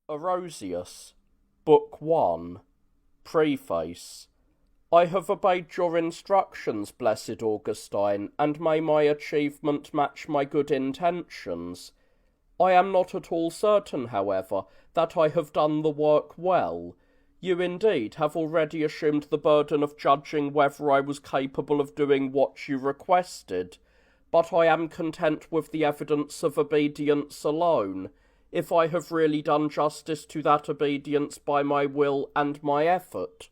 Orosius, Book 1, Preface. I have obeyed your instructions, blessed Augustine, and may my achievement match my good intentions. I am not at all certain, however, that I have done the work well. You indeed have already assumed the burden of judging whether I was capable of doing what you requested, but I am content with the evidence of obedience alone, if I have really done justice to that obedience by my will and my effort.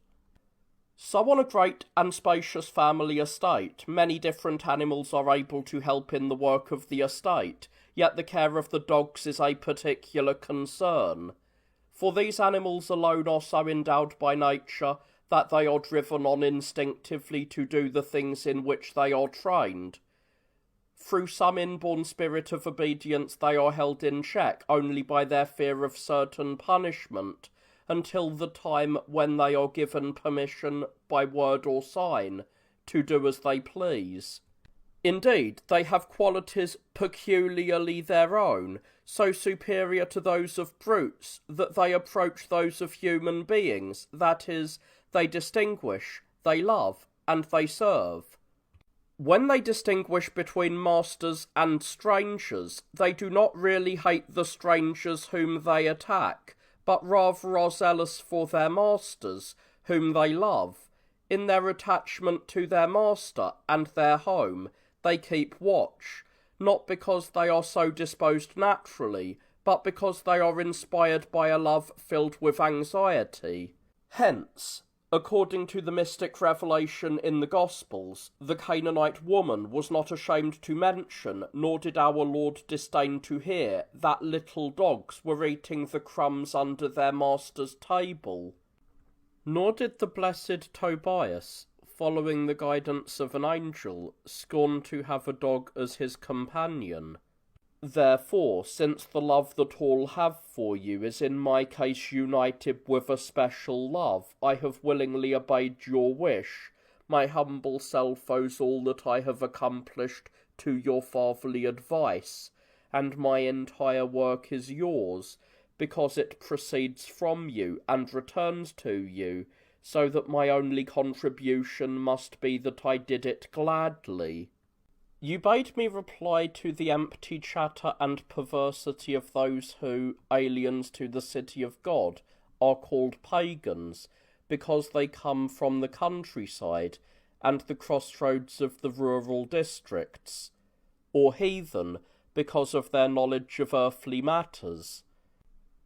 So on a great and spacious family estate, many different animals are able to help in the work of the estate, yet the care of the dogs is a particular concern. For these animals alone are so endowed by nature that they are driven on instinctively to do the things in which they are trained. Through some inborn spirit of obedience they are held in check only by their fear of certain punishment, until the time when they are given permission by word or sign to do as they please. Indeed, they have qualities peculiarly their own, so superior to those of brutes that they approach those of human beings, that is, they distinguish, they love, and they serve. When they distinguish between masters and strangers, they do not really hate the strangers whom they attack, but rather are zealous for their masters, whom they love. In their attachment to their master and their home, they keep watch, not because they are so disposed naturally, but because they are inspired by a love filled with anxiety. Hence, according to the mystic revelation in the Gospels, the Canaanite woman was not ashamed to mention, nor did our Lord disdain to hear, that little dogs were eating the crumbs under their master's table. Nor did the blessed Tobias, following the guidance of an angel, scorn to have a dog as his companion. Therefore, since the love that all have for you is in my case united with a special love, I have willingly obeyed your wish. My humble self owes all that I have accomplished to your fatherly advice, and my entire work is yours, because it proceeds from you and returns to you, so that my only contribution must be that I did it gladly. You bade me reply to the empty chatter and perversity of those who, aliens to the city of God, are called pagans, because they come from the countryside and the crossroads of the rural districts, or heathen, because of their knowledge of earthly matters.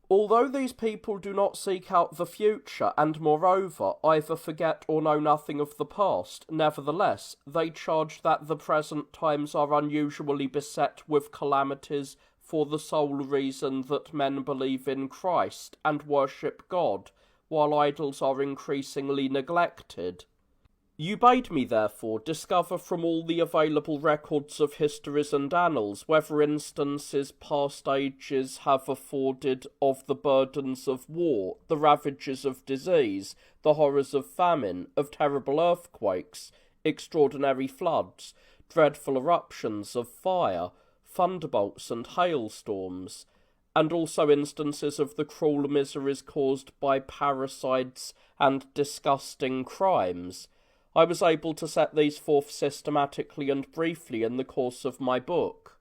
Although these people do not seek out the future, and moreover either forget or know nothing of the past, nevertheless they charge that the present times are unusually beset with calamities for the sole reason that men believe in Christ and worship God, while idols are increasingly neglected. You bade me, therefore, discover from all the available records of histories and annals whether instances past ages have afforded of the burdens of war, the ravages of disease, the horrors of famine, of terrible earthquakes, extraordinary floods, dreadful eruptions of fire, thunderbolts and hailstorms, and also instances of the cruel miseries caused by parricides and disgusting crimes. I was able to set these forth systematically and briefly in the course of my book.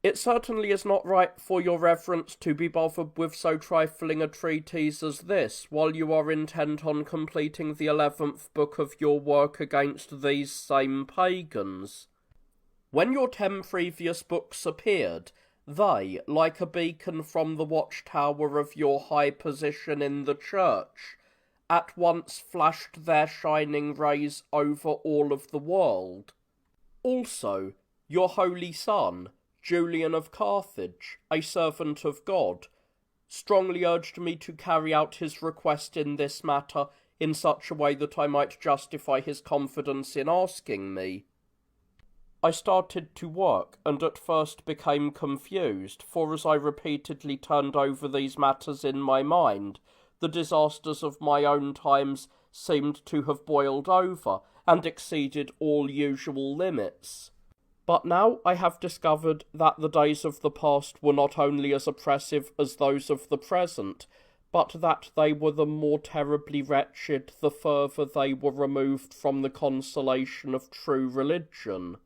It certainly is not right for your reverence to be bothered with so trifling a treatise as this, while you are intent on completing the 11th book of your work against these same pagans. When your 10 previous books appeared, they, like a beacon from the watchtower of your high position in the church, at once flashed their shining rays over all of the world. Also, your holy son, Julian of Carthage, a servant of God, strongly urged me to carry out his request in this matter in such a way that I might justify his confidence in asking me. I started to work, and at first became confused, for as I repeatedly turned over these matters in my mind, the disasters of my own times seemed to have boiled over, and exceeded all usual limits. But now I have discovered that the days of the past were not only as oppressive as those of the present, but that they were the more terribly wretched the further they were removed from the consolation of true religion.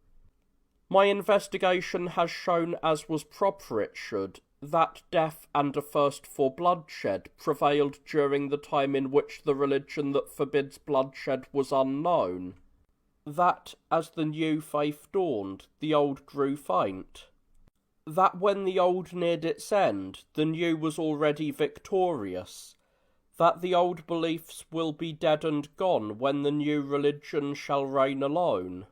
My investigation has shown, as was proper it should, that death and a thirst for bloodshed prevailed during the time in which the religion that forbids bloodshed was unknown. That, as the new faith dawned, the old grew faint. That when the old neared its end, the new was already victorious. That the old beliefs will be dead and gone when the new religion shall reign alone.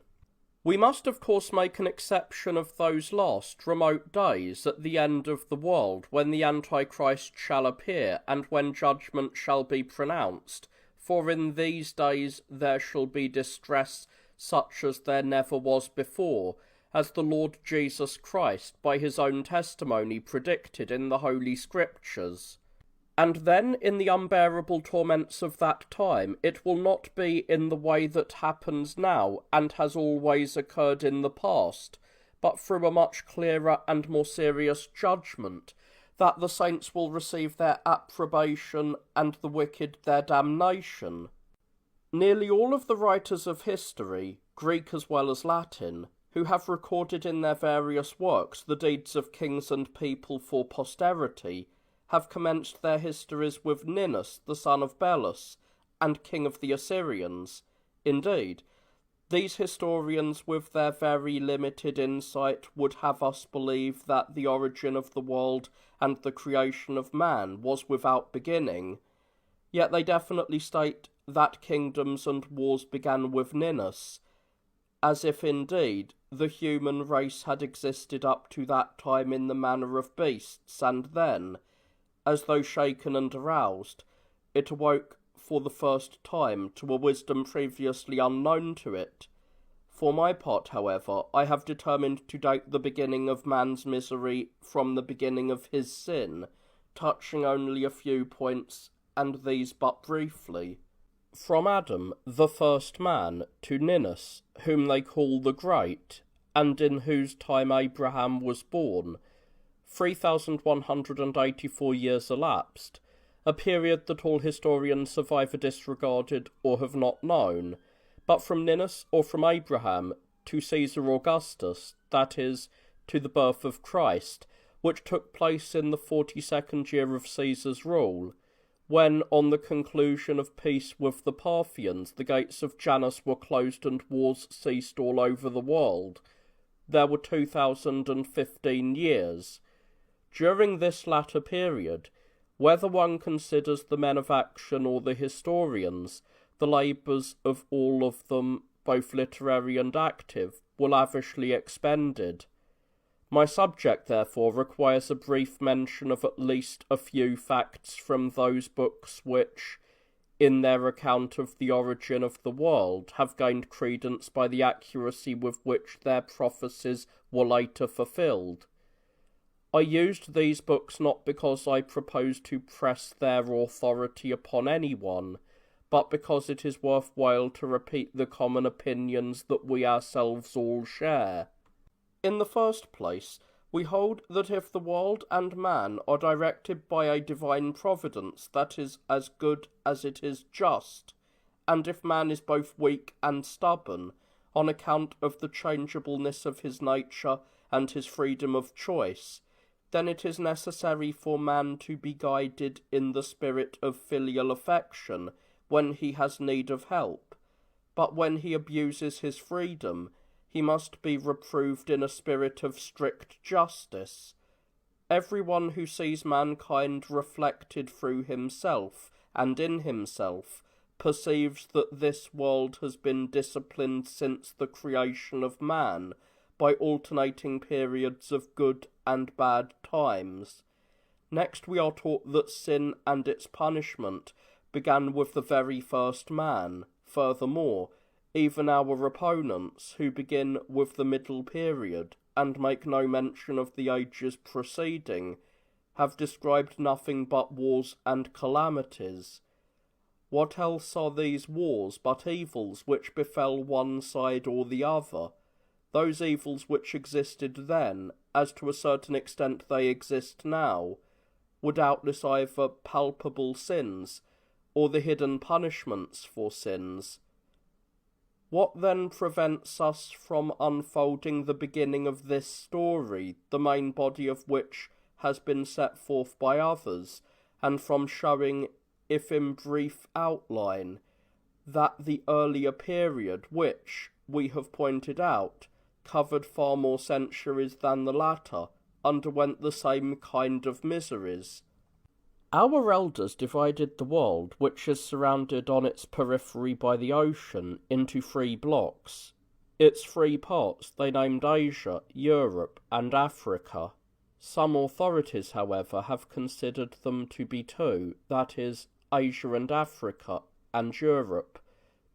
We must of course make an exception of those last, remote days at the end of the world, when the Antichrist shall appear, and when judgment shall be pronounced, for in these days there shall be distress such as there never was before, as the Lord Jesus Christ by his own testimony predicted in the Holy Scriptures. And then, in the unbearable torments of that time, it will not be in the way that happens now, and has always occurred in the past, but through a much clearer and more serious judgment, that the saints will receive their approbation, and the wicked their damnation. Nearly all of the writers of history, Greek as well as Latin, who have recorded in their various works the deeds of kings and people for posterity, have commenced their histories with Ninus, the son of Belus, and king of the Assyrians. Indeed, these historians with their very limited insight would have us believe that the origin of the world and the creation of man was without beginning, yet they definitely state that kingdoms and wars began with Ninus, as if indeed the human race had existed up to that time in the manner of beasts, and then, as though shaken and aroused, it awoke for the first time to a wisdom previously unknown to it. For my part, however, I have determined to date the beginning of man's misery from the beginning of his sin, touching only a few points, and these but briefly. From Adam, the first man, to Ninus, whom they call the Great, and in whose time Abraham was born, 3,184 years elapsed, a period that all historians have either disregarded or have not known, but from Ninus or from Abraham to Caesar Augustus, that is, to the birth of Christ, which took place in the 42nd year of Caesar's rule, when, on the conclusion of peace with the Parthians, the gates of Janus were closed and wars ceased all over the world. There were 2,015 years. During this latter period, whether one considers the men of action or the historians, the labours of all of them, both literary and active, were lavishly expended. My subject, therefore, requires a brief mention of at least a few facts from those books which, in their account of the origin of the world, have gained credence by the accuracy with which their prophecies were later fulfilled. I used these books not because I propose to press their authority upon anyone, but because it is worthwhile to repeat the common opinions that we ourselves all share. In the first place, we hold that if the world and man are directed by a divine providence that is as good as it is just, and if man is both weak and stubborn, on account of the changeableness of his nature and his freedom of choice, then it is necessary for man to be guided in the spirit of filial affection when he has need of help, but when he abuses his freedom, he must be reproved in a spirit of strict justice. Everyone who sees mankind reflected through himself and in himself perceives that this world has been disciplined since the creation of man by alternating periods of good and bad times. Next we are taught that sin and its punishment began with the very first man. Furthermore, even our opponents, who begin with the middle period and make no mention of the ages preceding, have described nothing but wars and calamities. What else are these wars but evils which befell one side or the other? those evils which existed then, as to a certain extent they exist now, were doubtless either palpable sins, or the hidden punishments for sins. What then prevents us from unfolding the beginning of this story, the main body of which has been set forth by others, and from showing, if in brief outline, that the earlier period, which, we have pointed out, covered far more centuries than the latter, underwent the same kind of miseries? Our elders divided the world, which is surrounded on its periphery by the ocean, into 3 blocks. Its 3 parts they named Asia, Europe, and Africa. Some authorities, however, have considered them to be 2, that is, Asia and Africa, and Europe,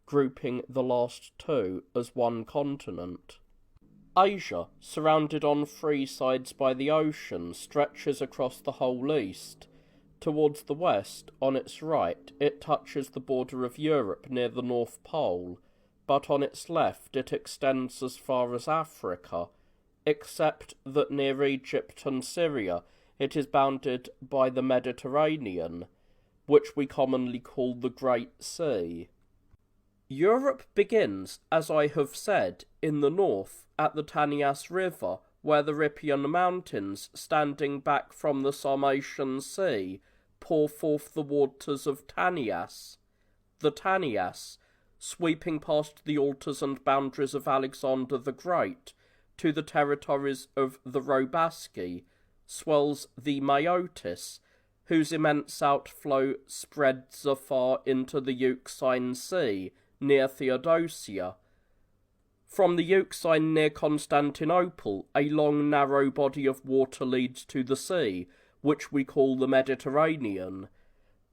grouping the last 2 as one continent. Asia, surrounded on 3 sides by the ocean, stretches across the whole east. Towards the west, on its right, it touches the border of Europe near the North Pole, but on its left it extends as far as Africa, except that near Egypt and Syria it is bounded by the Mediterranean, which we commonly call the Great Sea. Europe begins, as I have said, in the north, at the Tanias River, where the Riparian Mountains, standing back from the Sarmatian Sea, pour forth the waters of Tanias. The Tanias, sweeping past the altars and boundaries of Alexander the Great, to the territories of the Robaski, swells the Maeotis, whose immense outflow spreads afar into the Euxine Sea, near Theodosia. From the Euxine near Constantinople, a long narrow body of water leads to the sea, which we call the Mediterranean.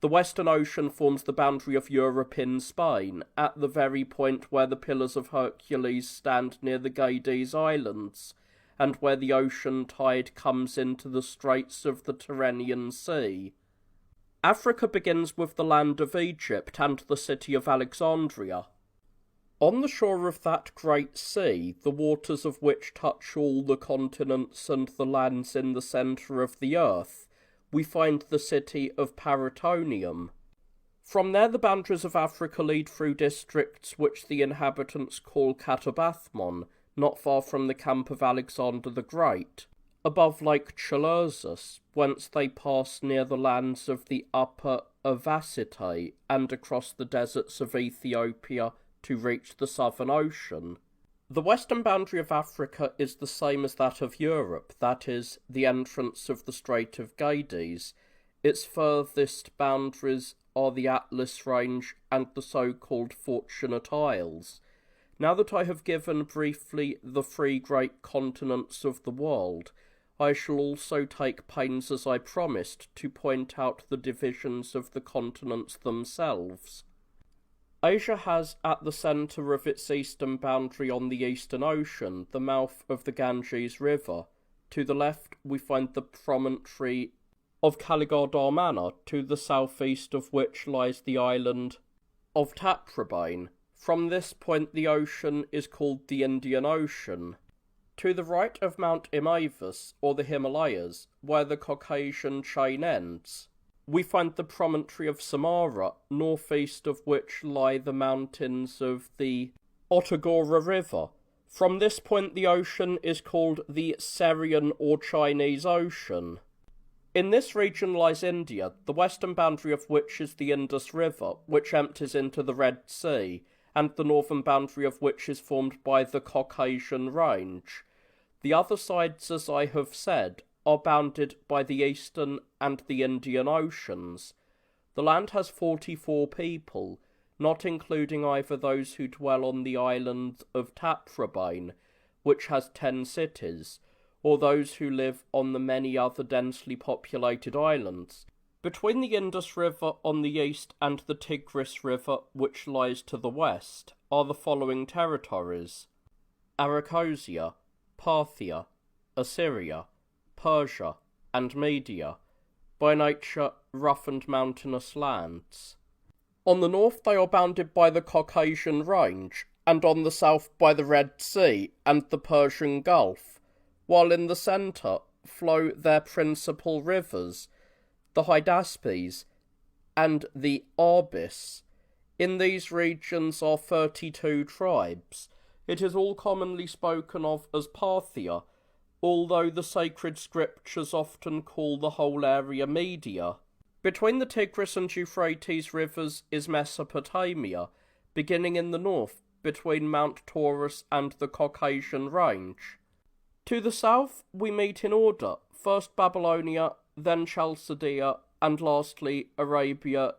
The Western Ocean forms the boundary of Europe in Spain, at the very point where the Pillars of Hercules stand near the Gades Islands, and where the ocean tide comes into the straits of the Tyrrhenian Sea. Africa begins with the land of Egypt and the city of Alexandria. On the shore of that great sea, the waters of which touch all the continents and the lands in the centre of the earth, we find the city of Paratonium. From there the boundaries of Africa lead through districts which the inhabitants call Catabathmon, not far from the camp of Alexander the Great, above Lake Chalursus, whence they pass near the lands of the Upper Avacitae and across the deserts of Ethiopia to reach the Southern Ocean. The western boundary of Africa is the same as that of Europe, that is, the entrance of the Strait of Gades. Its furthest boundaries are the Atlas Range and the so-called Fortunate Isles. Now that I have given briefly the 3 great continents of the world, I shall also take pains, as I promised, to point out the divisions of the continents themselves. Asia has at the centre of its eastern boundary on the Eastern Ocean the mouth of the Ganges River. To the left we find the promontory of Caligardamana, to the southeast of which lies the island of Taprobane. From this point the ocean is called the Indian Ocean. To the right of Mount Imavis, or the Himalayas, where the Caucasian chain ends, we find the promontory of Samara, northeast of which lie the mountains of the Ottagora River. From this point the ocean is called the Serian or Chinese Ocean. In this region lies India, the western boundary of which is the Indus River, which empties into the Red Sea, and the northern boundary of which is formed by the Caucasian Range. The other sides, as I have said, are bounded by the Eastern and the Indian Oceans. The land has 44 people, not including either those who dwell on the island of Taprobane, which has 10 cities, or those who live on the many other densely populated islands. Between the Indus River on the east and the Tigris River, which lies to the west, are the following territories: Arachosia, Parthia, Assyria, Persia, and Media, by nature rough and mountainous lands. On the north they are bounded by the Caucasian Range, and on the south by the Red Sea and the Persian Gulf, while in the centre flow their principal rivers, the Hydaspes and the Arbis. In these regions are 32 tribes. It is all commonly spoken of as Parthia, although the sacred scriptures often call the whole area Media. Between the Tigris and Euphrates rivers is Mesopotamia, beginning in the north between Mount Taurus and the Caucasian Range. To the south we meet in order, first Babylonia, then Chalcedea, and lastly Arabia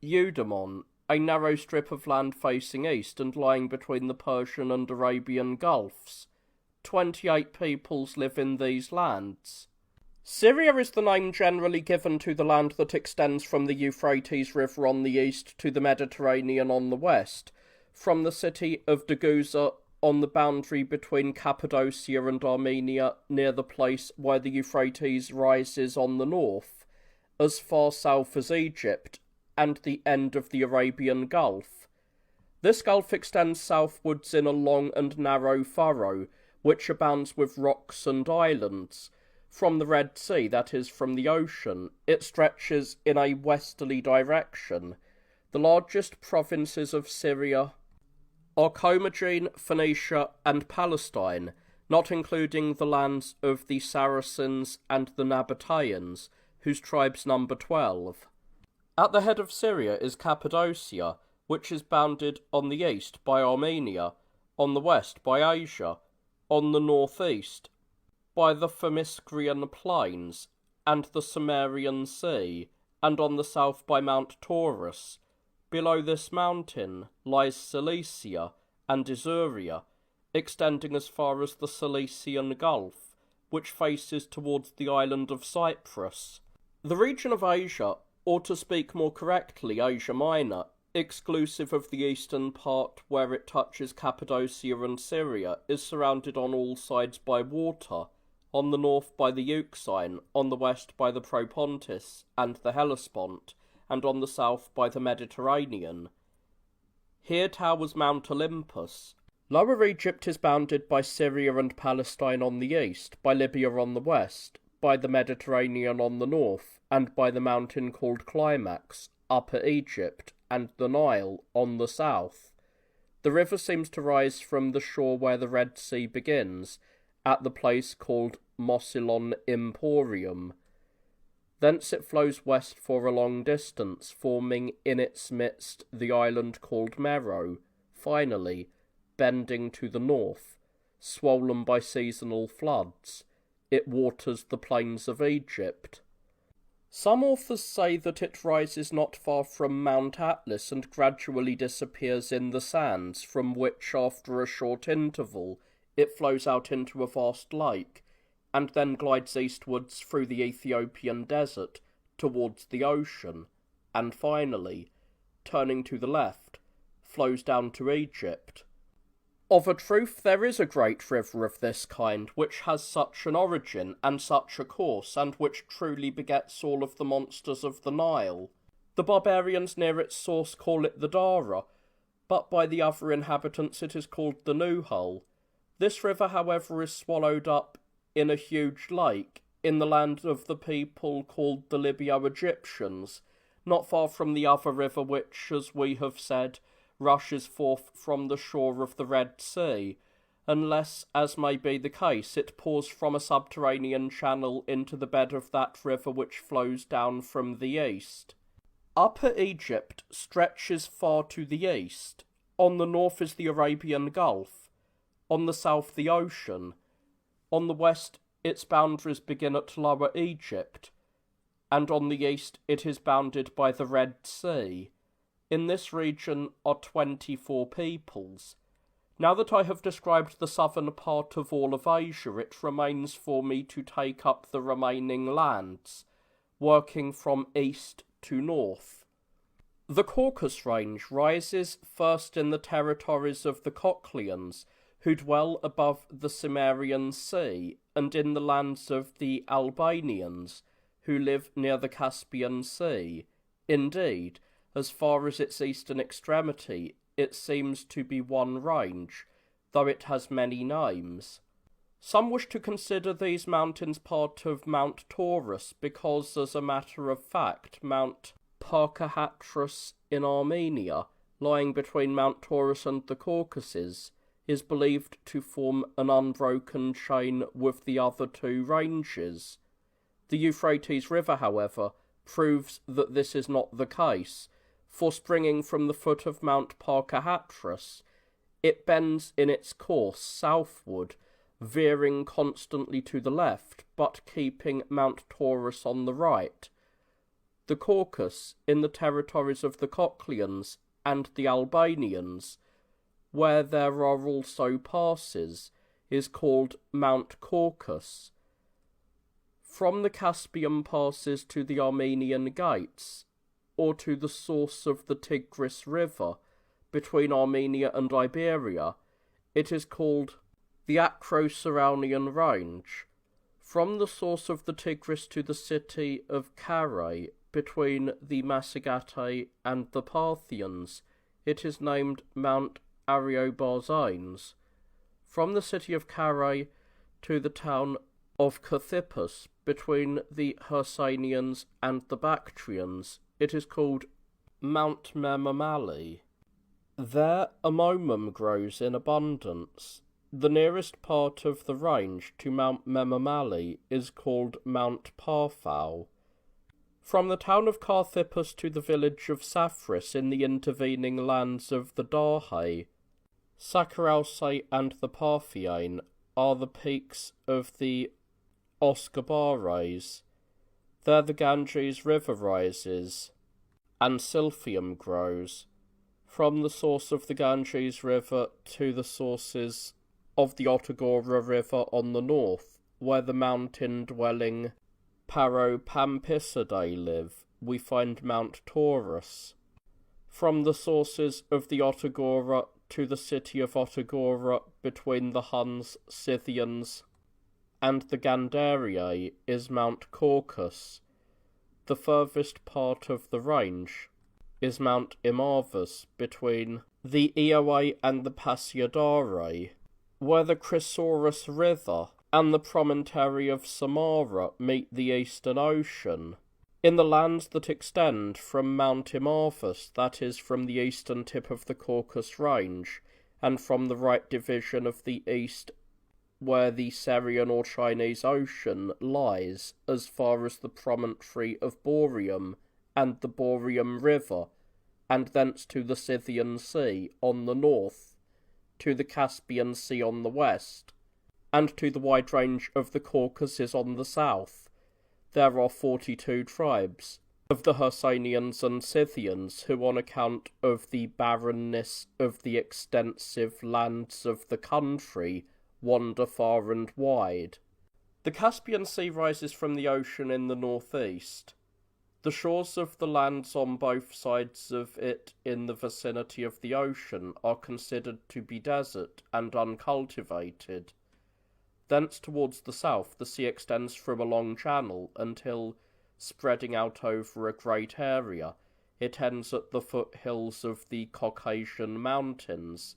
Eudaimon, a narrow strip of land facing east and lying between the Persian and Arabian Gulfs. 28 peoples live in these lands. Syria is the name generally given to the land that extends from the Euphrates River on the east to the Mediterranean on the west, from the city of Dagusa on the boundary between Cappadocia and Armenia near the place where the Euphrates rises on the north, as far south as Egypt and the end of the Arabian Gulf. This gulf extends southwards in a long and narrow furrow, which abounds with rocks and islands. From the Red Sea, that is, from the ocean, it stretches in a westerly direction. The largest provinces of Syria are Commagene, Phoenicia, and Palestine, not including the lands of the Saracens and the Nabateans, whose tribes number 12. At the head of Syria is Cappadocia, which is bounded on the east by Armenia, on the west by Asia, on the northeast by the Themyscrian Plains and the Cimmerian Sea, and on the south by Mount Taurus. Below this mountain lies Cilicia and Isuria, extending as far as the Cilician Gulf, which faces towards the island of Cyprus. The region of Asia, or to speak more correctly, Asia Minor, exclusive of the eastern part where it touches Cappadocia and Syria, is surrounded on all sides by water, on the north by the Euxine, on the west by the Propontis and the Hellespont, and on the south by the Mediterranean. Here towers Mount Olympus. Lower Egypt is bounded by Syria and Palestine on the east, by Libya on the west, by the Mediterranean on the north, and by the mountain called Climax, Upper Egypt, and the Nile on the south. The river seems to rise from the shore where the Red Sea begins, at the place called Mosilon Emporium. Thence it flows west for a long distance, forming in its midst the island called Meroe, finally, bending to the north, swollen by seasonal floods, it waters the plains of Egypt. Some authors say that it rises not far from Mount Atlas and gradually disappears in the sands, from which, after a short interval, it flows out into a vast lake, and then glides eastwards through the Ethiopian desert towards the ocean, and finally, turning to the left, flows down to Egypt. Of a truth, there is a great river of this kind, which has such an origin and such a course, and which truly begets all of the monsters of the Nile. The barbarians near its source call it the Dara, but by the other inhabitants it is called the Nuhul. This river, however, is swallowed up in a huge lake, in the land of the people called the Libyo-Egyptians, not far from the other river which, as we have said, rushes forth from the shore of the Red Sea, unless, as may be the case, it pours from a subterranean channel into the bed of that river which flows down from the east. Upper Egypt stretches far to the east. On the north is the Arabian Gulf, on the south the ocean. On the west its boundaries begin at Lower Egypt, and on the east it is bounded by the Red Sea. In this region are 24 peoples. Now that I have described the southern part of all of Asia, it remains for me to take up the remaining lands, working from east to north. The Caucasus Range rises first in the territories of the Cochleans, who dwell above the Cimmerian Sea, and in the lands of the Albanians, who live near the Caspian Sea. Indeed, as far as its eastern extremity, it seems to be one range, though it has many names. Some wish to consider these mountains part of Mount Taurus because, as a matter of fact, Mount Parkahatras in Armenia, lying between Mount Taurus and the Caucasus, is believed to form an unbroken chain with the other two ranges. The Euphrates River, however, proves that this is not the case, for springing from the foot of Mount Parkahatras, it bends in its course southward, veering constantly to the left, but keeping Mount Taurus on the right. The Caucasus, in the territories of the Cochleans and the Albanians, where there are also passes, is called Mount Caucasus. From the Caspian passes to the Armenian gates, or to the source of the Tigris River, between Armenia and Iberia, it is called the Acro-Saraunian Range. From the source of the Tigris to the city of Carrhae, between the Massagetæ and the Parthians, it is named Mount Ariobarzanes. From the city of Carrhae to the town of Cathippus, between the Hersanians and the Bactrians, it is called Mount Memamali. There amomum grows in abundance. The nearest part of the range to Mount Memamali is called Mount Parthau. From the town of Carthippus to the village of Saphris in the intervening lands of the Dahae, Saccharalce and the Parthian are the peaks of the Oscabares. There the Ganges River rises, and silphium grows. From the source of the Ganges River to the sources of the Ottagora River on the north, where the mountain-dwelling Paropamphicidae live, we find Mount Taurus. From the sources of the Ottagora to the city of Ottagora, between the Huns, Scythians, and the Gandariae, is Mount Caucasus. The furthest part of the range is Mount Imarvus, between the Ioe and the Pasiodarae, where the Chrysaorus River and the promontory of Samara meet the Eastern Ocean. In the lands that extend from Mount Imarvus, that is, from the eastern tip of the Caucasus Range, and from the right division of the east, where the Syrian or Chinese Ocean lies, as far as the promontory of Boreum and the Boreum River, and thence to the Scythian Sea on the north, to the Caspian Sea on the west, and to the wide range of the Caucasus on the south. There are 42 tribes of the Hersanians and Scythians, who, on account of the barrenness of the extensive lands of the country, wander far and wide. The Caspian Sea rises from the ocean in the northeast. The shores of the lands on both sides of it in the vicinity of the ocean are considered to be desert and uncultivated. Thence towards the south the sea extends from a long channel until, spreading out over a great area, it ends at the foothills of the Caucasian Mountains.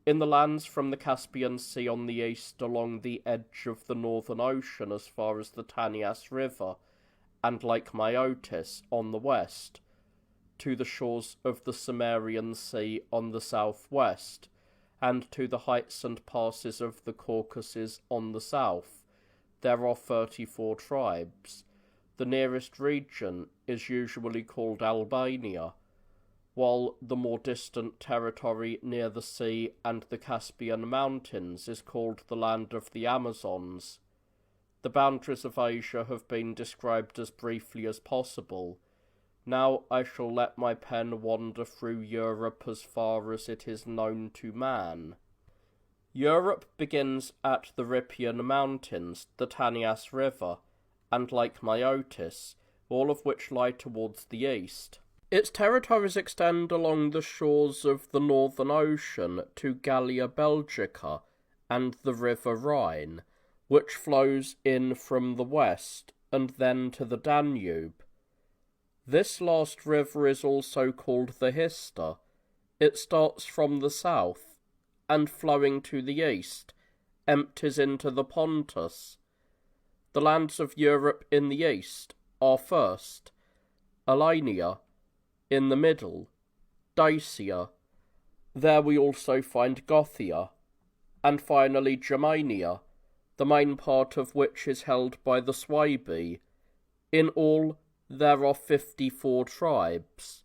In the lands from the Caspian Sea on the east along the edge of the Northern Ocean as far as the Tanias River, and Lake Maiotis on the west, to the shores of the Cimmerian Sea on the southwest, and to the heights and passes of the Caucasus on the south, there are 34 tribes. The nearest region is usually called Albania, while the more distant territory near the sea and the Caspian Mountains is called the land of the Amazons. The boundaries of Asia have been described as briefly as possible. Now I shall let my pen wander through Europe as far as it is known to man. Europe begins at the Riparian Mountains, the Tanias River, and Lake Maiotis, all of which lie towards the east. Its territories extend along the shores of the Northern Ocean to Gallia Belgica and the River Rhine, which flows in from the west, and then to the Danube. This last river is also called the Hister. It starts from the south, and flowing to the east, empties into the Pontus. The lands of Europe in the east are first, Alania, in the middle, Dacia. There we also find Gothia, and finally Germania, the main part of which is held by the Suebi. In all, there are 54 tribes.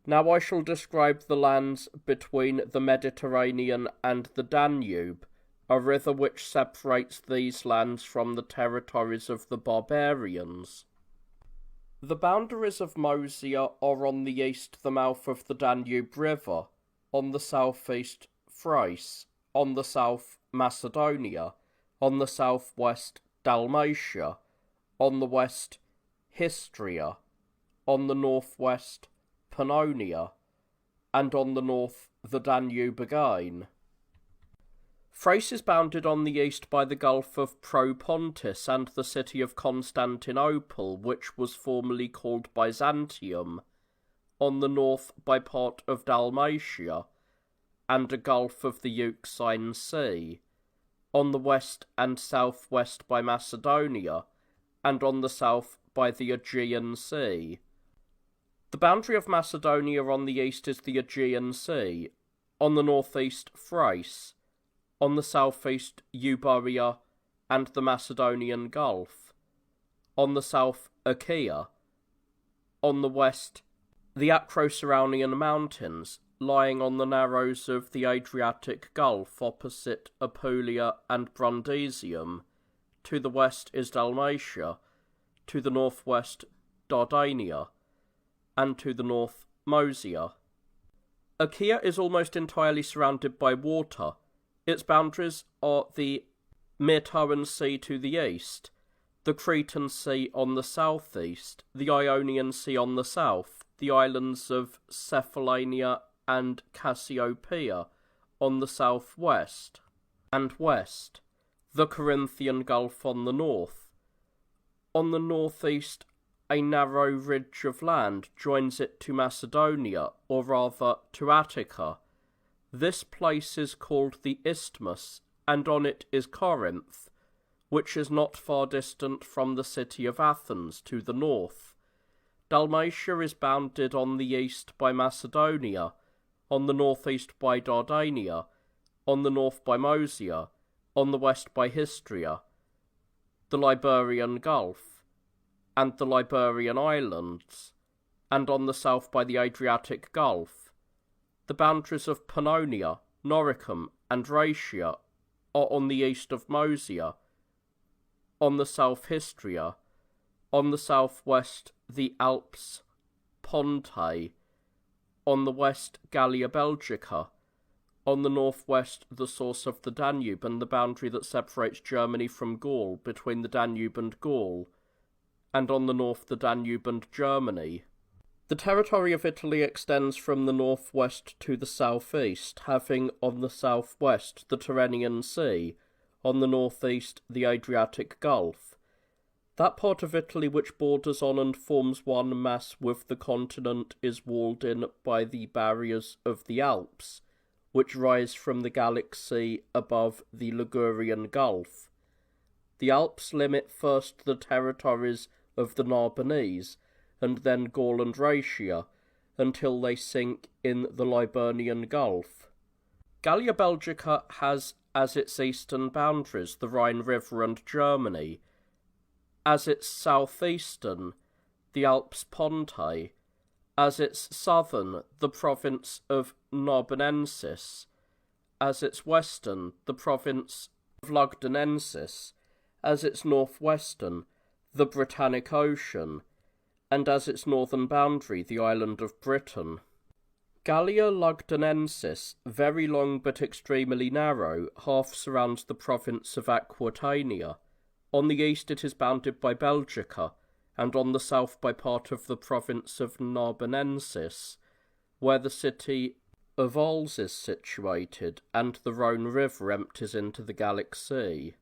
Now I shall describe the lands between the Mediterranean and the Danube, a river which separates these lands from the territories of the barbarians. The boundaries of Moesia are on the east the mouth of the Danube River, on the south-east Thrace, on the south Macedonia, on the south-west Dalmatia, on the west Histria, on the north-west Pannonia, and on the north the Danube again. Thrace is bounded on the east by the Gulf of Propontis and the city of Constantinople, which was formerly called Byzantium, on the north by part of Dalmatia, and a gulf of the Euxine Sea, on the west and south-west by Macedonia, and on the south by the Aegean Sea. The boundary of Macedonia on the east is the Aegean Sea, on the north-east Thrace, on the south-east Euboea and the Macedonian Gulf, on the south Achaea, on the west the Acroceraunian Mountains, lying on the narrows of the Adriatic Gulf opposite Apulia and Brundisium. To the west is Dalmatia, to the northwest Dardania, and to the north Moesia. Achaea is almost entirely surrounded by water. Its boundaries are the Myrtoan Sea to the east, the Cretan Sea on the southeast, the Ionian Sea on the south, the islands of Cephallenia and Cassiopeia on the southwest and west, the Corinthian Gulf on the north. On the northeast, a narrow ridge of land joins it to Macedonia, or rather to Attica. This place is called the Isthmus, and on it is Corinth, which is not far distant from the city of Athens to the north. Dalmatia is bounded on the east by Macedonia, on the northeast by Dardania, on the north by Moesia, on the west by Histria, the Liberian Gulf, and the Liberian Islands, and on the south by the Adriatic Gulf. The boundaries of Pannonia, Noricum, and Rhaetia are on the east of Moesia, on the south Histria, on the southwest the Alps Pontae, on the west Gallia Belgica, on the northwest the source of the Danube and the boundary that separates Germany from Gaul between the Danube and Gaul, and on the north the Danube and Germany. The territory of Italy extends from the northwest to the southeast, having on the southwest the Tyrrhenian Sea, on the northeast the Adriatic Gulf. That part of Italy which borders on and forms one mass with the continent is walled in by the barriers of the Alps, which rise from the Gallic Sea above the Ligurian Gulf. The Alps limit first the territories of the Narbonese, and then Gaul and Rhaetia, until they sink in the Liburnian Gulf. Gallia Belgica has as its eastern boundaries the Rhine River and Germany, as its southeastern the Alps Pontae, as its southern the province of Narbonensis, as its western the province of Lugdunensis, as its northwestern the Britannic Ocean, and as its northern boundary the island of Britain. Gallia Lugdunensis, very long but extremely narrow, half surrounds the province of Aquitania. On the east it is bounded by Belgica, and on the south by part of the province of Narbonensis, where the city of Arles is situated, and the Rhone River empties into the Gallic Sea.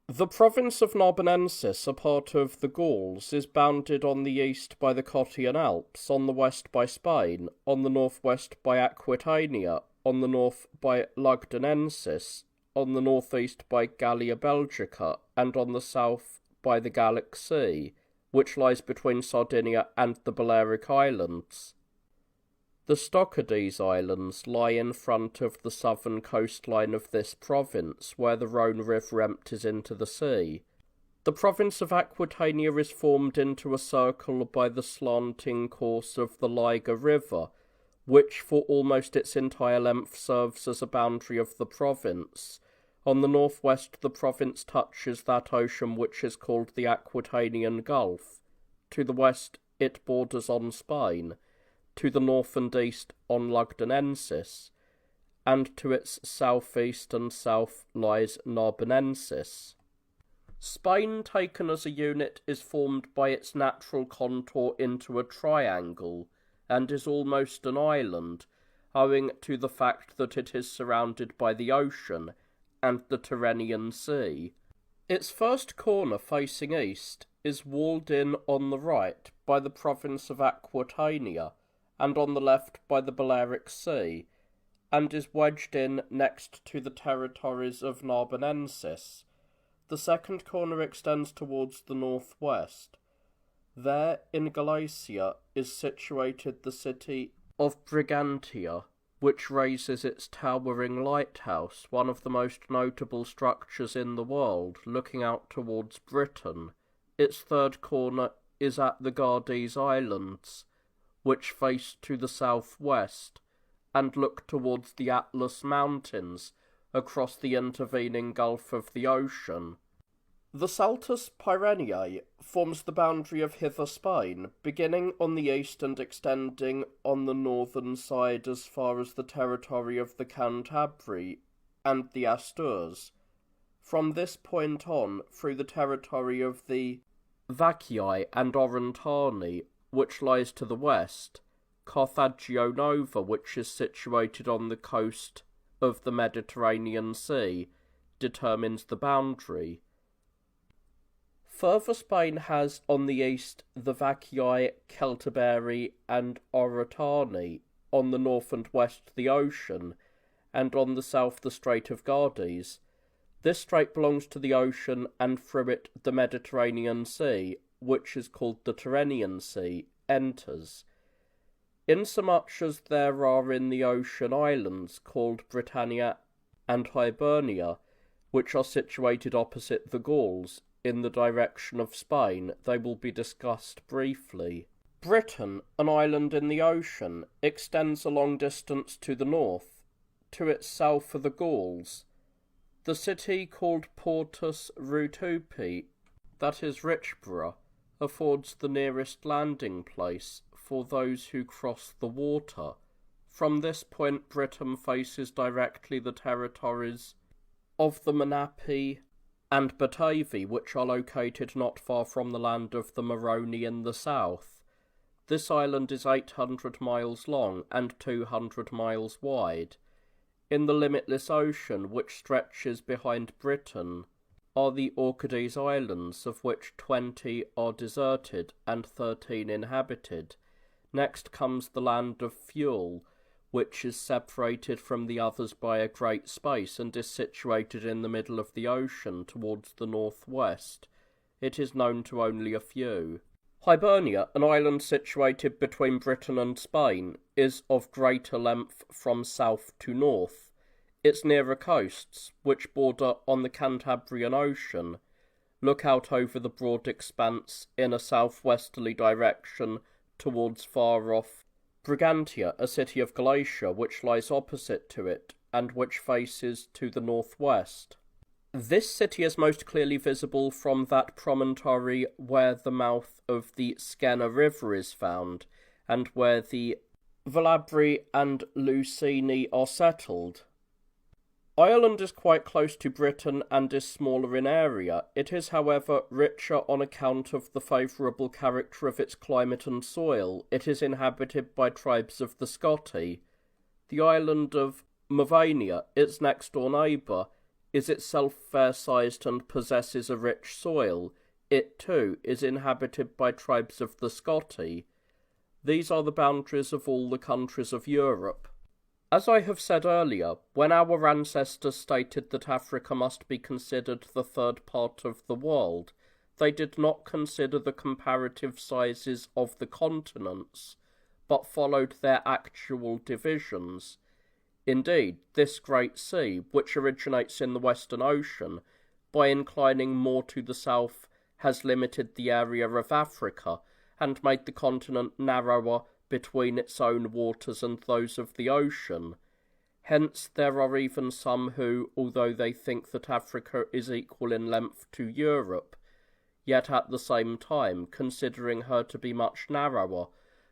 The province of Narbonensis, a part of the Gauls, is bounded on the east by the Cottian Alps, on the west by Spain, on the northwest by Aquitania, on the north by Lugdunensis, on the northeast by Gallia Belgica, and on the south by the Gallic Sea, which lies between Sardinia and the Balearic Islands. The Stockades Islands lie in front of the southern coastline of this province, where the Rhone River empties into the sea. The province of Aquitania is formed into a circle by the slanting course of the Liger River, which for almost its entire length serves as a boundary of the province. On the northwest the province touches that ocean which is called the Aquitanian Gulf. To the west it borders on Spain, to the north and east on Lugdunensis, and to its southeast and south lies Narbonensis. Spain, taken as a unit, is formed by its natural contour into a triangle, and is almost an island, owing to the fact that it is surrounded by the ocean and the Tyrrhenian Sea. Its first corner, facing east, is walled in on the right by the province of Aquitania, and on the left by the Balearic Sea, and is wedged in next to the territories of Narbonensis. The second corner extends towards the northwest. There, in Galicia, is situated the city of Brigantia, which raises its towering lighthouse, one of the most notable structures in the world, looking out towards Britain. Its third corner is at the Gardese Islands, which face to the southwest, and look towards the Atlas Mountains, across the intervening gulf of the ocean. The Saltus Pyreneae forms the boundary of Hither Spain, beginning on the east and extending on the northern side as far as the territory of the Cantabri and the Astures. From this point on, through the territory of the Vacii and Orentani, which lies to the west, Carthagio Nova, which is situated on the coast of the Mediterranean Sea, determines the boundary. Further Spain has on the east the Vacii, Celtiberi and Orotani, on the north and west the ocean, and on the south the Strait of Gardese. This strait belongs to the ocean, and through it the Mediterranean Sea, which is called the Tyrrhenian Sea, enters. Insomuch as there are in the ocean islands called Britannia and Hibernia, which are situated opposite the Gauls, in the direction of Spain, they will be discussed briefly. Britain, an island in the ocean, extends a long distance to the north. To its south are the Gauls. The city called Portus Rutupi, that is Richborough, affords the nearest landing place for those who cross the water. From this point Britain faces directly the territories of the Menapi and Batavi, which are located not far from the land of the Moroni in the south. This island is 800 miles long and 200 miles wide. In the limitless ocean, which stretches behind Britain, are the Orcades Islands, of which 20 are deserted and 13 inhabited. Next comes the land of Fuel, which is separated from the others by a great space and is situated in the middle of the ocean towards the northwest. It is known to only a few. Hibernia, an island situated between Britain and Spain, is of greater length from south to north. Its nearer coasts, which border on the Cantabrian Ocean, look out over the broad expanse in a southwesterly direction towards far-off Brigantia, a city of Galatia, which lies opposite to it, and which faces to the northwest. This city is most clearly visible from that promontory where the mouth of the Skenna River is found, and where the Velabri and Lucini are settled. Ireland is quite close to Britain and is smaller in area. It is, however, richer on account of the favourable character of its climate and soil. It is inhabited by tribes of the Scotti. The island of Mavania, its next-door neighbour, is itself fair-sized and possesses a rich soil. It, too, is inhabited by tribes of the Scotti. These are the boundaries of all the countries of Europe. As I have said earlier, when our ancestors stated that Africa must be considered the third part of the world, they did not consider the comparative sizes of the continents, but followed their actual divisions. Indeed, this great sea, which originates in the Western Ocean, by inclining more to the south, has limited the area of Africa, and made the continent narrower between its own waters and those of the ocean. Hence there are even some who, although they think that Africa is equal in length to Europe, yet at the same time, considering her to be much narrower,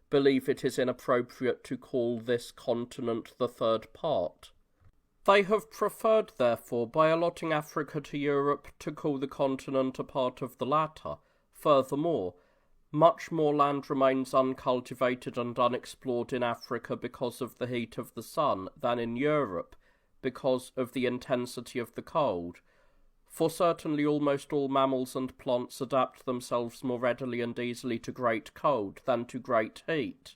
believe it is inappropriate to call this continent the third part. They have preferred, therefore, by allotting Africa to Europe, to call the continent a part of the latter. Furthermore, much more land remains uncultivated and unexplored in Africa because of the heat of the sun than in Europe, because of the intensity of the cold. For certainly almost all mammals and plants adapt themselves more readily and easily to great cold than to great heat.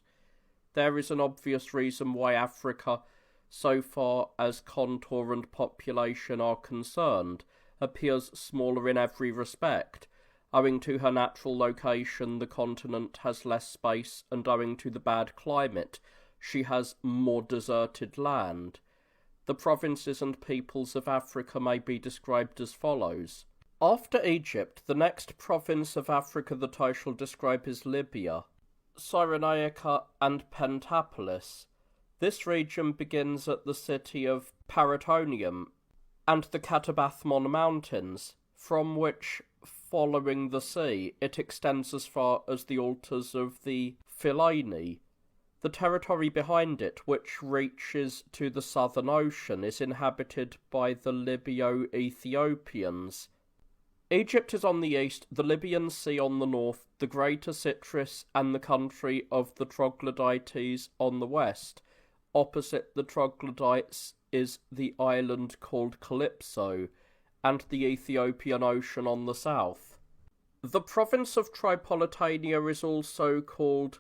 There is an obvious reason why Africa, so far as contour and population are concerned, appears smaller in every respect. Owing to her natural location, the continent has less space, and owing to the bad climate, she has more deserted land. The provinces and peoples of Africa may be described as follows. After Egypt, the next province of Africa that I shall describe is Libya, Cyrenaica and Pentapolis. This region begins at the city of Paratonium and the Catabathmon Mountains, from which, following the sea, it extends as far as the altars of the Philaeni. The territory behind it, which reaches to the Southern Ocean, is inhabited by the Libyo-Ethiopians. Egypt is on the east, the Libyan Sea on the north, the Greater Cyprus and the country of the Troglodytes on the west. Opposite the Troglodytes is the island called Calypso, and the Ethiopian Ocean on the south. The province of Tripolitania is also called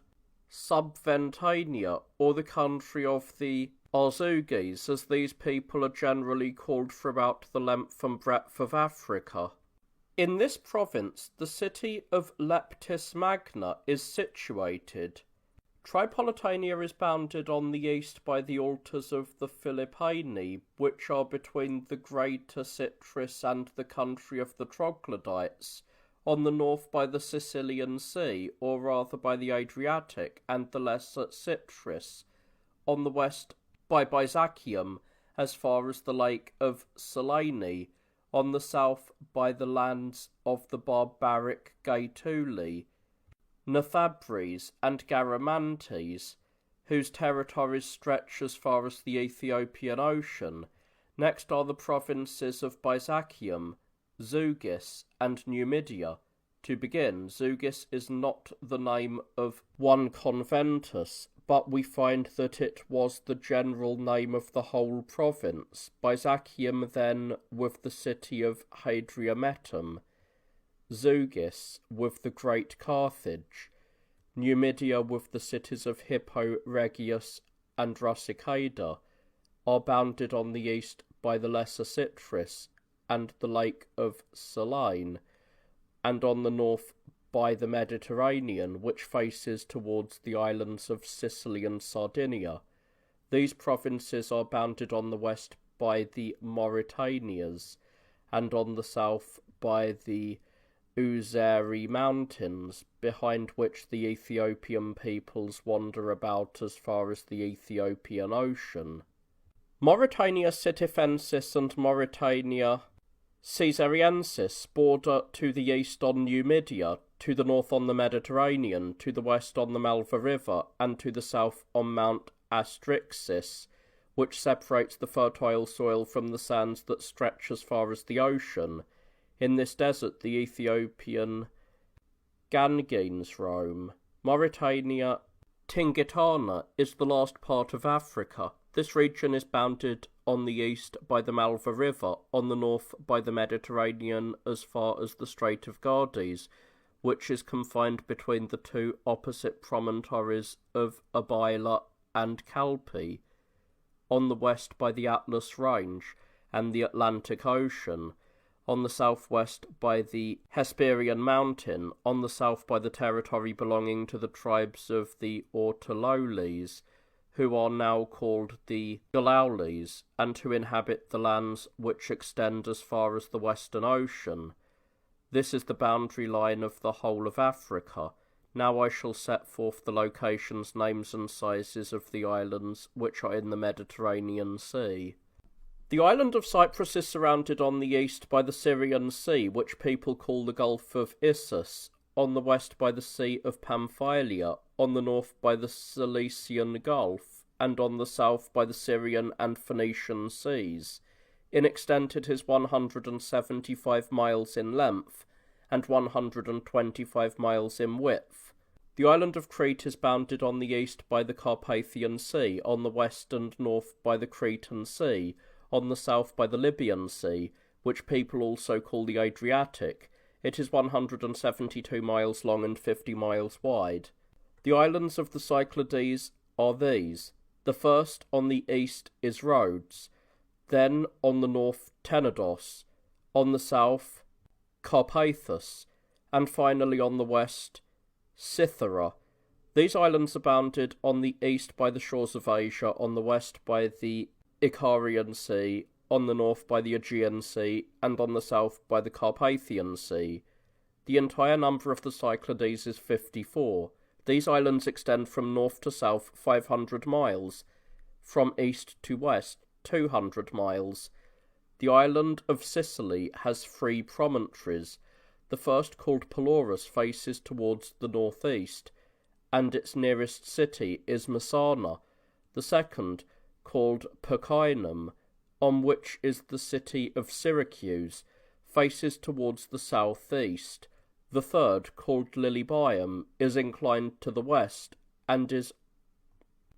Subventania, or the country of the Arzugis, as these people are generally called throughout the length and breadth of Africa. In this province, the city of Leptis Magna is situated. Tripolitania is bounded on the east by the altars of the Philippini, which are between the Greater Cyprus and the country of the Troglodytes, on the north by the Sicilian Sea, or rather by the Adriatic and the Lesser Cyprus, on the west by Byzantium, as far as the lake of Selene, on the south by the lands of the barbaric Gaetuli, Nethabres and Garamantes, whose territories stretch as far as the Ethiopian Ocean. Next are the provinces of Byzantium, Zugis, and Numidia. To begin, Zugis is not the name of one conventus, but we find that it was the general name of the whole province. Byzantium then with the city of Hadriametum, Zugis with the great Carthage, Numidia with the cities of Hippo, Regius, and Rusicada, are bounded on the east by the Lesser Cyprus and the lake of Selene, and on the north by the Mediterranean, which faces towards the islands of Sicily and Sardinia. These provinces are bounded on the west by the Mauritanias, and on the south by the Uzeri Mountains, behind which the Ethiopian peoples wander about as far as the Ethiopian Ocean. Mauritania Sitifensis and Mauritania Caesariensis border to the east on Numidia, to the north on the Mediterranean, to the west on the Malva River, and to the south on Mount Astrixis, which separates the fertile soil from the sands that stretch as far as the ocean. In this desert the Ethiopian Gangenes roam. Mauritania Tingitana is the last part of Africa. This region is bounded on the east by the Malva River, on the north by the Mediterranean as far as the Strait of Gades, which is confined between the two opposite promontories of Abyla and Calpe, on the west by the Atlas Range and the Atlantic Ocean, on the southwest by the Hesperian Mountain, on the south by the territory belonging to the tribes of the Ortololes, who are now called the Galaules, and who inhabit the lands which extend as far as the Western Ocean. This is the boundary line of the whole of Africa. Now I shall set forth the locations, names, and sizes of the islands which are in the Mediterranean Sea. The island of Cyprus is surrounded on the east by the Syrian Sea, which people call the Gulf of Issus, on the west by the Sea of Pamphylia, on the north by the Cilician Gulf, and on the south by the Syrian and Phoenician seas. In extent it is 175 miles in length, and 125 miles in width. The island of Crete is bounded on the east by the Carpathian Sea, on the west and north by the Cretan Sea, on the south by the Libyan Sea, which people also call the Adriatic. It is 172 miles long and 50 miles wide. The islands of the Cyclades are these. The first on the east is Rhodes, then on the north Tenedos, on the south Carpathus, and finally on the west Cythera. These islands are bounded on the east by the shores of Asia, on the west by the Icarian Sea, on the north by the Aegean Sea, and on the south by the Carpathian Sea. The entire number of the Cyclades is 54. These islands extend from north to south 500 miles, from east to west 200 miles. The island of Sicily has 3 promontories. The first, called Pelorus, faces towards the northeast, and its nearest city is Messana. The second, called Percainum, on which is the city of Syracuse, faces towards the southeast. The third, called Lilybaeum, is inclined to the west, and is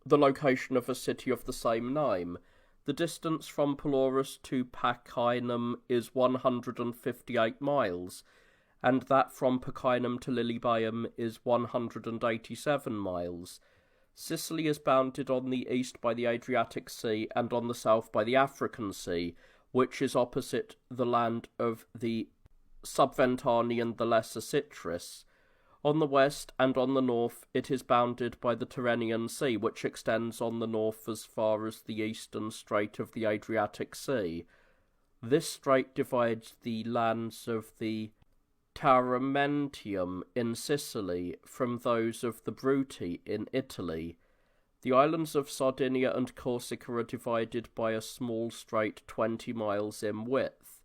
the location of a city of the same name. The distance from Pelorus to Percainum is 158 miles, and that from Percainum to Lilybaeum is 187 miles. Sicily is bounded on the east by the Adriatic Sea and on the south by the African Sea, which is opposite the land of the Subventani and the Lesser Citrus. On the west and on the north it is bounded by the Tyrrhenian Sea, which extends on the north as far as the eastern strait of the Adriatic Sea. This strait divides the lands of the Tauromentium in Sicily from those of the Bruti in Italy. The islands of Sardinia and Corsica are divided by a small strait 20 miles in width.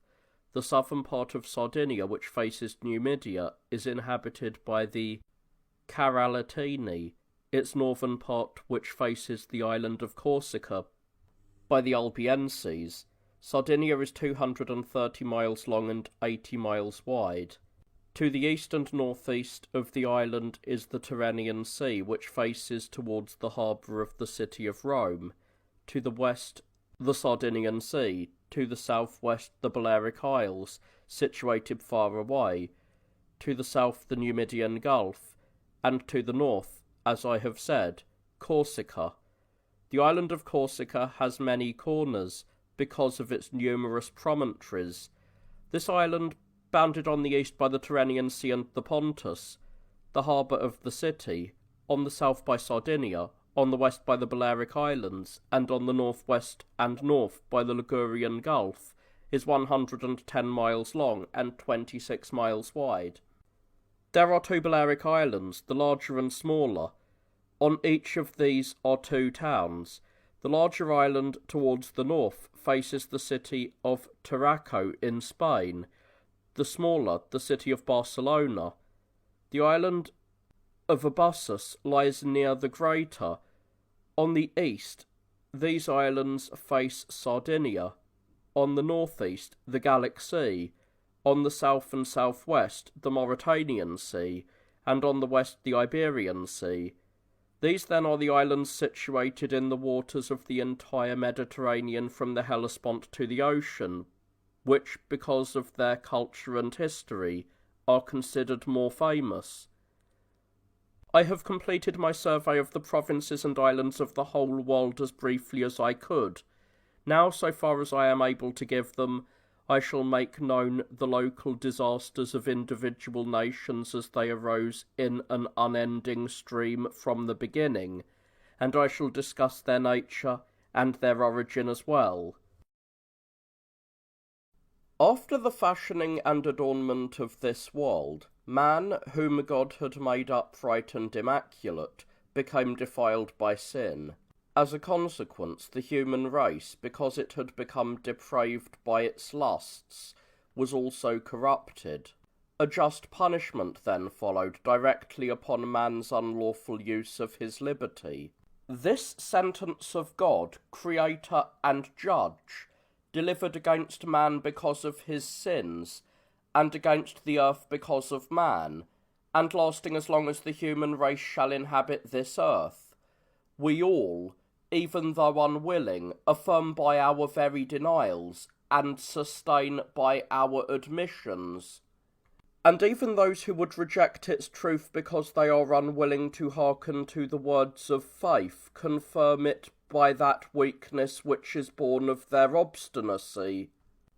The southern part of Sardinia, which faces Numidia, is inhabited by the Caralatini, its northern part, which faces the island of Corsica, by the Albienses. Sardinia is 230 miles long and 80 miles wide. To the east and northeast of the island is the Tyrrhenian Sea, which faces towards the harbour of the city of Rome. To the west, the Sardinian Sea. To the southwest, the Balearic Isles, situated far away. To the south, the Numidian Gulf. And to the north, as I have said, Corsica. The island of Corsica has many corners, because of its numerous promontories. This island, bounded on the east by the Tyrrhenian Sea and the Pontus, the harbour of the city, on the south by Sardinia, on the west by the Balearic Islands, and on the northwest and north by the Ligurian Gulf, is 110 miles long and 26 miles wide. There are 2 Balearic Islands, the larger and smaller. On each of these are 2 towns. The larger island towards the north faces the city of Tarraco in Spain, the smaller the city of Barcelona. The island of Abussus lies near the greater. On the east, these islands face Sardinia. On the northeast, the Gallic Sea. On the south and southwest, the Mauritanian Sea, and on the west, the Iberian Sea. These then are the islands situated in the waters of the entire Mediterranean from the Hellespont to the ocean, which, because of their culture and history, are considered more famous. I have completed my survey of the provinces and islands of the whole world as briefly as I could. Now, so far as I am able to give them, I shall make known the local disasters of individual nations as they arose in an unending stream from the beginning, and I shall discuss their nature and their origin as well. After the fashioning and adornment of this world, man, whom God had made upright and immaculate, became defiled by sin. As a consequence, the human race, because it had become depraved by its lusts, was also corrupted. A just punishment then followed directly upon man's unlawful use of his liberty. This sentence of God, Creator and Judge, delivered against man because of his sins, and against the earth because of man, and lasting as long as the human race shall inhabit this earth, we all, even though unwilling, affirm by our very denials, and sustain by our admissions. And even those who would reject its truth because they are unwilling to hearken to the words of faith, confirm it by that weakness which is born of their obstinacy.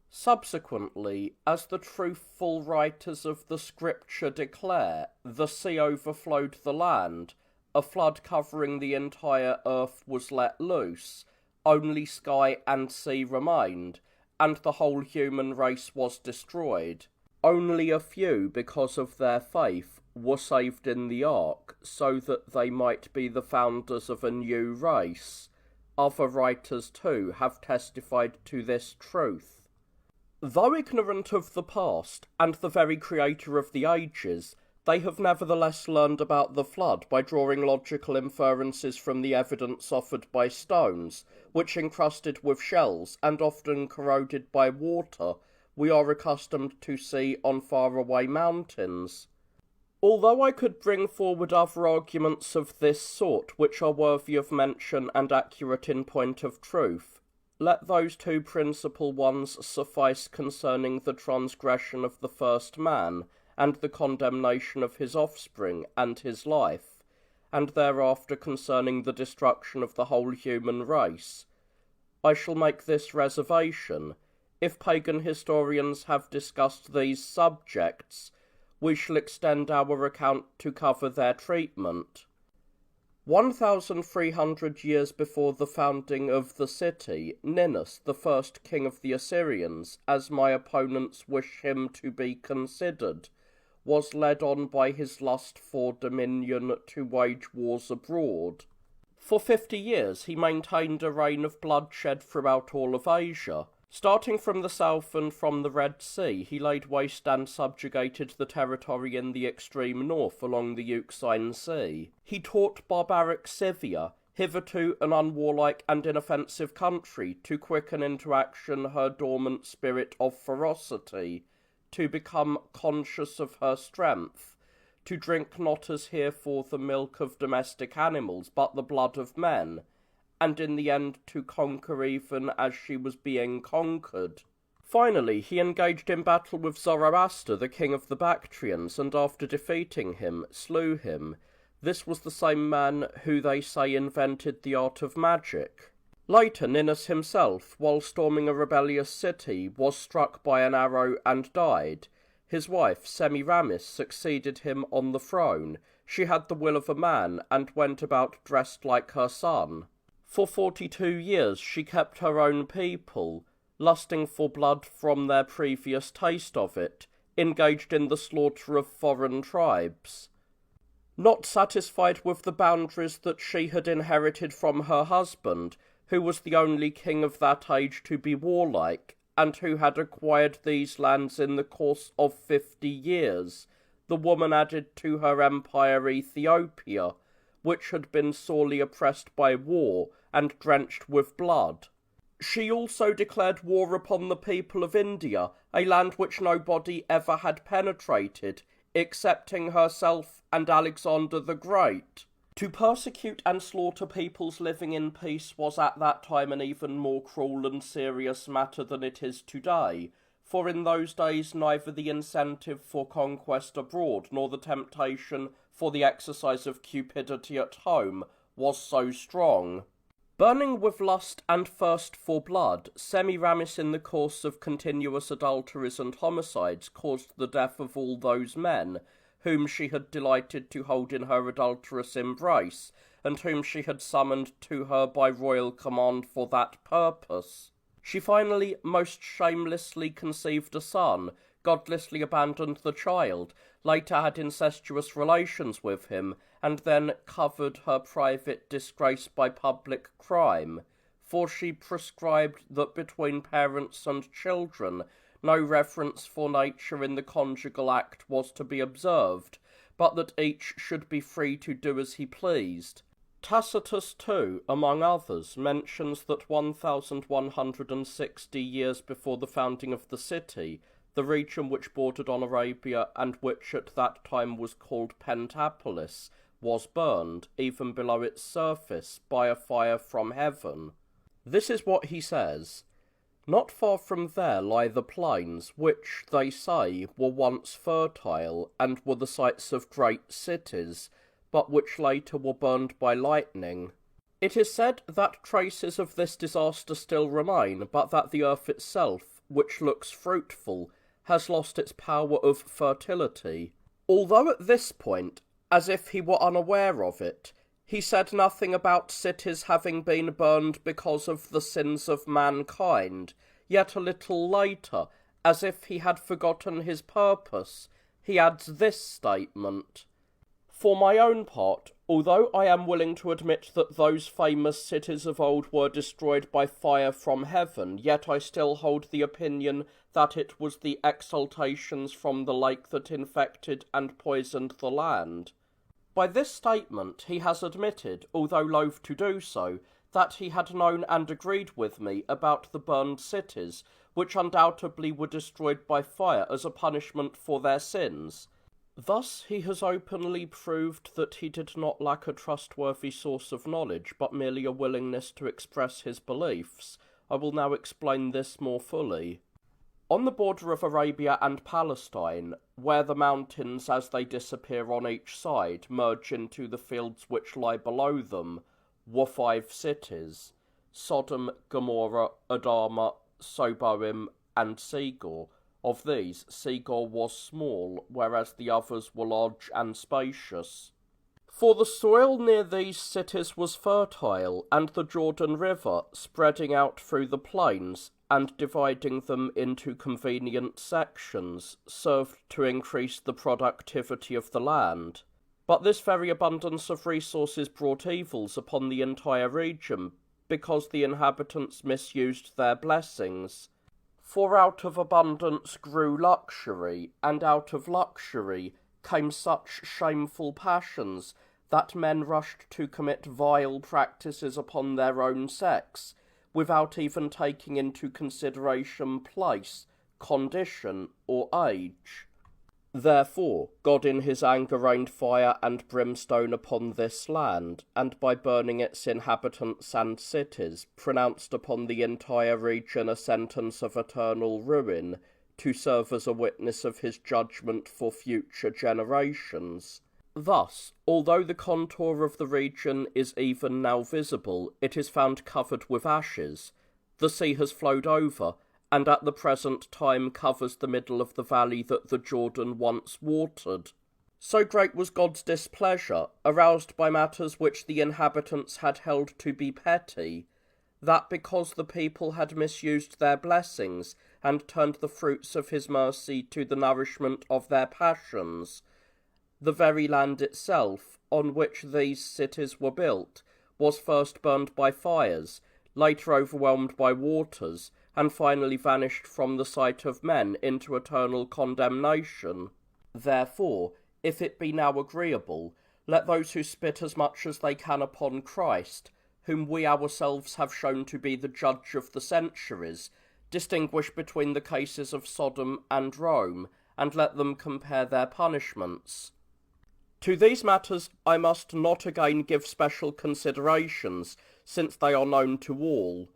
Subsequently, as the truthful writers of the Scripture declare, the sea overflowed the land, a flood covering the entire earth was let loose, only sky and sea remained, and the whole human race was destroyed. Only a few, because of their faith, were saved in the ark, so that they might be the founders of a new race. Other writers, too, have testified to this truth. Though ignorant of the past, and the very Creator of the ages, they have nevertheless learned about the flood by drawing logical inferences from the evidence offered by stones, which, encrusted with shells and often corroded by water, we are accustomed to see on faraway mountains. Although I could bring forward other arguments of this sort, which are worthy of mention and accurate in point of truth, let those two principal ones suffice concerning the transgression of the first man, and the condemnation of his offspring and his life, and thereafter concerning the destruction of the whole human race. I shall make this reservation: if pagan historians have discussed these subjects, we shall extend our account to cover their treatment. 1,300 years before the founding of the city, Ninus, the first king of the Assyrians, as my opponents wish him to be considered, was led on by his lust for dominion to wage wars abroad. For 50 years he maintained a reign of bloodshed throughout all of Asia. Starting from the south and from the Red Sea, he laid waste and subjugated the territory in the extreme north along the Euxine Sea. He taught barbaric Scythia, hitherto an unwarlike and inoffensive country, to quicken into action her dormant spirit of ferocity, to become conscious of her strength, to drink not as heretofore the milk of domestic animals, but the blood of men, and in the end to conquer even as she was being conquered. Finally, he engaged in battle with Zoroaster, the king of the Bactrians, and after defeating him, slew him. This was the same man who they say invented the art of magic. Later, Ninus himself, while storming a rebellious city, was struck by an arrow and died. His wife, Semiramis, succeeded him on the throne. She had the will of a man, and went about dressed like her son. For 42 years she kept her own people, lusting for blood from their previous taste of it, engaged in the slaughter of foreign tribes. Not satisfied with the boundaries that she had inherited from her husband, who was the only king of that age to be warlike, and who had acquired these lands in the course of 50 years, the woman added to her empire Ethiopia, which had been sorely oppressed by war and drenched with blood. She also declared war upon the people of India, a land which nobody ever had penetrated, excepting herself and Alexander the Great. To persecute and slaughter peoples living in peace was at that time an even more cruel and serious matter than it is today, for in those days neither the incentive for conquest abroad nor the temptation for the exercise of cupidity at home was so strong. Burning with lust and thirst for blood, Semiramis in the course of continuous adulteries and homicides caused the death of all those men whom she had delighted to hold in her adulterous embrace, and whom she had summoned to her by royal command for that purpose. She finally most shamelessly conceived a son, godlessly abandoned the child, later had incestuous relations with him, and then covered her private disgrace by public crime, for she prescribed that between parents and children no reverence for nature in the conjugal act was to be observed, but that each should be free to do as he pleased. Tacitus, too, among others, mentions that 1160 years before the founding of the city, the region which bordered on Arabia and which at that time was called Pentapolis, was burned, even below its surface, by a fire from heaven. This is what he says: "Not far from there lie the plains, which, they say, were once fertile, and were the sites of great cities, but which later were burned by lightning." It is said that traces of this disaster still remain, but that the earth itself, which looks fruitful, has lost its power of fertility. Although at this point, as if he were unaware of it, he said nothing about cities having been burned because of the sins of mankind, yet a little later, as if he had forgotten his purpose, he adds this statement: "For my own part, although I am willing to admit that those famous cities of old were destroyed by fire from heaven, yet I still hold the opinion that it was the exhalations from the lake that infected and poisoned the land." By this statement he has admitted, although loath to do so, that he had known and agreed with me about the burned cities, which undoubtedly were destroyed by fire as a punishment for their sins. Thus he has openly proved that he did not lack a trustworthy source of knowledge, but merely a willingness to express his beliefs. I will now explain this more fully. On the border of Arabia and Palestine, where the mountains as they disappear on each side merge into the fields which lie below them, were 5 cities: Sodom, Gomorrah, Adama, Soboim, and Segor. Of these, Segor was small, whereas the others were large and spacious. For the soil near these cities was fertile, and the Jordan River, spreading out through the plains, and dividing them into convenient sections, served to increase the productivity of the land. But this very abundance of resources brought evils upon the entire region, because the inhabitants misused their blessings. For out of abundance grew luxury, and out of luxury came such shameful passions that men rushed to commit vile practices upon their own sex, without even taking into consideration place, condition, or age. Therefore God in his anger rained fire and brimstone upon this land, and by burning its inhabitants and cities, pronounced upon the entire region a sentence of eternal ruin, to serve as a witness of his judgment for future generations. Thus, although the contour of the region is even now visible, it is found covered with ashes. The sea has flowed over, and at the present time covers the middle of the valley that the Jordan once watered. So great was God's displeasure, aroused by matters which the inhabitants had held to be petty, that because the people had misused their blessings, and turned the fruits of his mercy to the nourishment of their passions, the very land itself, on which these cities were built, was first burned by fires, later overwhelmed by waters, and finally vanished from the sight of men into eternal condemnation. Therefore, if it be now agreeable, let those who spit as much as they can upon Christ, whom we ourselves have shown to be the judge of the centuries, distinguish between the cases of Sodom and Rome, and let them compare their punishments. To these matters I must not again give special considerations, since they are known to all,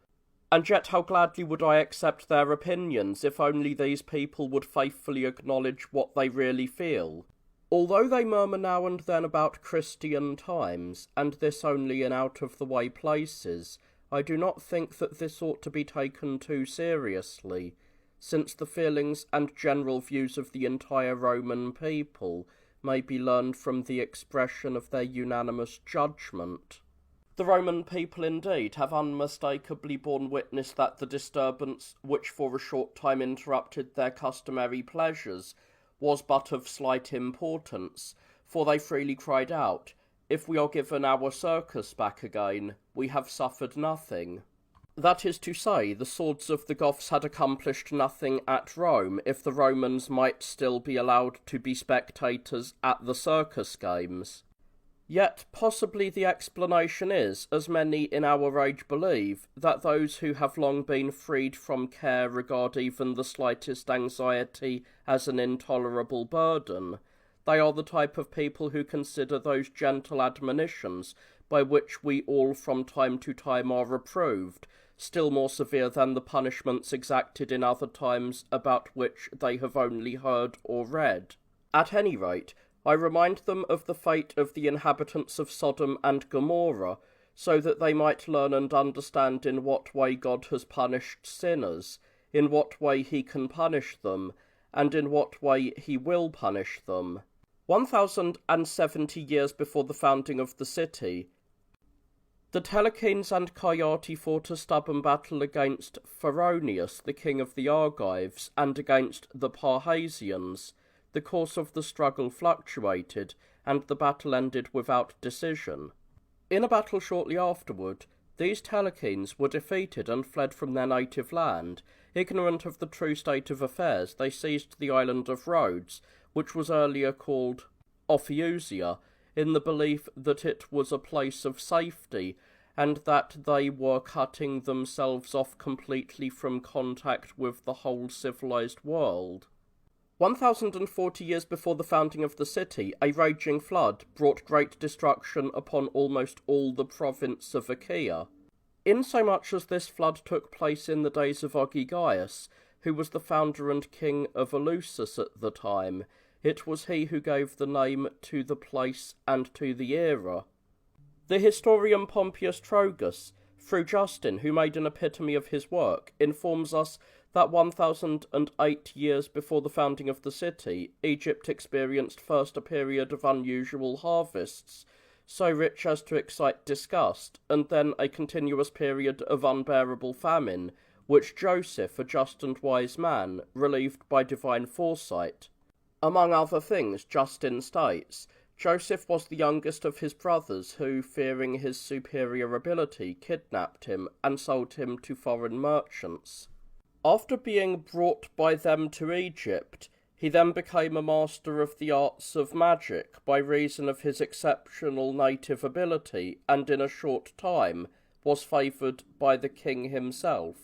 and yet how gladly would I accept their opinions if only these people would faithfully acknowledge what they really feel. Although they murmur now and then about Christian times, and this only in out-of-the-way places, I do not think that this ought to be taken too seriously, since the feelings and general views of the entire Roman people may be learned from the expression of their unanimous judgment. The Roman people indeed have unmistakably borne witness that the disturbance which for a short time interrupted their customary pleasures was but of slight importance, for they freely cried out, "If we are given our circus back again, we have suffered nothing." That is to say, the swords of the Goths had accomplished nothing at Rome if the Romans might still be allowed to be spectators at the circus games. Yet possibly the explanation is, as many in our age believe, that those who have long been freed from care regard even the slightest anxiety as an intolerable burden. They are the type of people who consider those gentle admonitions by which we all from time to time are reproved, still more severe than the punishments exacted in other times about which they have only heard or read. At any rate, I remind them of the fate of the inhabitants of Sodom and Gomorrah, so that they might learn and understand in what way God has punished sinners, in what way he can punish them, and in what way he will punish them. 1,070 years before the founding of the city, the Telecanes and Kayati fought a stubborn battle against Pheronius, the king of the Argives, and against the Parrhasians. The course of the struggle fluctuated, and the battle ended without decision. In a battle shortly afterward, these Telecanes were defeated and fled from their native land. Ignorant of the true state of affairs, they seized the island of Rhodes, which was earlier called Ophiusia, in the belief that it was a place of safety, and that they were cutting themselves off completely from contact with the whole civilized world. 1,040 years before the founding of the city, a raging flood brought great destruction upon almost all the province of Achaia. Insomuch as this flood took place in the days of Ogygius, who was the founder and king of Eleusis at the time, it was he who gave the name to the place and to the era. The historian Pompeius Trogus, through Justin, who made an epitome of his work, informs us that 1,008 years before the founding of the city, Egypt experienced first a period of unusual harvests, so rich as to excite disgust, and then a continuous period of unbearable famine, which Joseph, a just and wise man, relieved by divine foresight. Among other things, Justin states, Joseph was the youngest of his brothers who, fearing his superior ability, kidnapped him and sold him to foreign merchants. After being brought by them to Egypt, he then became a master of the arts of magic by reason of his exceptional native ability, and in a short time was favoured by the king himself.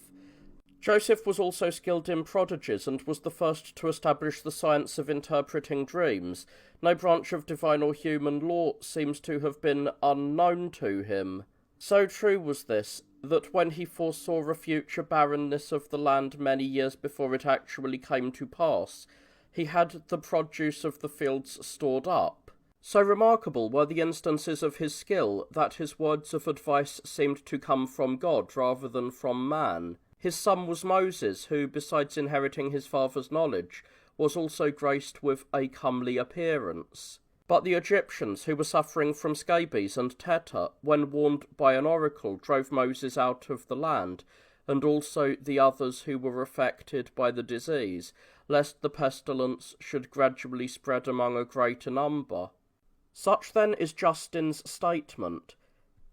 Joseph was also skilled in prodigies, and was the first to establish the science of interpreting dreams. No branch of divine or human law seems to have been unknown to him. So true was this, that when he foresaw a future barrenness of the land many years before it actually came to pass, he had the produce of the fields stored up. So remarkable were the instances of his skill, that his words of advice seemed to come from God rather than from man. His son was Moses, who, besides inheriting his father's knowledge, was also graced with a comely appearance. But the Egyptians, who were suffering from scabies and tetter, when warned by an oracle, drove Moses out of the land, and also the others who were affected by the disease, lest the pestilence should gradually spread among a greater number. Such then is Justin's statement.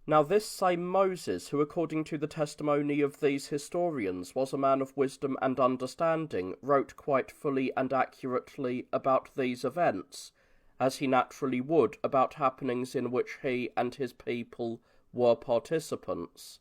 Now this same Moses, who according to the testimony of these historians was a man of wisdom and understanding, wrote quite fully and accurately about these events, as he naturally would about happenings in which he and his people were participants.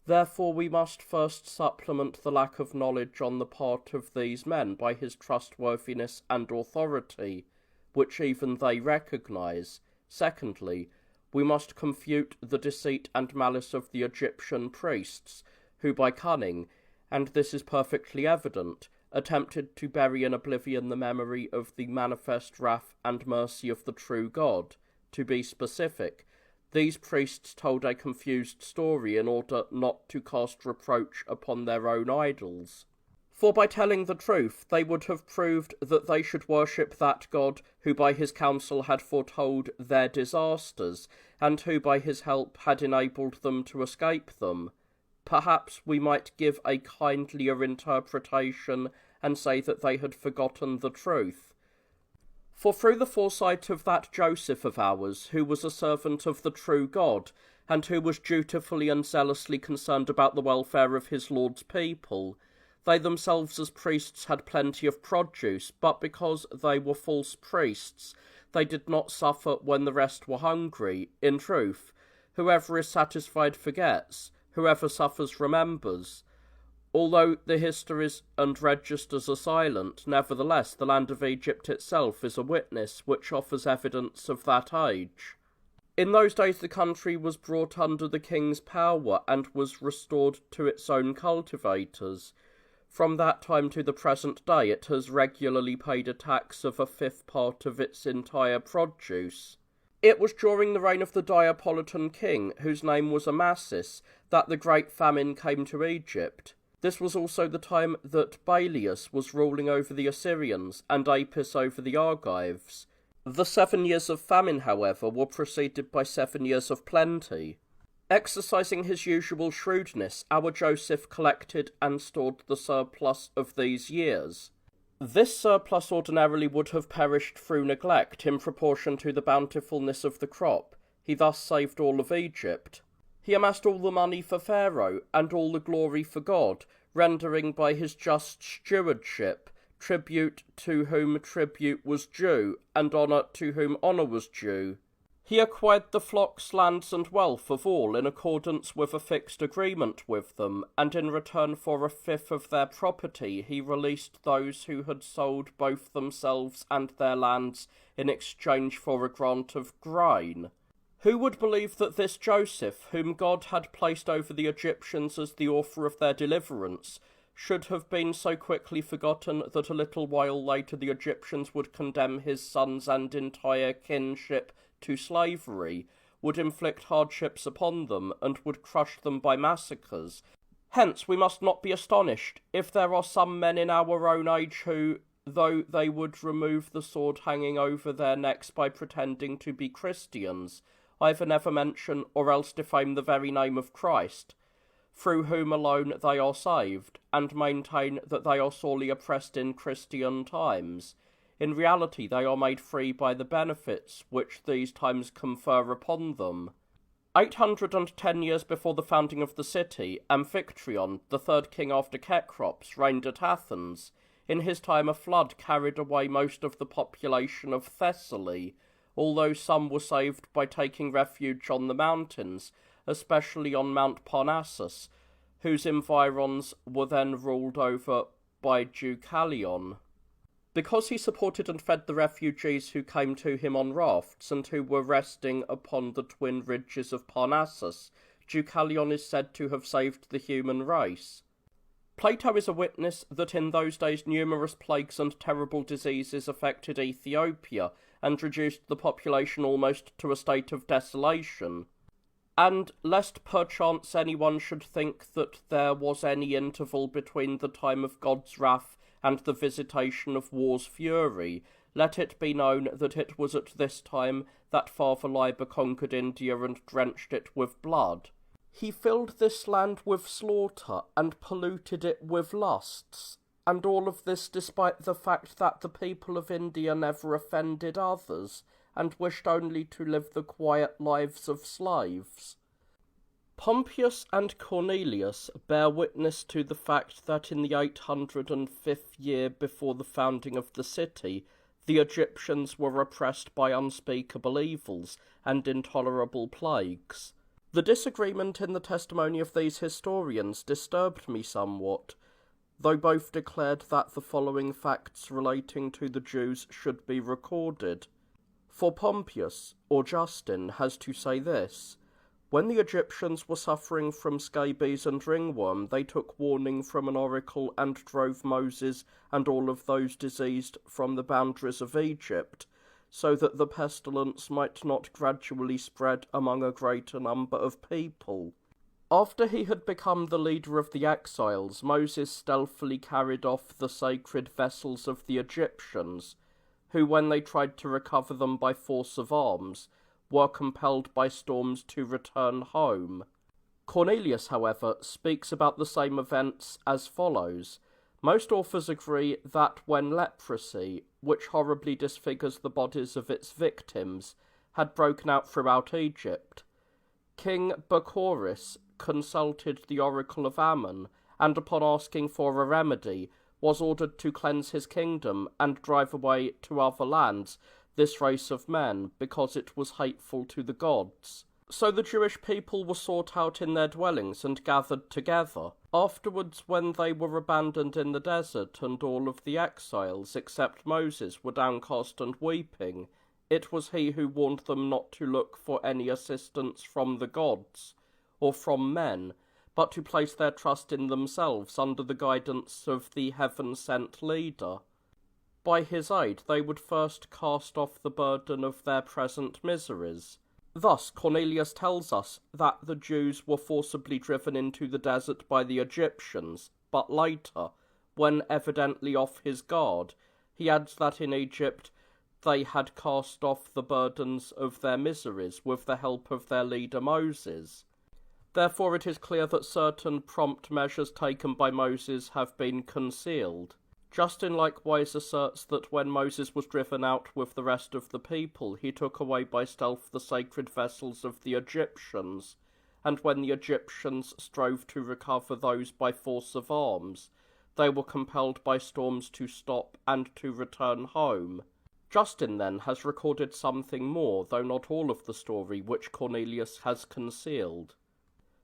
Therefore we must first supplement the lack of knowledge on the part of these men by his trustworthiness and authority, which even they recognise. Secondly, we must confute the deceit and malice of the Egyptian priests, who by cunning, and this is perfectly evident, attempted to bury in oblivion the memory of the manifest wrath and mercy of the true God. To be specific, these priests told a confused story in order not to cast reproach upon their own idols. For by telling the truth, they would have proved that they should worship that God who by his counsel had foretold their disasters, and who by his help had enabled them to escape them. Perhaps we might give a kindlier interpretation and say that they had forgotten the truth. For through the foresight of that Joseph of ours, who was a servant of the true God, and who was dutifully and zealously concerned about the welfare of his Lord's people, they themselves as priests had plenty of produce, but because they were false priests, they did not suffer when the rest were hungry. In truth, whoever is satisfied forgets, whoever suffers remembers. Although the histories and registers are silent, nevertheless the land of Egypt itself is a witness which offers evidence of that age. In those days the country was brought under the king's power and was restored to its own cultivators. From that time to the present day it has regularly paid a tax of a fifth part of its entire produce. It was during the reign of the Neapolitan king, whose name was Amasis, that the great famine came to Egypt. This was also the time that Balius was ruling over the Assyrians and Apis over the Argives. The 7 years of famine, however, were preceded by 7 years of plenty. Exercising his usual shrewdness, our Joseph collected and stored the surplus of these years. This surplus ordinarily would have perished through neglect in proportion to the bountifulness of the crop. He thus saved all of Egypt. He amassed all the money for Pharaoh, and all the glory for God, rendering by his just stewardship tribute to whom tribute was due, and honour to whom honour was due. He acquired the flocks, lands, and wealth of all in accordance with a fixed agreement with them, and in return for a fifth of their property he released those who had sold both themselves and their lands in exchange for a grant of grain. Who would believe that this Joseph, whom God had placed over the Egyptians as the author of their deliverance, should have been so quickly forgotten that a little while later the Egyptians would condemn his sons and entire kinship to slavery, would inflict hardships upon them, and would crush them by massacres? Hence we must not be astonished if there are some men in our own age who, though they would remove the sword hanging over their necks by pretending to be Christians, either never mention or else defame the very name of Christ, through whom alone they are saved, and maintain that they are sorely oppressed in Christian times. In reality they are made free by the benefits which these times confer upon them. 810 years before the founding of the city, Amphitryon, the third king after Cecrops, reigned at Athens. In his time a flood carried away most of the population of Thessaly, although some were saved by taking refuge on the mountains, especially on Mount Parnassus, whose environs were then ruled over by Deucalion. Because he supported and fed the refugees who came to him on rafts and who were resting upon the twin ridges of Parnassus, Deucalion is said to have saved the human race. Plato is a witness that in those days numerous plagues and terrible diseases affected Ethiopia and reduced the population almost to a state of desolation. And lest perchance anyone should think that there was any interval between the time of God's wrath and the visitation of war's fury, let it be known that it was at this time that Father Liber conquered India and drenched it with blood. He filled this land with slaughter and polluted it with lusts, and all of this despite the fact that the people of India never offended others, and wished only to live the quiet lives of slaves. Pompeius and Cornelius bear witness to the fact that in the 805th year before the founding of the city, the Egyptians were oppressed by unspeakable evils and intolerable plagues. The disagreement in the testimony of these historians disturbed me somewhat. though both declared that the following facts relating to the Jews should be recorded. For Pompeius, or Justin, has to say this: when the Egyptians were suffering from scabies and ringworm, they took warning from an oracle and drove Moses and all of those diseased from the boundaries of Egypt, so that the pestilence might not gradually spread among a greater number of people. After he had become the leader of the exiles, Moses stealthily carried off the sacred vessels of the Egyptians, who, when they tried to recover them by force of arms, were compelled by storms to return home. Cornelius, however, speaks about the same events as follows. Most authors agree that when leprosy, which horribly disfigures the bodies of its victims, had broken out throughout Egypt, King Bacchoris consulted the oracle of Ammon, and upon asking for a remedy, was ordered to cleanse his kingdom and drive away to other lands this race of men, because it was hateful to the gods. So the Jewish people were sought out in their dwellings and gathered together. Afterwards, when they were abandoned in the desert, and all of the exiles, except Moses, were downcast and weeping, it was he who warned them not to look for any assistance from the gods, or from men, but to place their trust in themselves under the guidance of the heaven-sent leader. By his aid they would first cast off the burden of their present miseries. Thus Cornelius tells us that the Jews were forcibly driven into the desert by the Egyptians, but later, when evidently off his guard, he adds that in Egypt they had cast off the burdens of their miseries with the help of their leader Moses. Therefore it is clear that certain prompt measures taken by Moses have been concealed. Justin likewise asserts that when Moses was driven out with the rest of the people, he took away by stealth the sacred vessels of the Egyptians, and when the Egyptians strove to recover those by force of arms, they were compelled by storms to stop and to return home. Justin then has recorded something more, though not all of the story, which Cornelius has concealed.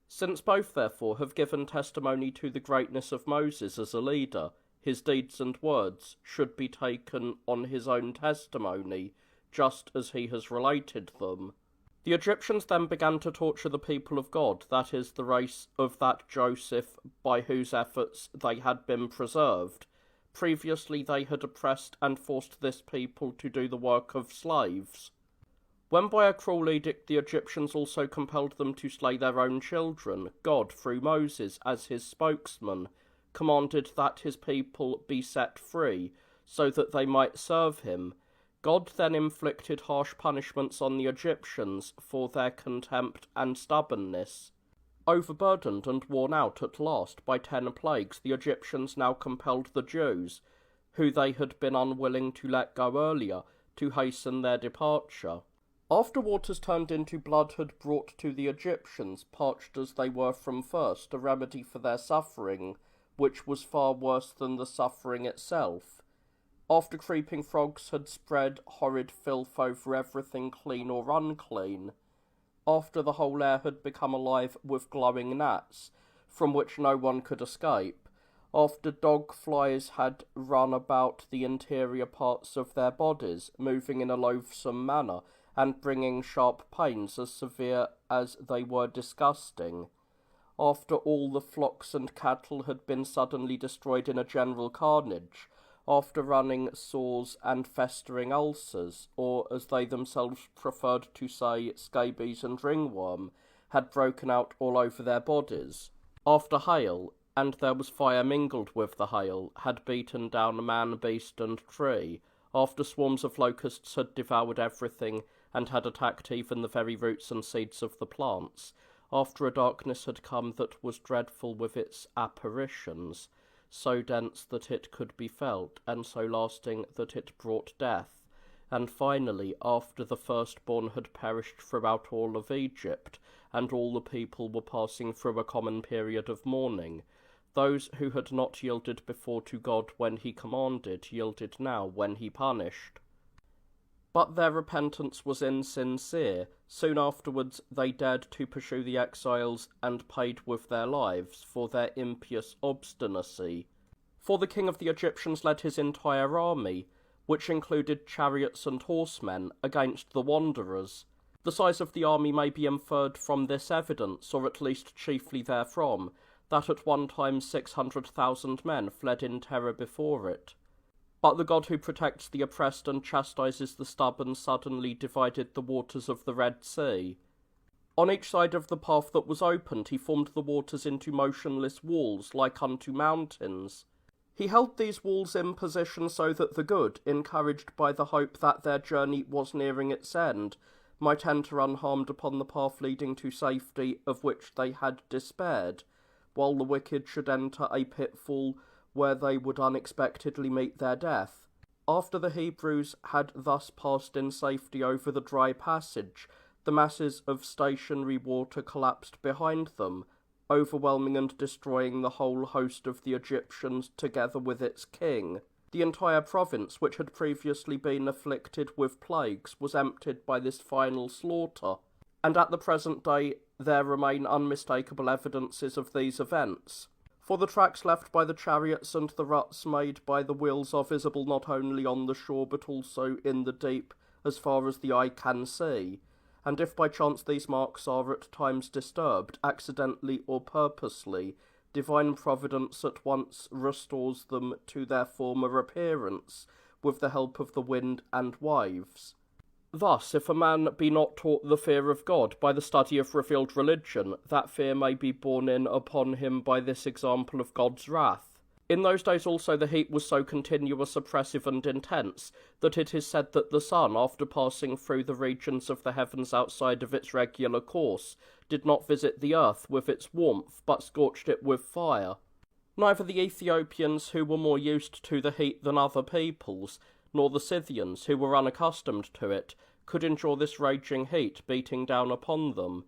Since both, therefore, have given testimony to the greatness of Moses as a leader, his deeds and words should be taken on his own testimony, just as he has related them. The Egyptians then began to torture the people of God, that is, the race of that Joseph by whose efforts they had been preserved. Previously they had oppressed and forced this people to do the work of slaves. When by a cruel edict the Egyptians also compelled them to slay their own children, God, through Moses as his spokesman, commanded that his people be set free, so that they might serve him. God then inflicted harsh punishments on the Egyptians for their contempt and stubbornness. Overburdened and worn out at last by 10 plagues, the Egyptians now compelled the Jews, who they had been unwilling to let go earlier, to hasten their departure. After waters turned into blood had brought to the Egyptians, parched as they were from first, a remedy for their suffering, which was far worse than the suffering itself. After creeping frogs had spread horrid filth over everything clean or unclean, after the whole air had become alive with glowing gnats, from which no one could escape, after dog flies had run about the interior parts of their bodies, moving in a loathsome manner, and bringing sharp pains as severe as they were disgusting, after all the flocks and cattle had been suddenly destroyed in a general carnage, after running sores and festering ulcers, or, as they themselves preferred to say, scabies and ringworm, had broken out all over their bodies, after hail, and there was fire mingled with the hail, had beaten down man, beast, and tree, after swarms of locusts had devoured everything, and had attacked even the very roots and seeds of the plants, after a darkness had come that was dreadful with its apparitions, so dense that it could be felt, and so lasting that it brought death, and finally, after the firstborn had perished throughout all of Egypt, and all the people were passing through a common period of mourning, those who had not yielded before to God when he commanded, yielded now when he punished. But their repentance was insincere. Soon afterwards they dared to pursue the exiles, and paid with their lives for their impious obstinacy. For the king of the Egyptians led his entire army, which included chariots and horsemen, against the wanderers. The size of the army may be inferred from this evidence, or at least chiefly therefrom, that at one time 600,000 men fled in terror before it. But the God who protects the oppressed and chastises the stubborn suddenly divided the waters of the Red Sea. On each side of the path that was opened he formed the waters into motionless walls like unto mountains. He held these walls in position so that the good, encouraged by the hope that their journey was nearing its end, might enter unharmed upon the path leading to safety of which they had despaired, while the wicked should enter a pitfall where they would unexpectedly meet their death. After the Hebrews had thus passed in safety over the dry passage, the masses of stationary water collapsed behind them, overwhelming and destroying the whole host of the Egyptians together with its king. The entire province, which had previously been afflicted with plagues, was emptied by this final slaughter, and at the present day there remain unmistakable evidences of these events. For the tracks left by the chariots and the ruts made by the wheels are visible not only on the shore but also in the deep as far as the eye can see, and if by chance these marks are at times disturbed, accidentally or purposely, divine providence at once restores them to their former appearance, with the help of the wind and waves. Thus, if a man be not taught the fear of God by the study of revealed religion, that fear may be borne in upon him by this example of God's wrath. In those days also the heat was so continuous, oppressive, and intense, that it is said that the sun, after passing through the regions of the heavens outside of its regular course, did not visit the earth with its warmth, but scorched it with fire. Neither the Ethiopians, who were more used to the heat than other peoples, nor the Scythians, who were unaccustomed to it, could endure this raging heat beating down upon them.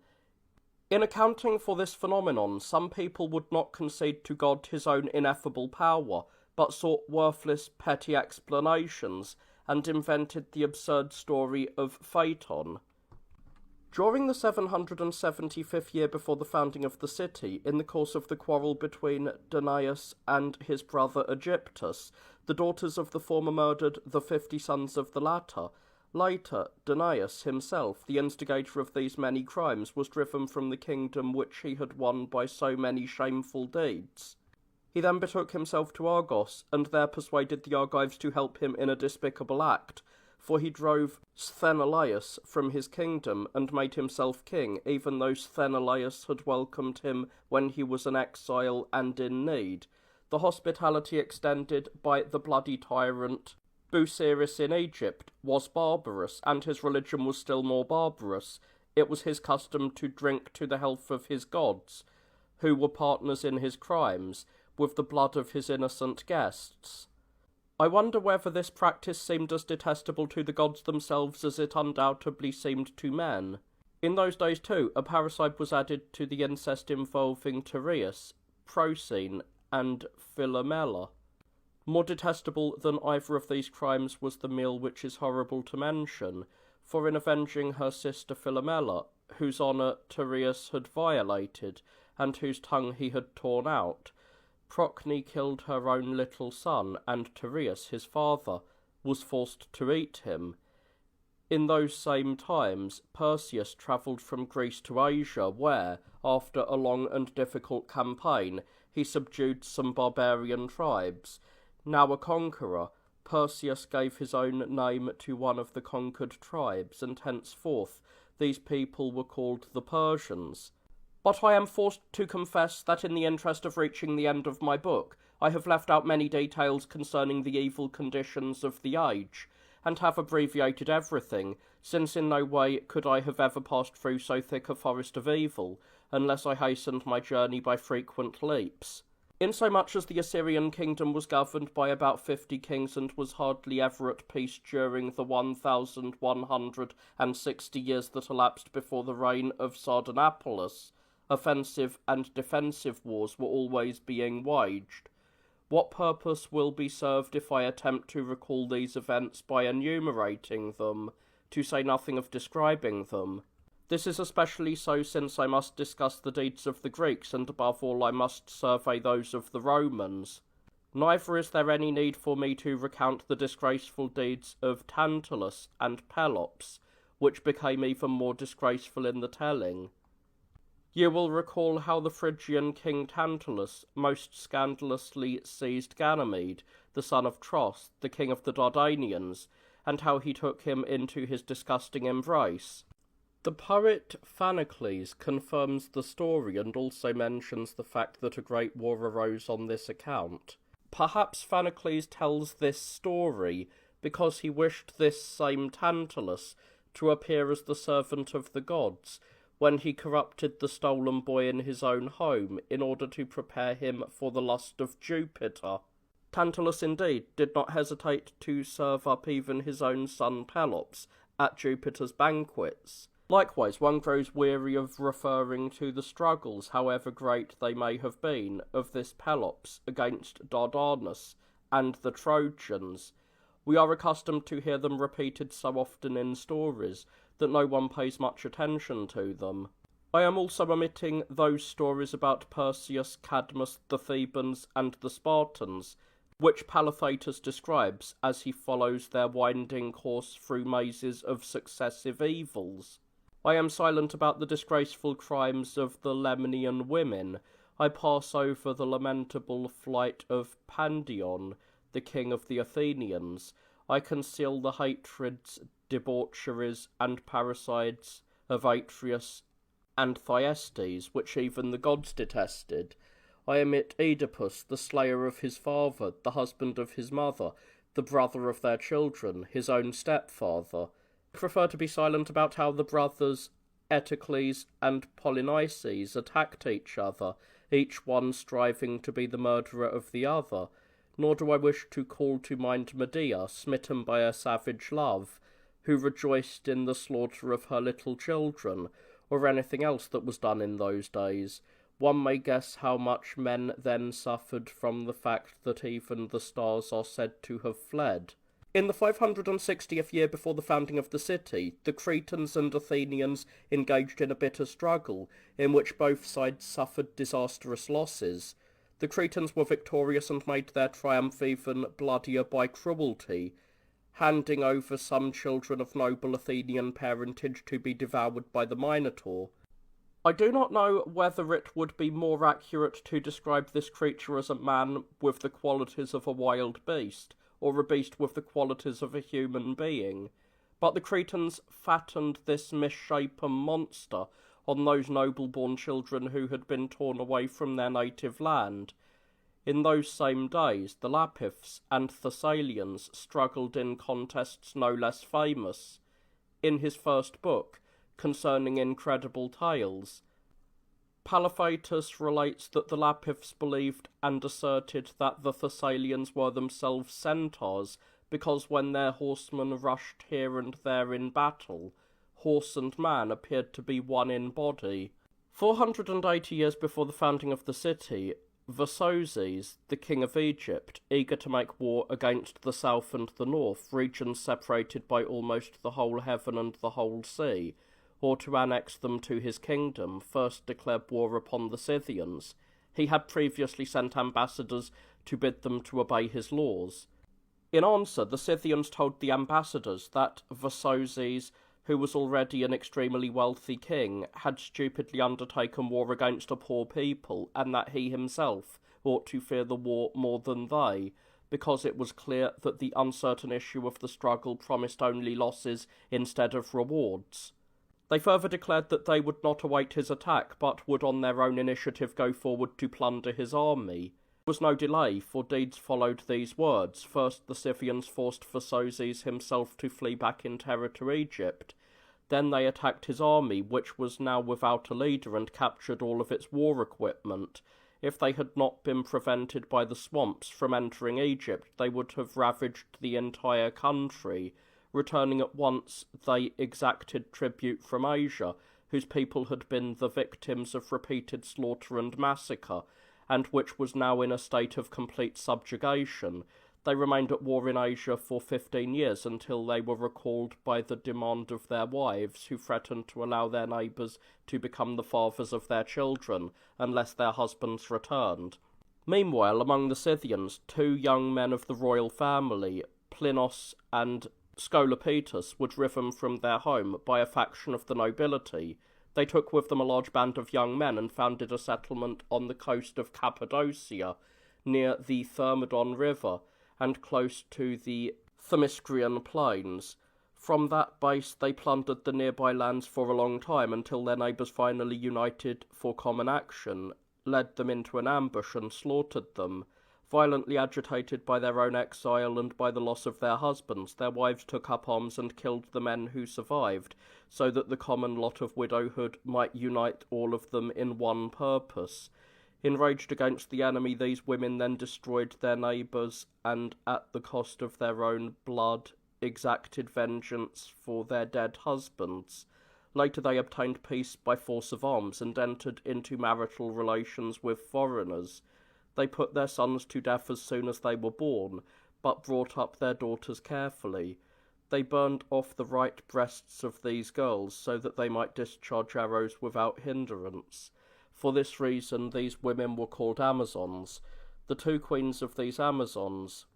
In accounting for this phenomenon, some people would not concede to God his own ineffable power, but sought worthless, petty explanations, and invented the absurd story of Phaeton. During the 775th year before the founding of the city, in the course of the quarrel between Danaus and his brother Egyptus, the daughters of the former murdered the 50 sons of the latter. Later, Danaus himself, the instigator of these many crimes, was driven from the kingdom which he had won by so many shameful deeds. He then betook himself to Argos, and there persuaded the Argives to help him in a despicable act, for he drove Sthenelaus from his kingdom and made himself king, even though Sthenelaus had welcomed him when he was an exile and in need. The hospitality extended by the bloody tyrant Busiris in Egypt was barbarous, and his religion was still more barbarous. It was his custom to drink to the health of his gods, who were partners in his crimes, with the blood of his innocent guests. I wonder whether this practice seemed as detestable to the gods themselves as it undoubtedly seemed to men. In those days, too, a parricide was added to the incest involving Tereus, Procene, and Philomela. More detestable than either of these crimes was the meal which is horrible to mention, for in avenging her sister Philomela, whose honour Tereus had violated, and whose tongue he had torn out, Procne killed her own little son, and Tereus, his father, was forced to eat him. In those same times, Perseus travelled from Greece to Asia, where, after a long and difficult campaign, he subdued some barbarian tribes. Now a conqueror, Perseus gave his own name to one of the conquered tribes, and henceforth these people were called the Persians. But I am forced to confess that in the interest of reaching the end of my book, I have left out many details concerning the evil conditions of the age, and have abbreviated everything, since in no way could I have ever passed through so thick a forest of evil, unless I hastened my journey by frequent leaps. Insomuch as the Assyrian kingdom was governed by about 50 kings and was hardly ever at peace during the 1,160 years that elapsed before the reign of Sardanapalus, offensive and defensive wars were always being waged. What purpose will be served if I attempt to recall these events by enumerating them, to say nothing of describing them? This is especially so since I must discuss the deeds of the Greeks, and above all I must survey those of the Romans. Neither is there any need for me to recount the disgraceful deeds of Tantalus and Pelops, which became even more disgraceful in the telling. You will recall how the Phrygian king Tantalus most scandalously seized Ganymede, the son of Tros, the king of the Dardanians, and how he took him into his disgusting embrace. The poet Phanocles confirms the story and also mentions the fact that a great war arose on this account. Perhaps Phanocles tells this story because he wished this same Tantalus to appear as the servant of the gods when he corrupted the stolen boy in his own home in order to prepare him for the lust of Jupiter. Tantalus indeed did not hesitate to serve up even his own son Pelops at Jupiter's banquets. Likewise, one grows weary of referring to the struggles, however great they may have been, of this Pelops against Dardanus and the Trojans. We are accustomed to hear them repeated so often in stories that no one pays much attention to them. I am also omitting those stories about Perseus, Cadmus, the Thebans, and the Spartans, which Palathetus describes as he follows their winding course through mazes of successive evils. I am silent about the disgraceful crimes of the Lemnian women. I pass over the lamentable flight of Pandion, the king of the Athenians. I conceal the hatreds, debaucheries, and parricides of Atreus and Thyestes, which even the gods detested. I omit Oedipus, the slayer of his father, the husband of his mother, the brother of their children, his own stepfather. I prefer to be silent about how the brothers Eteocles and Polynices attacked each other, each one striving to be the murderer of the other. Nor do I wish to call to mind Medea, smitten by a savage love, who rejoiced in the slaughter of her little children, or anything else that was done in those days. One may guess how much men then suffered from the fact that even the stars are said to have fled. In the 560th year before the founding of the city, the Cretans and Athenians engaged in a bitter struggle, in which both sides suffered disastrous losses. The Cretans were victorious and made their triumph even bloodier by cruelty, handing over some children of noble Athenian parentage to be devoured by the Minotaur. I do not know whether it would be more accurate to describe this creature as a man with the qualities of a wild beast, or a beast with the qualities of a human being, but the Cretans fattened this misshapen monster on those noble-born children who had been torn away from their native land. In those same days, the Lapiths and Thessalians struggled in contests no less famous. In his first book, concerning incredible tales, Palathetus relates that the Lapiths believed and asserted that the Thessalians were themselves centaurs, because when their horsemen rushed here and there in battle, horse and man appeared to be one in body. 480 years before the founding of the city, Vososes, the king of Egypt, eager to make war against the south and the north, regions separated by almost the whole heaven and the whole sea, or to annex them to his kingdom, first declared war upon the Scythians. He had previously sent ambassadors to bid them to obey his laws. In answer, the Scythians told the ambassadors that Vososes, who was already an extremely wealthy king, had stupidly undertaken war against a poor people, and that he himself ought to fear the war more than they, because it was clear that the uncertain issue of the struggle promised only losses instead of rewards. They further declared that they would not await his attack, but would on their own initiative go forward to plunder his army. There was no delay, for deeds followed these words. First the Scythians forced Vososes himself to flee back in terror to Egypt. Then they attacked his army, which was now without a leader, and captured all of its war equipment. If they had not been prevented by the swamps from entering Egypt, they would have ravaged the entire country. Returning at once, they exacted tribute from Asia, whose people had been the victims of repeated slaughter and massacre, and which was now in a state of complete subjugation. They remained at war in Asia for 15 years until they were recalled by the demand of their wives, who threatened to allow their neighbours to become the fathers of their children, unless their husbands returned. Meanwhile, among the Scythians, 2 young men of the royal family, Plinos and Scolopettus, were driven from their home by a faction of the nobility. They took with them a large band of young men and founded a settlement on the coast of Cappadocia, near the Thermodon River, and close to the Themyscrian plains. From that base they plundered the nearby lands for a long time, until their neighbours finally united for common action, led them into an ambush and slaughtered them. Violently agitated by their own exile and by the loss of their husbands, their wives took up arms and killed the men who survived, so that the common lot of widowhood might unite all of them in one purpose. Enraged against the enemy, these women then destroyed their neighbours, and at the cost of their own blood exacted vengeance for their dead husbands. Later they obtained peace by force of arms and entered into marital relations with foreigners. They put their sons to death as soon as they were born, but brought up their daughters carefully. They burned off the right breasts of these girls so that they might discharge arrows without hindrance. For this reason these women were called Amazons. The 2 queens of these Amazons,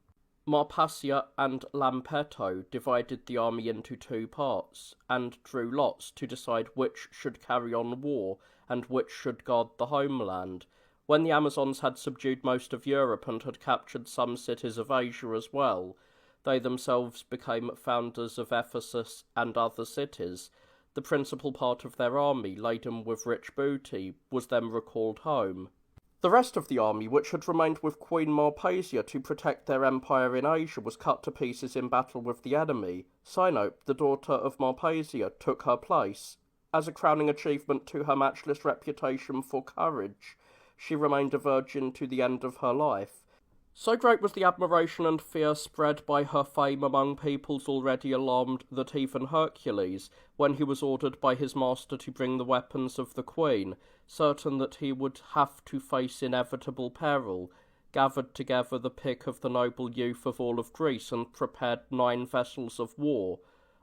Marpasia and Lampeto, divided the army into 2 parts, and drew lots to decide which should carry on war and which should guard the homeland. When the Amazons had subdued most of Europe and had captured some cities of Asia as well, they themselves became founders of Ephesus and other cities. The principal part of their army, laden with rich booty, was then recalled home. The rest of the army, which had remained with Queen Marpasia to protect their empire in Asia, was cut to pieces in battle with the enemy. Sinope, the daughter of Marpasia, took her place. As a crowning achievement to her matchless reputation for courage, she remained a virgin to the end of her life. So great was the admiration and fear spread by her fame among peoples already alarmed that even Hercules, when he was ordered by his master to bring the weapons of the queen, certain that he would have to face inevitable peril, gathered together the pick of the noble youth of all of Greece and prepared 9 vessels of war.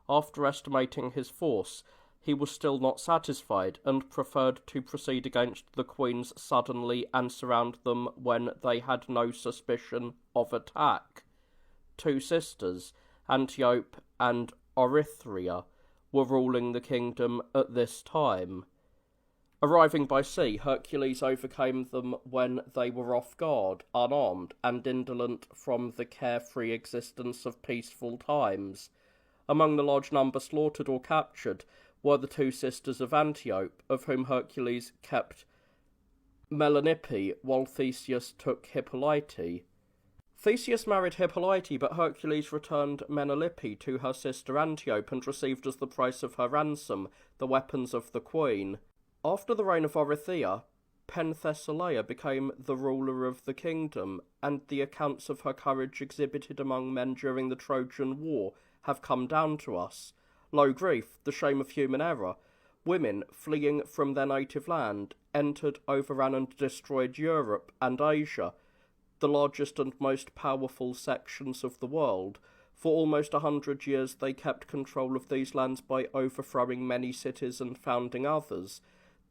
After estimating his force, he was still not satisfied, and preferred to proceed against the queens suddenly and surround them when they had no suspicion of attack. 2 sisters, Antiope and Orythria, were ruling the kingdom at this time. Arriving by sea, Hercules overcame them when they were off guard, unarmed, and indolent from the carefree existence of peaceful times. Among the large number slaughtered or captured were the 2 sisters of Antiope, of whom Hercules kept Melanippe, while Theseus took Hippolyte. Theseus married Hippolyte, but Hercules returned Melanippe to her sister Antiope and received as the price of her ransom the weapons of the queen. After the reign of Orythia, Penthesilea became the ruler of the kingdom, and the accounts of her courage exhibited among men during the Trojan War have come down to us. Low grief, the shame of human error. Women, fleeing from their native land, entered, overran and destroyed Europe and Asia, the largest and most powerful sections of the world. For almost 100 years they kept control of these lands by overthrowing many cities and founding others.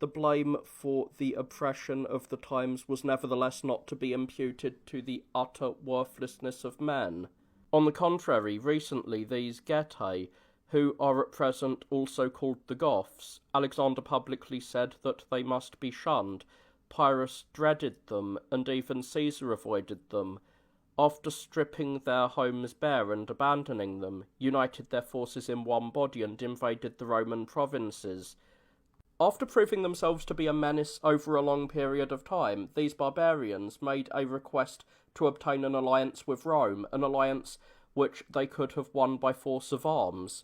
The blame for the oppression of the times was nevertheless not to be imputed to the utter worthlessness of men. On the contrary, recently these Getae, who are at present also called the Goths, Alexander publicly said that they must be shunned, Pyrrhus dreaded them, and even Caesar avoided them. After stripping their homes bare and abandoning them, united their forces in one body and invaded the Roman provinces. After proving themselves to be a menace over a long period of time, these barbarians made a request to obtain an alliance with Rome, an alliance which they could have won by force of arms.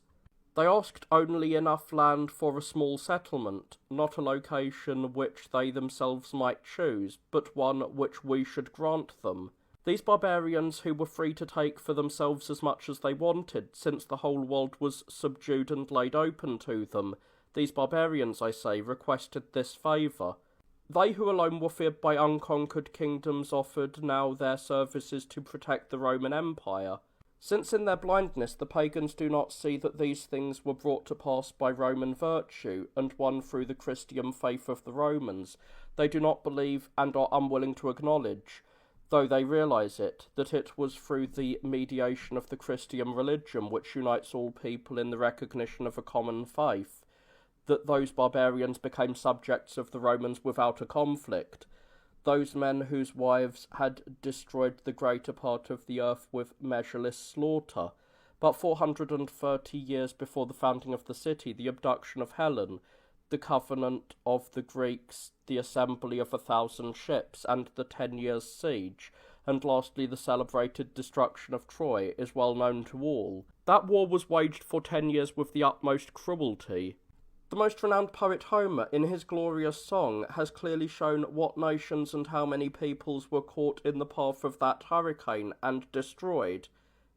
They asked only enough land for a small settlement, not a location which they themselves might choose, but one which we should grant them. These barbarians, who were free to take for themselves as much as they wanted, since the whole world was subdued and laid open to them, these barbarians, I say, requested this favour. They who alone were feared by unconquered kingdoms offered now their services to protect the Roman Empire. Since in their blindness the pagans do not see that these things were brought to pass by Roman virtue, and won through the Christian faith of the Romans, they do not believe and are unwilling to acknowledge though they realise that it was through the mediation of the Christian religion, which unites all people in the recognition of a common faith, that those barbarians became subjects of the Romans without a conflict, those men whose wives had destroyed the greater part of the earth with measureless slaughter. But 430 years before the founding of the city, the abduction of Helen, the covenant of the Greeks, the assembly of 1,000 ships, and the 10 years' siege, and lastly the celebrated destruction of Troy, is well known to all. That war was waged for 10 years with the utmost cruelty. The most renowned poet Homer, in his glorious song, has clearly shown what nations and how many peoples were caught in the path of that hurricane and destroyed.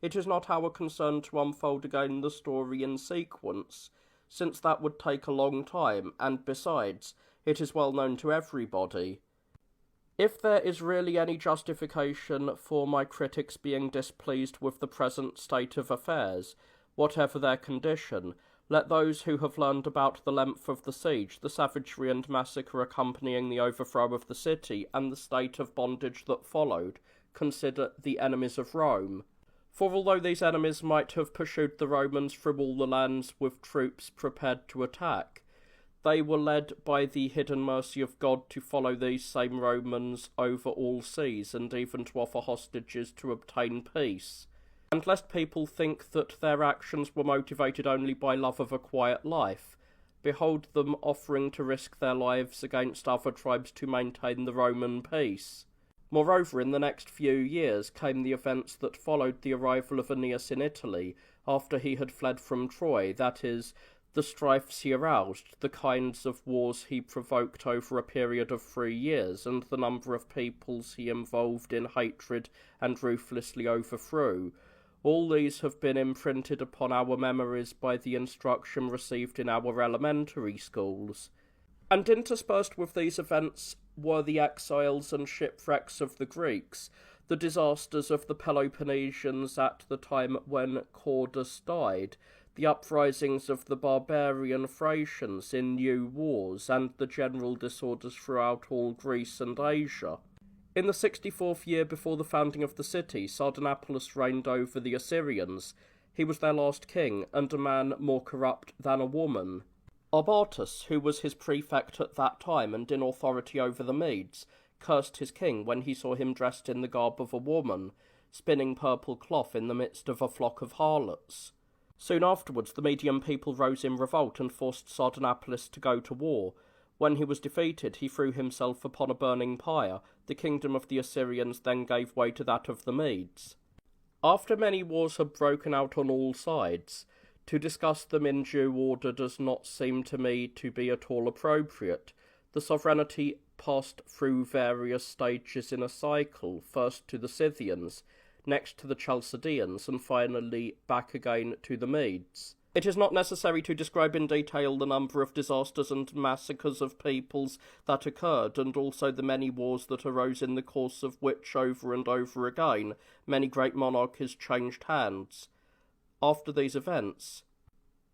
It is not our concern to unfold again the story in sequence, since that would take a long time, and besides, it is well known to everybody. If there is really any justification for my critics being displeased with the present state of affairs, whatever their condition, let those who have learned about the length of the siege, the savagery and massacre accompanying the overthrow of the city, and the state of bondage that followed, consider the enemies of Rome. For although these enemies might have pursued the Romans through all the lands with troops prepared to attack, they were led by the hidden mercy of God to follow these same Romans over all seas, and even to offer hostages to obtain peace. And lest people think that their actions were motivated only by love of a quiet life, behold them offering to risk their lives against other tribes to maintain the Roman peace. Moreover, in the next few years came the events that followed the arrival of Aeneas in Italy, after he had fled from Troy, that is, the strifes he aroused, the kinds of wars he provoked over a period of 3 years, and the number of peoples he involved in hatred and ruthlessly overthrew. All these have been imprinted upon our memories by the instruction received in our elementary schools. And interspersed with these events were the exiles and shipwrecks of the Greeks, the disasters of the Peloponnesians at the time when Cordus died, the uprisings of the barbarian Thracians in new wars, and the general disorders throughout all Greece and Asia. In the 64th year before the founding of the city, Sardanapalus reigned over the Assyrians. He was their last king, and a man more corrupt than a woman. Arbatus, who was his prefect at that time and in authority over the Medes, cursed his king when he saw him dressed in the garb of a woman, spinning purple cloth in the midst of a flock of harlots. Soon afterwards the Median people rose in revolt and forced Sardanapalus to go to war. When he was defeated, he threw himself upon a burning pyre. The kingdom of the Assyrians then gave way to that of the Medes. After many wars had broken out on all sides, to discuss them in due order does not seem to me to be at all appropriate. The sovereignty passed through various stages in a cycle, first to the Scythians, next to the Chalcidians, and finally back again to the Medes. It is not necessary to describe in detail the number of disasters and massacres of peoples that occurred, and also the many wars that arose in the course of which, over and over again, many great monarchies changed hands. After these events,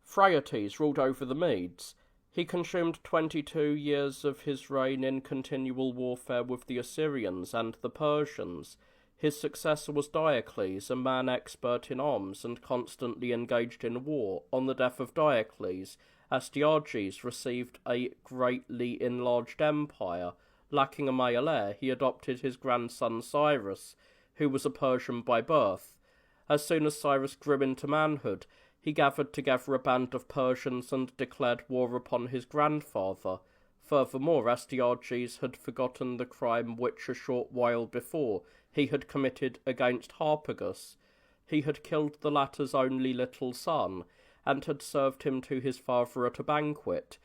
Phraates ruled over the Medes. He consumed 22 years of his reign in continual warfare with the Assyrians and the Persians. His successor was Diocles, a man expert in arms and constantly engaged in war. On the death of Diocles, Astyages received a greatly enlarged empire. Lacking a male heir, he adopted his grandson Cyrus, who was a Persian by birth. As soon as Cyrus grew into manhood, he gathered together a band of Persians and declared war upon his grandfather. Furthermore, Astyages had forgotten the crime which a short while before he had committed against Harpagus. He had killed the latter's only little son, and had served him to his father at a banquet,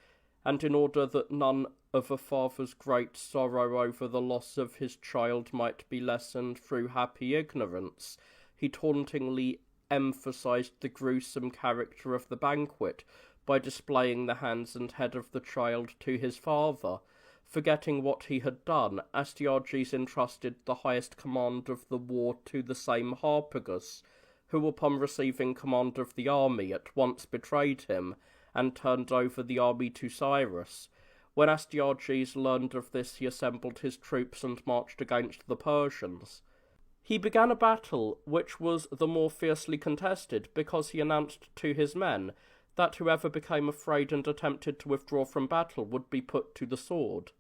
and in order that none of a father's great sorrow over the loss of his child might be lessened through happy ignorance, he tauntingly emphasized the gruesome character of the banquet by displaying the hands and head of the child to his father. Forgetting what he had done, Astyages entrusted the highest command of the war to the same Harpagus, who upon receiving command of the army at once betrayed him, and turned over the army to Cyrus. When Astyages learned of this, he assembled his troops and marched against the Persians. He began a battle which was the more fiercely contested because he announced to his men that whoever became afraid and attempted to withdraw from battle would be put to the sword.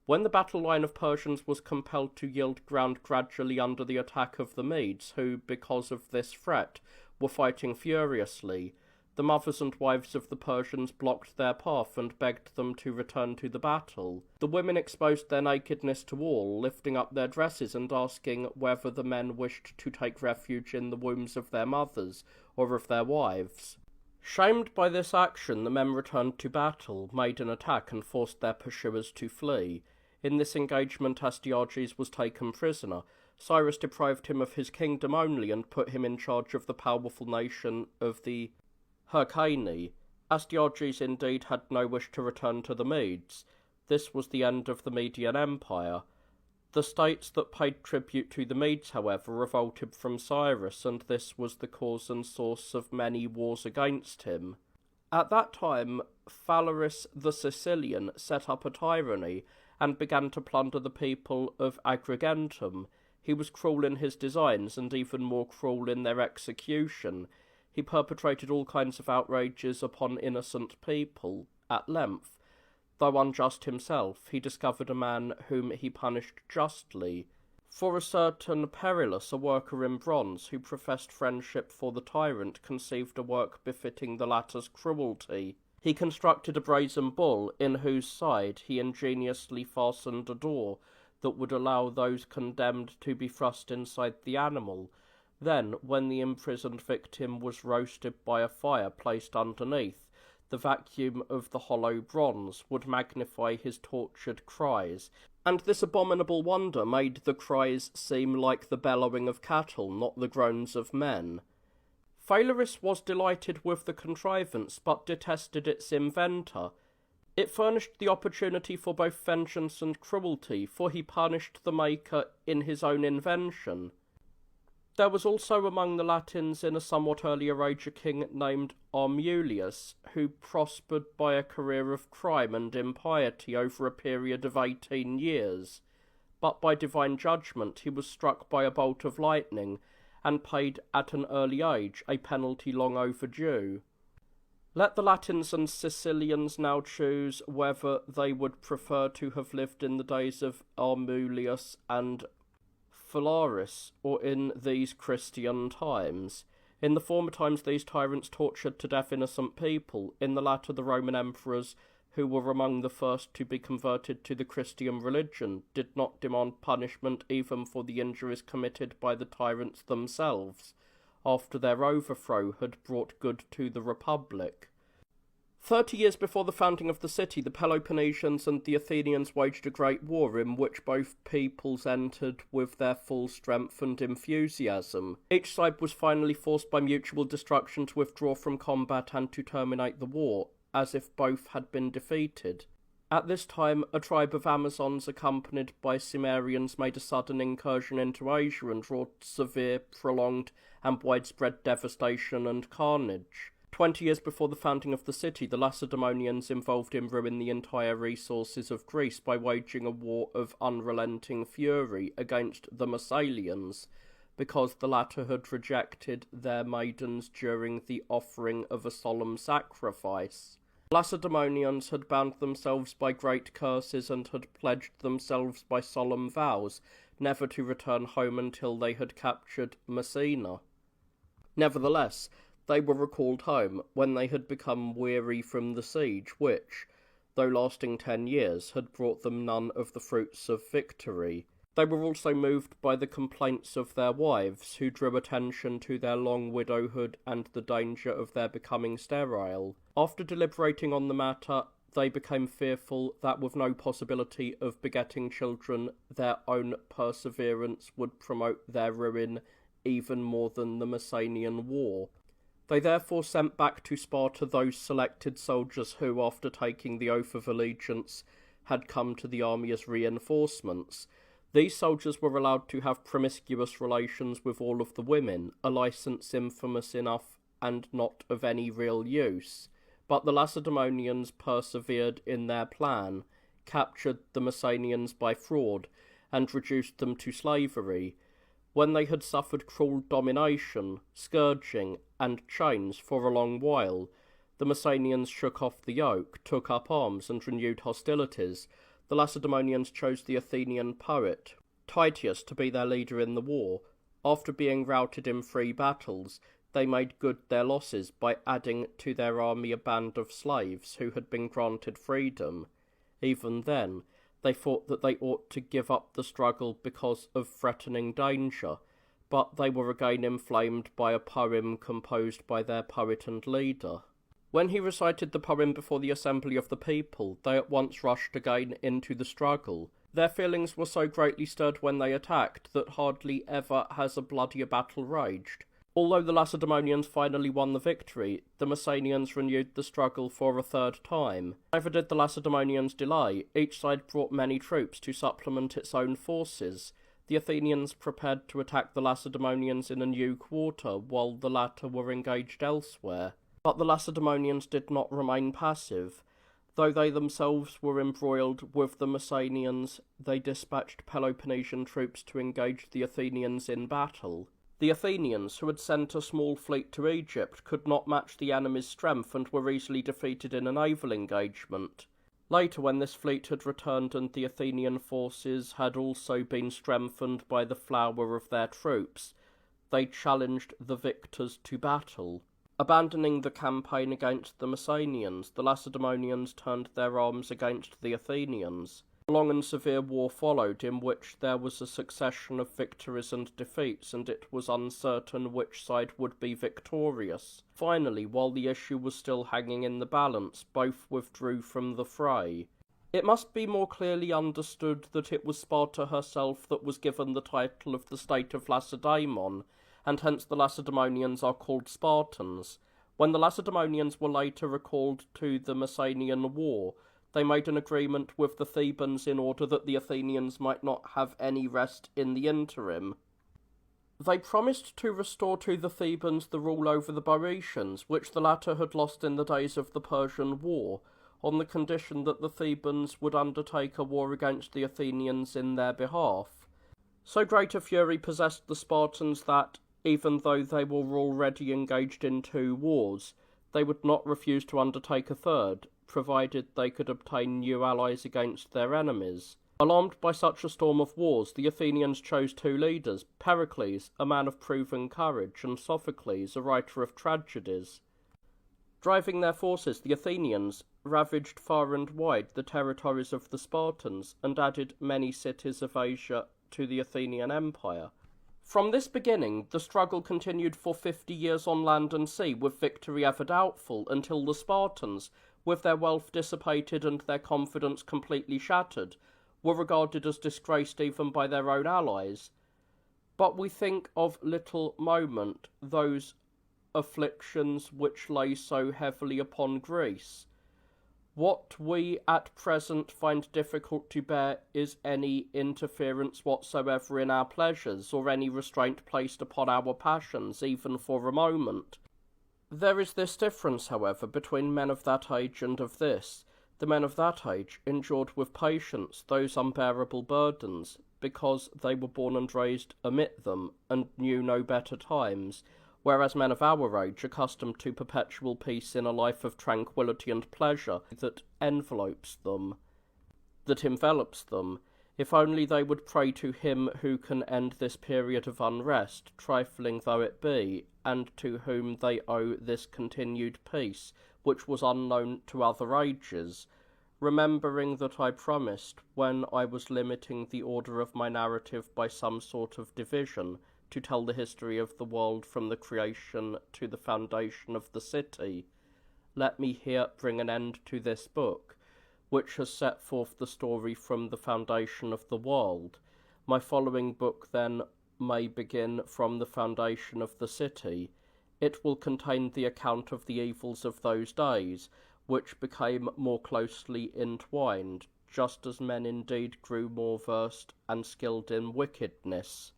When the battle line of Persians was compelled to yield ground gradually under the attack of the Medes, who, because of this threat, were fighting furiously, the mothers and wives of the Persians blocked their path and begged them to return to the battle. The women exposed their nakedness to all, lifting up their dresses and asking whether the men wished to take refuge in the wombs of their mothers or of their wives. Shamed by this action, the men returned to battle, made an attack, and forced their pursuers to flee. In this engagement, Astyages was taken prisoner. Cyrus deprived him of his kingdom only and put him in charge of the powerful nation of the Hyrcani. Astyages indeed had no wish to return to the Medes. This was the end of the Median Empire. The states that paid tribute to the Medes, however, revolted from Cyrus, and this was the cause and source of many wars against him. At that time, Phalaris the Sicilian set up a tyranny and began to plunder the people of Agrigentum. He was cruel in his designs and even more cruel in their execution. He perpetrated all kinds of outrages upon innocent people. At length, though unjust himself, he discovered a man whom he punished justly. For a certain Perillus, a worker in bronze, who professed friendship for the tyrant, conceived a work befitting the latter's cruelty. He constructed a brazen bull, in whose side he ingeniously fastened a door that would allow those condemned to be thrust inside the animal. Then, when the imprisoned victim was roasted by a fire placed underneath, the vacuum of the hollow bronze would magnify his tortured cries, and this abominable wonder made the cries seem like the bellowing of cattle, not the groans of men. Phalaris was delighted with the contrivance, but detested its inventor. It furnished the opportunity for both vengeance and cruelty, for he punished the maker in his own invention. There was also among the Latins in a somewhat earlier age a king named Armulius, who prospered by a career of crime and impiety over a period of 18 years. But by divine judgment he was struck by a bolt of lightning, and paid at an early age a penalty long overdue. Let the Latins and Sicilians now choose whether they would prefer to have lived in the days of Armulius and Phalaris, or in these Christian times. In the former times these tyrants tortured to death innocent people, in the latter the Roman emperors, who were among the first to be converted to the Christian religion, did not demand punishment even for the injuries committed by the tyrants themselves, after their overthrow had brought good to the Republic. 30 years before the founding of the city, the Peloponnesians and the Athenians waged a great war in which both peoples entered with their full strength and enthusiasm. Each side was finally forced by mutual destruction to withdraw from combat and to terminate the war, as if both had been defeated. At this time, a tribe of Amazons accompanied by Cimmerians made a sudden incursion into Asia and wrought severe, prolonged, and widespread devastation and carnage. 20 years before the founding of the city, the Lacedaemonians involved in ruin the entire resources of Greece by waging a war of unrelenting fury against the Massalians, because the latter had rejected their maidens during the offering of a solemn sacrifice. Lacedaemonians had bound themselves by great curses and had pledged themselves by solemn vows never to return home until they had captured Messina. Nevertheless, they were recalled home when they had become weary from the siege which, though lasting 10 years, had brought them none of the fruits of victory. They were also moved by the complaints of their wives, who drew attention to their long widowhood and the danger of their becoming sterile. After deliberating on the matter, they became fearful that with no possibility of begetting children, their own perseverance would promote their ruin even more than the Messenian war. They therefore sent back to Sparta those selected soldiers who, after taking the oath of allegiance, had come to the army as reinforcements. These soldiers were allowed to have promiscuous relations with all of the women, a licence infamous enough and not of any real use. But the Lacedaemonians persevered in their plan. captured the Messenians by fraud and reduced them to slavery. When they had suffered cruel domination, scourging, and chains for a long while, the Messenians shook off the yoke, took up arms, and renewed hostilities. The Lacedaemonians chose the Athenian poet Titius to be their leader in the war. After being routed in 3 battles, they made good their losses by adding to their army a band of slaves who had been granted freedom. Even then, they thought that they ought to give up the struggle because of threatening danger, but they were again inflamed by a poem composed by their poet and leader. When he recited the poem before the assembly of the people, they at once rushed again into the struggle. Their feelings were so greatly stirred when they attacked that hardly ever has a bloodier battle raged. Although the Lacedaemonians finally won the victory, the Messenians renewed the struggle for a 3rd time. Neither did the Lacedaemonians delay. Each side brought many troops to supplement its own forces. The Athenians prepared to attack the Lacedaemonians in a new quarter, while the latter were engaged elsewhere. But the Lacedaemonians did not remain passive. Though they themselves were embroiled with the Messenians, they dispatched Peloponnesian troops to engage the Athenians in battle. The Athenians, who had sent a small fleet to Egypt, could not match the enemy's strength and were easily defeated in a naval engagement. Later, when this fleet had returned and the Athenian forces had also been strengthened by the flower of their troops, they challenged the victors to battle. Abandoning the campaign against the Messenians, the Lacedaemonians turned their arms against the Athenians. A long and severe war followed, in which there was a succession of victories and defeats, and it was uncertain which side would be victorious. Finally, while the issue was still hanging in the balance, both withdrew from the fray. It must be more clearly understood that it was Sparta herself that was given the title of the state of Lacedaemon, and hence the Lacedaemonians are called Spartans. When the Lacedaemonians were later recalled to the Messenian war, they made an agreement with the Thebans in order that the Athenians might not have any rest in the interim. They promised to restore to the Thebans the rule over the Boeotians, which the latter had lost in the days of the Persian War, on the condition that the Thebans would undertake a war against the Athenians in their behalf. So great a fury possessed the Spartans that, even though they were already engaged in 2 wars, they would not refuse to undertake a 3rd, provided they could obtain new allies against their enemies. Alarmed by such a storm of wars, the Athenians chose 2 leaders, Pericles, a man of proven courage, and Sophocles, a writer of tragedies. Driving their forces, the Athenians ravaged far and wide the territories of the Spartans, and added many cities of Asia to the Athenian Empire. From this beginning, the struggle continued for 50 years on land and sea, with victory ever doubtful, until the Spartans, with their wealth dissipated and their confidence completely shattered, were regarded as disgraced even by their own allies. But we think of little moment those afflictions which lay so heavily upon Greece. What we at present find difficult to bear is any interference whatsoever in our pleasures, or any restraint placed upon our passions, even for a moment. There is this difference, however, between men of that age and of this. The men of that age endured with patience those unbearable burdens, because they were born and raised amid them, and knew no better times, whereas men of our age, accustomed to perpetual peace in a life of tranquillity and pleasure that envelops them, that envelops them, if only they would pray to him who can end this period of unrest, trifling though it be, and to whom they owe this continued peace, which was unknown to other ages, remembering that I promised, when I was limiting the order of my narrative by some sort of division, to tell the history of the world from the creation to the foundation of the city, let me here bring an end to this book, which has set forth the story from the foundation of the world. My following book, then, may begin from the foundation of the city. It will contain the account of the evils of those days, which became more closely entwined, just as men indeed grew more versed and skilled in wickedness.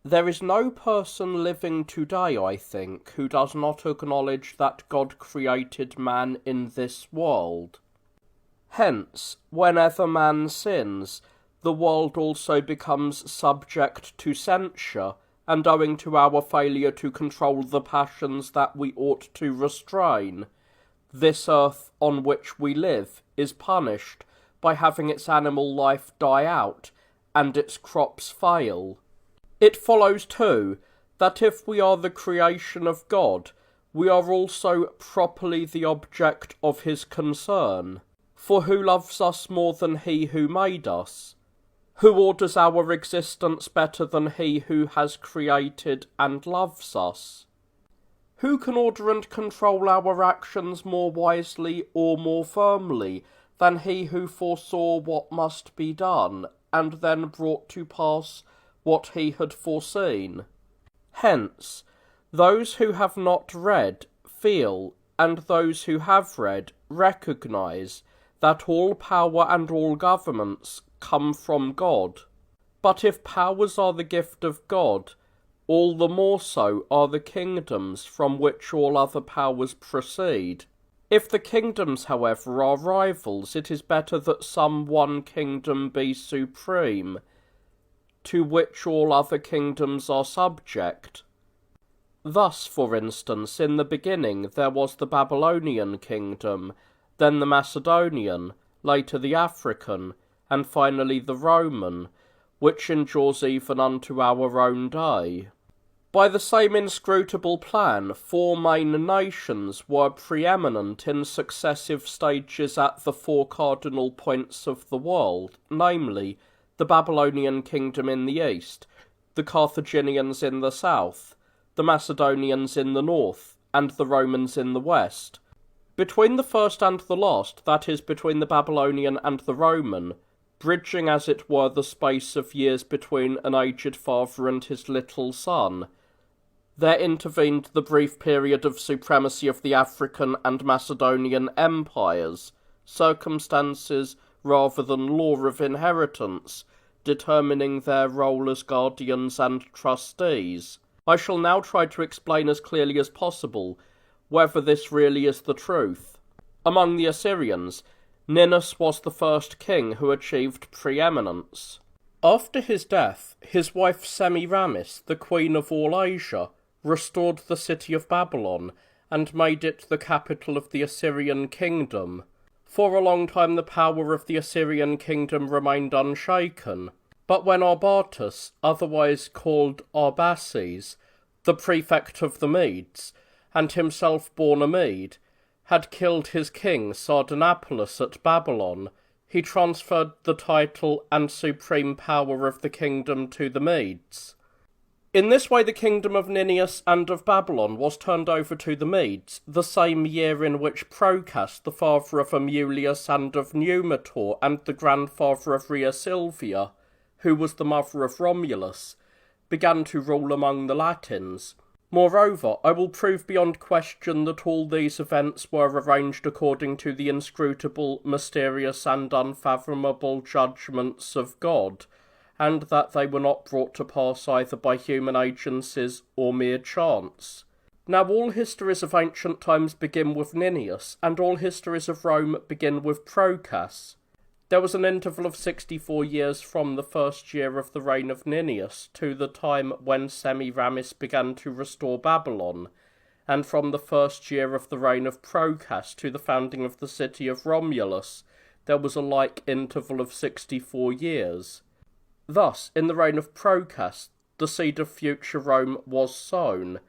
There is no person living today, I think, who does not acknowledge that God created man in this world. Hence, whenever man sins, the world also becomes subject to censure, and owing to our failure to control the passions that we ought to restrain, this earth on which we live is punished by having its animal life die out and its crops fail. It follows, too, that if we are the creation of God, we are also properly the object of his concern. For who loves us more than he who made us? Who orders our existence better than he who has created and loves us? Who can order and control our actions more wisely or more firmly than he who foresaw what must be done, and then brought to pass what he had foreseen? Hence, those who have not read feel, and those who have read recognise that all power and all governments come from God. But if powers are the gift of God, all the more so are the kingdoms from which all other powers proceed. If the kingdoms, however, are rivals, it is better that some one kingdom be supreme, to which all other kingdoms are subject. Thus, for instance, in the beginning there was the Babylonian kingdom, then the Macedonian, later the African, and finally the Roman, which endures even unto our own day. By the same inscrutable plan, 4 main nations were preeminent in successive stages at the 4 cardinal points of the world, namely, the Babylonian kingdom in the east, the Carthaginians in the south, the Macedonians in the north, and the Romans in the west. Between the first and the last, that is, between the Babylonian and the Roman, bridging as it were the space of years between an aged father and his little son, there intervened the brief period of supremacy of the African and Macedonian empires, circumstances rather than law of inheritance, determining their role as guardians and trustees. I shall now try to explain as clearly as possible whether this really is the truth. Among the Assyrians, Ninus was the first king who achieved preeminence. After his death, his wife Semiramis, the queen of all Asia, restored the city of Babylon and made it the capital of the Assyrian kingdom. For a long time the power of the Assyrian kingdom remained unshaken, but when Arbatus, otherwise called Arbaces, the prefect of the Medes, and himself born a Mede, had killed his king Sardanapalus at Babylon, he transferred the title and supreme power of the kingdom to the Medes. In this way the kingdom of Ninus and of Babylon was turned over to the Medes, the same year in which Procas, the father of Amulius and of Numitor, and the grandfather of Rhea Silvia, who was the mother of Romulus, began to rule among the Latins. Moreover, I will prove beyond question that all these events were arranged according to the inscrutable, mysterious, and unfathomable judgments of God, and that they were not brought to pass either by human agencies or mere chance. Now all histories of ancient times begin with Ninus, and all histories of Rome begin with Procas. There was an interval of 64 years from the first year of the reign of Ninus to the time when Semiramis began to restore Babylon, and from the first year of the reign of Procas to the founding of the city of Romulus there was a like interval of 64 years. Thus, in the reign of Procas, the seed of future Rome was sown,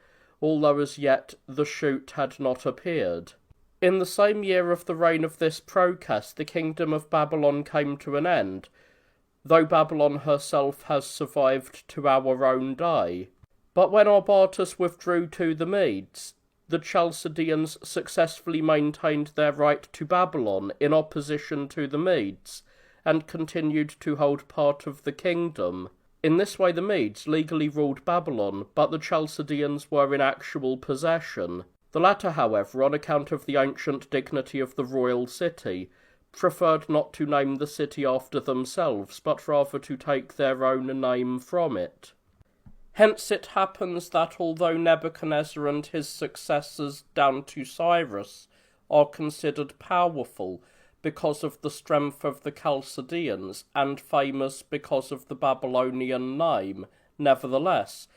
although as yet the shoot had not appeared. In the same year of the reign of this Procas, the kingdom of Babylon came to an end, though Babylon herself has survived to our own day. But when Arbatus withdrew to the Medes, the Chalcidians successfully maintained their right to Babylon in opposition to the Medes, and continued to hold part of the kingdom. In this way the Medes legally ruled Babylon, but the Chalcidians were in actual possession. The latter, however, on account of the ancient dignity of the royal city, preferred not to name the city after themselves, but rather to take their own name from it. Hence it happens that although Nebuchadnezzar and his successors down to Cyrus are considered powerful, because of the strength of the Chalcidians, and famous because of the Babylonian name. Nevertheless,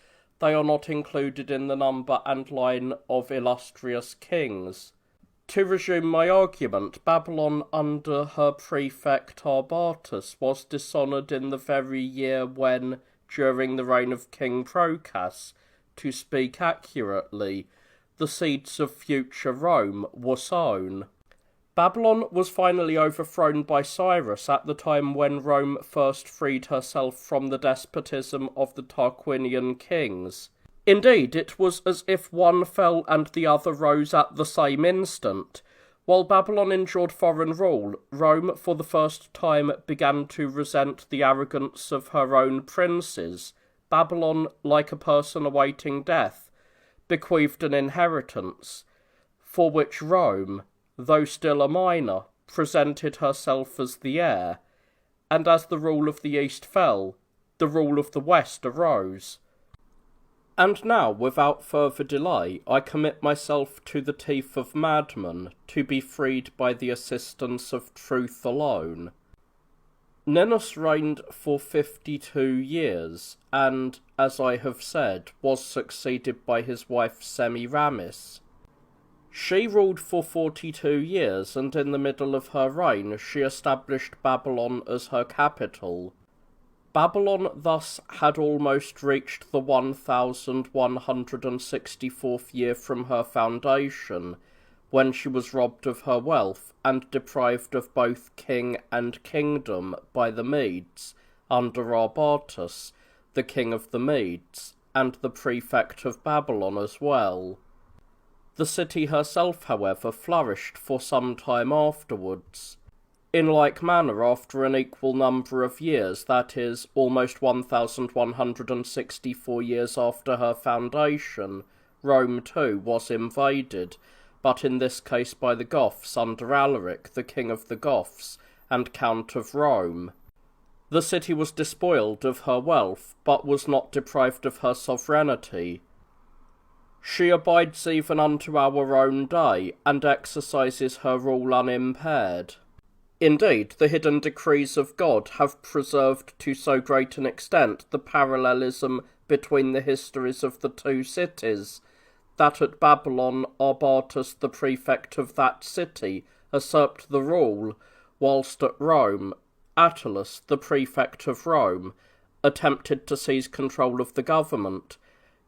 they are not included in the number and line of illustrious kings. To resume my argument, Babylon under her prefect Arbatus was dishonoured in the very year when, during the reign of King Procas, to speak accurately, the seeds of future Rome were sown. Babylon was finally overthrown by Cyrus at the time when Rome first freed herself from the despotism of the Tarquinian kings. Indeed, it was as if one fell and the other rose at the same instant. While Babylon endured foreign rule, Rome for the first time began to resent the arrogance of her own princes. Babylon, like a person awaiting death, bequeathed an inheritance, for which Rome, though still a minor, presented herself as the heir, and as the rule of the East fell, the rule of the West arose. And now, without further delay, I commit myself to the teeth of madmen, to be freed by the assistance of truth alone. Ninus reigned for 52 years, and, as I have said, was succeeded by his wife Semiramis. She ruled for 42 years, and in the middle of her reign she established Babylon as her capital. Babylon thus had almost reached the 1164th year from her foundation, when she was robbed of her wealth and deprived of both king and kingdom by the Medes, under Arbatus, the king of the Medes, and the prefect of Babylon as well. The city herself, however, flourished for some time afterwards. In like manner, after an equal number of years, that is, almost 1164 years after her foundation, Rome too was invaded, but in this case by the Goths under Alaric, the king of the Goths, and Count of Rome. The city was despoiled of her wealth, but was not deprived of her sovereignty. She abides even unto our own day, and exercises her rule unimpaired. Indeed, the hidden decrees of God have preserved to so great an extent the parallelism between the histories of the two cities, that at Babylon Arbatus, the prefect of that city, usurped the rule, whilst at Rome Attalus, the prefect of Rome, attempted to seize control of the government.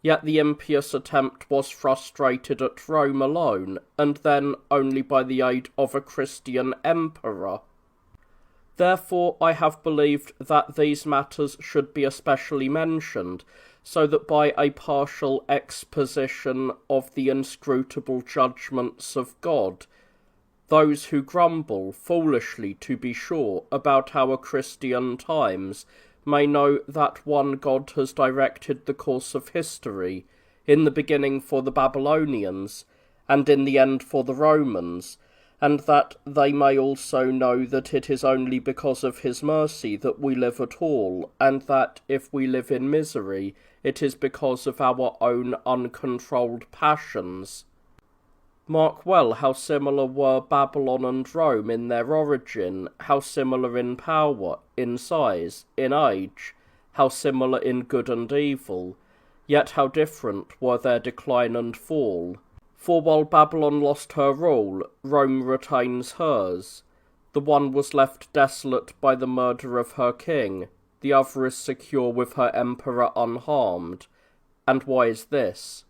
Yet the impious attempt was frustrated at Rome alone, and then only by the aid of a Christian emperor. Therefore I have believed that these matters should be especially mentioned, so that by a partial exposition of the inscrutable judgments of God, those who grumble, foolishly to be sure, about our Christian times, may know that one God has directed the course of history, in the beginning for the Babylonians, and in the end for the Romans, and that they may also know that it is only because of his mercy that we live at all, and that if we live in misery, it is because of our own uncontrolled passions. Mark well how similar were Babylon and Rome in their origin, how similar in power, in size, in age, how similar in good and evil, yet how different were their decline and fall. For while Babylon lost her rule, Rome retains hers. The one was left desolate by the murder of her king, the other is secure with her emperor unharmed. And why is this?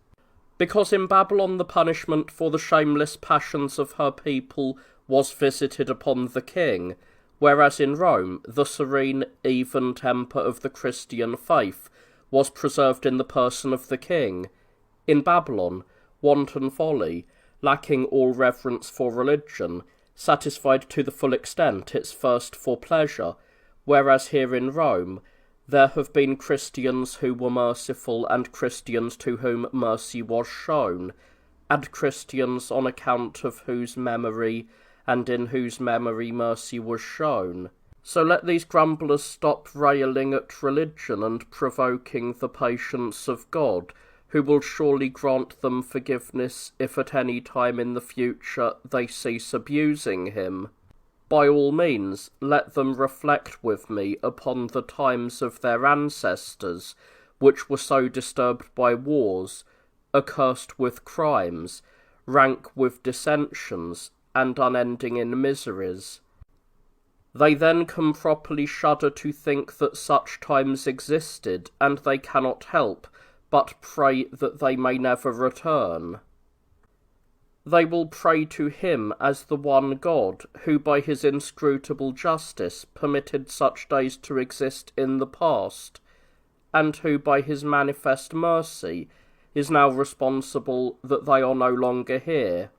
Because in Babylon the punishment for the shameless passions of her people was visited upon the king, whereas in Rome the serene, even temper of the Christian faith was preserved in the person of the king. In Babylon, wanton folly, lacking all reverence for religion, satisfied to the full extent its thirst for pleasure, whereas here in Rome there have been Christians who were merciful, and Christians to whom mercy was shown, and Christians on account of whose memory and in whose memory mercy was shown. So let these grumblers stop railing at religion and provoking the patience of God, who will surely grant them forgiveness if at any time in the future they cease abusing him. By all means, let them reflect with me upon the times of their ancestors, which were so disturbed by wars, accursed with crimes, rank with dissensions, and unending in miseries. They then can properly shudder to think that such times existed, and they cannot help but pray that they may never return. They will pray to him as the one God, who by his inscrutable justice permitted such days to exist in the past, and who by his manifest mercy is now responsible that they are no longer here.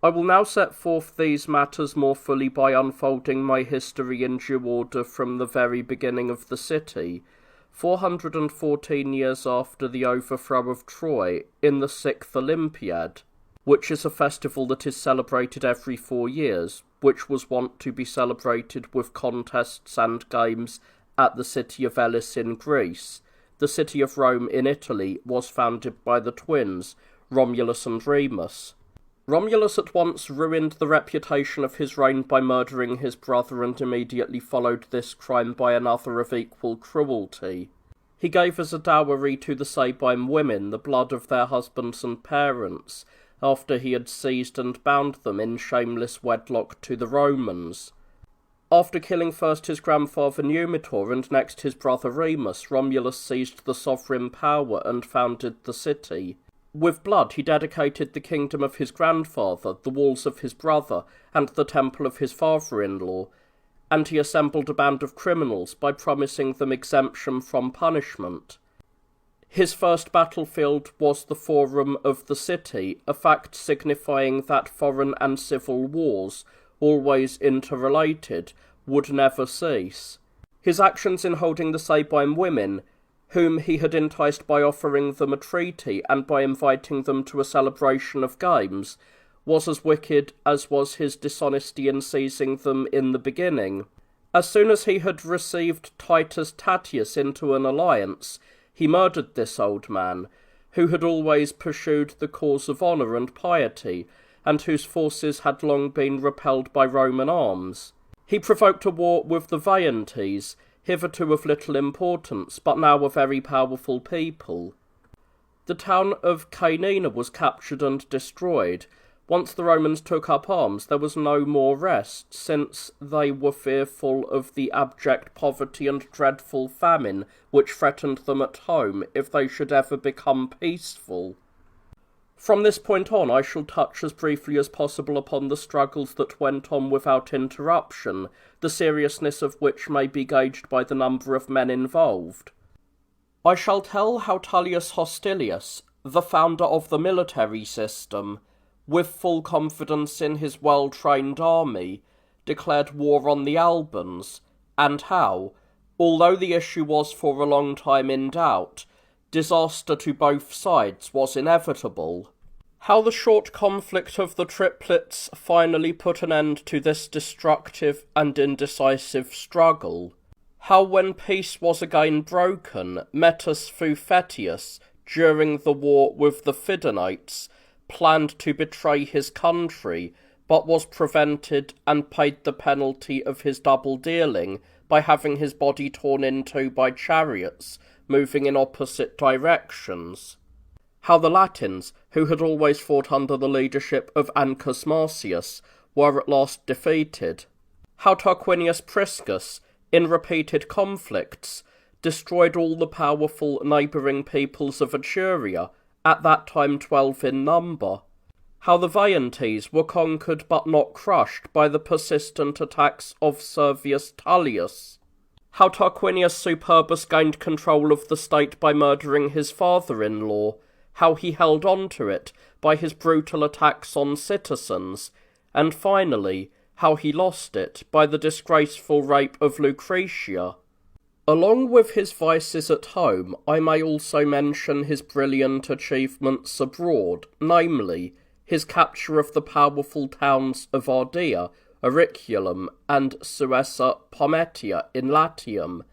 I will now set forth these matters more fully by unfolding my history in due order from the very beginning of the city, 414 years after the overthrow of Troy, in the 6th Olympiad, which is a festival that is celebrated every 4 years, which was wont to be celebrated with contests and games at the city of Elis in Greece. The city of Rome in Italy was founded by the twins, Romulus and Remus. Romulus at once ruined the reputation of his reign by murdering his brother, and immediately followed this crime by another of equal cruelty. He gave as a dowry to the Sabine women the blood of their husbands and parents, after he had seized and bound them in shameless wedlock to the Romans. After killing first his grandfather Numitor and next his brother Remus, Romulus seized the sovereign power and founded the city. With blood he dedicated the kingdom of his grandfather, the walls of his brother, and the temple of his father-in-law, and he assembled a band of criminals by promising them exemption from punishment. His first battlefield was the Forum of the city, a fact signifying that foreign and civil wars, always interrelated, would never cease. His actions in holding the Sabine women, whom he had enticed by offering them a treaty and by inviting them to a celebration of games, was as wicked as was his dishonesty in seizing them in the beginning. As soon as he had received Titus Tatius into an alliance, he murdered this old man, who had always pursued the cause of honour and piety, and whose forces had long been repelled by Roman arms. He provoked a war with the Veientes, hitherto of little importance, but now a very powerful people. The town of Caenina was captured and destroyed. Once the Romans took up arms, there was no more rest, since they were fearful of the abject poverty and dreadful famine which threatened them at home if they should ever become peaceful. From this point on, I shall touch as briefly as possible upon the struggles that went on without interruption, the seriousness of which may be gauged by the number of men involved. I shall tell how Tullius Hostilius, the founder of the military system, with full confidence in his well-trained army, declared war on the Albans, and how, although the issue was for a long time in doubt, disaster to both sides was inevitable. How the short conflict of the triplets finally put an end to this destructive and indecisive struggle. How when peace was again broken, Mettus Fufetius, during the war with the Fidonates, planned to betray his country, but was prevented and paid the penalty of his double dealing by having his body torn in two by chariots, moving in opposite directions. How the Latins, who had always fought under the leadership of Ancus Marcius, were at last defeated. How Tarquinius Priscus, in repeated conflicts, destroyed all the powerful neighbouring peoples of Etruria, at that time 12 in number. How the Veientes were conquered but not crushed by the persistent attacks of Servius Tullius. How Tarquinius Superbus gained control of the state by murdering his father-in-law, how he held on to it by his brutal attacks on citizens, and finally, how he lost it by the disgraceful rape of Lucretia. Along with his vices at home, I may also mention his brilliant achievements abroad, namely, his capture of the powerful towns of Ardea, Auriculum, and Suessa Pometia in Latium,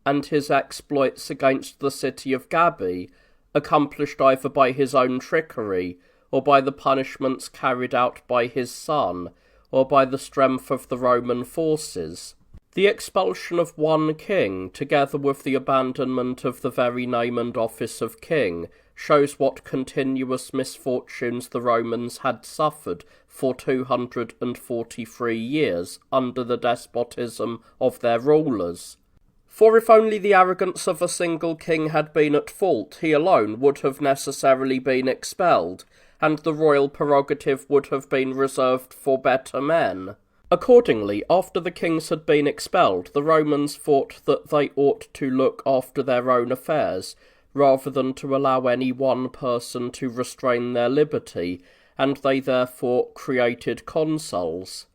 and his exploits against the city of Gabii, accomplished either by his own trickery, or by the punishments carried out by his son, or by the strength of the Roman forces. The expulsion of one king, together with the abandonment of the very name and office of king, shows what continuous misfortunes the Romans had suffered for 243 years under the despotism of their rulers. For if only the arrogance of a single king had been at fault, he alone would have necessarily been expelled, and the royal prerogative would have been reserved for better men. Accordingly, after the kings had been expelled, the Romans thought that they ought to look after their own affairs, rather than to allow any one person to restrain their liberty, and they therefore created consuls.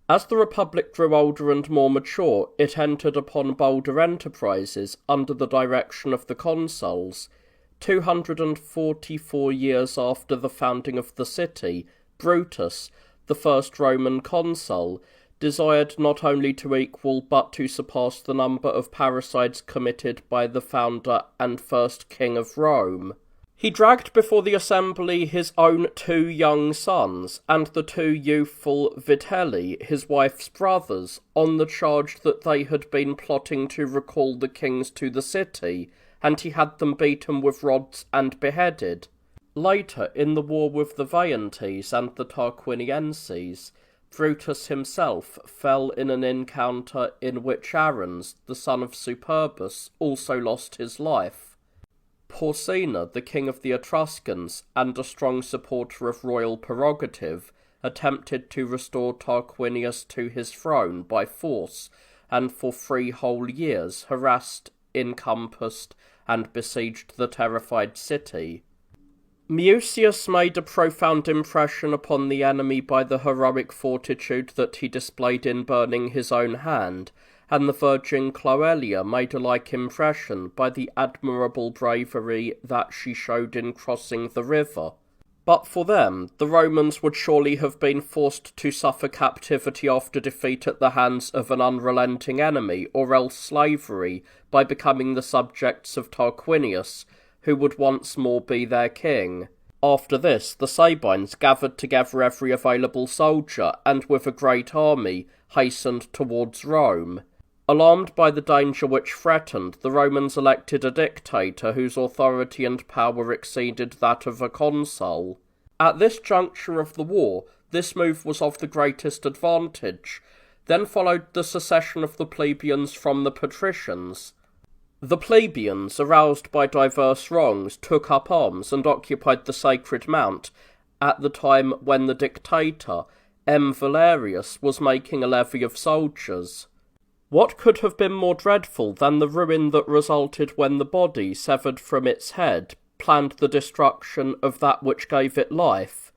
As the Republic grew older and more mature, it entered upon bolder enterprises under the direction of the consuls. 244 years after the founding of the city, Brutus, the first Roman consul, desired not only to equal but to surpass the number of parricides committed by the founder and first king of Rome. He dragged before the assembly his own 2 young sons, and the 2 youthful Vitelli, his wife's brothers, on the charge that they had been plotting to recall the kings to the city, and he had them beaten with rods and beheaded. Later, in the war with the Veientes and the Tarquinienses, Brutus himself fell in an encounter in which Arruns, the son of Superbus, also lost his life. Porcina, the king of the Etruscans, and a strong supporter of royal prerogative, attempted to restore Tarquinius to his throne by force, and for 3 whole years harassed, encompassed, and besieged the terrified city. Mucius made a profound impression upon the enemy by the heroic fortitude that he displayed in burning his own hand, and the Virgin Cloelia made a like impression by the admirable bravery that she showed in crossing the river. But for them, the Romans would surely have been forced to suffer captivity after defeat at the hands of an unrelenting enemy, or else slavery, by becoming the subjects of Tarquinius, who would once more be their king. After this, the Sabines gathered together every available soldier, and with a great army, hastened towards Rome. Alarmed by the danger which threatened, the Romans elected a dictator whose authority and power exceeded that of a consul. At this juncture of the war, this move was of the greatest advantage. Then followed the secession of the plebeians from the patricians. The plebeians, aroused by diverse wrongs, took up arms and occupied the Sacred Mount at the time when the dictator, M. Valerius, was making a levy of soldiers. What could have been more dreadful than the ruin that resulted when the body, severed from its head, planned the destruction of that which gave it life?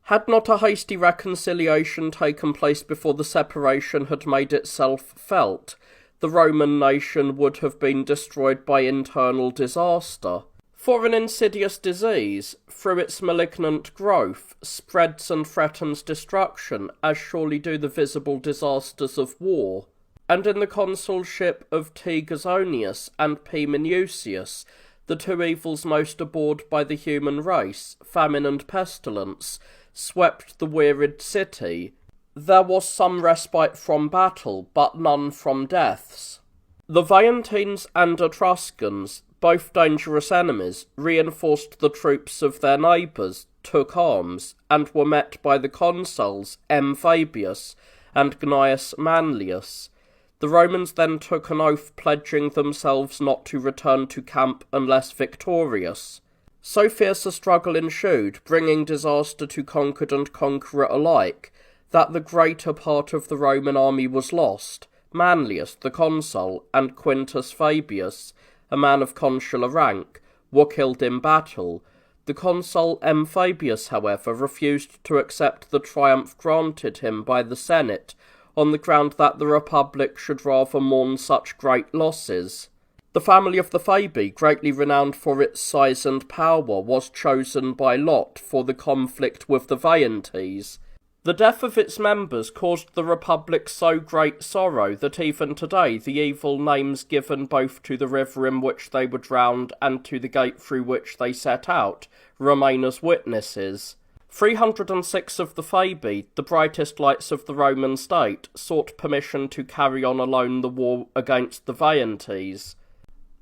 Had not a hasty reconciliation taken place before the separation had made itself felt, the Roman nation would have been destroyed by internal disaster. For an insidious disease, through its malignant growth, spreads and threatens destruction, as surely do the visible disasters of war. And in the consulship of T. Gazonius and P. Minucius, the 2 evils most abhorred by the human race, famine and pestilence, swept the wearied city. There was some respite from battle, but none from deaths. The Veientines and Etruscans, both dangerous enemies, reinforced the troops of their neighbours, took arms, and were met by the consuls M. Fabius and Gnaeus Manlius. The Romans then took an oath pledging themselves not to return to camp unless victorious. So fierce a struggle ensued, bringing disaster to conquered and conqueror alike, that the greater part of the Roman army was lost. Manlius, the consul, and Quintus Fabius, a man of consular rank, were killed in battle. The consul M. Fabius, however, refused to accept the triumph granted him by the Senate, on the ground that the Republic should rather mourn such great losses. The family of the Fabii, greatly renowned for its size and power, was chosen by lot for the conflict with the Veientes. The death of its members caused the Republic so great sorrow that even today the evil names given both to the river in which they were drowned and to the gate through which they set out remain as witnesses. 306 of the Fabii, the brightest lights of the Roman state, sought permission to carry on alone the war against the Veientes.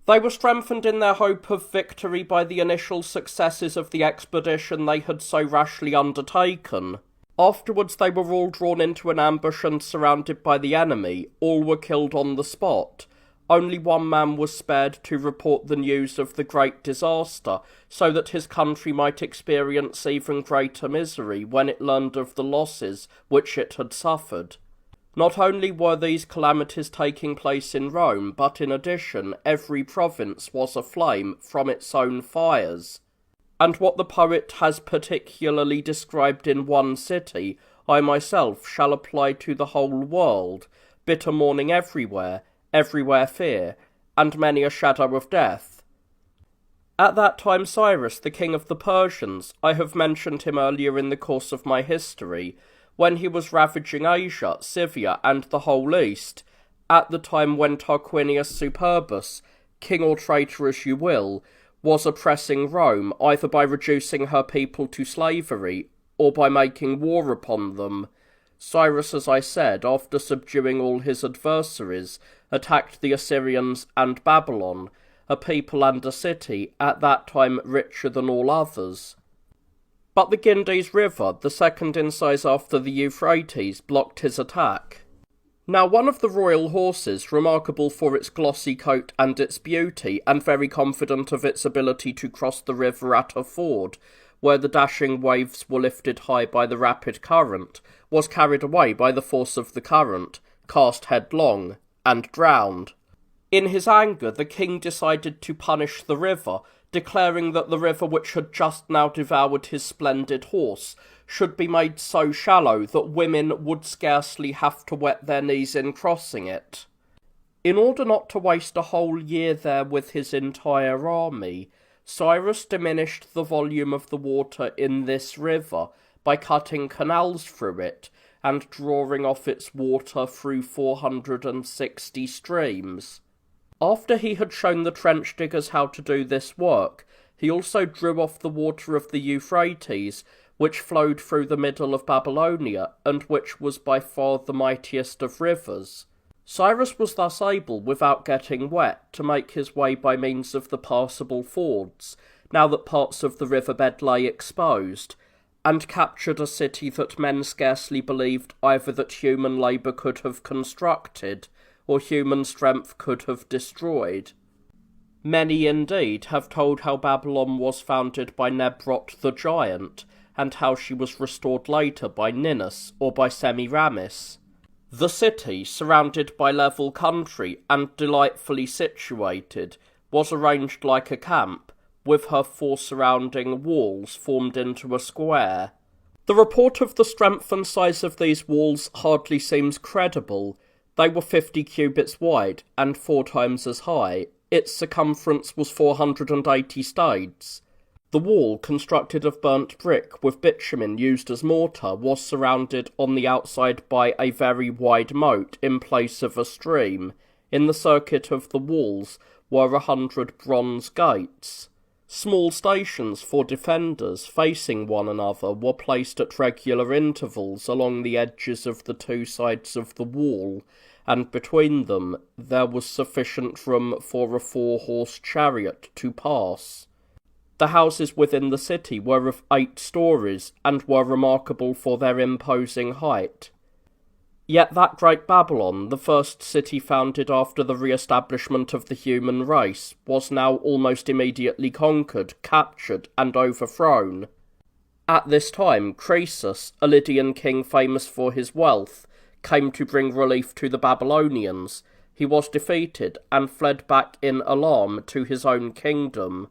They were strengthened in their hope of victory by the initial successes of the expedition they had so rashly undertaken. Afterwards they were all drawn into an ambush and surrounded by the enemy. All were killed on the spot. Only one man was spared to report the news of the great disaster, so that his country might experience even greater misery when it learned of the losses which it had suffered. Not only were these calamities taking place in Rome, but in addition every province was aflame from its own fires. And what the poet has particularly described in one city, I myself shall apply to the whole world: bitter mourning everywhere, everywhere fear, and many a shadow of death. At that time Cyrus, the king of the Persians, I have mentioned him earlier in the course of my history, when he was ravaging Asia, Scythia, and the whole East, at the time when Tarquinius Superbus, king or traitor as you will, was oppressing Rome, either by reducing her people to slavery, or by making war upon them. Cyrus, as I said, after subduing all his adversaries, attacked the Assyrians and Babylon, a people and a city at that time richer than all others. But the Ganges River, the second in size after the Euphrates, blocked his attack. Now one of the royal horses, remarkable for its glossy coat and its beauty, and very confident of its ability to cross the river at a ford, where the dashing waves were lifted high by the rapid current, was carried away by the force of the current, cast headlong, and drowned. In his anger the king decided to punish the river, declaring that the river which had just now devoured his splendid horse should be made so shallow that women would scarcely have to wet their knees in crossing it. In order not to waste a whole year there with his entire army, Cyrus diminished the volume of the water in this river by cutting canals through it and drawing off its water through 460 streams. After he had shown the trench diggers how to do this work, he also drew off the water of the Euphrates, which flowed through the middle of Babylonia, and which was by far the mightiest of rivers. Cyrus was thus able, without getting wet, to make his way by means of the passable fords, now that parts of the riverbed lay exposed, and captured a city that men scarcely believed either that human labour could have constructed, or human strength could have destroyed. Many indeed have told how Babylon was founded by Nebrot the giant, and how she was restored later by Ninus or by Semiramis. The city, surrounded by level country and delightfully situated, was arranged like a camp, with her 4 surrounding walls formed into a square. The report of the strength and size of these walls hardly seems credible. They were 50 cubits wide and 4 times as high. Its circumference was 480 stades. The wall, constructed of burnt brick with bitumen used as mortar, was surrounded on the outside by a very wide moat in place of a stream. In the circuit of the walls were 100 bronze gates. Small stations for defenders facing one another were placed at regular intervals along the edges of the 2 sides of the wall, and between them there was sufficient room for a 4-horse chariot to pass. The houses within the city were of 8 stories, and were remarkable for their imposing height. Yet that great Babylon, the first city founded after the re-establishment of the human race, was now almost immediately conquered, captured, and overthrown. At this time, Croesus, a Lydian king famous for his wealth, came to bring relief to the Babylonians. He was defeated, and fled back in alarm to his own kingdom.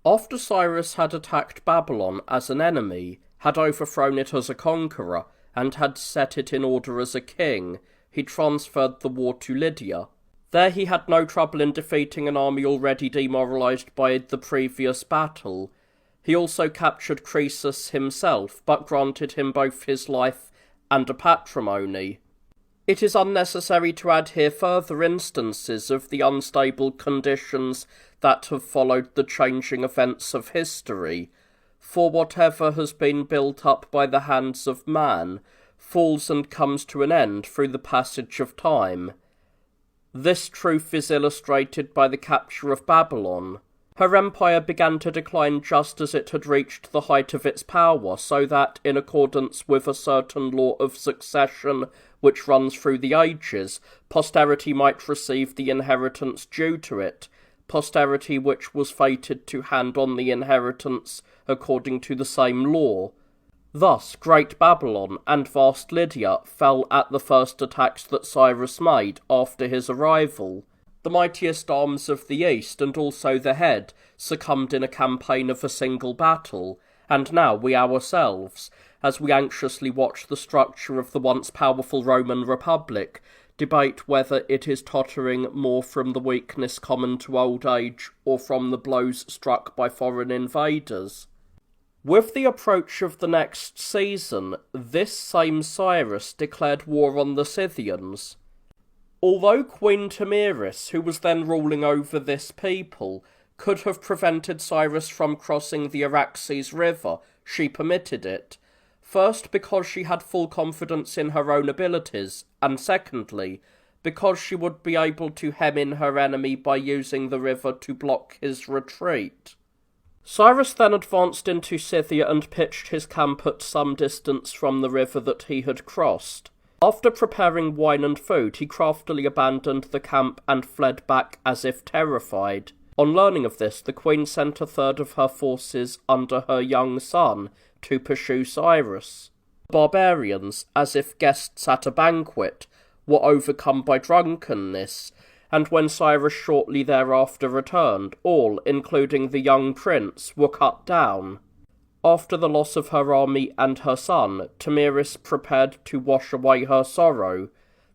After Cyrus had attacked Babylon as an enemy, had overthrown it as a conqueror, and had set it in order as a king, he transferred the war to Lydia. There he had no trouble in defeating an army already demoralized by the previous battle. He also captured Croesus himself, but granted him both his life and a patrimony. It is unnecessary to add here further instances of the unstable conditions that have followed the changing events of history. For whatever has been built up by the hands of man falls and comes to an end through the passage of time. This truth is illustrated by the capture of Babylon. Her empire began to decline just as it had reached the height of its power, so that, in accordance with a certain law of succession which runs through the ages, posterity might receive the inheritance due to it, posterity which was fated to hand on the inheritance according to the same law. Thus, Great Babylon and vast Lydia fell at the first attacks that Cyrus made after his arrival. The mightiest arms of the East, and also the head, succumbed in a campaign of a single battle, and now we ourselves, as we anxiously watch the structure of the once powerful Roman Republic, debate whether it is tottering more from the weakness common to old age or from the blows struck by foreign invaders. With the approach of the next season, this same Cyrus declared war on the Scythians. Although Queen Tamiris, who was then ruling over this people, could have prevented Cyrus from crossing the Araxes River, she permitted it, first because she had full confidence in her own abilities, and secondly, because she would be able to hem in her enemy by using the river to block his retreat. Cyrus then advanced into Scythia and pitched his camp at some distance from the river that he had crossed. After preparing wine and food, he craftily abandoned the camp and fled back as if terrified. On learning of this, the queen sent a third of her forces under her young son to pursue Cyrus. The barbarians, as if guests at a banquet, were overcome by drunkenness, and when Cyrus shortly thereafter returned, all, including the young prince, were cut down. After the loss of her army and her son, Tamiris prepared to wash away her sorrow,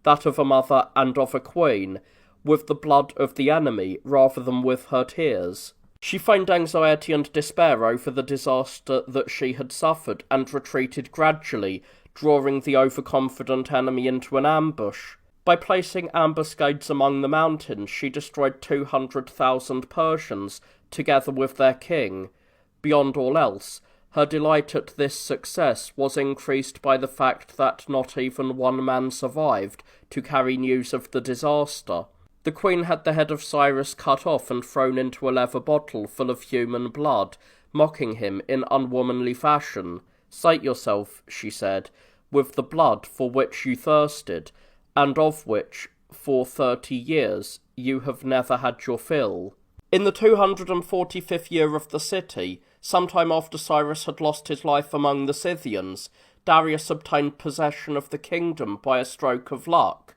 that of a mother and of a queen, with the blood of the enemy rather than with her tears. She feigned anxiety and despair over the disaster that she had suffered, and retreated gradually, drawing the overconfident enemy into an ambush. By placing ambuscades among the mountains, she destroyed 200,000 Persians, together with their king. Beyond all else, her delight at this success was increased by the fact that not even one man survived to carry news of the disaster. The queen had the head of Cyrus cut off and thrown into a leather bottle full of human blood, mocking him in unwomanly fashion. "Sate yourself," she said, "with the blood for which you thirsted, and of which, for 30 years, you have never had your fill." In the 245th year of the city, sometime after Cyrus had lost his life among the Scythians, Darius obtained possession of the kingdom by a stroke of luck.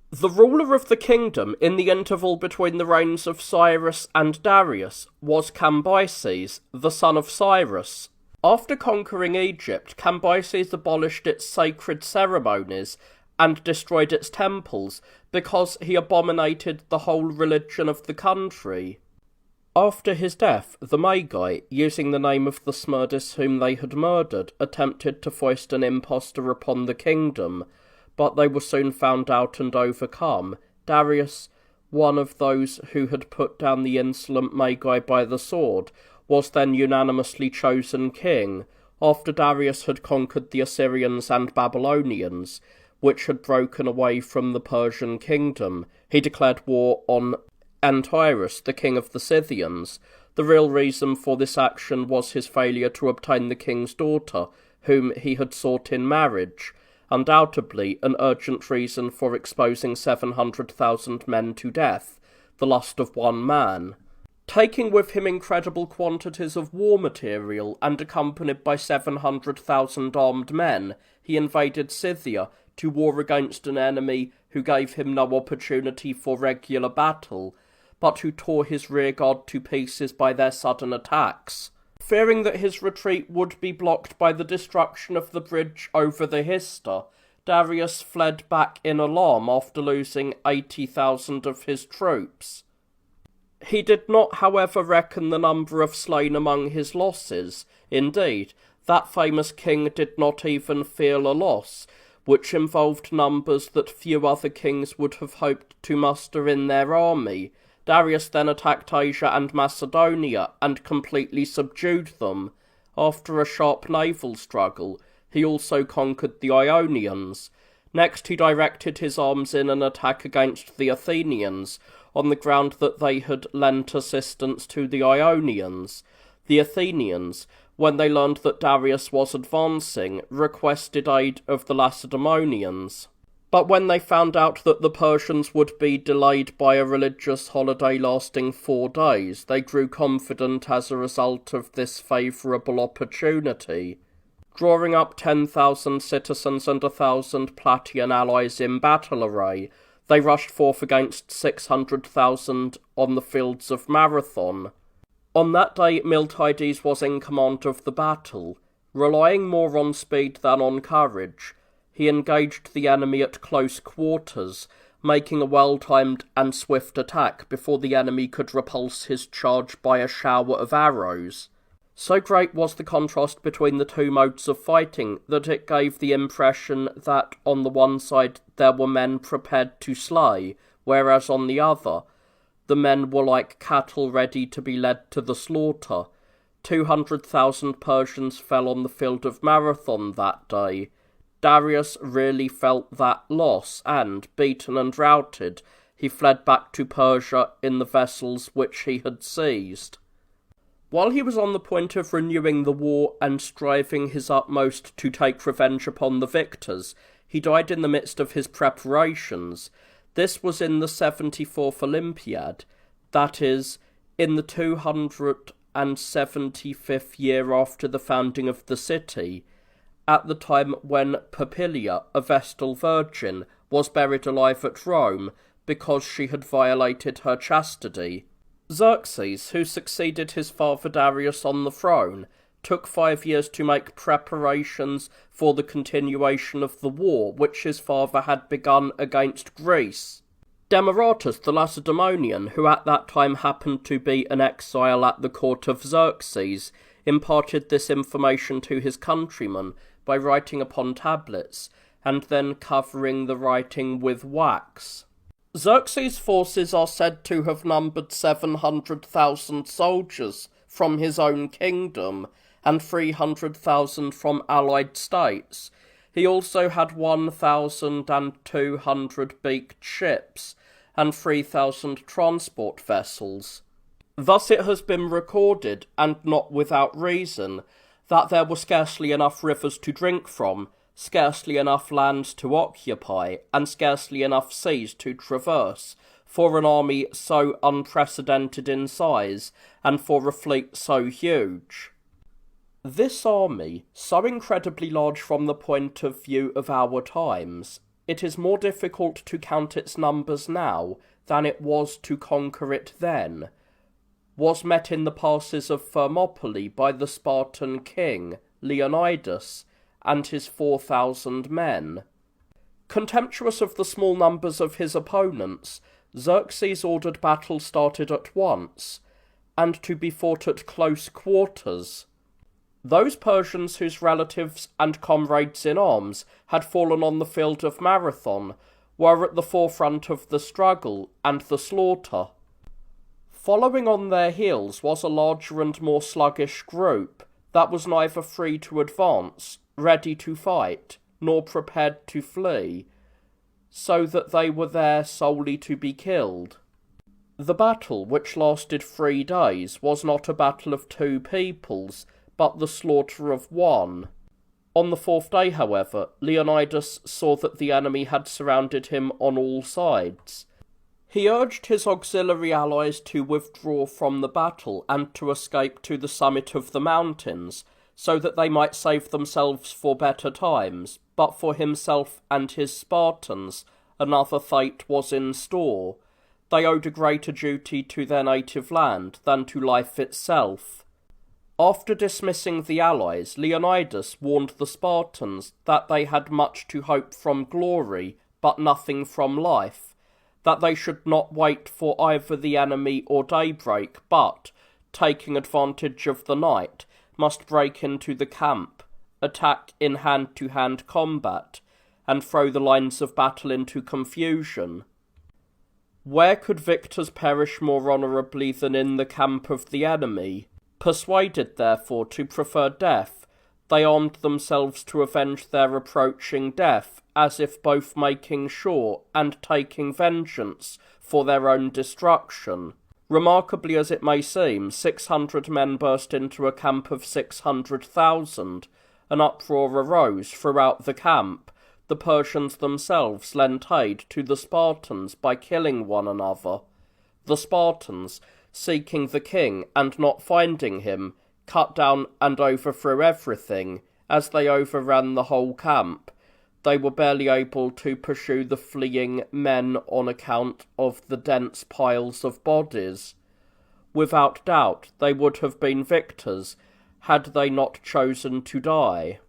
The ruler of the kingdom, in the interval between the reigns of Cyrus and Darius, was Cambyses, the son of Cyrus. After conquering Egypt, Cambyses abolished its sacred ceremonies and destroyed its temples, because he abominated the whole religion of the country. After his death, the Magi, using the name of the Smerdis whom they had murdered, attempted to foist an impostor upon the kingdom, but they were soon found out and overcome. Darius, one of those who had put down the insolent Magi by the sword, was then unanimously chosen king, after Darius had conquered the Assyrians and Babylonians, which had broken away from the Persian kingdom. He declared war on Antiochus, the king of the Scythians. The real reason for this action was his failure to obtain the king's daughter, whom he had sought in marriage, undoubtedly an urgent reason for exposing 700,000 men to death, the lust of one man. Taking with him incredible quantities of war material and accompanied by 700,000 armed men, he invaded Scythia to war against an enemy who gave him no opportunity for regular battle, but who tore his rearguard to pieces by their sudden attacks. Fearing that his retreat would be blocked by the destruction of the bridge over the Hister, Darius fled back in alarm after losing 80,000 of his troops. He did not, however, reckon the number of slain among his losses. Indeed, that famous king did not even feel a loss, which involved numbers that few other kings would have hoped to muster in their army. Darius then attacked Asia and Macedonia, and completely subdued them. After a sharp naval struggle, he also conquered the Ionians. Next he directed his arms in an attack against the Athenians, on the ground that they had lent assistance to the Ionians. The Athenians, when they learned that Darius was advancing, requested aid of the Lacedaemonians. But when they found out that the Persians would be delayed by a religious holiday lasting 4 days, they grew confident as a result of this favourable opportunity. Drawing up 10,000 citizens and 1,000 Plataean allies in battle array, they rushed forth against 600,000 on the fields of Marathon. On that day Miltiades was in command of the battle. Relying more on speed than on courage, he engaged the enemy at close quarters, making a well-timed and swift attack before the enemy could repulse his charge by a shower of arrows. So great was the contrast between the two modes of fighting that it gave the impression that on the one side there were men prepared to slay, whereas on the other the men were like cattle ready to be led to the slaughter. 200,000 Persians fell on the field of Marathon that day. Darius really felt that loss, and, beaten and routed, he fled back to Persia in the vessels which he had seized. While he was on the point of renewing the war and striving his utmost to take revenge upon the victors, he died in the midst of his preparations. This was in the 74th Olympiad, that is, in the 275th year after the founding of the city, at the time when Poppaea, a Vestal virgin, was buried alive at Rome because she had violated her chastity. Xerxes, who succeeded his father Darius on the throne, took 5 years to make preparations for the continuation of the war which his father had begun against Greece. Demaratus the Lacedaemonian, who at that time happened to be an exile at the court of Xerxes, imparted this information to his countrymen by writing upon tablets, and then covering the writing with wax. Xerxes' forces are said to have numbered 700,000 soldiers from his own kingdom, and 300,000 from allied states. He also had 1,200 beaked ships, and 3,000 transport vessels. Thus it has been recorded, and not without reason, that there were scarcely enough rivers to drink from, scarcely enough land to occupy, and scarcely enough seas to traverse, for an army so unprecedented in size, and for a fleet so huge. This army, so incredibly large from the point of view of our times, it is more difficult to count its numbers now than it was to conquer it then, was met in the passes of Thermopylae by the Spartan king, Leonidas, and his 4,000 men. Contemptuous of the small numbers of his opponents, Xerxes ordered battle started at once, and to be fought at close quarters. Those Persians whose relatives and comrades in arms had fallen on the field of Marathon were at the forefront of the struggle and the slaughter. Following on their heels was a larger and more sluggish group that was neither free to advance, ready to fight, nor prepared to flee, so that they were there solely to be killed. The battle, which lasted 3 days, was not a battle of 2 peoples, but the slaughter of one. On the 4th day, however, Leonidas saw that the enemy had surrounded him on all sides. He urged his auxiliary allies to withdraw from the battle and to escape to the summit of the mountains, so that they might save themselves for better times, but for himself and his Spartans another fate was in store. They owed a greater duty to their native land than to life itself. After dismissing the allies, Leonidas warned the Spartans that they had much to hope from glory, but nothing from life, that they should not wait for either the enemy or daybreak, but, taking advantage of the night, must break into the camp, attack in hand-to-hand combat, and throw the lines of battle into confusion. Where could victors perish more honourably than in the camp of the enemy? Persuaded, therefore, to prefer death, they armed themselves to avenge their approaching death, as if both making sure and taking vengeance for their own destruction. Remarkably as it may seem, 600 men burst into a camp of 600,000. An uproar arose throughout the camp. The Persians themselves lent aid to the Spartans by killing one another. The Spartans, seeking the king and not finding him, cut down and overthrew everything, as they overran the whole camp. They were barely able to pursue the fleeing men on account of the dense piles of bodies. Without doubt they would have been victors, had they not chosen to die.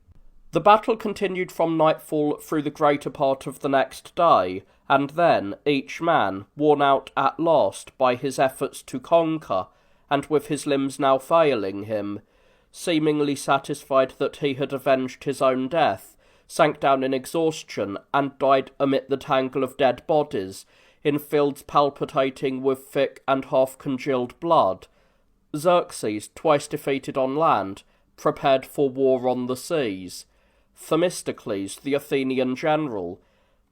The battle continued from nightfall through the greater part of the next day, and then each man, worn out at last by his efforts to conquer, and with his limbs now failing him, seemingly satisfied that he had avenged his own death, sank down in exhaustion and died amid the tangle of dead bodies, in fields palpitating with thick and half-congealed blood. Xerxes, twice defeated on land, prepared for war on the seas. Themistocles, the Athenian general,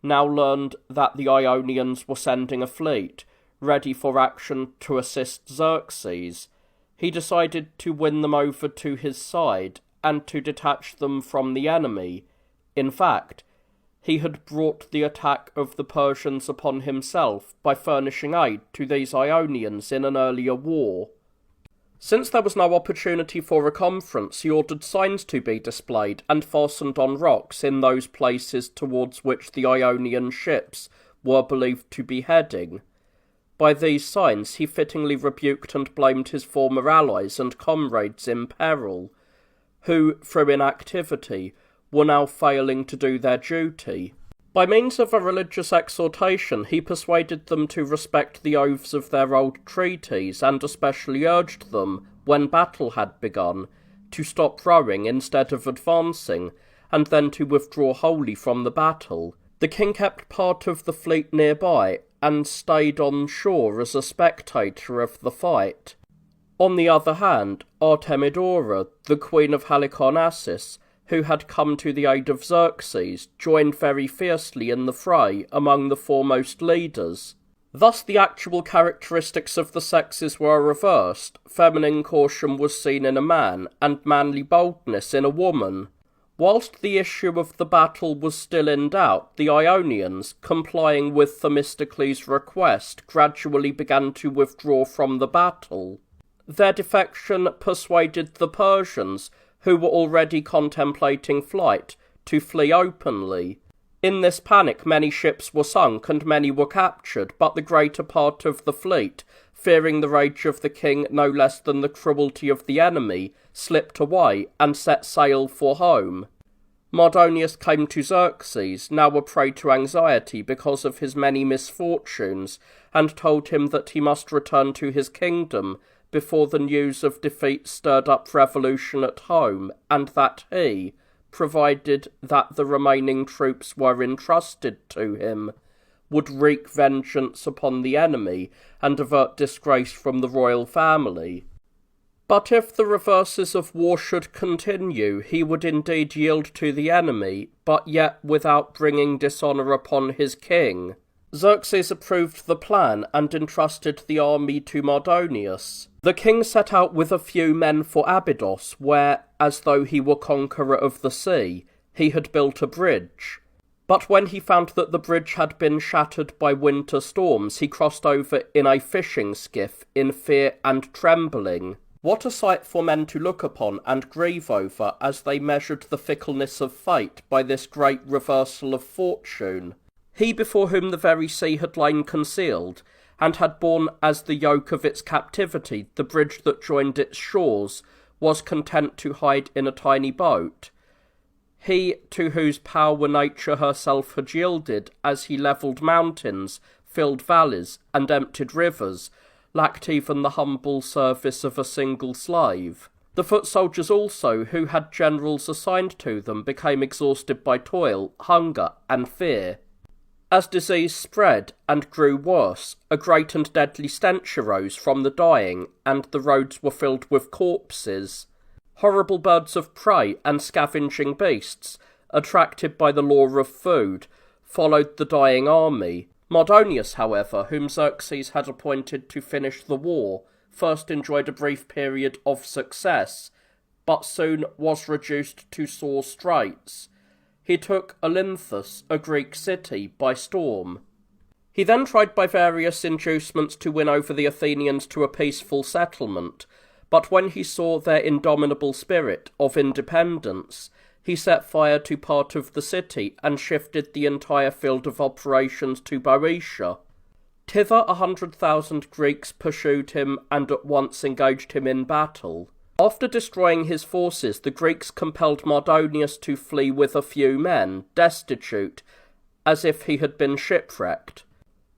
now learned that the Ionians were sending a fleet, ready for action to assist Xerxes. He decided to win them over to his side, and to detach them from the enemy. In fact, he had brought the attack of the Persians upon himself by furnishing aid to these Ionians in an earlier war. Since there was no opportunity for a conference, he ordered signs to be displayed and fastened on rocks in those places towards which the Ionian ships were believed to be heading. By these signs he fittingly rebuked and blamed his former allies and comrades in peril, who, through inactivity, were now failing to do their duty. By means of a religious exhortation, he persuaded them to respect the oaths of their old treaties, and especially urged them, when battle had begun, to stop rowing instead of advancing, and then to withdraw wholly from the battle. The king kept part of the fleet nearby, and stayed on shore as a spectator of the fight. On the other hand, Artemidora, the queen of Halicarnassus, who had come to the aid of Xerxes, joined very fiercely in the fray among the foremost leaders. Thus the actual characteristics of the sexes were reversed. Feminine caution was seen in a man, and manly boldness in a woman. Whilst the issue of the battle was still in doubt, the Ionians, complying with Themistocles' request, gradually began to withdraw from the battle. Their defection persuaded the Persians, who were already contemplating flight, to flee openly. In this panic many ships were sunk and many were captured, but the greater part of the fleet, fearing the rage of the king no less than the cruelty of the enemy, slipped away and set sail for home. Mardonius came to Xerxes, now a prey to anxiety because of his many misfortunes, and told him that he must return to his kingdom before the news of defeat stirred up revolution at home, and that he, provided that the remaining troops were entrusted to him, would wreak vengeance upon the enemy and avert disgrace from the royal family. But if the reverses of war should continue, he would indeed yield to the enemy, but yet without bringing dishonour upon his king. Xerxes approved the plan and entrusted the army to Mardonius. The king set out with a few men for Abydos, where, as though he were conqueror of the sea, he had built a bridge. But when he found that the bridge had been shattered by winter storms, he crossed over in a fishing skiff in fear and trembling. What a sight for men to look upon and grieve over as they measured the fickleness of fate by this great reversal of fortune. He before whom the very sea had lain concealed, and had borne as the yoke of its captivity the bridge that joined its shores, was content to hide in a tiny boat. He, to whose power nature herself had yielded, as he levelled mountains, filled valleys, and emptied rivers, lacked even the humble service of a single slave. The foot soldiers also, who had generals assigned to them, became exhausted by toil, hunger, and fear. As disease spread and grew worse, a great and deadly stench arose from the dying, and the roads were filled with corpses. Horrible birds of prey and scavenging beasts, attracted by the lure of food, followed the dying army. Mardonius, however, whom Xerxes had appointed to finish the war, first enjoyed a brief period of success, but soon was reduced to sore straits. He took Olynthus, a Greek city, by storm. He then tried by various inducements to win over the Athenians to a peaceful settlement, but when he saw their indomitable spirit of independence, he set fire to part of the city and shifted the entire field of operations to Boeotia. Thither 100,000 Greeks pursued him and at once engaged him in battle. After destroying his forces, the Greeks compelled Mardonius to flee with a few men, destitute, as if he had been shipwrecked.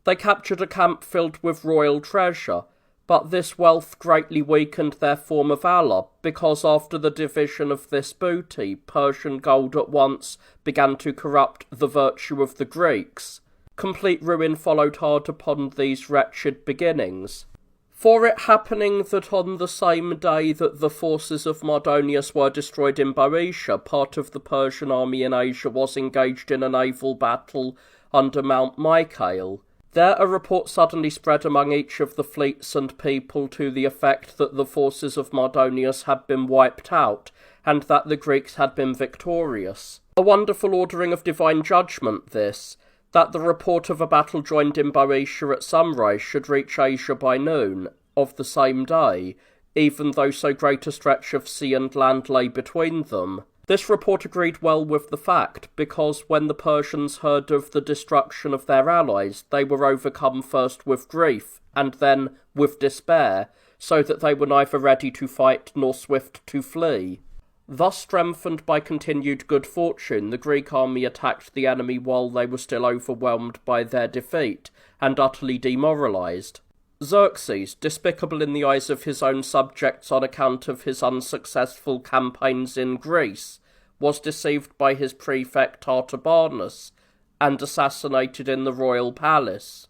They captured a camp filled with royal treasure, but this wealth greatly weakened their form of valour, because after the division of this booty, Persian gold at once began to corrupt the virtue of the Greeks. Complete ruin followed hard upon these wretched beginnings. For it happening that on the same day that the forces of Mardonius were destroyed in Boeotia, part of the Persian army in Asia was engaged in a naval battle under Mount Mycale. There a report suddenly spread among each of the fleets and people to the effect that the forces of Mardonius had been wiped out, and that the Greeks had been victorious. A wonderful ordering of divine judgment, this, that the report of a battle joined in Boeotia at sunrise should reach Asia by noon of the same day, even though so great a stretch of sea and land lay between them. This report agreed well with the fact, because when the Persians heard of the destruction of their allies, they were overcome first with grief, and then with despair, so that they were neither ready to fight nor swift to flee. Thus strengthened by continued good fortune, the Greek army attacked the enemy while they were still overwhelmed by their defeat, and utterly demoralized. Xerxes, despicable in the eyes of his own subjects on account of his unsuccessful campaigns in Greece, was deceived by his prefect Artabanus, and assassinated in the royal palace.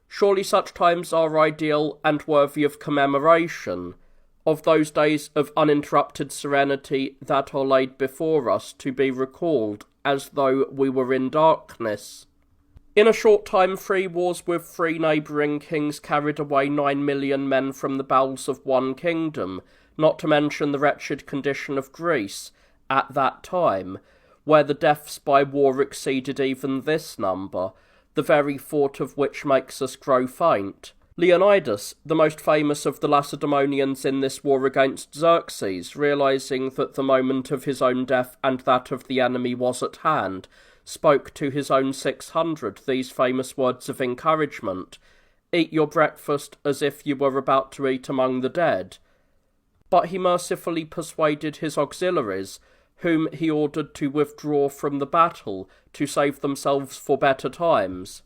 Surely such times are ideal and worthy of commemoration, of those days of uninterrupted serenity that are laid before us to be recalled as though we were in darkness. In a short time 3 wars with 3 neighbouring kings carried away 9 million men from the bowels of one kingdom, not to mention the wretched condition of Greece at that time, where the deaths by war exceeded even this number, the very thought of which makes us grow faint. Leonidas, the most famous of the Lacedaemonians in this war against Xerxes, realizing that the moment of his own death and that of the enemy was at hand, spoke to his own 600 these famous words of encouragement: "Eat your breakfast as if you were about to eat among the dead." But he mercifully persuaded his auxiliaries, whom he ordered to withdraw from the battle, to save themselves for better times.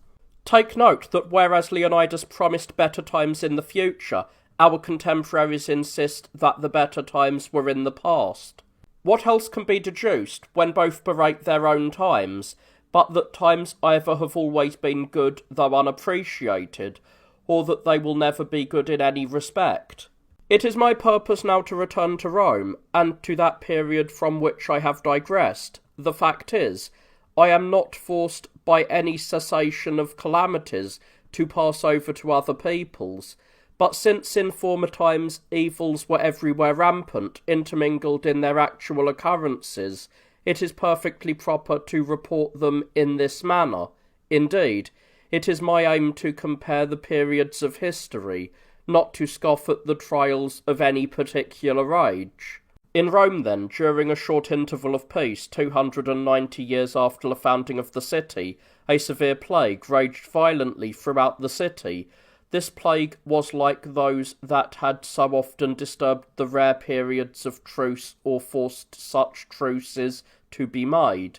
Take note that whereas Leonidas promised better times in the future, our contemporaries insist that the better times were in the past. What else can be deduced, when both berate their own times, but that times either have always been good though unappreciated, or that they will never be good in any respect? It is my purpose now to return to Rome, and to that period from which I have digressed. The fact is, I am not forced by any cessation of calamities to pass over to other peoples, but since in former times evils were everywhere rampant, intermingled in their actual occurrences, it is perfectly proper to report them in this manner. Indeed, it is my aim to compare the periods of history, not to scoff at the trials of any particular age. In Rome, then, during a short interval of peace, 290 years after the founding of the city, a severe plague raged violently throughout the city. This plague was like those that had so often disturbed the rare periods of truce or forced such truces to be made.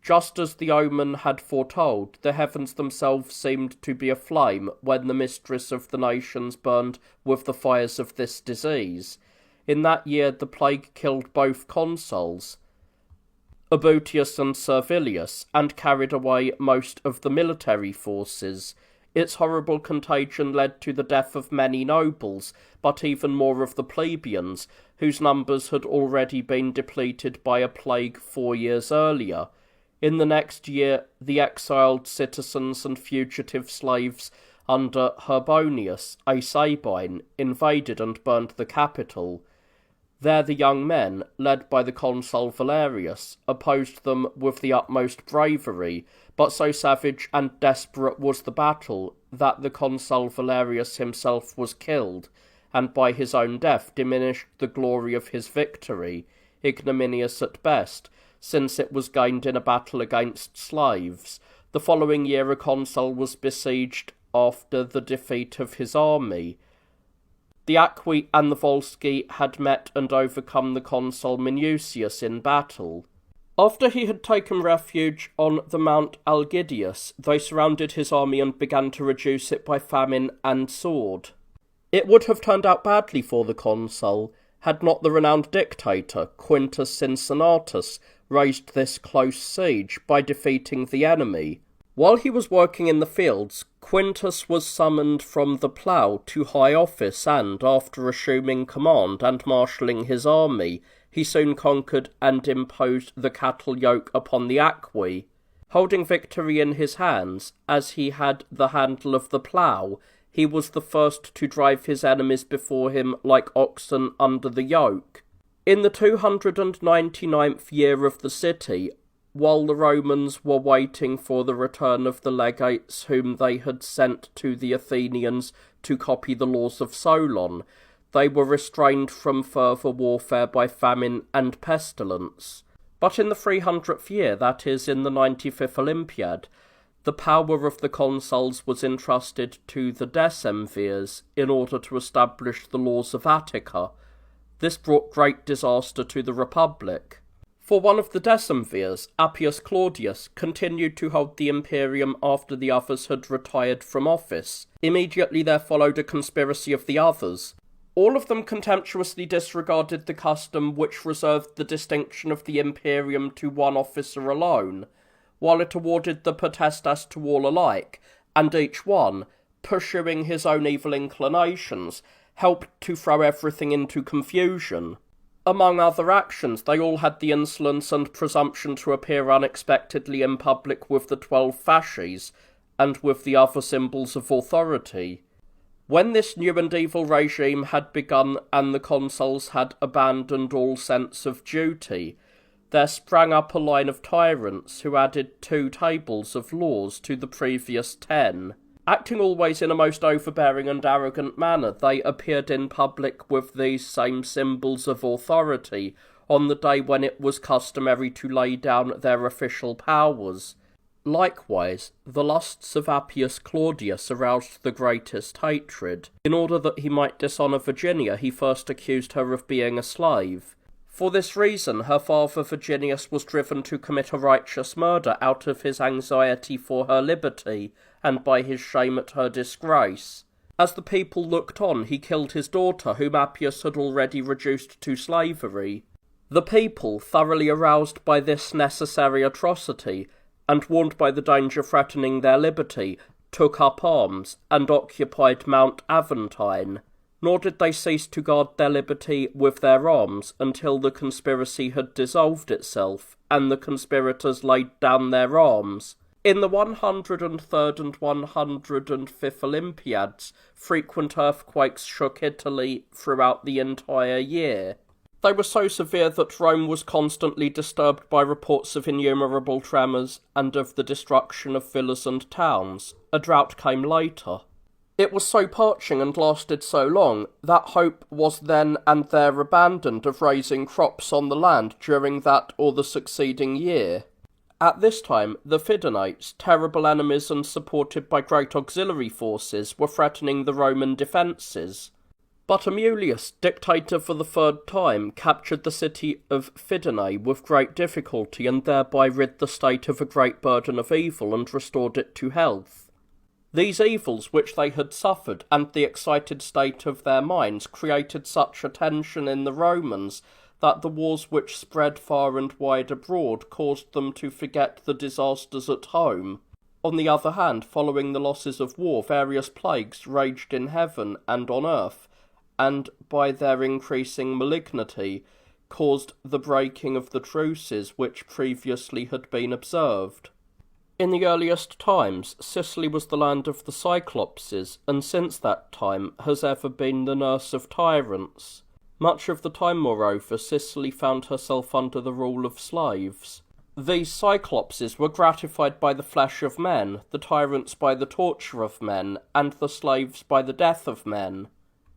Just as the omen had foretold, the heavens themselves seemed to be aflame when the mistress of the nations burned with the fires of this disease. In that year the plague killed both consuls. Obotius and Servilius, and carried away most of the military forces. Its horrible contagion led to the death of many nobles, but even more of the plebeians, whose numbers had already been depleted by a plague 4 years earlier. In the next year, the exiled citizens and fugitive slaves under Herbonius, a Sabine, invaded and burned the capital. There the young men, led by the consul Valerius, opposed them with the utmost bravery, but so savage and desperate was the battle that the consul Valerius himself was killed, and by his own death diminished the glory of his victory, ignominious at best, since it was gained in a battle against slaves. The following year a consul was besieged after the defeat of his army. The Aqui and the Volsci had met and overcome the consul Minucius in battle. After he had taken refuge on the Mount Algidius, they surrounded his army and began to reduce it by famine and sword. It would have turned out badly for the consul had not the renowned dictator, Quintus Cincinnatus, raised this close siege by defeating the enemy. While he was working in the fields, Quintus was summoned from the plough to high office and, after assuming command and marshalling his army, he soon conquered and imposed the cattle yoke upon the Aqui. Holding victory in his hands, as he had the handle of the plough, he was the first to drive his enemies before him like oxen under the yoke. In the 299th year of the city, while the Romans were waiting for the return of the legates whom they had sent to the Athenians to copy the laws of Solon, they were restrained from further warfare by famine and pestilence. But in the 300th year, that is, in the 95th Olympiad, the power of the consuls was entrusted to the decemvirs in order to establish the laws of Attica. This brought great disaster to the Republic. For one of the decemvirs, Appius Claudius, continued to hold the imperium after the others had retired from office. Immediately there followed a conspiracy of the others. All of them contemptuously disregarded the custom which reserved the distinction of the imperium to one officer alone, while it awarded the potestas to all alike, and each one, pursuing his own evil inclinations, helped to throw everything into confusion. Among other actions, they all had the insolence and presumption to appear unexpectedly in public with the 12 fasces, and with the other symbols of authority. When this new and evil regime had begun and the consuls had abandoned all sense of duty, there sprang up a line of tyrants who added 2 tables of laws to the previous 10. Acting always in a most overbearing and arrogant manner, they appeared in public with these same symbols of authority on the day when it was customary to lay down their official powers. Likewise, the lusts of Appius Claudius aroused the greatest hatred. In order that he might dishonour Virginia, he first accused her of being a slave. For this reason, her father Virginius was driven to commit a righteous murder out of his anxiety for her liberty, and by his shame at her disgrace. As the people looked on, he killed his daughter, whom Appius had already reduced to slavery. The people, thoroughly aroused by this necessary atrocity, and warned by the danger threatening their liberty, took up arms, and occupied Mount Aventine. Nor did they cease to guard their liberty with their arms until the conspiracy had dissolved itself, and the conspirators laid down their arms. In the 103rd and 105th Olympiads, frequent earthquakes shook Italy throughout the entire year. They were so severe that Rome was constantly disturbed by reports of innumerable tremors and of the destruction of villas and towns. A drought came later. It was so parching and lasted so long that hope was then and there abandoned of raising crops on the land during that or the succeeding year. At this time, the Fidenates, terrible enemies and supported by great auxiliary forces, were threatening the Roman defences. But Amulius, dictator for the 3rd time, captured the city of Fidenae with great difficulty and thereby rid the state of a great burden of evil and restored it to health. These evils which they had suffered and the excited state of their minds created such a tension in the Romans that the wars which spread far and wide abroad caused them to forget the disasters at home. On the other hand, following the losses of war, various plagues raged in heaven and on earth, and by their increasing malignity caused the breaking of the truces which previously had been observed. In the earliest times, Sicily was the land of the Cyclopses, and since that time has ever been the nurse of tyrants. Much of the time, moreover, Sicily found herself under the rule of slaves. These Cyclopses were gratified by the flesh of men, the tyrants by the torture of men, and the slaves by the death of men.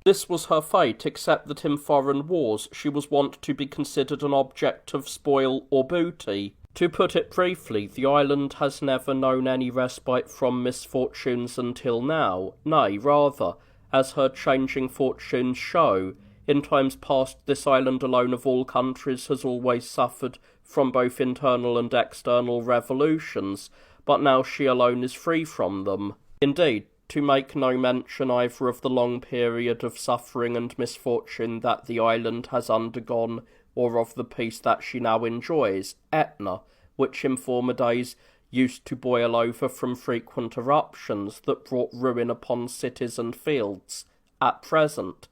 This was her fate, except that in foreign wars she was wont to be considered an object of spoil or booty. To put it briefly, the island has never known any respite from misfortunes until now, nay, rather, as her changing fortunes show, in times past this island alone of all countries has always suffered from both internal and external revolutions, but now she alone is free from them. Indeed, to make no mention either of the long period of suffering and misfortune that the island has undergone, or of the peace that she now enjoys, Etna, which in former days used to boil over from frequent eruptions that brought ruin upon cities and fields, at present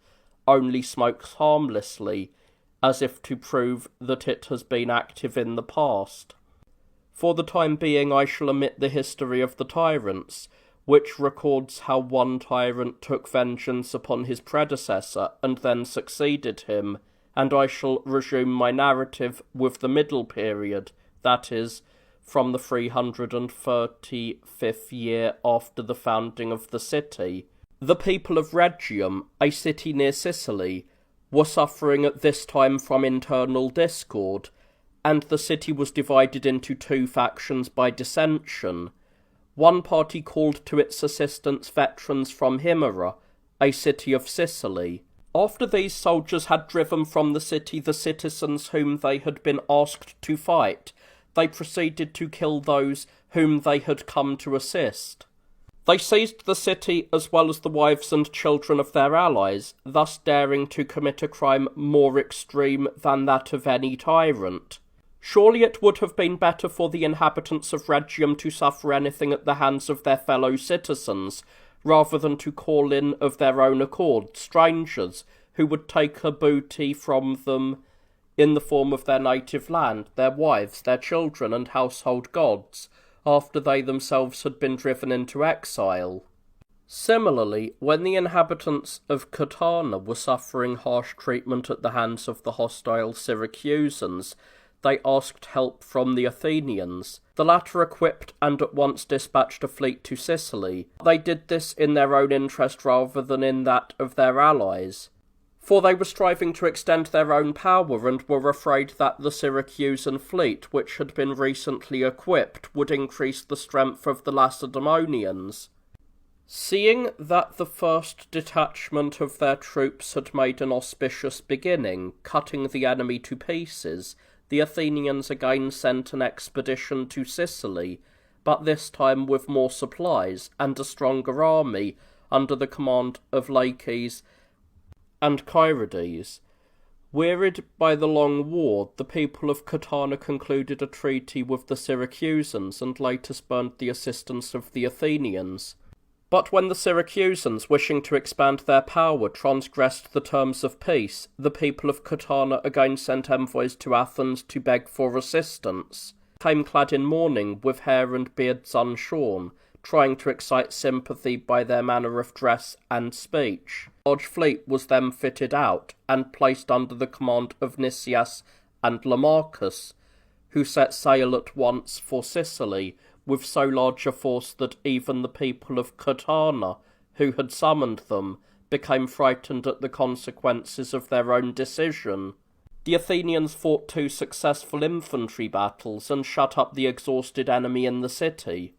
only smokes harmlessly, as if to prove that it has been active in the past. For the time being I shall omit the history of the tyrants, which records how one tyrant took vengeance upon his predecessor and then succeeded him, and I shall resume my narrative with the middle period, that is, from the 335th year after the founding of the city. The people of Rhegium, a city near Sicily, were suffering at this time from internal discord, and the city was divided into two factions by dissension. One party called to its assistance veterans from Himera, a city of Sicily. After these soldiers had driven from the city the citizens whom they had been asked to fight, they proceeded to kill those whom they had come to assist. They seized the city as well as the wives and children of their allies, thus daring to commit a crime more extreme than that of any tyrant. Surely it would have been better for the inhabitants of Rhegium to suffer anything at the hands of their fellow citizens, rather than to call in of their own accord strangers who would take a booty from them in the form of their native land, their wives, their children, and household gods, after they themselves had been driven into exile. Similarly, when the inhabitants of Catana were suffering harsh treatment at the hands of the hostile Syracusans, they asked help from the Athenians. The latter equipped and at once dispatched a fleet to Sicily. They did this in their own interest rather than in that of their allies, for they were striving to extend their own power and were afraid that the Syracusan fleet, which had been recently equipped, would increase the strength of the Lacedaemonians. Seeing that the first detachment of their troops had made an auspicious beginning, cutting the enemy to pieces, the Athenians again sent an expedition to Sicily, but this time with more supplies and a stronger army under the command of Laches and Kyrides. Wearied by the long war, the people of Catana concluded a treaty with the Syracusans and later spurned the assistance of the Athenians. But when the Syracusans, wishing to expand their power, transgressed the terms of peace, the people of Catana again sent envoys to Athens to beg for assistance. They came clad in mourning, with hair and beards unshorn, trying to excite sympathy by their manner of dress and speech. A large fleet was then fitted out, and placed under the command of Nicias and Lamachus, who set sail at once for Sicily, with so large a force that even the people of Catana, who had summoned them, became frightened at the consequences of their own decision. The Athenians fought 2 successful infantry battles and shut up the exhausted enemy in the city.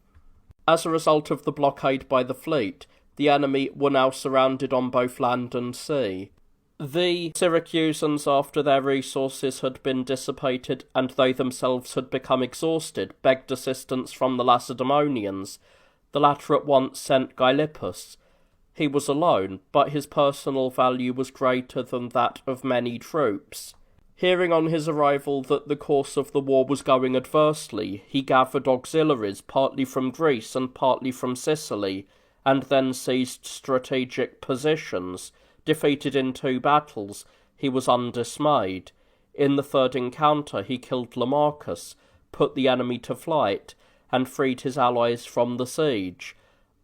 As a result of the blockade by the fleet, the enemy were now surrounded on both land and sea. The Syracusans, after their resources had been dissipated and they themselves had become exhausted, begged assistance from the Lacedaemonians. The latter at once sent Gylippus. He was alone, but his personal value was greater than that of many troops. Hearing on his arrival that the course of the war was going adversely, he gathered auxiliaries partly from Greece and partly from Sicily, and then seized strategic positions. Defeated in 2 battles, he was undismayed. In the 3rd encounter he killed Lamachus, put the enemy to flight, and freed his allies from the siege.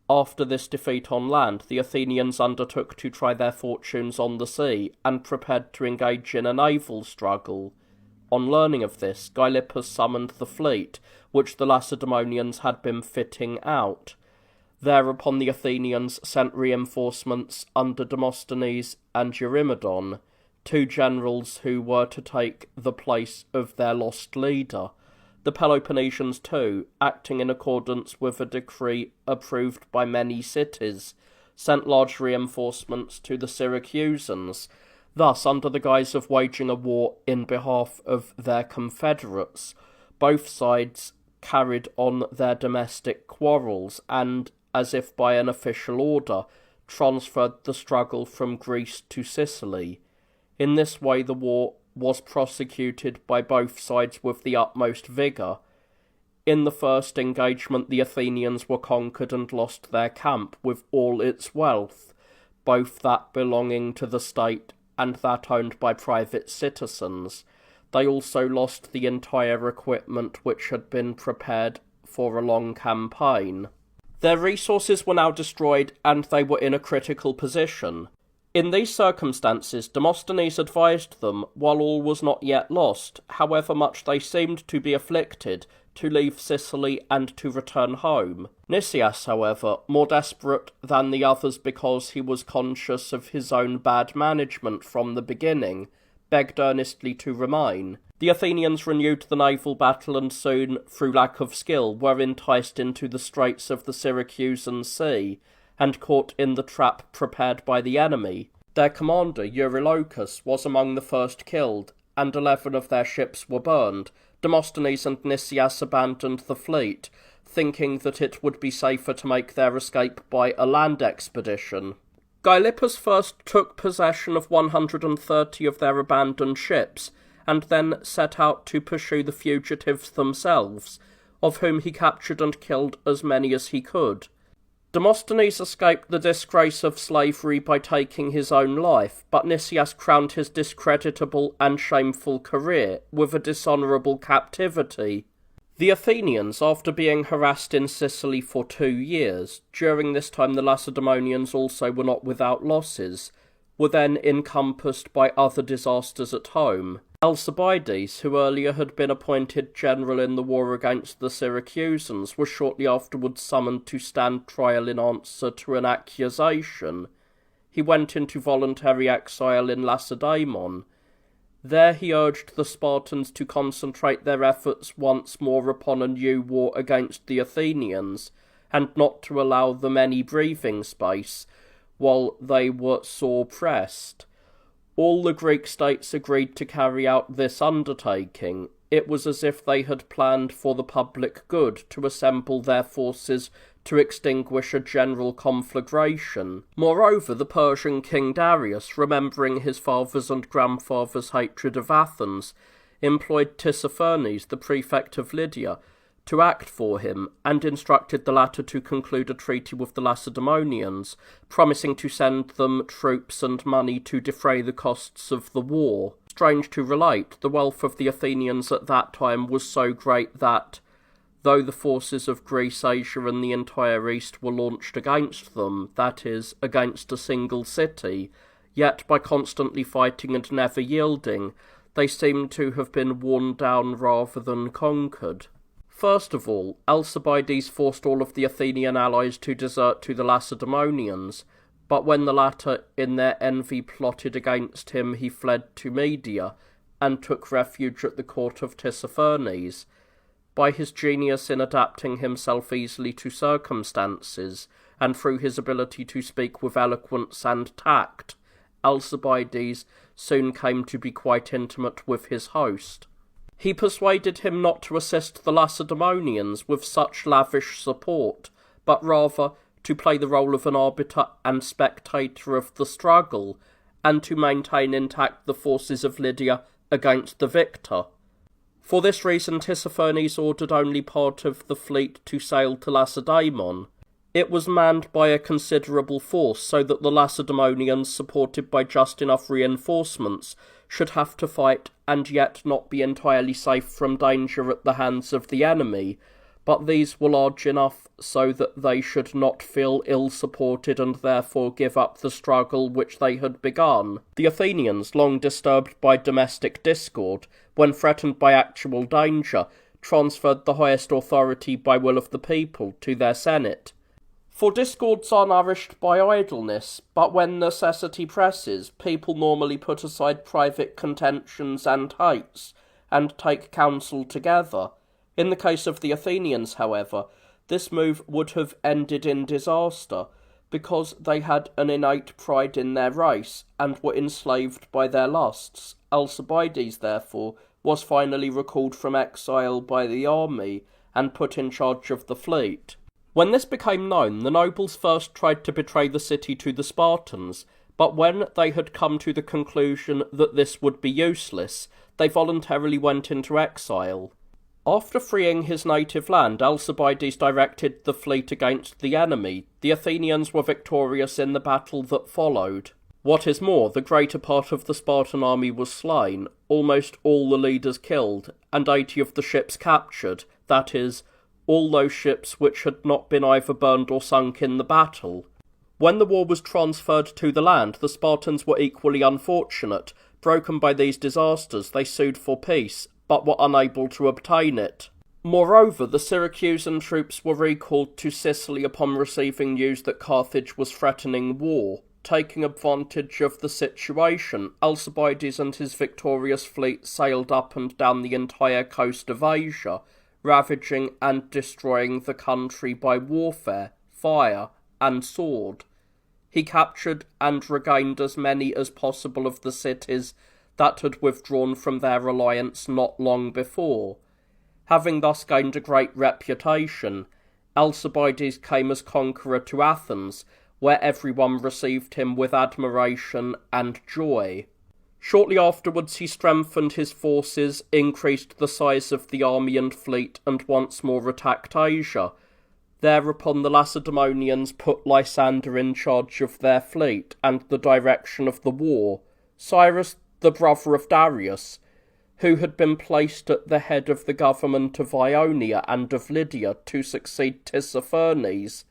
After this defeat on land, the Athenians undertook to try their fortunes on the sea, and prepared to engage in a naval struggle. On learning of this, Gylippus summoned the fleet, which the Lacedaemonians had been fitting out. Thereupon the Athenians sent reinforcements under Demosthenes and Eurymedon, 2 generals who were to take the place of their lost leader. The Peloponnesians too, acting in accordance with a decree approved by many cities, sent large reinforcements to the Syracusans. Thus, under the guise of waging a war in behalf of their confederates, both sides carried on their domestic quarrels and, as if by an official order, transferred the struggle from Greece to Sicily. In this way the war was prosecuted by both sides with the utmost vigour. In the first engagement the Athenians were conquered and lost their camp with all its wealth, both that belonging to the state and that owned by private citizens. They also lost the entire equipment which had been prepared for a long campaign. Their resources were now destroyed, and they were in a critical position. In these circumstances, Demosthenes advised them, while all was not yet lost, however much they seemed to be afflicted, to leave Sicily and to return home. Nicias, however, more desperate than the others because he was conscious of his own bad management from the beginning, begged earnestly to remain. The Athenians renewed the naval battle and soon, through lack of skill, were enticed into the straits of the Syracusan Sea, and caught in the trap prepared by the enemy. Their commander, Eurylochus, was among the first killed, and 11 of their ships were burned. Demosthenes and Nicias abandoned the fleet, thinking that it would be safer to make their escape by a land expedition. Gylippus first took possession of 130 of their abandoned ships, and then set out to pursue the fugitives themselves, of whom he captured and killed as many as he could. Demosthenes escaped the disgrace of slavery by taking his own life, but Nicias crowned his discreditable and shameful career with a dishonourable captivity. The Athenians, after being harassed in Sicily for 2 years, during this time the Lacedaemonians also were not without losses, were then encompassed by other disasters at home. Alcibiades, who earlier had been appointed general in the war against the Syracusans, was shortly afterwards summoned to stand trial in answer to an accusation. He went into voluntary exile in Lacedaemon. There he urged the Spartans to concentrate their efforts once more upon a new war against the Athenians, and not to allow them any breathing space, while they were sore pressed. All the Greek states agreed to carry out this undertaking. It was as if they had planned for the public good to assemble their forces to extinguish a general conflagration. Moreover, the Persian king Darius, remembering his father's and grandfather's hatred of Athens, employed Tissaphernes, the prefect of Lydia, to act for him, and instructed the latter to conclude a treaty with the Lacedaemonians, promising to send them troops and money to defray the costs of the war. Strange to relate, the wealth of the Athenians at that time was so great that, though the forces of Greece, Asia, and the entire East were launched against them, that is, against a single city, yet by constantly fighting and never yielding, they seem to have been worn down rather than conquered. First of all, Alcibiades forced all of the Athenian allies to desert to the Lacedaemonians, but when the latter in their envy plotted against him, he fled to Media, and took refuge at the court of Tissaphernes. By his genius in adapting himself easily to circumstances, and through his ability to speak with eloquence and tact, Alcibiades soon came to be quite intimate with his host. He persuaded him not to assist the Lacedaemonians with such lavish support, but rather to play the role of an arbiter and spectator of the struggle, and to maintain intact the forces of Lydia against the victor. For this reason Tissaphernes ordered only part of the fleet to sail to Lacedaemon. It was manned by a considerable force, so that the Lacedaemonians, supported by just enough reinforcements, should have to fight and yet not be entirely safe from danger at the hands of the enemy, but these were large enough so that they should not feel ill-supported and therefore give up the struggle which they had begun. The Athenians, long disturbed by domestic discord, when threatened by actual danger, transferred the highest authority by will of the people to their senate. For discords are nourished by idleness, but when necessity presses, people normally put aside private contentions and hates, and take counsel together. In the case of the Athenians, however, this move would have ended in disaster, because they had an innate pride in their race, and were enslaved by their lusts. Alcibiades, therefore, was finally recalled from exile by the army, and put in charge of the fleet. When this became known, the nobles first tried to betray the city to the Spartans, but when they had come to the conclusion that this would be useless, they voluntarily went into exile. After freeing his native land, Alcibiades directed the fleet against the enemy. The Athenians were victorious in the battle that followed. What is more, the greater part of the Spartan army was slain, almost all the leaders killed, and 80 of the ships captured, that is, all those ships which had not been either burned or sunk in the battle. When the war was transferred to the land, the Spartans were equally unfortunate. Broken by these disasters, they sued for peace, but were unable to obtain it. Moreover, the Syracusan troops were recalled to Sicily upon receiving news that Carthage was threatening war. Taking advantage of the situation, Alcibiades and his victorious fleet sailed up and down the entire coast of Asia, ravaging and destroying the country by warfare, fire, and sword. He captured and regained as many as possible of the cities that had withdrawn from their alliance not long before. Having thus gained a great reputation, Alcibiades came as conqueror to Athens, where everyone received him with admiration and joy. Shortly afterwards he strengthened his forces, increased the size of the army and fleet, and once more attacked Asia. Thereupon the Lacedaemonians put Lysander in charge of their fleet and the direction of the war. Cyrus, the brother of Darius, who had been placed at the head of the government of Ionia and of Lydia to succeed Tissaphernes,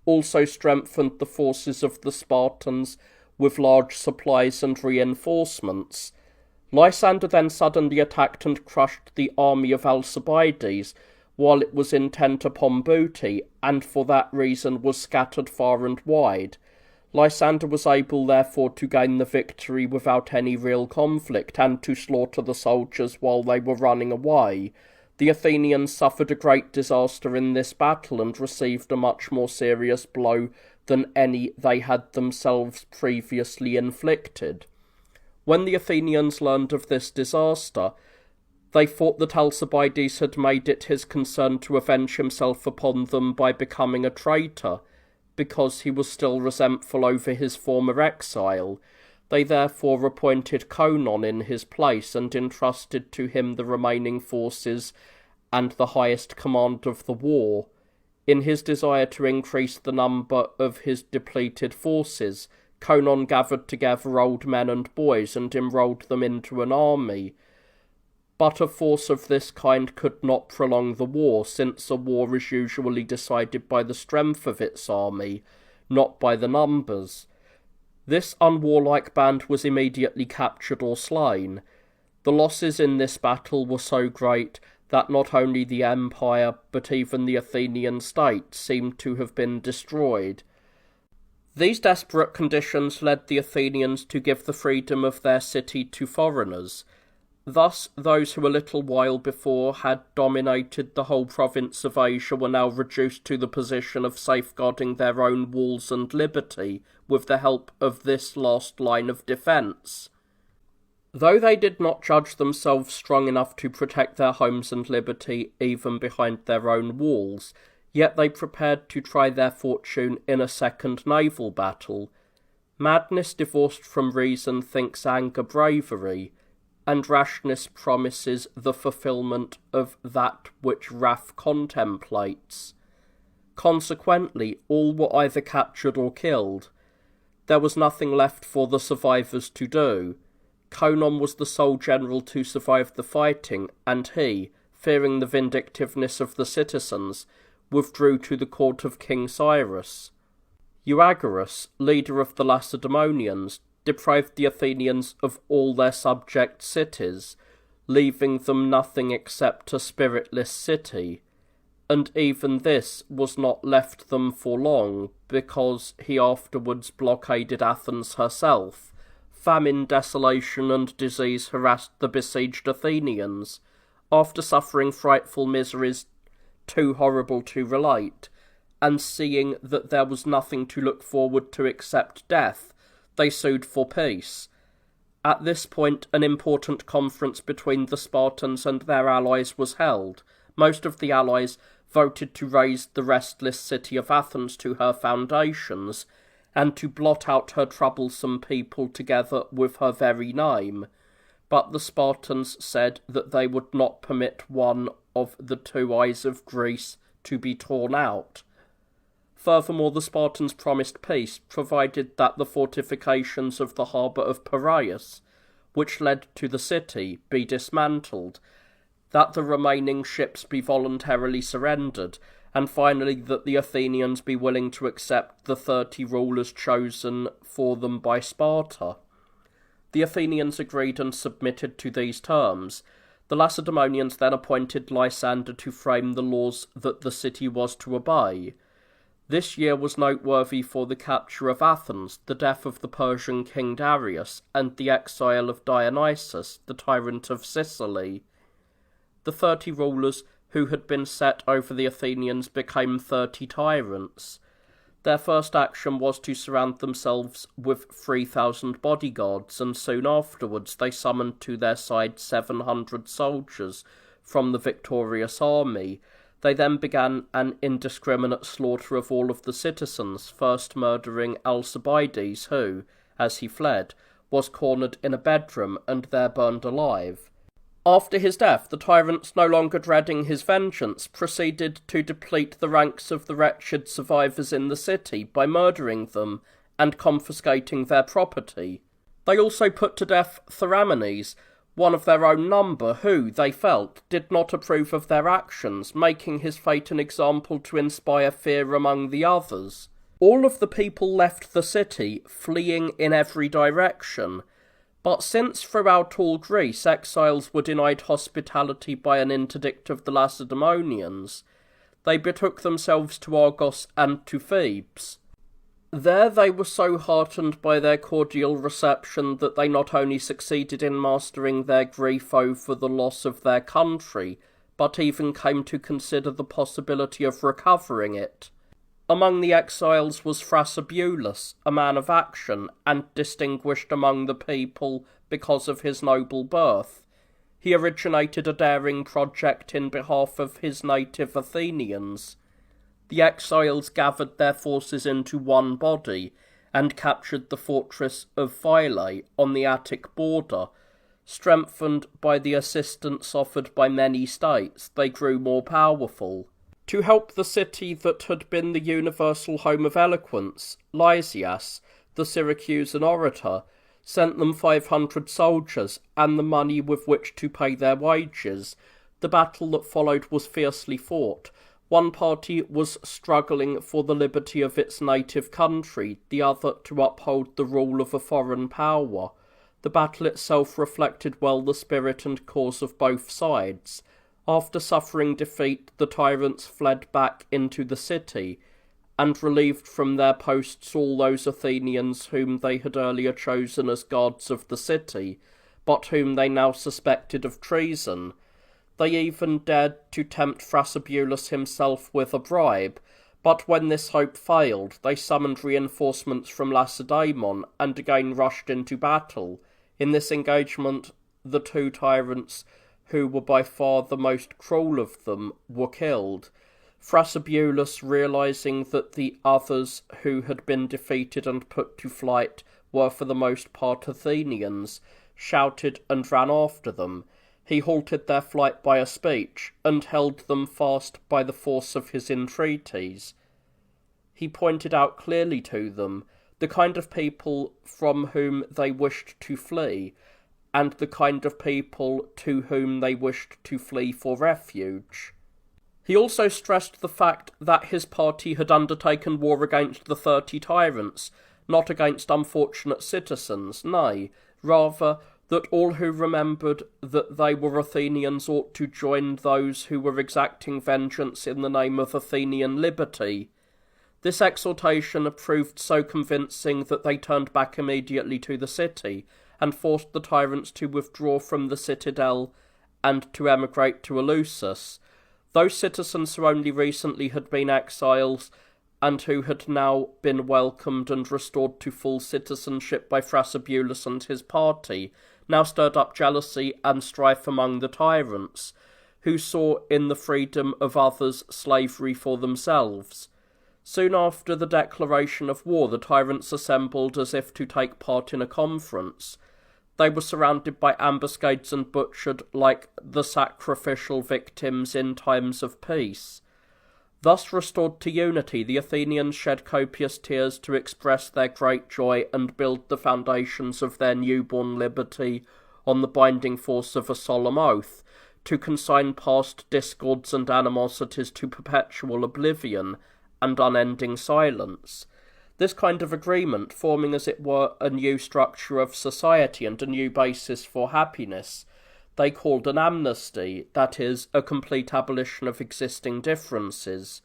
also strengthened the forces of the Spartans with large supplies and reinforcements. Lysander then suddenly attacked and crushed the army of Alcibiades, while it was intent upon booty, and for that reason was scattered far and wide. Lysander was able therefore to gain the victory without any real conflict, and to slaughter the soldiers while they were running away. The Athenians suffered a great disaster in this battle, and received a much more serious blow than any they had themselves previously inflicted. When the Athenians learned of this disaster, they thought that Alcibiades had made it his concern to avenge himself upon them by becoming a traitor, because he was still resentful over his former exile. They therefore appointed Conon in his place, and entrusted to him the remaining forces and the highest command of the war. In his desire to increase the number of his depleted forces, Conon gathered together old men and boys and enrolled them into an army. But a force of this kind could not prolong the war, since a war is usually decided by the strength of its army, not by the numbers. This unwarlike band was immediately captured or slain. The losses in this battle were so great that not only the empire, but even the Athenian state seemed to have been destroyed. These desperate conditions led the Athenians to give the freedom of their city to foreigners. Thus, those who a little while before had dominated the whole province of Asia were now reduced to the position of safeguarding their own walls and liberty with the help of this last line of defence. Though they did not judge themselves strong enough to protect their homes and liberty even behind their own walls, yet they prepared to try their fortune in a second naval battle. Madness divorced from reason thinks anger bravery, and rashness promises the fulfilment of that which wrath contemplates. Consequently, all were either captured or killed. There was nothing left for the survivors to do. Conon was the sole general to survive the fighting, and he, fearing the vindictiveness of the citizens, withdrew to the court of King Cyrus. Euagoras, leader of the Lacedaemonians, deprived the Athenians of all their subject cities, leaving them nothing except a spiritless city. And even this was not left them for long, because he afterwards blockaded Athens herself. Famine, desolation, and disease harassed the besieged Athenians. After suffering frightful miseries too horrible to relate, and seeing that there was nothing to look forward to except death, they sued for peace. At this point, an important conference between the Spartans and their allies was held. Most of the allies voted to raze the restless city of Athens to her foundations, and to blot out her troublesome people together with her very name. But the Spartans said that they would not permit one of the two eyes of Greece to be torn out. Furthermore, the Spartans promised peace, provided that the fortifications of the harbour of Piraeus, which led to the city, be dismantled, that the remaining ships be voluntarily surrendered, and finally that the Athenians be willing to accept the 30 rulers chosen for them by Sparta. The Athenians agreed and submitted to these terms. The Lacedaemonians then appointed Lysander to frame the laws that the city was to obey. This year was noteworthy for the capture of Athens, the death of the Persian king Darius, and the exile of Dionysus, the tyrant of Sicily. The 30 rulers who had been set over the Athenians became 30 tyrants. Their first action was to surround themselves with 3,000 bodyguards, and soon afterwards they summoned to their side 700 soldiers from the victorious army. They then began an indiscriminate slaughter of all of the citizens, first murdering Alcibiades, who, as he fled, was cornered in a bedroom and there burned alive. After his death, the tyrants, no longer dreading his vengeance, proceeded to deplete the ranks of the wretched survivors in the city by murdering them and confiscating their property. They also put to death Theramenes, one of their own number, who, they felt, did not approve of their actions, making his fate an example to inspire fear among the others. All of the people left the city, fleeing in every direction. But since throughout all Greece exiles were denied hospitality by an interdict of the Lacedaemonians, they betook themselves to Argos and to Thebes. There they were so heartened by their cordial reception that they not only succeeded in mastering their grief over the loss of their country, but even came to consider the possibility of recovering it. Among the exiles was Thrasybulus, a man of action, and distinguished among the people because of his noble birth. He originated a daring project in behalf of his native Athenians. The exiles gathered their forces into one body, and captured the fortress of Philae on the Attic border. Strengthened by the assistance offered by many states, they grew more powerful. To help the city that had been the universal home of eloquence, Lysias, the Syracusan orator, sent them 500 soldiers and the money with which to pay their wages. The battle that followed was fiercely fought. One party was struggling for the liberty of its native country, the other to uphold the rule of a foreign power. The battle itself reflected well the spirit and cause of both sides. After suffering defeat, the tyrants fled back into the city, and relieved from their posts all those Athenians whom they had earlier chosen as guards of the city, but whom they now suspected of treason. They even dared to tempt Thrasybulus himself with a bribe, but when this hope failed, they summoned reinforcements from Lacedaemon and again rushed into battle. In this engagement, the two tyrants, who were by far the most cruel of them, were killed. Thrasybulus, realizing that the others who had been defeated and put to flight were for the most part Athenians, shouted and ran after them. He halted their flight by a speech, and held them fast by the force of his entreaties. He pointed out clearly to them the kind of people from whom they wished to flee, and the kind of people to whom they wished to flee for refuge. He also stressed the fact that his party had undertaken war against the 30 tyrants, not against unfortunate citizens, nay, rather that all who remembered that they were Athenians ought to join those who were exacting vengeance in the name of Athenian liberty. This exhortation proved so convincing that they turned back immediately to the city, and forced the tyrants to withdraw from the citadel and to emigrate to Eleusis. Those citizens who only recently had been exiles, and who had now been welcomed and restored to full citizenship by Thrasybulus and his party, now stirred up jealousy and strife among the tyrants, who saw in the freedom of others slavery for themselves. Soon after the declaration of war, the tyrants assembled as if to take part in a conference. They were surrounded by ambuscades and butchered like the sacrificial victims in times of peace. Thus restored to unity, the Athenians shed copious tears to express their great joy and build the foundations of their newborn liberty on the binding force of a solemn oath, to consign past discords and animosities to perpetual oblivion and unending silence. This kind of agreement, forming as it were a new structure of society and a new basis for happiness, they called an amnesty, that is, a complete abolition of existing differences.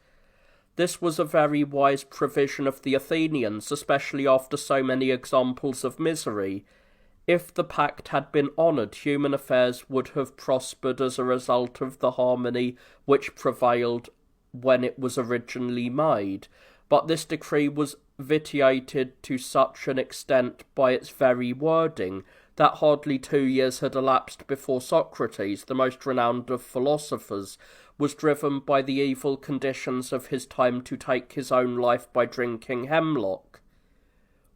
This was a very wise provision of the Athenians, especially after so many examples of misery. If the pact had been honoured, human affairs would have prospered as a result of the harmony which prevailed when it was originally made, but this decree was vitiated to such an extent by its very wording that hardly 2 years had elapsed before Socrates, the most renowned of philosophers, was driven by the evil conditions of his time to take his own life by drinking hemlock.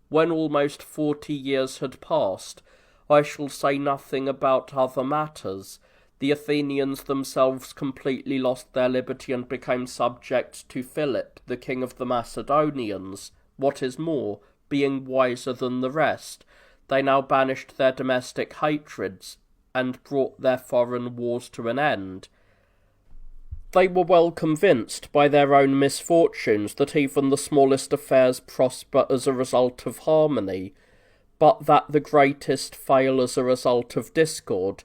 When almost 40 years had passed, I shall say nothing about other matters. The Athenians themselves completely lost their liberty and became subject to Philip, the king of the Macedonians. What is more, being wiser than the rest, they now banished their domestic hatreds and brought their foreign wars to an end. They were well convinced by their own misfortunes that even the smallest affairs prosper as a result of harmony, but that the greatest fail as a result of discord,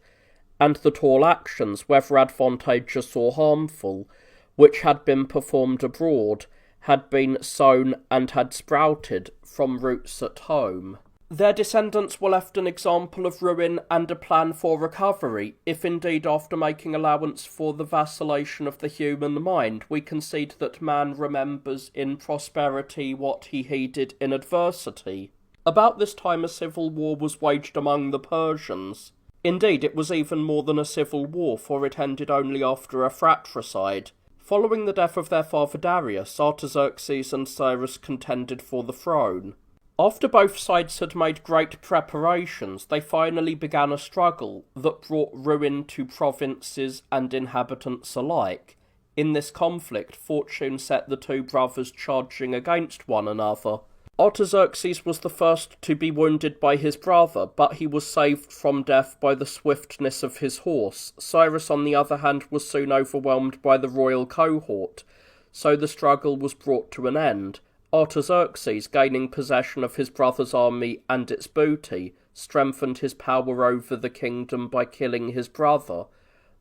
and that all actions, whether advantageous or harmful, which had been performed abroad, had been sown and had sprouted from roots at home. Their descendants were left an example of ruin and a plan for recovery, if indeed after making allowance for the vacillation of the human mind, we concede that man remembers in prosperity what he heeded in adversity. About this time a civil war was waged among the Persians. Indeed, it was even more than a civil war, for it ended only after a fratricide. Following the death of their father Darius, Artaxerxes and Cyrus contended for the throne. After both sides had made great preparations, they finally began a struggle that brought ruin to provinces and inhabitants alike. In this conflict, fortune set the two brothers charging against one another. Artaxerxes was the first to be wounded by his brother, but he was saved from death by the swiftness of his horse. Cyrus, on the other hand, was soon overwhelmed by the royal cohort, so the struggle was brought to an end. Artaxerxes, gaining possession of his brother's army and its booty, strengthened his power over the kingdom by killing his brother.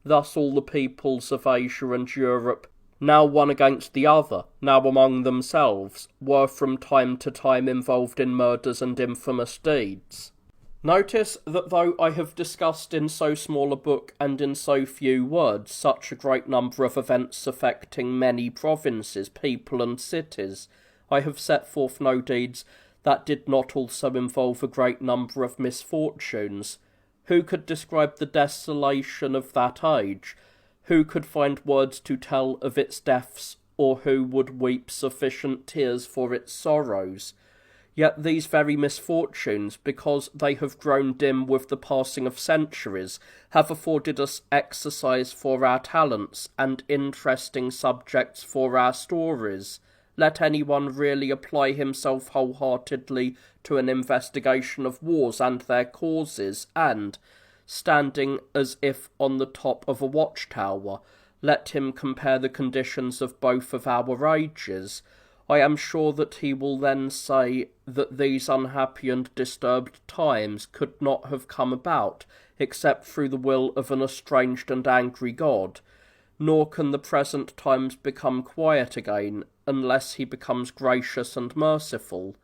Thus all the peoples of Asia and Europe, now one against the other, now among themselves, were from time to time involved in murders and infamous deeds. Notice that though I have discussed in so small a book and in so few words such a great number of events affecting many provinces, people and cities, I have set forth no deeds that did not also involve a great number of misfortunes. Who could describe the desolation of that age? Who could find words to tell of its deaths, or who would weep sufficient tears for its sorrows? Yet these very misfortunes, because they have grown dim with the passing of centuries, have afforded us exercise for our talents and interesting subjects for our stories. Let anyone really apply himself wholeheartedly to an investigation of wars and their causes, and, standing as if on the top of a watchtower, let him compare the conditions of both of our ages. I am sure that he will then say that these unhappy and disturbed times could not have come about except through the will of an estranged and angry God, nor can the present times become quiet again unless he becomes gracious and merciful.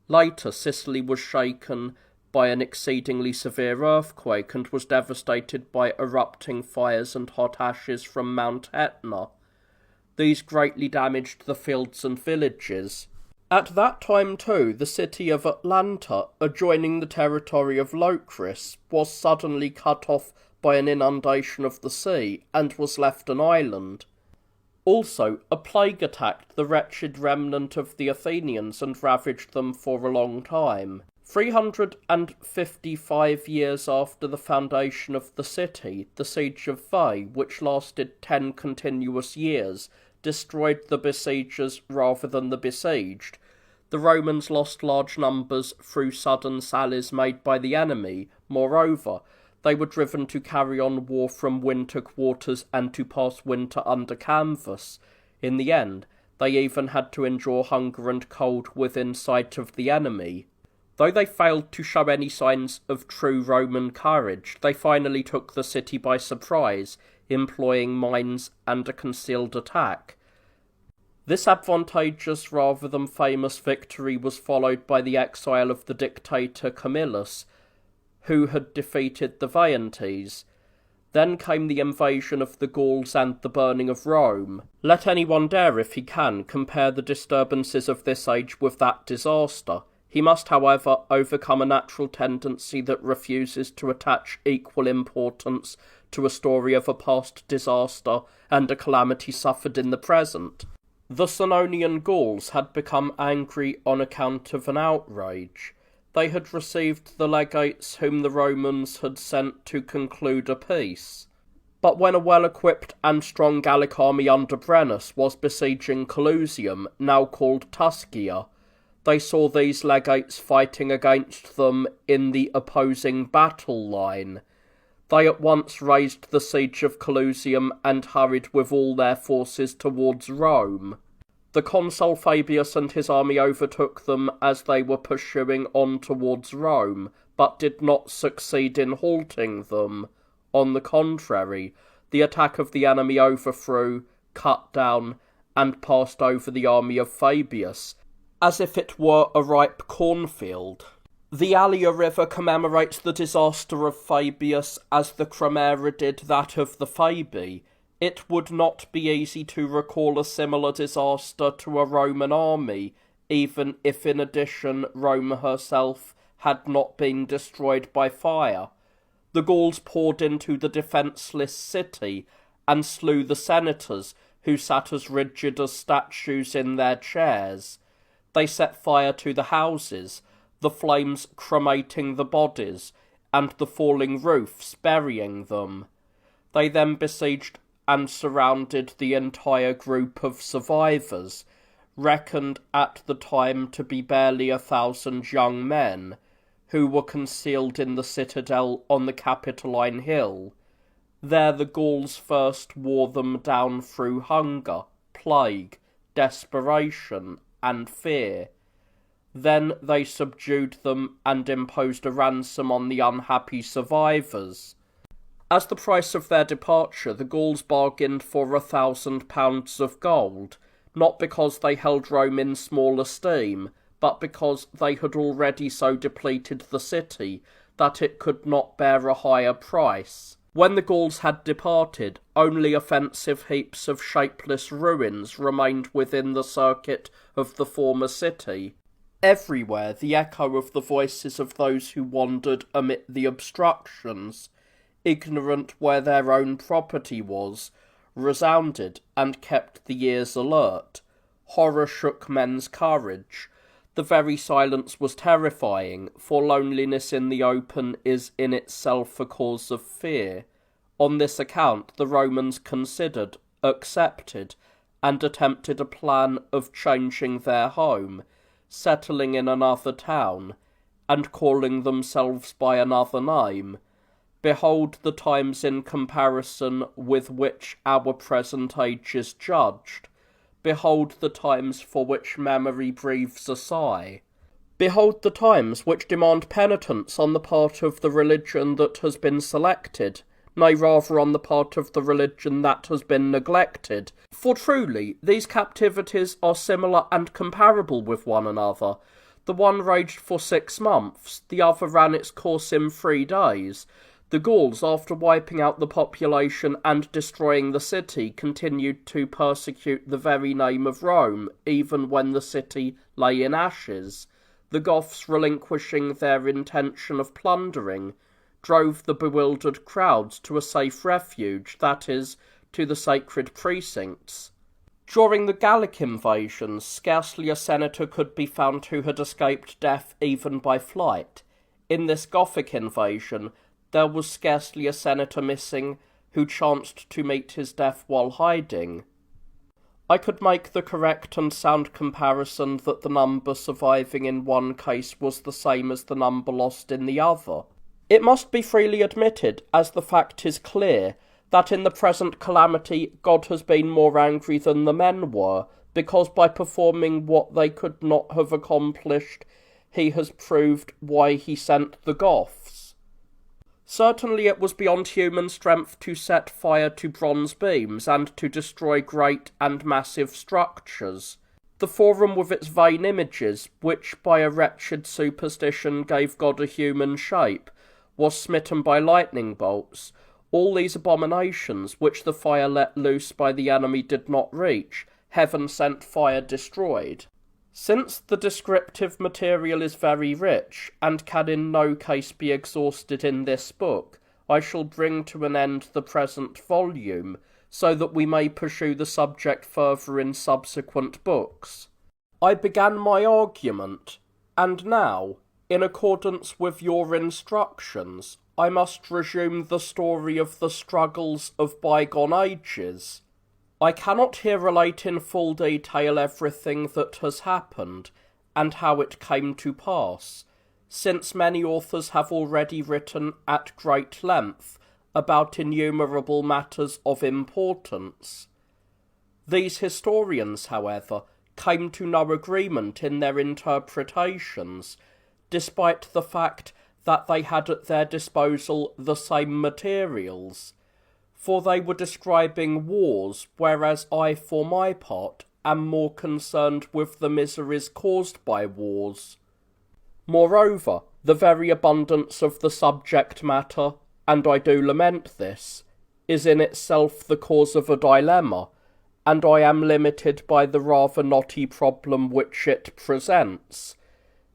Later, Sicily was shaken by an exceedingly severe earthquake and was devastated by erupting fires and hot ashes from Mount Etna. These greatly damaged the fields and villages. At that time, too, the city of Atlanta, adjoining the territory of Locris, was suddenly cut off by an inundation of the sea, and was left an island. Also, a plague attacked the wretched remnant of the Athenians and ravaged them for a long time. 355 years after the foundation of the city, the siege of Veii, which lasted 10 continuous years, destroyed the besiegers rather than the besieged. The Romans lost large numbers through sudden sallies made by the enemy. Moreover, they were driven to carry on war from winter quarters and to pass winter under canvas. In the end, they even had to endure hunger and cold within sight of the enemy. Though they failed to show any signs of true Roman courage, they finally took the city by surprise, employing mines and a concealed attack. This advantageous rather than famous victory was followed by the exile of the dictator Camillus, who had defeated the Veientes. Then came the invasion of the Gauls and the burning of Rome. Let anyone dare, if he can, compare the disturbances of this age with that disaster. He must, however, overcome a natural tendency that refuses to attach equal importance to a story of a past disaster and a calamity suffered in the present. The Senonian Gauls had become angry on account of an outrage. They had received the legates whom the Romans had sent to conclude a peace. But when a well-equipped and strong Gallic army under Brennus was besieging Clusium, now called Tuscia, they saw these legates fighting against them in the opposing battle line. They at once raised the siege of Clusium and hurried with all their forces towards Rome. The consul Fabius and his army overtook them as they were pursuing on towards Rome, but did not succeed in halting them. On the contrary, the attack of the enemy overthrew, cut down, and passed over the army of Fabius, as if it were a ripe cornfield. The Allia River commemorates the disaster of Fabius as the Cremera did that of the Fabii. It would not be easy to recall a similar disaster to a Roman army, even if in addition Rome herself had not been destroyed by fire. The Gauls poured into the defenceless city and slew the senators, who sat as rigid as statues in their chairs. They set fire to the houses, the flames cremating the bodies, and the falling roofs burying them. They then besieged and surrounded the entire group of survivors, reckoned at the time to be barely 1,000 young men, who were concealed in the citadel on the Capitoline Hill. There the Gauls first wore them down through hunger, plague, desperation, and fear. Then they subdued them and imposed a ransom on the unhappy survivors. As the price of their departure, the Gauls bargained for 1,000 pounds of gold, not because they held Rome in small esteem, but because they had already so depleted the city that it could not bear a higher price. When the Gauls had departed, only offensive heaps of shapeless ruins remained within the circuit of the former city. Everywhere the echo of the voices of those who wandered amid the obstructions, ignorant where their own property was, resounded and kept the ears alert. Horror shook men's courage. The very silence was terrifying, for loneliness in the open is in itself a cause of fear. On this account the Romans considered, accepted, and attempted a plan of changing their home, settling in another town, and calling themselves by another name. Behold the times in comparison with which our present age is judged. Behold the times for which memory breathes a sigh. Behold the times which demand penitence on the part of the religion that has been selected, nay, rather on the part of the religion that has been neglected. For truly, these captivities are similar and comparable with one another. The one raged for 6 months, the other ran its course in 3 days. The Gauls, after wiping out the population and destroying the city, continued to persecute the very name of Rome, even when the city lay in ashes. The Goths, relinquishing their intention of plundering, drove the bewildered crowds to a safe refuge, that is, to the sacred precincts. During the Gallic invasions, scarcely a senator could be found who had escaped death even by flight. In this Gothic invasion, there was scarcely a senator missing who chanced to meet his death while hiding. I could make the correct and sound comparison that the number surviving in one case was the same as the number lost in the other. It must be freely admitted, as the fact is clear, that in the present calamity God has been more angry than the men were, because by performing what they could not have accomplished, he has proved why he sent the Goths. Certainly it was beyond human strength to set fire to bronze beams and to destroy great and massive structures. The Forum with its vain images, which by a wretched superstition gave God a human shape, was smitten by lightning bolts. All these abominations, which the fire let loose by the enemy did not reach, heaven-sent fire destroyed. Since the descriptive material is very rich, and can in no case be exhausted in this book, I shall bring to an end the present volume, so that we may pursue the subject further in subsequent books. I began my argument, and now, in accordance with your instructions, I must resume the story of the struggles of bygone ages. I cannot here relate in full detail everything that has happened, and how it came to pass, since many authors have already written at great length about innumerable matters of importance. These historians, however, came to no agreement in their interpretations, despite the fact that they had at their disposal the same materials, for they were describing wars, whereas I, for my part, am more concerned with the miseries caused by wars. Moreover, the very abundance of the subject matter, and I do lament this, is in itself the cause of a dilemma, and I am limited by the rather knotty problem which it presents.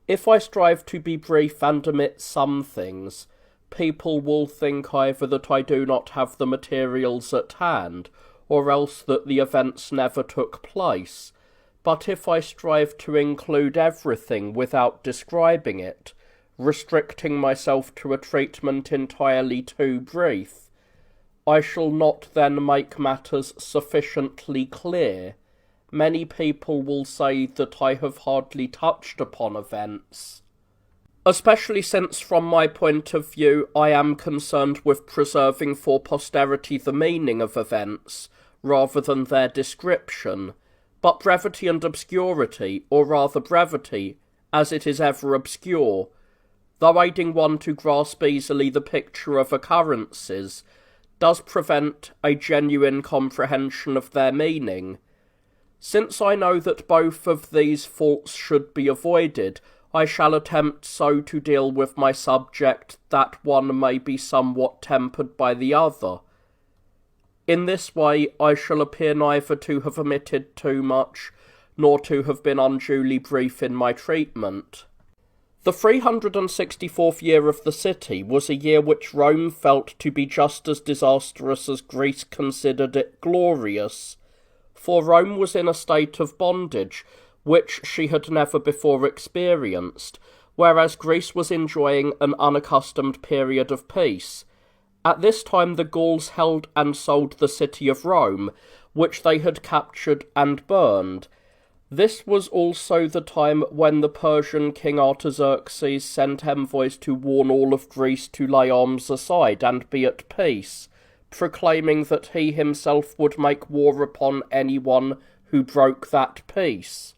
If I strive to be brief and omit some things, people will think either that I do not have the materials at hand, or else that the events never took place. But if I strive to include everything without describing it, restricting myself to a treatment entirely too brief, I shall not then make matters sufficiently clear. Many people will say that I have hardly touched upon events, especially since from my point of view I am concerned with preserving for posterity the meaning of events, rather than their description. But brevity and obscurity, or rather brevity, as it is ever obscure, though aiding one to grasp easily the picture of occurrences, does prevent a genuine comprehension of their meaning. Since I know that both of these faults should be avoided, I shall attempt so to deal with my subject that one may be somewhat tempered by the other. In this way I shall appear neither to have omitted too much, nor to have been unduly brief in my treatment. The 364th year of the city was a year which Rome felt to be just as disastrous as Greece considered it glorious. For Rome was in a state of bondage, which she had never before experienced, whereas Greece was enjoying an unaccustomed period of peace. At this time the Gauls held and sold the city of Rome, which they had captured and burned. This was also the time when the Persian king Artaxerxes sent envoys to warn all of Greece to lay arms aside and be at peace, proclaiming that he himself would make war upon anyone who broke that peace.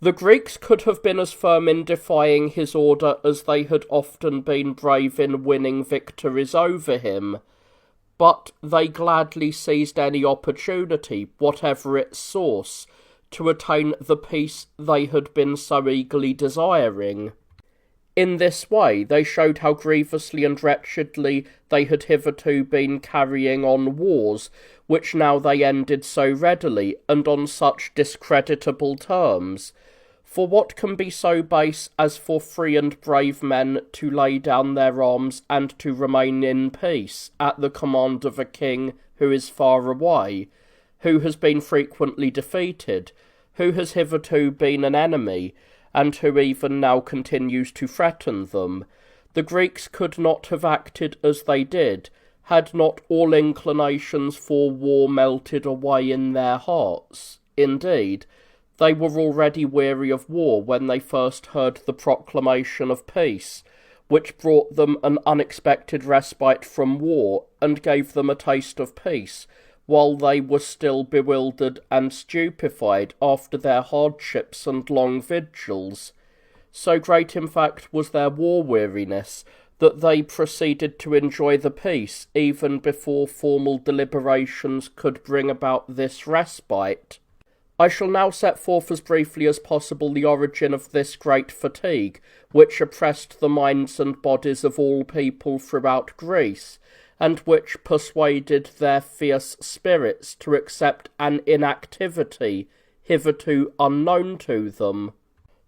The Greeks could have been as firm in defying his order as they had often been brave in winning victories over him, but they gladly seized any opportunity, whatever its source, to attain the peace they had been so eagerly desiring. In this way they showed how grievously and wretchedly they had hitherto been carrying on wars, which now they ended so readily, and on such discreditable terms. For what can be so base as for free and brave men to lay down their arms and to remain in peace at the command of a king who is far away, who has been frequently defeated, who has hitherto been an enemy, and who even now continues to threaten them? The Greeks could not have acted as they did, had not all inclinations for war melted away in their hearts. Indeed, they were already weary of war when they first heard the proclamation of peace, which brought them an unexpected respite from war, and gave them a taste of peace, while they were still bewildered and stupefied after their hardships and long vigils. So great, in fact, was their war-weariness, that they proceeded to enjoy the peace even before formal deliberations could bring about this respite. I shall now set forth as briefly as possible the origin of this great fatigue, which oppressed the minds and bodies of all people throughout Greece, and which persuaded their fierce spirits to accept an inactivity hitherto unknown to them.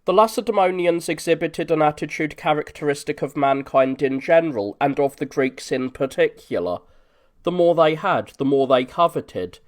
The Lacedaemonians exhibited an attitude characteristic of mankind in general, and of the Greeks in particular. The more they had, the more they coveted.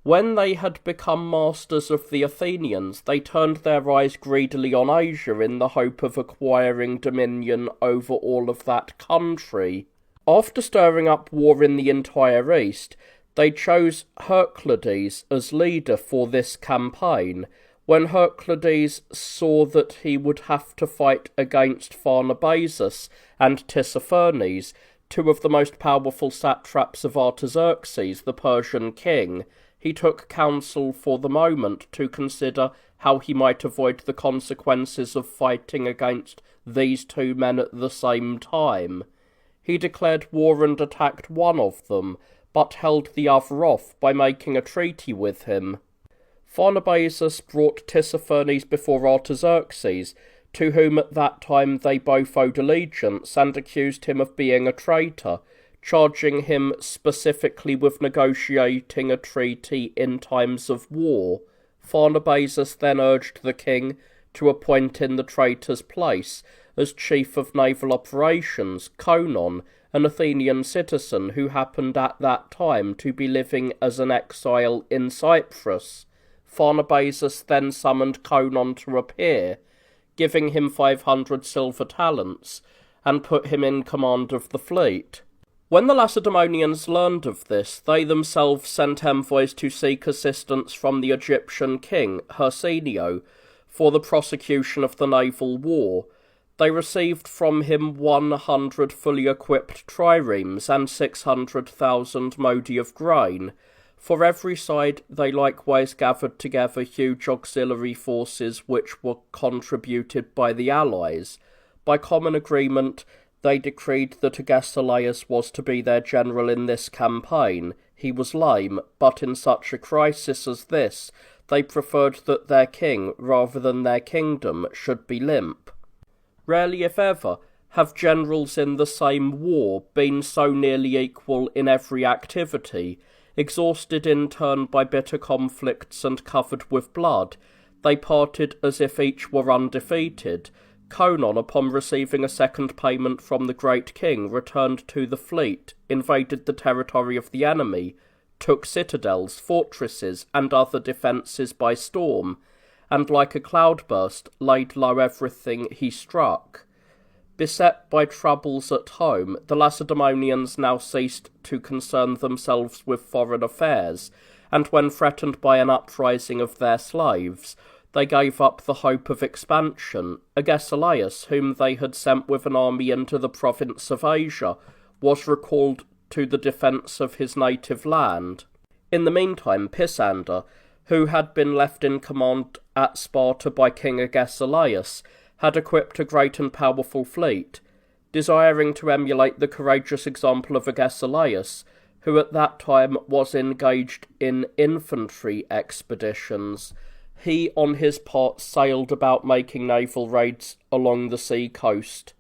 When they had become masters of the Athenians, they turned their eyes greedily on Asia in the hope of acquiring dominion over all of that country. After stirring up war in the entire East, they chose Heraclides as leader for this campaign. When Heraclides saw that he would have to fight against Pharnabazus and Tissaphernes, two of the most powerful satraps of Artaxerxes, the Persian king, he took counsel for the moment to consider how he might avoid the consequences of fighting against these two men at the same time. He declared war and attacked one of them, but held the other off by making a treaty with him. Pharnabazus brought Tissaphernes before Artaxerxes, to whom at that time they both owed allegiance, and accused him of being a traitor, charging him specifically with negotiating a treaty in times of war. Pharnabazus then urged the king to appoint in the traitor's place, as chief of naval operations, Conon, an Athenian citizen who happened at that time to be living as an exile in Cyprus. Pharnabazus then summoned Conon to appear, giving him 500 silver talents, and put him in command of the fleet. When the Lacedaemonians learned of this, they themselves sent envoys to seek assistance from the Egyptian king, Hersenio, for the prosecution of the naval war. They received from him 100 fully equipped triremes and 600,000 modi of grain. For every side they likewise gathered together huge auxiliary forces which were contributed by the allies. By common agreement, they decreed that Agesilaus was to be their general in this campaign. He was lame, but in such a crisis as this, they preferred that their king, rather than their kingdom, should be limp. Rarely, if ever, have generals in the same war been so nearly equal in every activity. Exhausted in turn by bitter conflicts and covered with blood, they parted as if each were undefeated. Conon, upon receiving a second payment from the great king, returned to the fleet, invaded the territory of the enemy, took citadels, fortresses, and other defences by storm, and like a cloudburst laid low everything he struck. Beset by troubles at home, the Lacedaemonians now ceased to concern themselves with foreign affairs, and when threatened by an uprising of their slaves, they gave up the hope of expansion. Agesilaus, whom they had sent with an army into the province of Asia, was recalled to the defence of his native land. In the meantime, Pisander, who had been left in command at Sparta by King Agesilaus, had equipped a great and powerful fleet. Desiring to emulate the courageous example of Agesilaus, who at that time was engaged in infantry expeditions, he on his part sailed about making naval raids along the sea coast.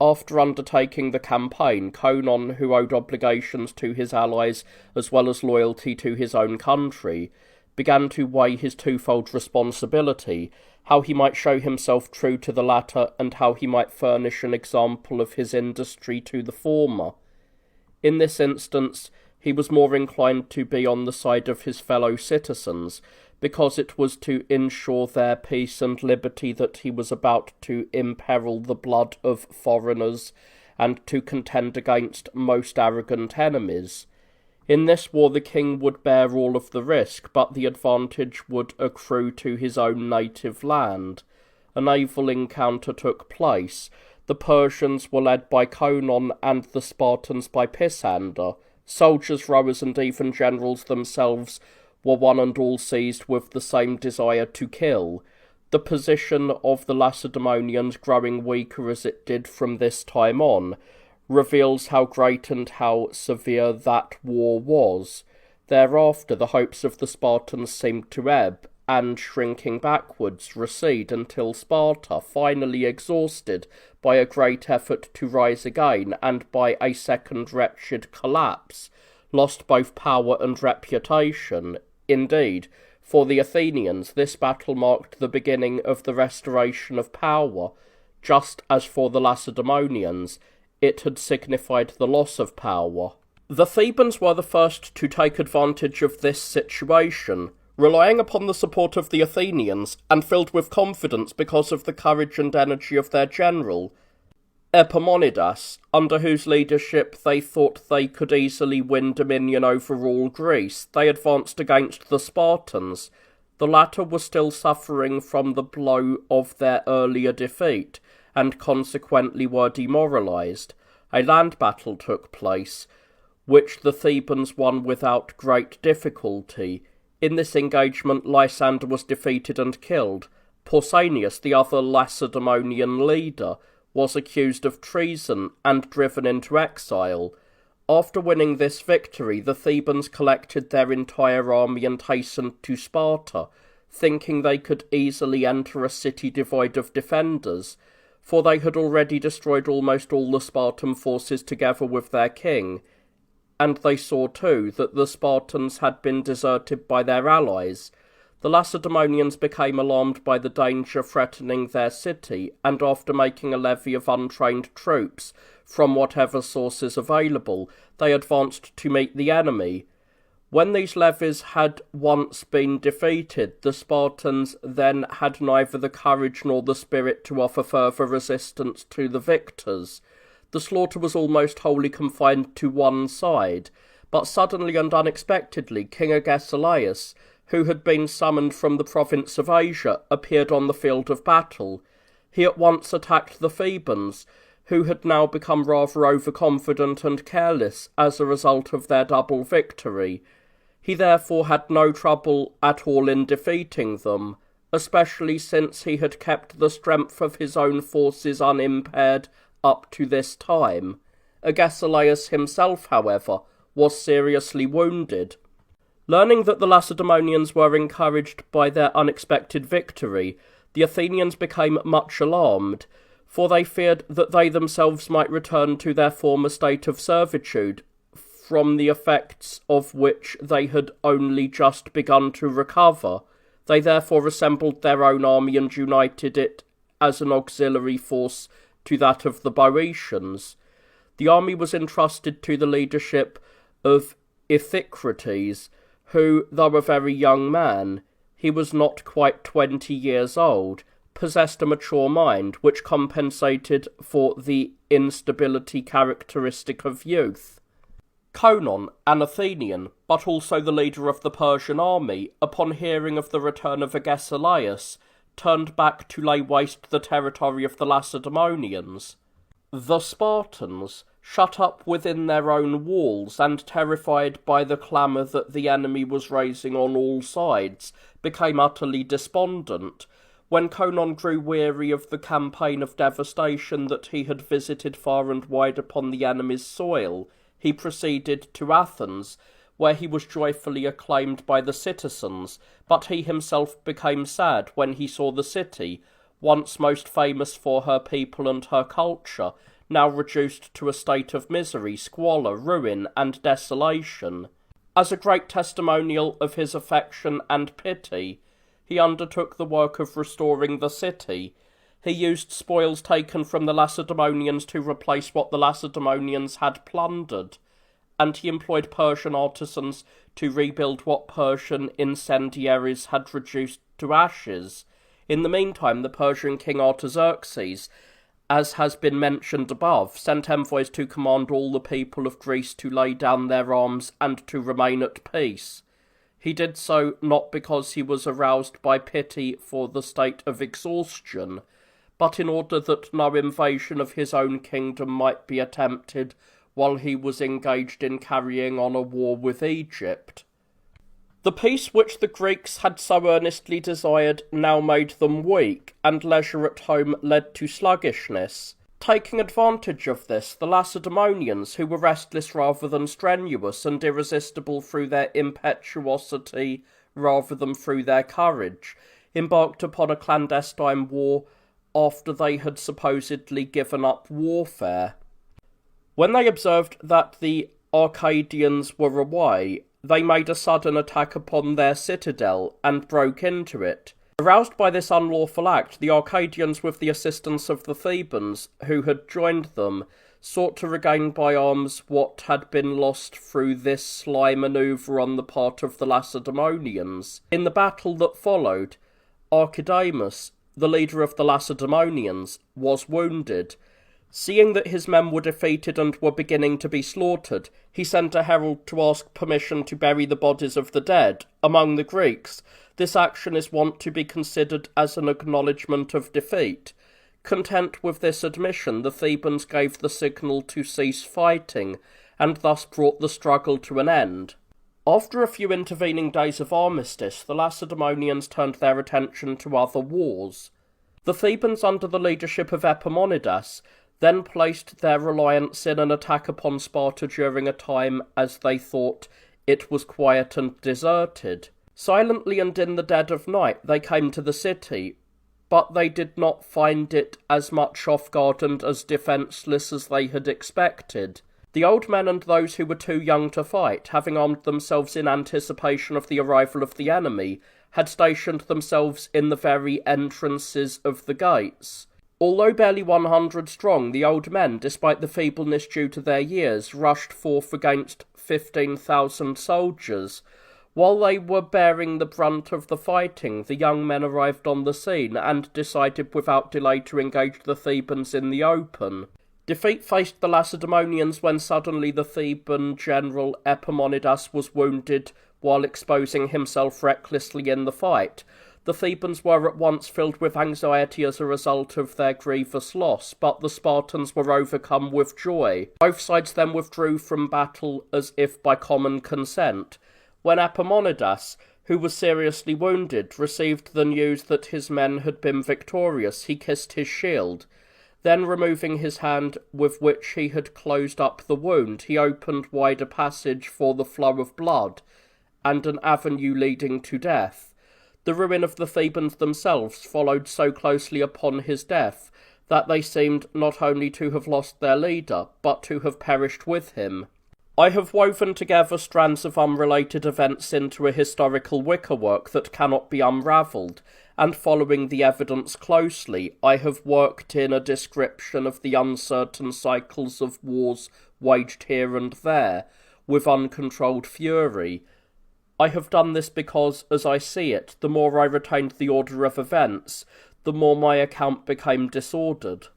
After undertaking the campaign, Conon, who owed obligations to his allies as well as loyalty to his own country, began to weigh his twofold responsibility, how he might show himself true to the latter, and how he might furnish an example of his industry to the former. In this instance, he was more inclined to be on the side of his fellow citizens, because it was to ensure their peace and liberty that he was about to imperil the blood of foreigners, and to contend against most arrogant enemies. In this war the king would bear all of the risk, but the advantage would accrue to his own native land. A naval encounter took place. The Persians were led by Conon and the Spartans by Pisander. Soldiers, rowers, and even generals themselves were one and all seized with the same desire to kill. The position of the Lacedaemonians, growing weaker as it did from this time on, reveals how great and how severe that war was. Thereafter the hopes of the Spartans seemed to ebb, and shrinking backwards recede until Sparta, finally exhausted by a great effort to rise again and by a second wretched collapse, lost both power and reputation. Indeed, for the Athenians this battle marked the beginning of the restoration of power, just as for the Lacedaemonians it had signified the loss of power. The Thebans were the first to take advantage of this situation, relying upon the support of the Athenians, and filled with confidence because of the courage and energy of their general, Epaminondas, under whose leadership they thought they could easily win dominion over all Greece. They advanced against the Spartans. The latter were still suffering from the blow of their earlier defeat, and consequently were demoralised. A land battle took place, which the Thebans won without great difficulty. In this engagement Lysander was defeated and killed. Pausanias, the other Lacedaemonian leader, was accused of treason and driven into exile. After winning this victory, the Thebans collected their entire army and hastened to Sparta, thinking they could easily enter a city devoid of defenders, for they had already destroyed almost all the Spartan forces together with their king, and they saw too that the Spartans had been deserted by their allies. The Lacedaemonians became alarmed by the danger threatening their city, and after making a levy of untrained troops from whatever sources available, they advanced to meet the enemy. When these levies had once been defeated, the Spartans then had neither the courage nor the spirit to offer further resistance to the victors. The slaughter was almost wholly confined to one side, but suddenly and unexpectedly King Agesilaus, who had been summoned from the province of Asia, appeared on the field of battle. He at once attacked the Thebans, who had now become rather overconfident and careless as a result of their double victory. He therefore had no trouble at all in defeating them, especially since he had kept the strength of his own forces unimpaired up to this time. Agesilaus himself, however, was seriously wounded. Learning that the Lacedaemonians were encouraged by their unexpected victory, the Athenians became much alarmed, for they feared that they themselves might return to their former state of servitude, from the effects of which they had only just begun to recover. They therefore assembled their own army and united it as an auxiliary force to that of the Boeotians. The army was entrusted to the leadership of Iphicrates, who, though a very young man, He was not quite 20 years old, possessed a mature mind, which compensated for the instability characteristic of youth. Conon, an Athenian, but also the leader of the Persian army, upon hearing of the return of Agesilaus, turned back to lay waste the territory of the Lacedaemonians. The Spartans, shut up within their own walls and terrified by the clamour that the enemy was raising on all sides, became utterly despondent. When Conon grew weary of the campaign of devastation that he had visited far and wide upon the enemy's soil, he proceeded to Athens, where he was joyfully acclaimed by the citizens, but he himself became sad when he saw the city, once most famous for her people and her culture, now reduced to a state of misery, squalor, ruin, and desolation. As a great testimonial of his affection and pity, he undertook the work of restoring the city. He used spoils taken from the Lacedaemonians to replace what the Lacedaemonians had plundered, and he employed Persian artisans to rebuild what Persian incendiaries had reduced to ashes. In the meantime, the Persian king Artaxerxes, as has been mentioned above, sent envoys to command all the people of Greece to lay down their arms and to remain at peace. He did so not because he was aroused by pity for the state of exhaustion, but in order that no invasion of his own kingdom might be attempted while he was engaged in carrying on a war with Egypt. The peace which the Greeks had so earnestly desired now made them weak, and leisure at home led to sluggishness. Taking advantage of this, the Lacedaemonians, who were restless rather than strenuous, and irresistible through their impetuosity rather than through their courage, embarked upon a clandestine war after they had supposedly given up warfare. When they observed that the Arcadians were away, they made a sudden attack upon their citadel and broke into it. Aroused by this unlawful act, the Arcadians, with the assistance of the Thebans, who had joined them, sought to regain by arms what had been lost through this sly manoeuvre on the part of the Lacedaemonians. In the battle that followed, Archidamus, the leader of the Lacedaemonians, was wounded. Seeing that his men were defeated and were beginning to be slaughtered, he sent a herald to ask permission to bury the bodies of the dead. Among the Greeks, this action is wont to be considered as an acknowledgment of defeat. Content with this admission, the Thebans gave the signal to cease fighting, and thus brought the struggle to an end. After a few intervening days of armistice, the Lacedaemonians turned their attention to other wars. The Thebans, under the leadership of Epaminondas, then placed their reliance in an attack upon Sparta during a time, as they thought, it was quiet and deserted. Silently and in the dead of night they came to the city, but they did not find it as much off guard and as defenceless as they had expected. The old men and those who were too young to fight, having armed themselves in anticipation of the arrival of the enemy, had stationed themselves in the very entrances of the gates. Although barely 100 strong, the old men, despite the feebleness due to their years, rushed forth against 15,000 soldiers. While they were bearing the brunt of the fighting, the young men arrived on the scene and decided without delay to engage the Thebans in the open. Defeat faced the Lacedaemonians when suddenly the Theban general Epaminondas was wounded while exposing himself recklessly in the fight. The Thebans were at once filled with anxiety as a result of their grievous loss, but the Spartans were overcome with joy. Both sides then withdrew from battle as if by common consent. When Epaminondas, who was seriously wounded, received the news that his men had been victorious, he kissed his shield. Then, removing his hand with which he had closed up the wound, he opened wide a passage for the flow of blood, and an avenue leading to death. The ruin of the Thebans themselves followed so closely upon his death that they seemed not only to have lost their leader, but to have perished with him. I have woven together strands of unrelated events into a historical wickerwork that cannot be unravelled, and following the evidence closely, I have worked in a description of the uncertain cycles of wars waged here and there, with uncontrolled fury. I have done this because, as I see it, the more I retained the order of events, the more my account became disordered.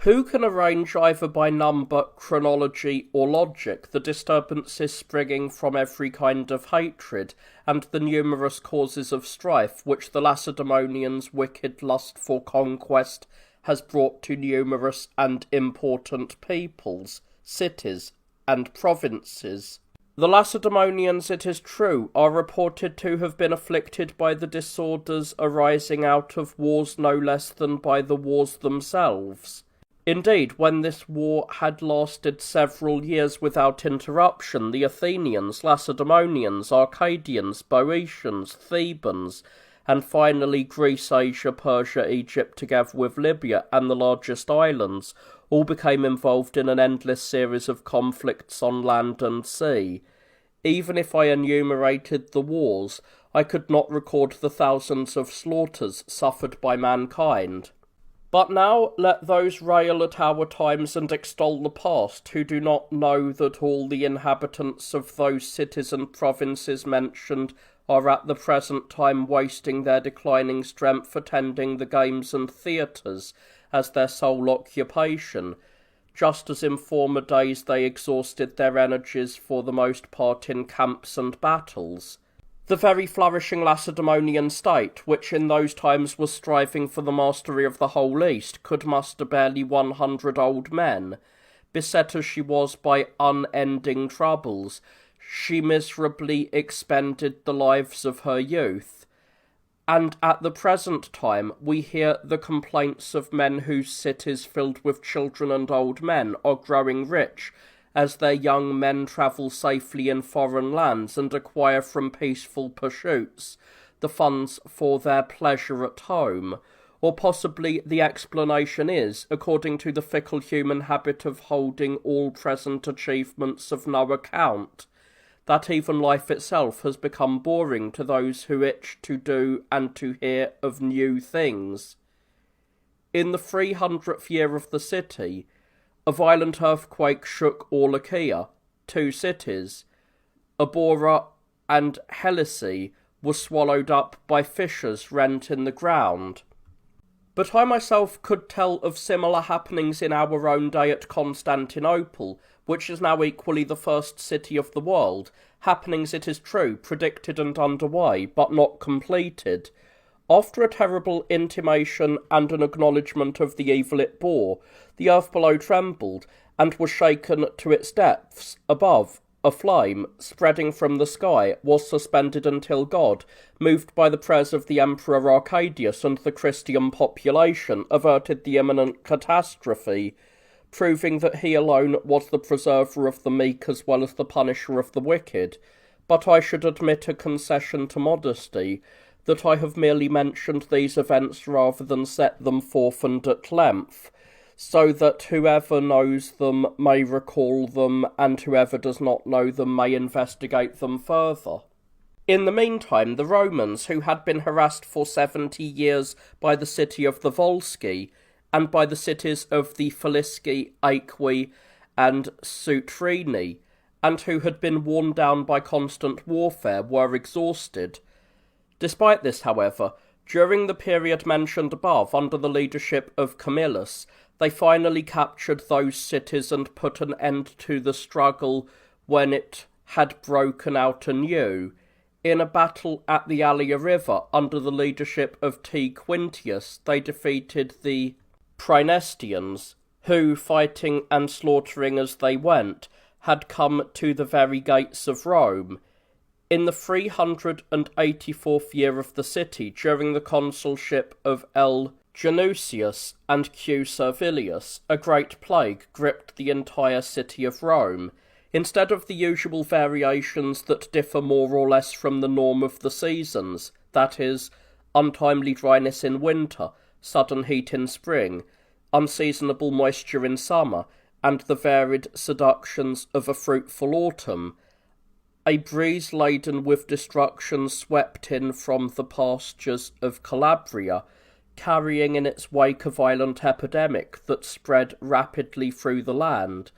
Who can arrange either by number, chronology, or logic the disturbances springing from every kind of hatred, and the numerous causes of strife which the Lacedaemonians' wicked lust for conquest has brought to numerous and important peoples, cities, and provinces? The Lacedaemonians, it is true, are reported to have been afflicted by the disorders arising out of wars no less than by the wars themselves. Indeed, when this war had lasted several years without interruption, the Athenians, Lacedaemonians, Arcadians, Boeotians, Thebans, and finally Greece, Asia, Persia, Egypt, together with Libya and the largest islands, all became involved in an endless series of conflicts on land and sea. Even if I enumerated the wars, I could not record the thousands of slaughters suffered by mankind. But now let those rail at our times and extol the past who do not know that all the inhabitants of those cities and provinces mentioned are at the present time wasting their declining strength attending the games and theatres as their sole occupation, just as in former days they exhausted their energies for the most part in camps and battles. The very flourishing Lacedaemonian state, which in those times was striving for the mastery of the whole East, could muster barely 100 old men. Beset as she was by unending troubles, she miserably expended the lives of her youth. And at the present time we hear the complaints of men whose cities filled with children and old men are growing rich, as their young men travel safely in foreign lands and acquire from peaceful pursuits the funds for their pleasure at home. Or possibly the explanation is, according to the fickle human habit of holding all present achievements of no account, that even life itself has become boring to those who itch to do and to hear of new things. In the 300th year of the city, a violent earthquake shook all Achaia, 2 cities. Abora and Helice were swallowed up by fissures rent in the ground. But I myself could tell of similar happenings in our own day at Constantinople, which is now equally the first city of the world, happenings, it is true, predicted and underway, but not completed. After a terrible intimation and an acknowledgment of the evil it bore, the earth below trembled, and was shaken to its depths. Above, a flame, spreading from the sky, was suspended until God, moved by the prayers of the Emperor Arcadius and the Christian population, averted the imminent catastrophe, proving that he alone was the preserver of the meek as well as the punisher of the wicked. But I should admit a concession to modesty, that I have merely mentioned these events rather than set them forth and at length, so that whoever knows them may recall them, and whoever does not know them may investigate them further. In the meantime, the Romans, who had been harassed for 70 years by the city of the Volsci, and by the cities of the Falisci, Aequi, and Sutrini, and who had been worn down by constant warfare, were exhausted. Despite this, however, during the period mentioned above, under the leadership of Camillus, they finally captured those cities and put an end to the struggle when it had broken out anew. In a battle at the Allia River, under the leadership of T. Quintius, they defeated the Praenestians, who, fighting and slaughtering as they went, had come to the very gates of Rome. In the 384th year of the city, during the consulship of L. Genucius and Q. Servilius, a great plague gripped the entire city of Rome. Instead of the usual variations that differ more or less from the norm of the seasons, that is, untimely dryness in winter, sudden heat in spring, unseasonable moisture in summer, and the varied seductions of a fruitful autumn, a breeze laden with destruction swept in from the pastures of Calabria, carrying in its wake a violent epidemic that spread rapidly through the land.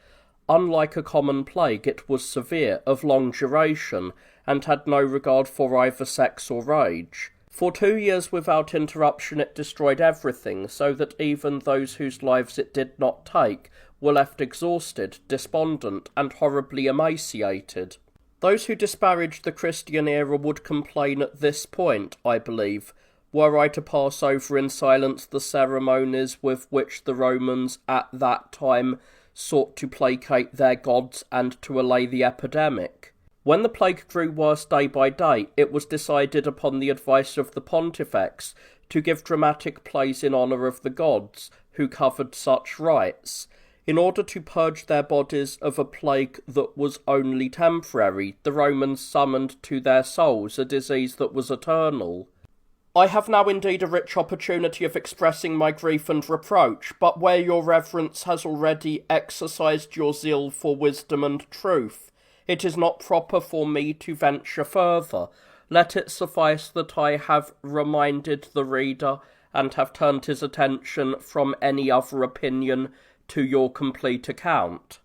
Unlike a common plague, it was severe, of long duration, and had no regard for either sex or age. For 2 years without interruption it destroyed everything, so that even those whose lives it did not take were left exhausted, despondent, and horribly emaciated. Those who disparage the Christian era would complain at this point, I believe, were I to pass over in silence the ceremonies with which the Romans at that time sought to placate their gods and to allay the epidemic. When the plague grew worse day by day, it was decided upon the advice of the pontifex to give dramatic plays in honour of the gods, who covered such rites. In order to purge their bodies of a plague that was only temporary, the Romans summoned to their souls a disease that was eternal. I have now indeed a rich opportunity of expressing my grief and reproach, but where your reverence has already exercised your zeal for wisdom and truth, it is not proper for me to venture further. Let it suffice that I have reminded the reader, and have turned his attention from any other opinion to your complete account.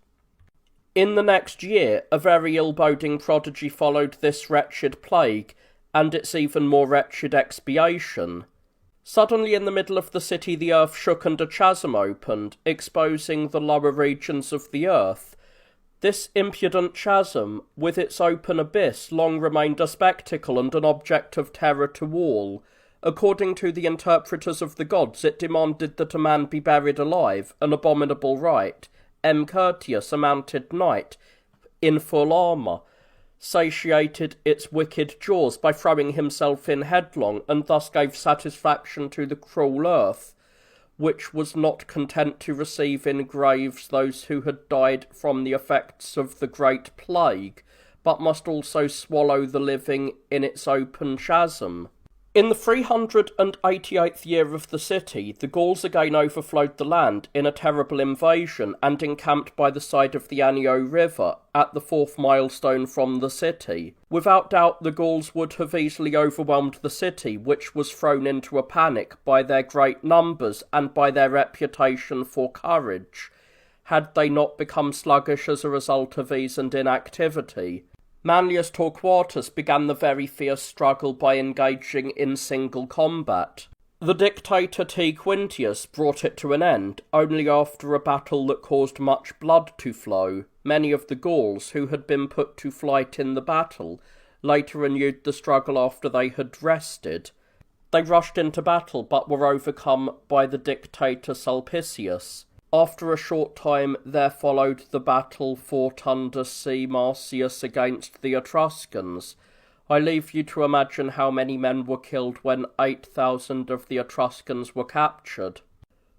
In the next year, a very ill-boding prodigy followed this wretched plague, and its even more wretched expiation. Suddenly in the middle of the city the earth shook and a chasm opened, exposing the lower regions of the earth. This impudent chasm, with its open abyss, long remained a spectacle and an object of terror to all. According to the interpreters of the gods, it demanded that a man be buried alive, an abominable rite. M. Curtius, a mounted knight, in full armour, satiated its wicked jaws by throwing himself in headlong, and thus gave satisfaction to the cruel earth, which was not content to receive in graves those who had died from the effects of the great plague, but must also swallow the living in its open chasm. In the 388th year of the city, the Gauls again overflowed the land in a terrible invasion, and encamped by the side of the Anio River, at the 4th milestone from the city. Without doubt the Gauls would have easily overwhelmed the city, which was thrown into a panic by their great numbers and by their reputation for courage, had they not become sluggish as a result of ease and inactivity. Manlius Torquatus began the very fierce struggle by engaging in single combat. The dictator T. Quintius brought it to an end, only after a battle that caused much blood to flow. Many of the Gauls, who had been put to flight in the battle, later renewed the struggle after they had rested. They rushed into battle, but were overcome by the dictator Sulpicius. After a short time there followed the battle fought under C. Marcius against the Etruscans. I leave you to imagine how many men were killed when 8,000 of the Etruscans were captured.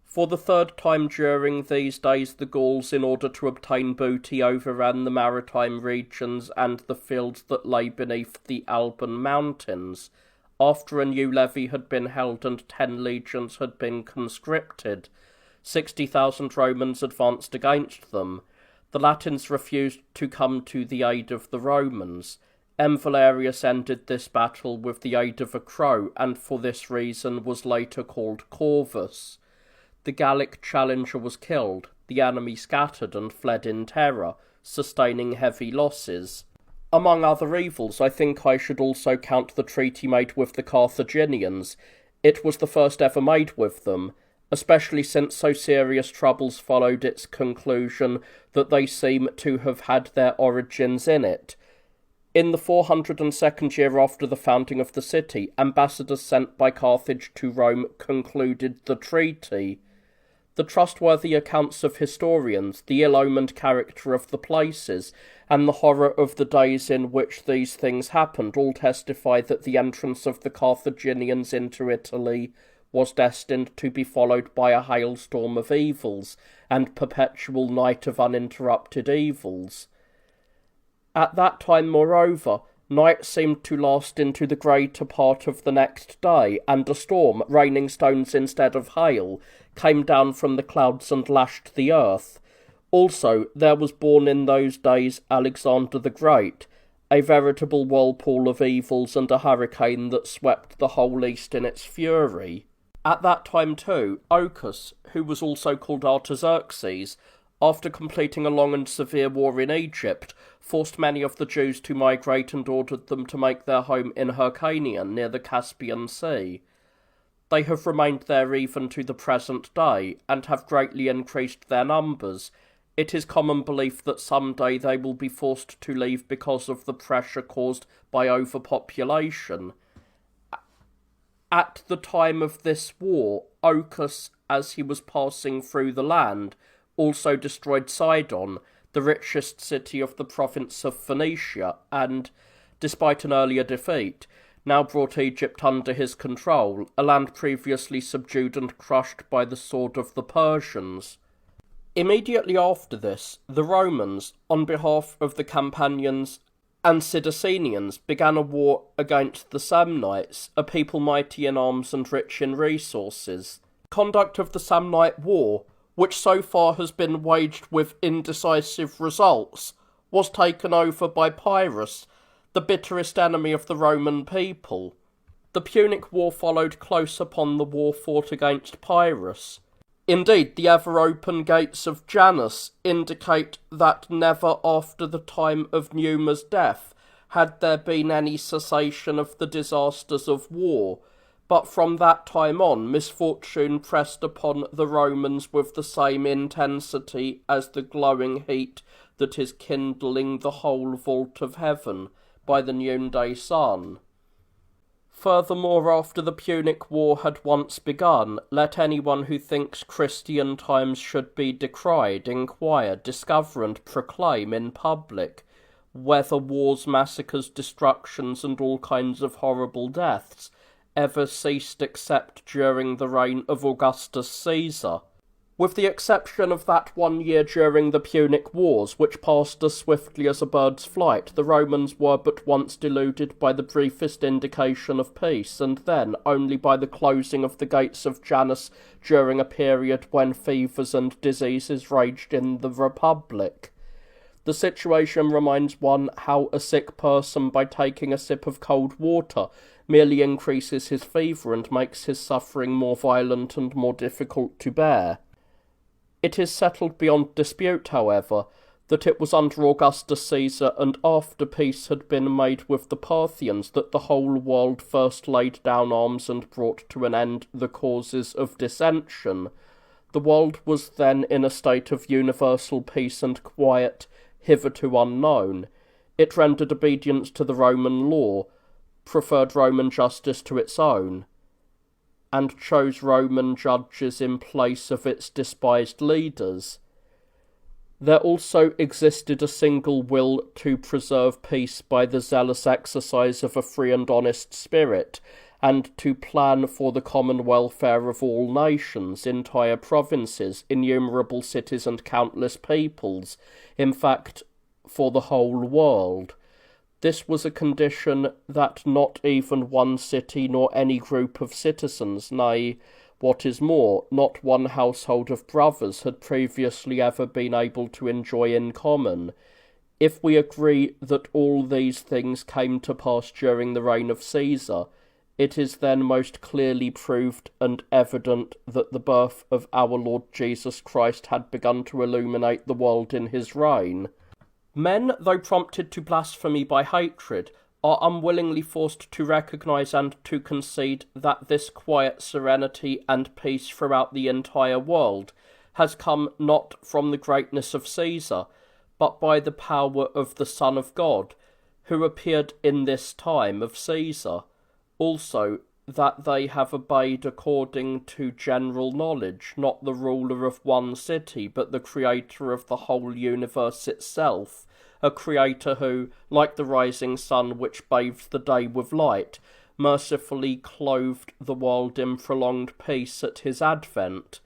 For the third time during these days the Gauls, in order to obtain booty, overran the maritime regions and the fields that lay beneath the Alban mountains. After a new levy had been held and 10 legions had been conscripted, 60,000 Romans advanced against them. The Latins refused to come to the aid of the Romans. M. Valerius ended this battle with the aid of a crow, and for this reason was later called Corvus. The Gallic challenger was killed, the enemy scattered and fled in terror, sustaining heavy losses. Among other evils, I think I should also count the treaty made with the Carthaginians. It was the first ever made with them, especially since so serious troubles followed its conclusion that they seem to have had their origins in it. In the 402nd year after the founding of the city, ambassadors sent by Carthage to Rome concluded the treaty. The trustworthy accounts of historians, the ill-omened character of the places, and the horror of the days in which these things happened all testify that the entrance of the Carthaginians into Italy was destined to be followed by a hailstorm of evils, and perpetual night of uninterrupted evils. At that time, moreover, night seemed to last into the greater part of the next day, and a storm, raining stones instead of hail, came down from the clouds and lashed the earth. Also, there was born in those days Alexander the Great, a veritable whirlpool of evils and a hurricane that swept the whole East in its fury. At that time, too, Ochus, who was also called Artaxerxes, after completing a long and severe war in Egypt, forced many of the Jews to migrate and ordered them to make their home in Hyrcania, near the Caspian Sea. They have remained there even to the present day, and have greatly increased their numbers. It is common belief that someday they will be forced to leave because of the pressure caused by overpopulation. At the time of this war, Ochus, as he was passing through the land, also destroyed Sidon, the richest city of the province of Phoenicia, and, despite an earlier defeat, now brought Egypt under his control, a land previously subdued and crushed by the sword of the Persians. Immediately after this, the Romans, on behalf of the Campanians and Sidicinians, began a war against the Samnites, a people mighty in arms and rich in resources. Conduct of the Samnite War, which so far has been waged with indecisive results, was taken over by Pyrrhus, the bitterest enemy of the Roman people. The Punic War followed close upon the war fought against Pyrrhus. Indeed, the ever-open gates of Janus indicate that never after the time of Numa's death had there been any cessation of the disasters of war, but from that time on misfortune pressed upon the Romans with the same intensity as the glowing heat that is kindling the whole vault of heaven by the noonday sun. Furthermore, after the Punic War had once begun, let anyone who thinks Christian times should be decried inquire, discover, and proclaim in public whether wars, massacres, destructions, and all kinds of horrible deaths ever ceased except during the reign of Augustus Caesar. With the exception of that 1 year during the Punic Wars, which passed as swiftly as a bird's flight, the Romans were but once deluded by the briefest indication of peace, and then only by the closing of the gates of Janus during a period when fevers and diseases raged in the Republic. The situation reminds one how a sick person, by taking a sip of cold water, merely increases his fever and makes his suffering more violent and more difficult to bear. It is settled beyond dispute, however, that it was under Augustus Caesar and after peace had been made with the Parthians that the whole world first laid down arms and brought to an end the causes of dissension. The world was then in a state of universal peace and quiet, hitherto unknown. It rendered obedience to the Roman law, preferred Roman justice to its own, and chose Roman judges in place of its despised leaders. There also existed a single will to preserve peace by the zealous exercise of a free and honest spirit, and to plan for the common welfare of all nations, entire provinces, innumerable cities and countless peoples, in fact, for the whole world. This was a condition that not even one city nor any group of citizens, nay, what is more, not one household of brothers had previously ever been able to enjoy in common. If we agree that all these things came to pass during the reign of Caesar, it is then most clearly proved and evident that the birth of our Lord Jesus Christ had begun to illuminate the world in his reign. Men, though prompted to blasphemy by hatred, are unwillingly forced to recognise and to concede that this quiet serenity and peace throughout the entire world has come not from the greatness of Caesar, but by the power of the Son of God, who appeared in this time of Caesar. Also, that they have obeyed according to general knowledge, not the ruler of one city, but the creator of the whole universe itself, a creator who, like the rising sun which bathes the day with light, mercifully clothed the world in prolonged peace at his advent.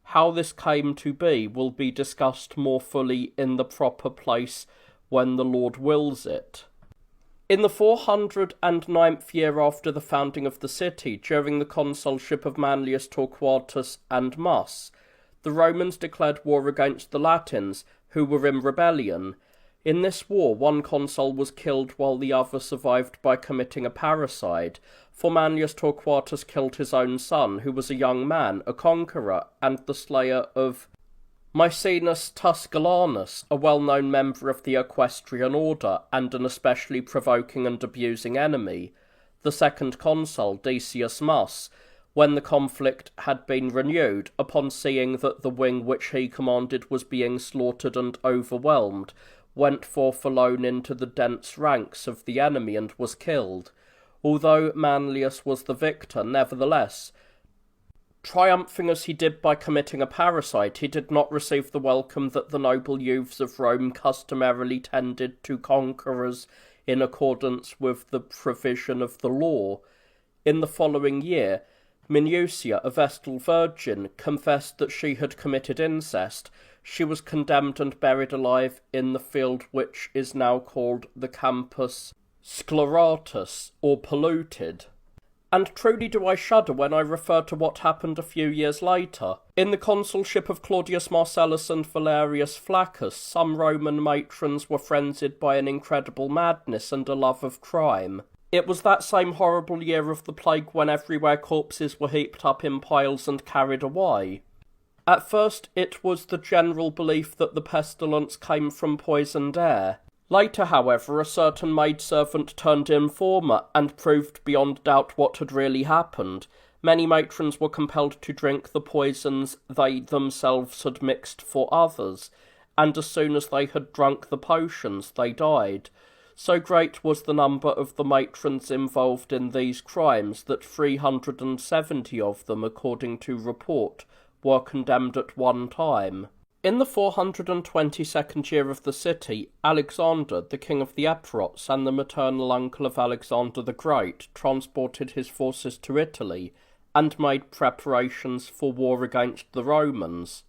How this came to be will be discussed more fully in the proper place when the Lord wills it. In the 409th year after the founding of the city, during the consulship of Manlius Torquatus and Mus, the Romans declared war against the Latins, who were in rebellion. In this war, one consul was killed while the other survived by committing a parricide, for Manlius Torquatus killed his own son, who was a young man, a conqueror, and the slayer of Maecenas Tusculanus, a well-known member of the equestrian order and an especially provoking and abusing enemy, the second consul, Decius Mus, when the conflict had been renewed, upon seeing that the wing which he commanded was being slaughtered and overwhelmed, went forth alone into the dense ranks of the enemy and was killed. Although Manlius was the victor, nevertheless, triumphing as he did by committing a parricide, he did not receive the welcome that the noble youths of Rome customarily tended to conquerors in accordance with the provision of the law. In the following year, Minucia, a Vestal virgin, confessed that she had committed incest. She was condemned and buried alive in the field which is now called the Campus Scleratus, or Polluted. And truly do I shudder when I refer to what happened a few years later. In the consulship of Claudius Marcellus and Valerius Flaccus, some Roman matrons were frenzied by an incredible madness and a love of crime. It was that same horrible year of the plague when everywhere corpses were heaped up in piles and carried away. At first it was the general belief that the pestilence came from poisoned air. Later, however, a certain maidservant turned informer and proved beyond doubt what had really happened. Many matrons were compelled to drink the poisons they themselves had mixed for others, and as soon as they had drunk the potions, they died. So great was the number of the matrons involved in these crimes that 370 of them, according to report, were condemned at one time. In the 422nd year of the city, Alexander, the king of the Epirots and the maternal uncle of Alexander the Great, transported his forces to Italy and made preparations for war against the Romans.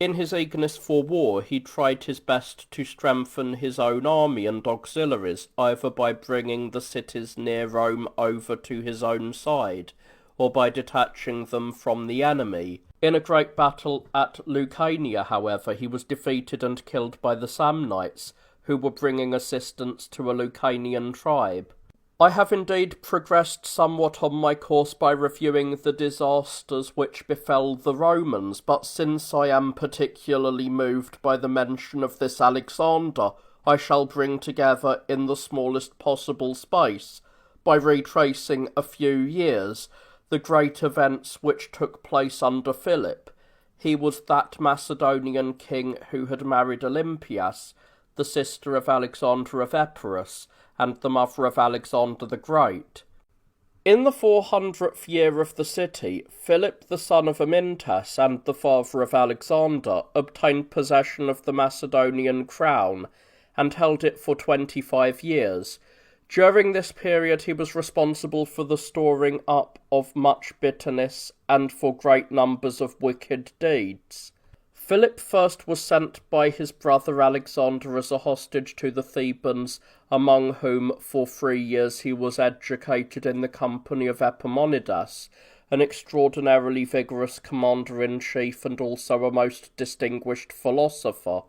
In his eagerness for war, he tried his best to strengthen his own army and auxiliaries, either by bringing the cities near Rome over to his own side, or by detaching them from the enemy. In a great battle at Lucania, however, he was defeated and killed by the Samnites, who were bringing assistance to a Lucanian tribe. I have indeed progressed somewhat on my course by reviewing the disasters which befell the Romans, but since I am particularly moved by the mention of this Alexander, I shall bring together in the smallest possible space, by retracing a few years, the great events which took place under Philip. He was that Macedonian king who had married Olympias, the sister of Alexander of Epirus, and the mother of Alexander the Great. In the 400th year of the city, Philip the son of Amyntas and the father of Alexander obtained possession of the Macedonian crown and held it for 25 years. During this period he was responsible for the storing up of much bitterness and for great numbers of wicked deeds. Philip first was sent by his brother Alexander as a hostage to the Thebans, among whom for 3 years he was educated in the company of Epaminondas, an extraordinarily vigorous commander-in-chief and also a most distinguished philosopher.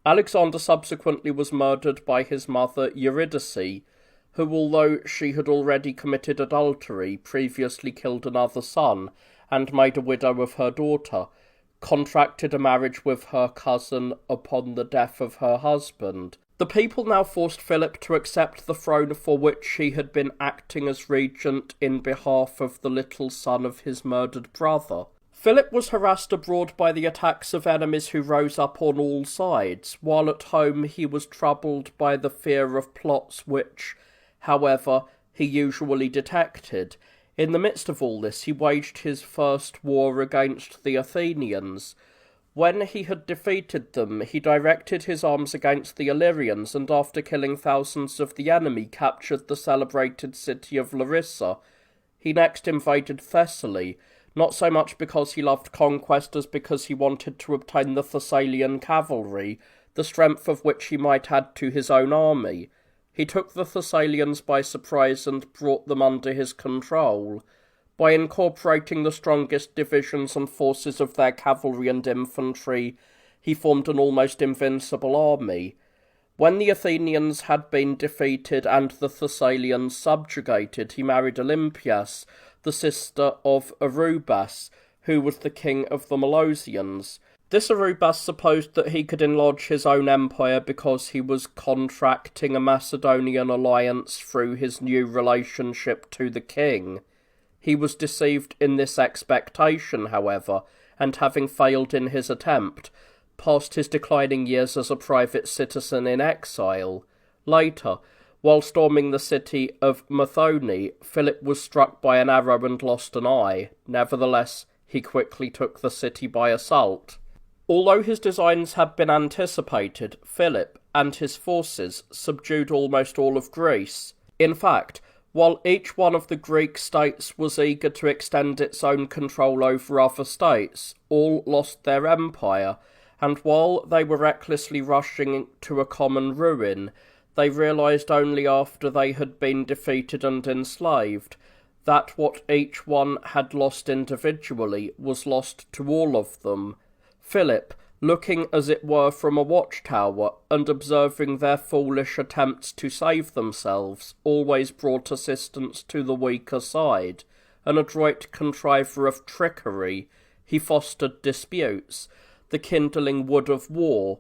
Alexander subsequently was murdered by his mother Eurydice, who, although she had already committed adultery, previously killed another son, and made a widow of her daughter, contracted a marriage with her cousin upon the death of her husband. The people now forced Philip to accept the throne for which he had been acting as regent in behalf of the little son of his murdered brother. Philip was harassed abroad by the attacks of enemies who rose up on all sides, while at home he was troubled by the fear of plots which, however, he usually detected. In the midst of all this, he waged his first war against the Athenians. When he had defeated them, he directed his arms against the Illyrians, and after killing thousands of the enemy, captured the celebrated city of Larissa. He next invaded Thessaly, not so much because he loved conquest as because he wanted to obtain the Thessalian cavalry, the strength of which he might add to his own army. He took the Thessalians by surprise and brought them under his control. By incorporating the strongest divisions and forces of their cavalry and infantry, he formed an almost invincible army. When the Athenians had been defeated and the Thessalians subjugated, he married Olympias, the sister of Arubas, who was the king of the Molossians. This Arubas supposed that he could enlarge his own empire because he was contracting a Macedonian alliance through his new relationship to the king. He was deceived in this expectation, however, and having failed in his attempt, passed his declining years as a private citizen in exile. Later, while storming the city of Methone, Philip was struck by an arrow and lost an eye. Nevertheless, he quickly took the city by assault. Although his designs had been anticipated, Philip and his forces subdued almost all of Greece. In fact, while each one of the Greek states was eager to extend its own control over other states, all lost their empire, and while they were recklessly rushing to a common ruin, they realised only after they had been defeated and enslaved that what each one had lost individually was lost to all of them. Philip, looking as it were from a watchtower, and observing their foolish attempts to save themselves, always brought assistance to the weaker side. An adroit contriver of trickery, he fostered disputes, the kindling wood of war,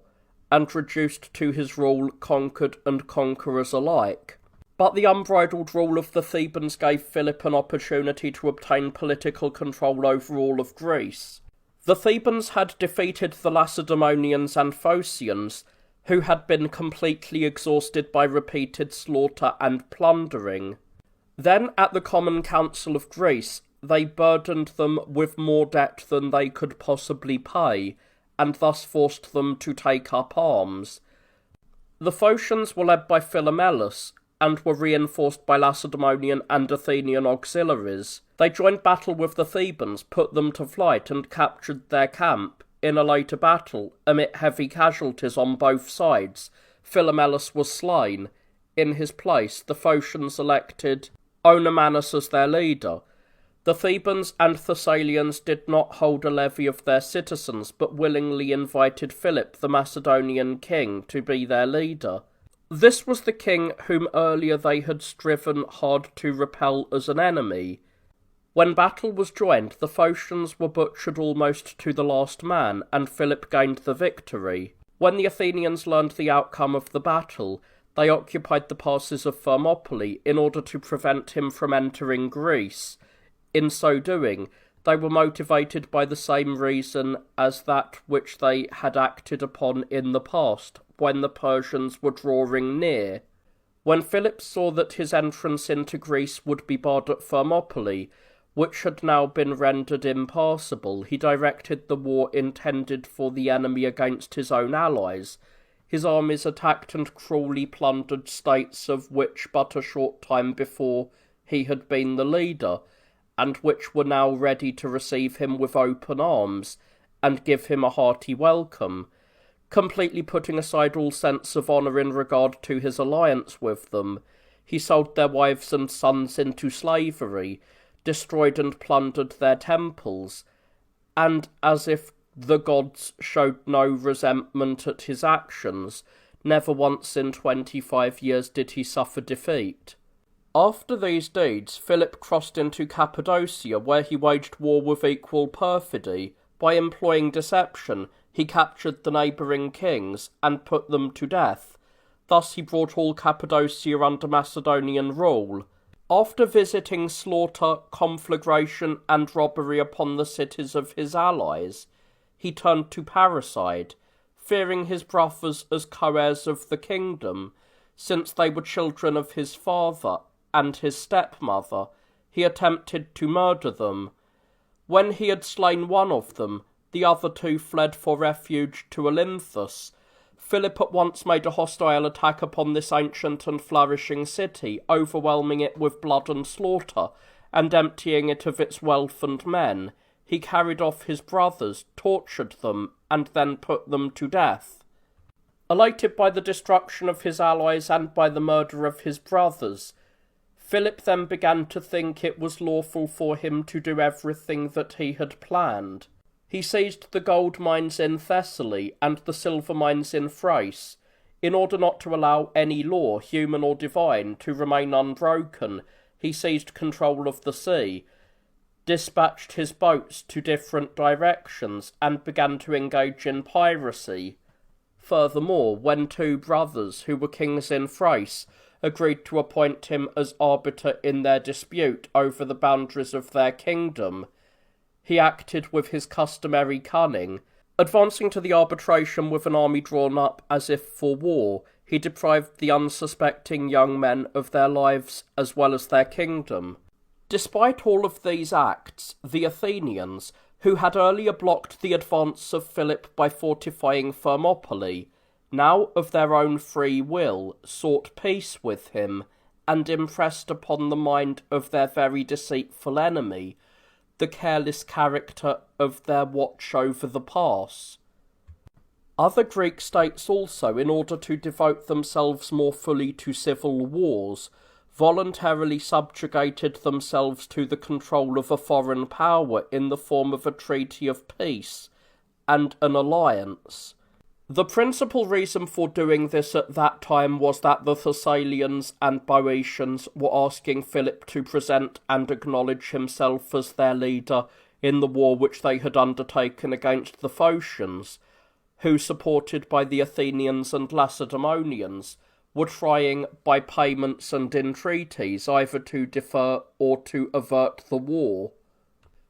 and reduced to his rule conquered and conquerors alike. But the unbridled rule of the Thebans gave Philip an opportunity to obtain political control over all of Greece. The Thebans had defeated the Lacedaemonians and Phocians, who had been completely exhausted by repeated slaughter and plundering. Then, at the Common Council of Greece, they burdened them with more debt than they could possibly pay, and thus forced them to take up arms. The Phocians were led by Philomelus, and were reinforced by Lacedaemonian and Athenian auxiliaries. They joined battle with the Thebans, put them to flight, and captured their camp. In a later battle, amid heavy casualties on both sides, Philomelus was slain. In his place, the Phocians elected Oenomanos as their leader. The Thebans and Thessalians did not hold a levy of their citizens, but willingly invited Philip, the Macedonian king, to be their leader. This was the king whom earlier they had striven hard to repel as an enemy. When battle was joined, the Phocians were butchered almost to the last man, and Philip gained the victory. When the Athenians learned the outcome of the battle, they occupied the passes of Thermopylae in order to prevent him from entering Greece. In so doing, they were motivated by the same reason as that which they had acted upon in the past, when the Persians were drawing near. When Philip saw that his entrance into Greece would be barred at Thermopylae, which had now been rendered impassable, he directed the war intended for the enemy against his own allies. His armies attacked and cruelly plundered states of which but a short time before he had been the leader, and which were now ready to receive him with open arms, and give him a hearty welcome. Completely putting aside all sense of honour in regard to his alliance with them, he sold their wives and sons into slavery, destroyed and plundered their temples, and, as if the gods showed no resentment at his actions, never once in 25 years did he suffer defeat. After these deeds, Philip crossed into Cappadocia, where he waged war with equal perfidy. By employing deception, he captured the neighbouring kings, and put them to death. Thus he brought all Cappadocia under Macedonian rule. After visiting slaughter, conflagration, and robbery upon the cities of his allies, he turned to parricide, fearing his brothers as co-heirs of the kingdom, since they were children of his father and his stepmother. He attempted to murder them. When he had slain one of them, the other two fled for refuge to Olynthus. Philip at once made a hostile attack upon this ancient and flourishing city, overwhelming it with blood and slaughter, and emptying it of its wealth and men. He carried off his brothers, tortured them, and then put them to death. Elated by the destruction of his allies and by the murder of his brothers, Philip then began to think it was lawful for him to do everything that he had planned. He seized the gold mines in Thessaly and the silver mines in Thrace. In order not to allow any law, human or divine, to remain unbroken, he seized control of the sea. dispatched his boats to different directions, and began to engage in piracy. Furthermore, when two brothers, who were kings in Thrace, agreed to appoint him as arbiter in their dispute over the boundaries of their kingdom, he acted with his customary cunning. Advancing to the arbitration with an army drawn up as if for war, he deprived the unsuspecting young men of their lives as well as their kingdom. Despite all of these acts, the Athenians, who had earlier blocked the advance of Philip by fortifying Thermopylae, now of their own free will sought peace with him, and impressed upon the mind of their very deceitful enemy the careless character of their watch over the pass. Other Greek states also, in order to devote themselves more fully to civil wars, voluntarily subjugated themselves to the control of a foreign power in the form of a treaty of peace and an alliance. The principal reason for doing this at that time was that the Thessalians and Boeotians were asking Philip to present and acknowledge himself as their leader in the war which they had undertaken against the Phocians, who, supported by the Athenians and Lacedaemonians, were trying, by payments and entreaties, either to defer or to avert the war.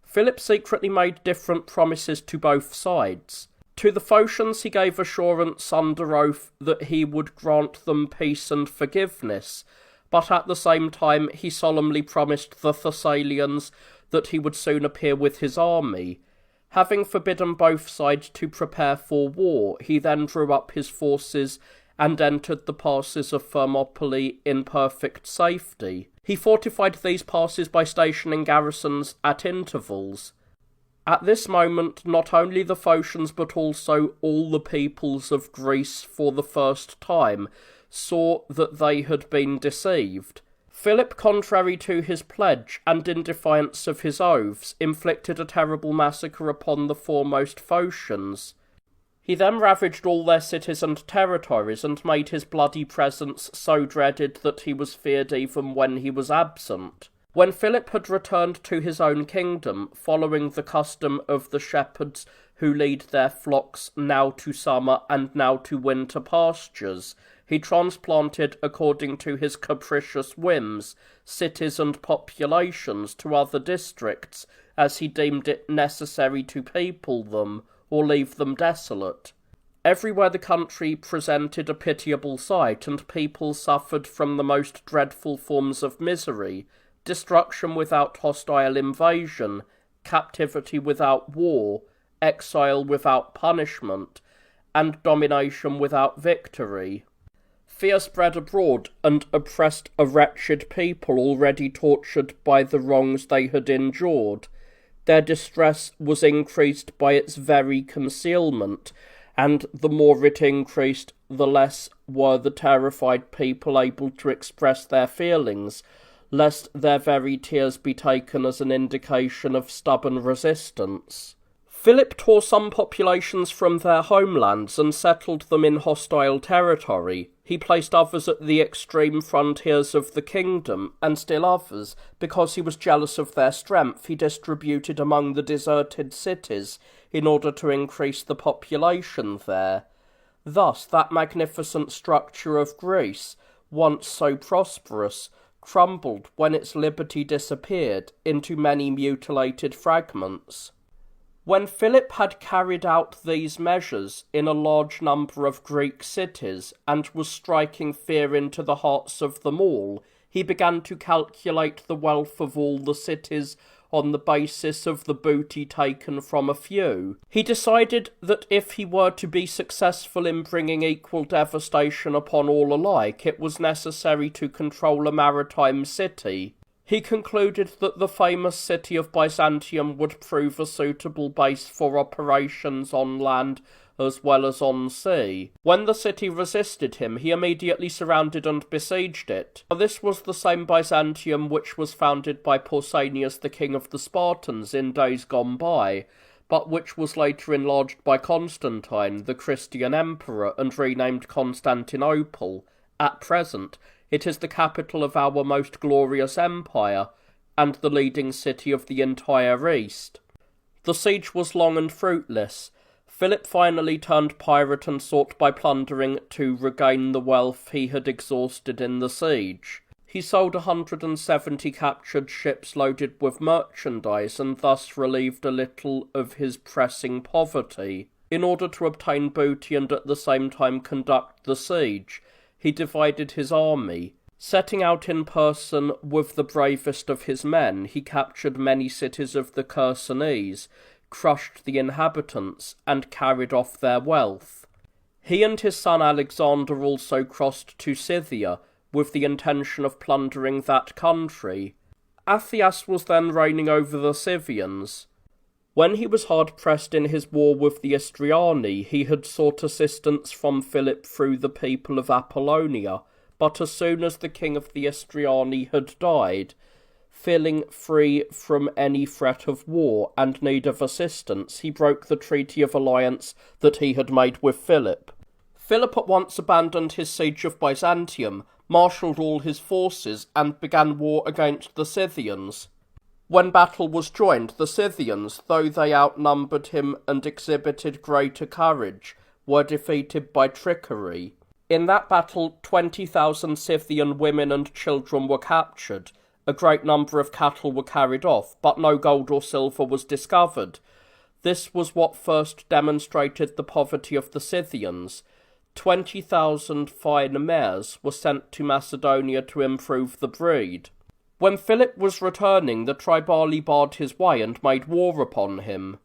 Philip secretly made different promises to both sides. To the Phocians he gave assurance under oath that he would grant them peace and forgiveness, but at the same time he solemnly promised the Thessalians that he would soon appear with his army. Having forbidden both sides to prepare for war, he then drew up his forces and entered the passes of Thermopylae in perfect safety. He fortified these passes by stationing garrisons at intervals. At this moment, not only the Phocians but also all the peoples of Greece for the first time saw that they had been deceived. Philip, contrary to his pledge and in defiance of his oaths, inflicted a terrible massacre upon the foremost Phocians. He then ravaged all their cities and territories and made his bloody presence so dreaded that he was feared even when he was absent. When Philip had returned to his own kingdom, following the custom of the shepherds who lead their flocks now to summer and now to winter pastures, he transplanted, according to his capricious whims, cities and populations to other districts, as he deemed it necessary to people them, or leave them desolate. Everywhere the country presented a pitiable sight, and people suffered from the most dreadful forms of misery, destruction without hostile invasion, captivity without war, exile without punishment, and domination without victory. Fear spread abroad and oppressed a wretched people already tortured by the wrongs they had endured. Their distress was increased by its very concealment, and the more it increased, the less were the terrified people able to express their feelings, lest their very tears be taken as an indication of stubborn resistance. Philip tore some populations from their homelands and settled them in hostile territory. He placed others at the extreme frontiers of the kingdom, and still others, because he was jealous of their strength, he distributed among the deserted cities in order to increase the population there. Thus that magnificent structure of Greece, once so prosperous, crumbled when its liberty disappeared into many mutilated fragments. When Philip had carried out these measures in a large number of Greek cities, and was striking fear into the hearts of them all, he began to calculate the wealth of all the cities on the basis of the booty taken from a few. He decided that if he were to be successful in bringing equal devastation upon all alike, it was necessary to control a maritime city. He concluded that the famous city of Byzantium would prove a suitable base for operations on land as well as on sea. When the city resisted him, he immediately surrounded and besieged it. This was the same Byzantium which was founded by Pausanias, the king of the Spartans, in days gone by, but which was later enlarged by Constantine, the Christian emperor, and renamed Constantinople. At present, it is the capital of our most glorious empire, and the leading city of the entire East. The siege was long and fruitless. Philip finally turned pirate and sought by plundering to regain the wealth he had exhausted in the siege. He sold 170 captured ships loaded with merchandise and thus relieved a little of his pressing poverty. In order to obtain booty and at the same time conduct the siege, he divided his army. Setting out in person with the bravest of his men, he captured many cities of the Chersonese, crushed the inhabitants, and carried off their wealth. He and his son Alexander also crossed to Scythia, with the intention of plundering that country. Atheas was then reigning over the Scythians. When he was hard-pressed in his war with the Istriani, he had sought assistance from Philip through the people of Apollonia, but as soon as the king of the Istriani had died, feeling free from any threat of war and need of assistance, he broke the treaty of alliance that he had made with Philip. Philip at once abandoned his siege of Byzantium, marshalled all his forces, and began war against the Scythians. When battle was joined, the Scythians, though they outnumbered him and exhibited greater courage, were defeated by trickery. In that battle, 20,000 Scythian women and children were captured. A great number of cattle were carried off, but no gold or silver was discovered. This was what first demonstrated the poverty of the Scythians. 20,000 fine mares were sent to Macedonia to improve the breed. When Philip was returning, the Triballi barred his way and made war upon him.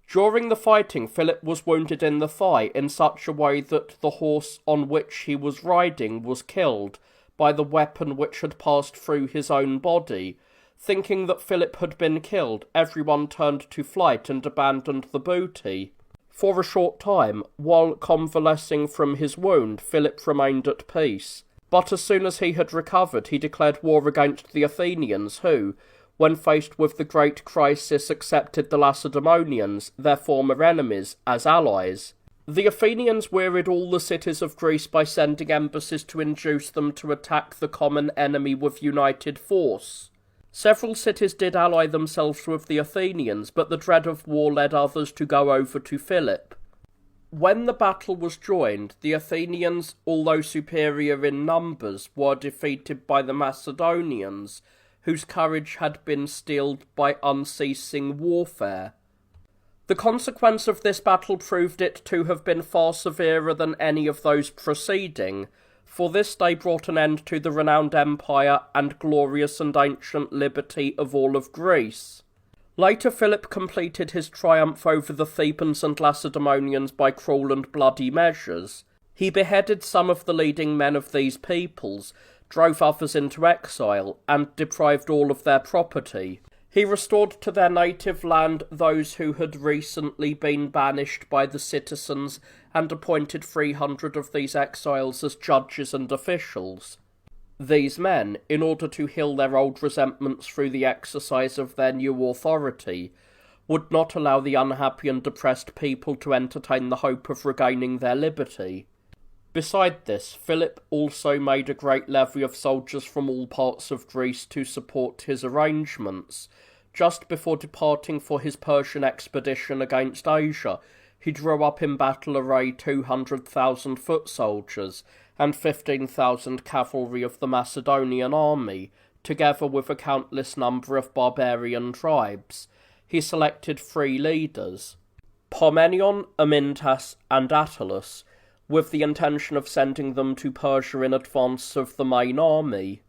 During the fighting, Philip was wounded in the thigh in such a way that the horse on which he was riding was killed by the weapon which had passed through his own body. Thinking that Philip had been killed, everyone turned to flight and abandoned the booty. For a short time, while convalescing from his wound, Philip remained at peace. But as soon as he had recovered, he declared war against the Athenians, who, when faced with the great crisis, accepted the Lacedaemonians, their former enemies, as allies. The Athenians wearied all the cities of Greece by sending embassies to induce them to attack the common enemy with united force. Several cities did ally themselves with the Athenians, but the dread of war led others to go over to Philip. When the battle was joined, the Athenians, although superior in numbers, were defeated by the Macedonians, whose courage had been steeled by unceasing warfare. The consequence of this battle proved it to have been far severer than any of those preceding, for this day brought an end to the renowned empire and glorious and ancient liberty of all of Greece. Later, Philip completed his triumph over the Thebans and Lacedaemonians by cruel and bloody measures. He beheaded some of the leading men of these peoples, drove others into exile, and deprived all of their property. He restored to their native land those who had recently been banished by the citizens, and appointed 300 of these exiles as judges and officials. These men, in order to heal their old resentments through the exercise of their new authority, would not allow the unhappy and depressed people to entertain the hope of regaining their liberty. Beside this, Philip also made a great levy of soldiers from all parts of Greece to support his arrangements. Just before departing for his Persian expedition against Asia, he drew up in battle array 200,000 foot soldiers, and 15,000 cavalry of the Macedonian army, together with a countless number of barbarian tribes. He selected 3 leaders, Parmenion, Amyntas, and Attalus, with the intention of sending them to Persia in advance of the main army.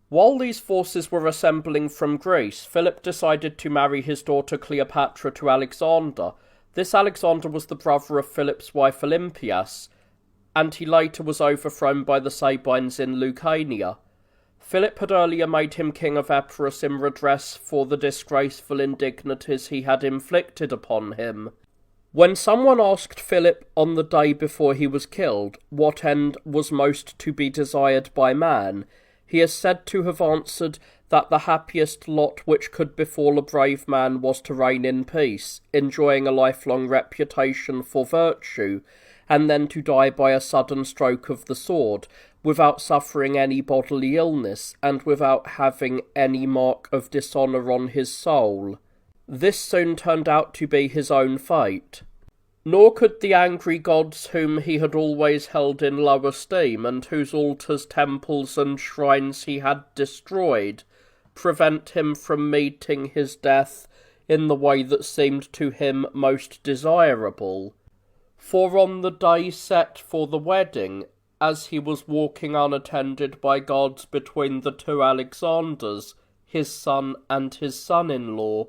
While these forces were assembling from Greece, Philip decided to marry his daughter Cleopatra to Alexander. This Alexander was the brother of Philip's wife Olympias, and he later was overthrown by the Sabines in Lucania. Philip had earlier made him king of Epirus in redress for the disgraceful indignities he had inflicted upon him. When someone asked Philip on the day before he was killed what end was most to be desired by man, he is said to have answered that the happiest lot which could befall a brave man was to reign in peace, enjoying a lifelong reputation for virtue, and then to die by a sudden stroke of the sword, without suffering any bodily illness, and without having any mark of dishonour on his soul. This soon turned out to be his own fate. Nor could the angry gods whom he had always held in low esteem, and whose altars, temples, and shrines he had destroyed, prevent him from meeting his death in the way that seemed to him most desirable. For on the day set for the wedding, as he was walking unattended by guards between the two Alexanders, his son and his son-in-law,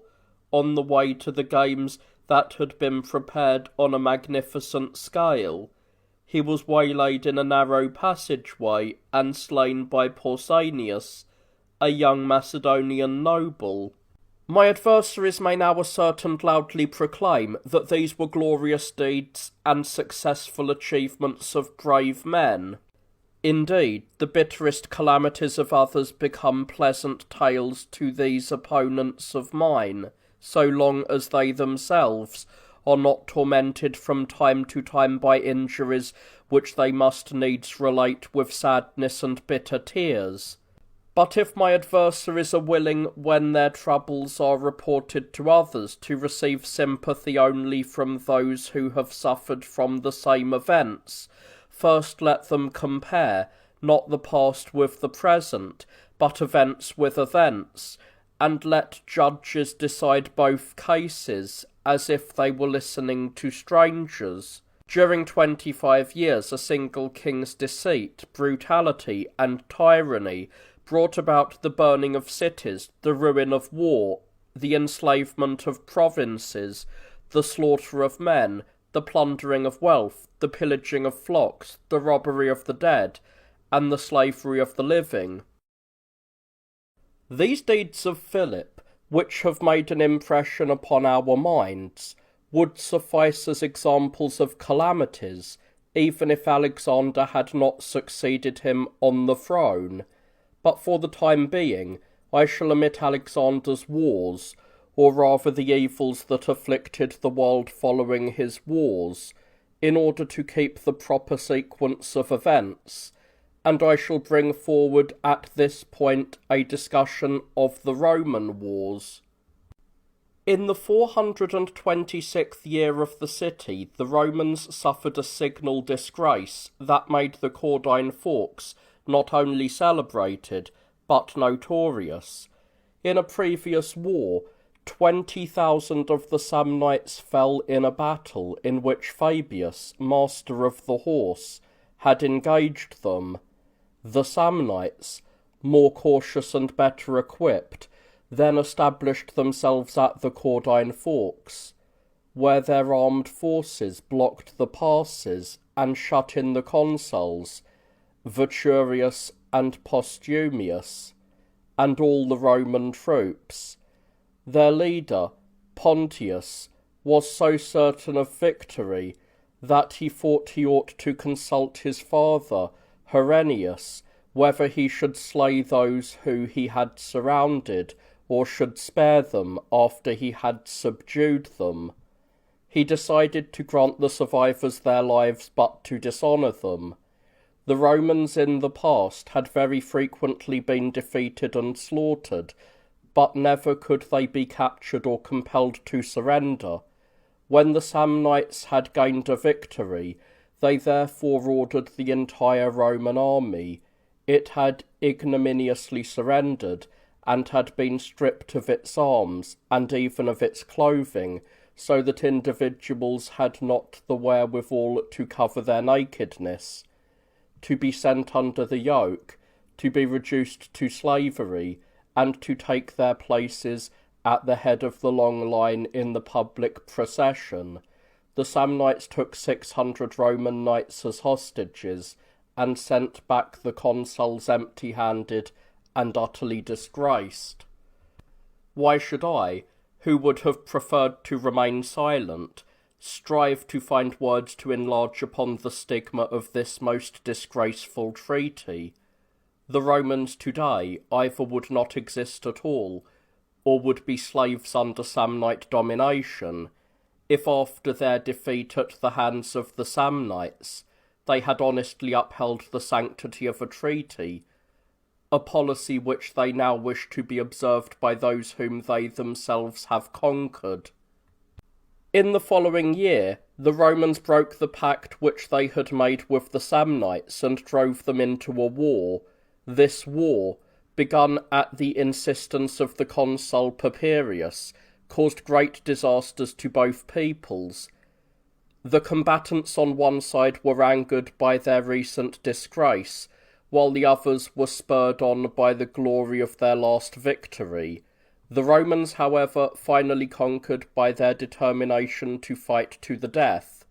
on the way to the games that had been prepared on a magnificent scale, he was waylaid in a narrow passageway and slain by Pausanias, a young Macedonian noble. My adversaries may now assert and loudly proclaim that these were glorious deeds and successful achievements of brave men. Indeed, the bitterest calamities of others become pleasant tales to these opponents of mine, so long as they themselves are not tormented from time to time by injuries which they must needs relate with sadness and bitter tears. But if my adversaries are willing, when their troubles are reported to others, to receive sympathy only from those who have suffered from the same events, first let them compare, not the past with the present, but events with events, and let judges decide both cases, as if they were listening to strangers. During 25 years, a single king's deceit, brutality, and tyranny brought about the burning of cities, the ruin of war, the enslavement of provinces, the slaughter of men, the plundering of wealth, the pillaging of flocks, the robbery of the dead, and the slavery of the living. These deeds of Philip, which have made an impression upon our minds, would suffice as examples of calamities, even if Alexander had not succeeded him on the throne. But for the time being, I shall omit Alexander's wars, or rather the evils that afflicted the world following his wars, in order to keep the proper sequence of events, and I shall bring forward at this point a discussion of the Roman wars. In the 426th year of the city, the Romans suffered a signal disgrace that made the Caudine Forks not only celebrated, but notorious. In a previous war, 20,000 of the Samnites fell in a battle in which Fabius, master of the horse, had engaged them. The Samnites, more cautious and better equipped, then established themselves at the Caudine Forks, where their armed forces blocked the passes and shut in the consuls, Veturius and Postumius, and all the Roman troops. Their leader, Pontius, was so certain of victory that he thought he ought to consult his father, Herennius, whether he should slay those who he had surrounded, or should spare them after he had subdued them. He decided to grant the survivors their lives, but to dishonour them. The Romans in the past had very frequently been defeated and slaughtered, but never could they be captured or compelled to surrender. When the Samnites had gained a victory, they therefore ordered the entire Roman army. It had ignominiously surrendered, and had been stripped of its arms, and even of its clothing, so that individuals had not the wherewithal to cover their nakedness, to be sent under the yoke, to be reduced to slavery, and to take their places at the head of the long line in the public procession. The Samnites took 600 Roman knights as hostages, and sent back the consuls empty-handed and utterly disgraced. Why should I, who would have preferred to remain silent, strive to find words to enlarge upon the stigma of this most disgraceful treaty? The Romans today either would not exist at all, or would be slaves under Samnite domination, if after their defeat at the hands of the Samnites they had honestly upheld the sanctity of a treaty, a policy which they now wish to be observed by those whom they themselves have conquered. In the following year, the Romans broke the pact which they had made with the Samnites and drove them into a war. This war, begun at the insistence of the consul Papirius, caused great disasters to both peoples. The combatants on one side were angered by their recent disgrace, while the others were spurred on by the glory of their last victory. The Romans, however, finally conquered by their determination to fight to the death.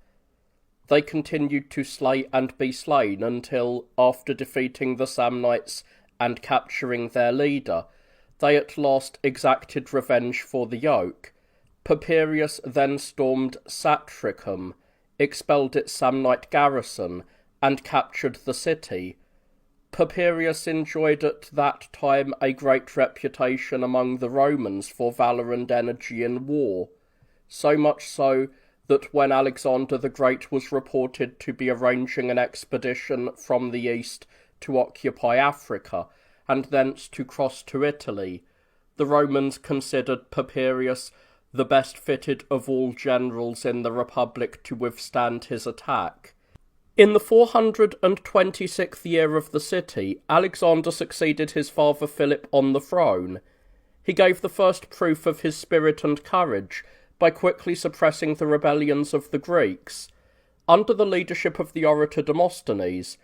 They continued to slay and be slain until, after defeating the Samnites and capturing their leader, they at last exacted revenge for the yoke. Papirius then stormed Satricum, expelled its Samnite garrison, and captured the city. Papirius enjoyed at that time a great reputation among the Romans for valour and energy in war, so much so that when Alexander the Great was reported to be arranging an expedition from the east to occupy Africa, and thence to cross to Italy, the Romans considered Papirius the best fitted of all generals in the Republic to withstand his attack. In the 426th year of the city, Alexander succeeded his father Philip on the throne. He gave the first proof of his spirit and courage by quickly suppressing the rebellions of the Greeks. Under the leadership of the orator Demosthenes,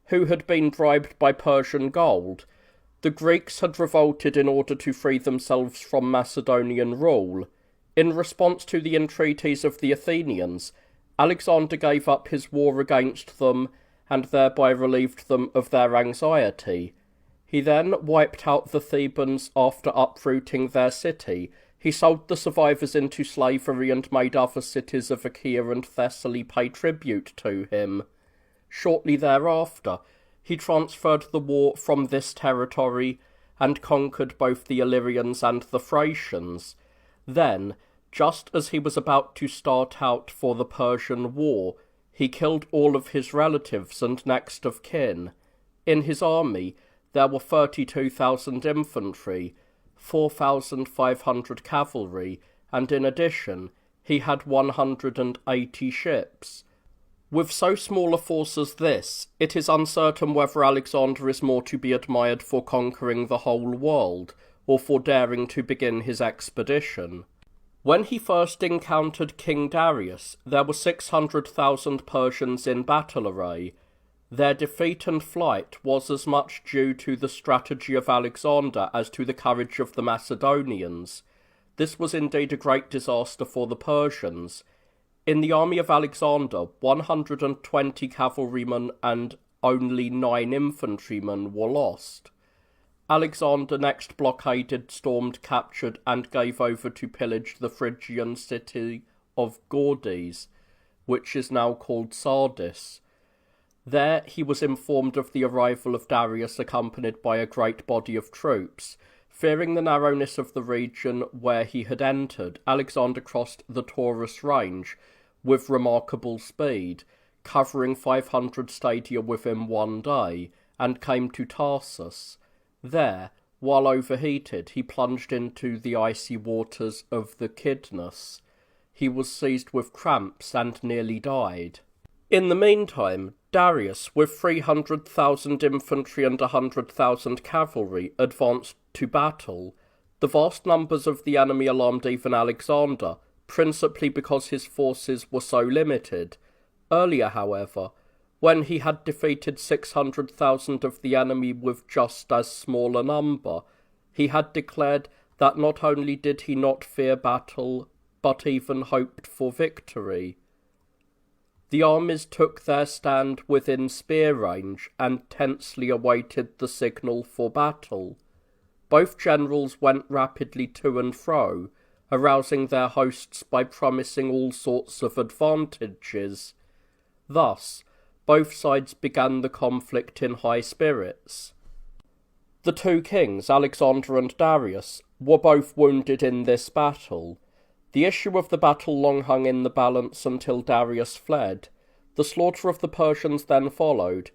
who had been bribed by Persian gold, the Greeks had revolted in order to free themselves from Macedonian rule. In response to the entreaties of the Athenians, Alexander gave up his war against them and thereby relieved them of their anxiety. He then wiped out the Thebans after uprooting their city. He sold the survivors into slavery and made other cities of Achaea and Thessaly pay tribute to him. Shortly thereafter, he transferred the war from this territory and conquered both the Illyrians and the Thracians. Then, just as he was about to start out for the Persian War, he killed all of his relatives and next of kin. In his army there were 32,000 infantry, 4,500 cavalry, and in addition he had 180 ships. With so small a force as this, it is uncertain whether Alexander is more to be admired for conquering the whole world, or for daring to begin his expedition. When he first encountered King Darius, there were 600,000 Persians in battle array. Their defeat and flight was as much due to the strategy of Alexander as to the courage of the Macedonians. This was indeed a great disaster for the Persians. In the army of Alexander, 120 cavalrymen and only 9 infantrymen were lost. Alexander next blockaded, stormed, captured, and gave over to pillage the Phrygian city of Gordes, which is now called Sardis. There he was informed of the arrival of Darius accompanied by a great body of troops. Fearing the narrowness of the region where he had entered, Alexander crossed the Taurus range with remarkable speed, covering 500 stadia within one day, and came to Tarsus. There, while overheated, he plunged into the icy waters of the Cydnus. He was seized with cramps and nearly died. In the meantime, Darius, with 300,000 infantry and 100,000 cavalry, advanced to battle. The vast numbers of the enemy alarmed even Alexander, principally because his forces were so limited. Earlier, however, when he had defeated 600,000 of the enemy with just as small a number, he had declared that not only did he not fear battle, but even hoped for victory. The armies took their stand within spear range and tensely awaited the signal for battle. Both generals went rapidly to and fro, arousing their hosts by promising all sorts of advantages. Thus, both sides began the conflict in high spirits. The two kings, Alexander and Darius, were both wounded in this battle. The issue of the battle long hung in the balance until Darius fled. The slaughter of the Persians then followed.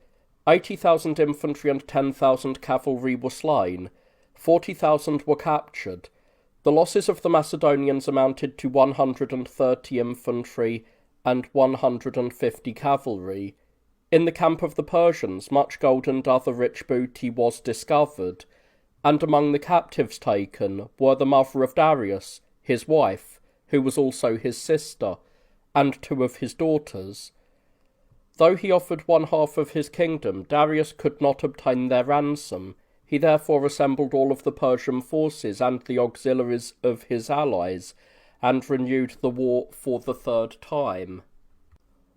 80,000 infantry and 10,000 cavalry were slain. 40,000 were captured. The losses of the Macedonians amounted to 130 infantry and 150 cavalry. In the camp of the Persians, much gold and other rich booty was discovered, and among the captives taken were the mother of Darius, his wife, who was also his sister, and 2 of his daughters. Though he offered 1/2 of his kingdom, Darius could not obtain their ransom. He therefore assembled all of the Persian forces and the auxiliaries of his allies, and renewed the war for the 3rd time.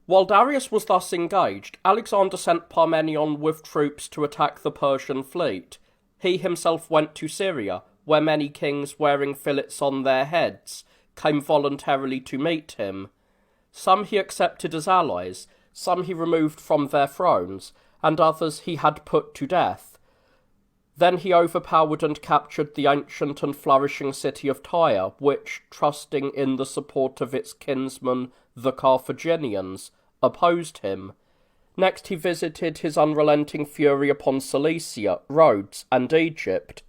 While Darius was thus engaged, Alexander sent Parmenion with troops to attack the Persian fleet. He himself went to Syria, where many kings wearing fillets on their heads came voluntarily to meet him. Some he accepted as allies, some he removed from their thrones, and others he had put to death. Then he overpowered and captured the ancient and flourishing city of Tyre, which, trusting in the support of its kinsmen, the Carthaginians, opposed him. Next he visited his unrelenting fury upon Cilicia, Rhodes, and Egypt.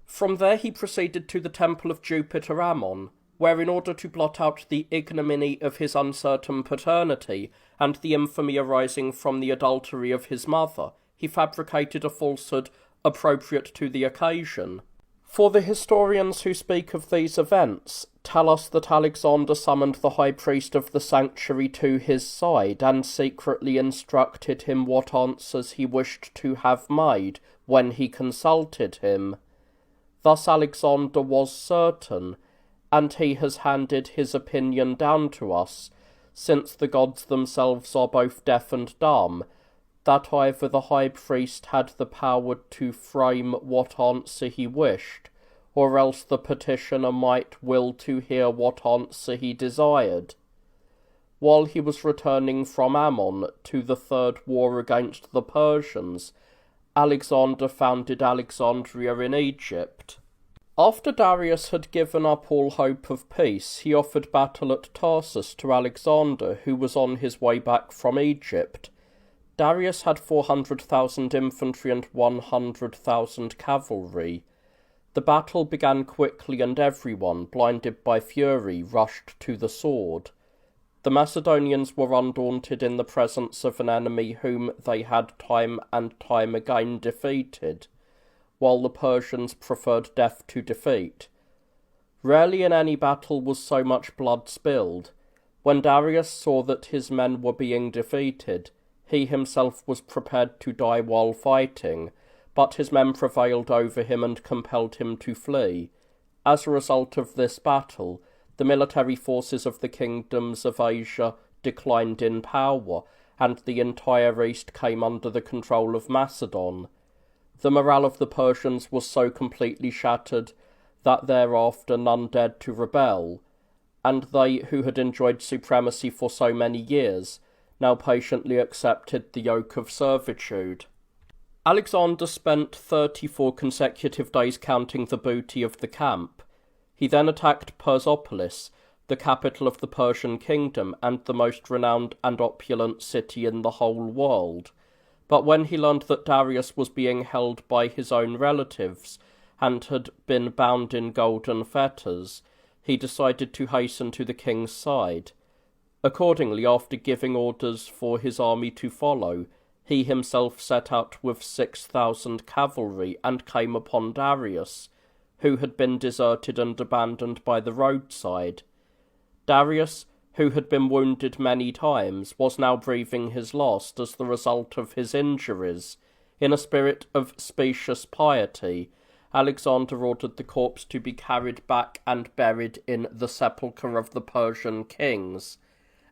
From there he proceeded to the temple of Jupiter Ammon, where in order to blot out the ignominy of his uncertain paternity and the infamy arising from the adultery of his mother, he fabricated a falsehood appropriate to the occasion. For the historians who speak of these events tell us that Alexander summoned the high priest of the sanctuary to his side and secretly instructed him what answers he wished to have made when he consulted him. Thus Alexander was certain, and he has handed his opinion down to us, since the gods themselves are both deaf and dumb, that either the high priest had the power to frame what answer he wished, or else the petitioner might will to hear what answer he desired. While he was returning from Ammon to the 3rd war against the Persians, Alexander founded Alexandria in Egypt. After Darius had given up all hope of peace, he offered battle at Tarsus to Alexander, who was on his way back from Egypt. Darius had 400,000 infantry and 100,000 cavalry. The battle began quickly, and everyone, blinded by fury, rushed to the sword. The Macedonians were undaunted in the presence of an enemy whom they had time and time again defeated, while the Persians preferred death to defeat. Rarely in any battle was so much blood spilled. When Darius saw that his men were being defeated, he himself was prepared to die while fighting, but his men prevailed over him and compelled him to flee. As a result of this battle, the military forces of the kingdoms of Asia declined in power, and the entire East came under the control of Macedon. The morale of the Persians was so completely shattered that thereafter none dared to rebel, and they who had enjoyed supremacy for so many years now patiently accepted the yoke of servitude. Alexander spent 34 consecutive days counting the booty of the camp. He then attacked Persepolis, the capital of the Persian kingdom and the most renowned and opulent city in the whole world. But when he learned that Darius was being held by his own relatives and had been bound in golden fetters, he decided to hasten to the king's side. Accordingly, after giving orders for his army to follow, he himself set out with 6,000 cavalry and came upon Darius, who had been deserted and abandoned by the roadside. Darius, who had been wounded many times, was now breathing his last as the result of his injuries. In a spirit of specious piety, Alexander ordered the corpse to be carried back and buried in the sepulchre of the Persian kings.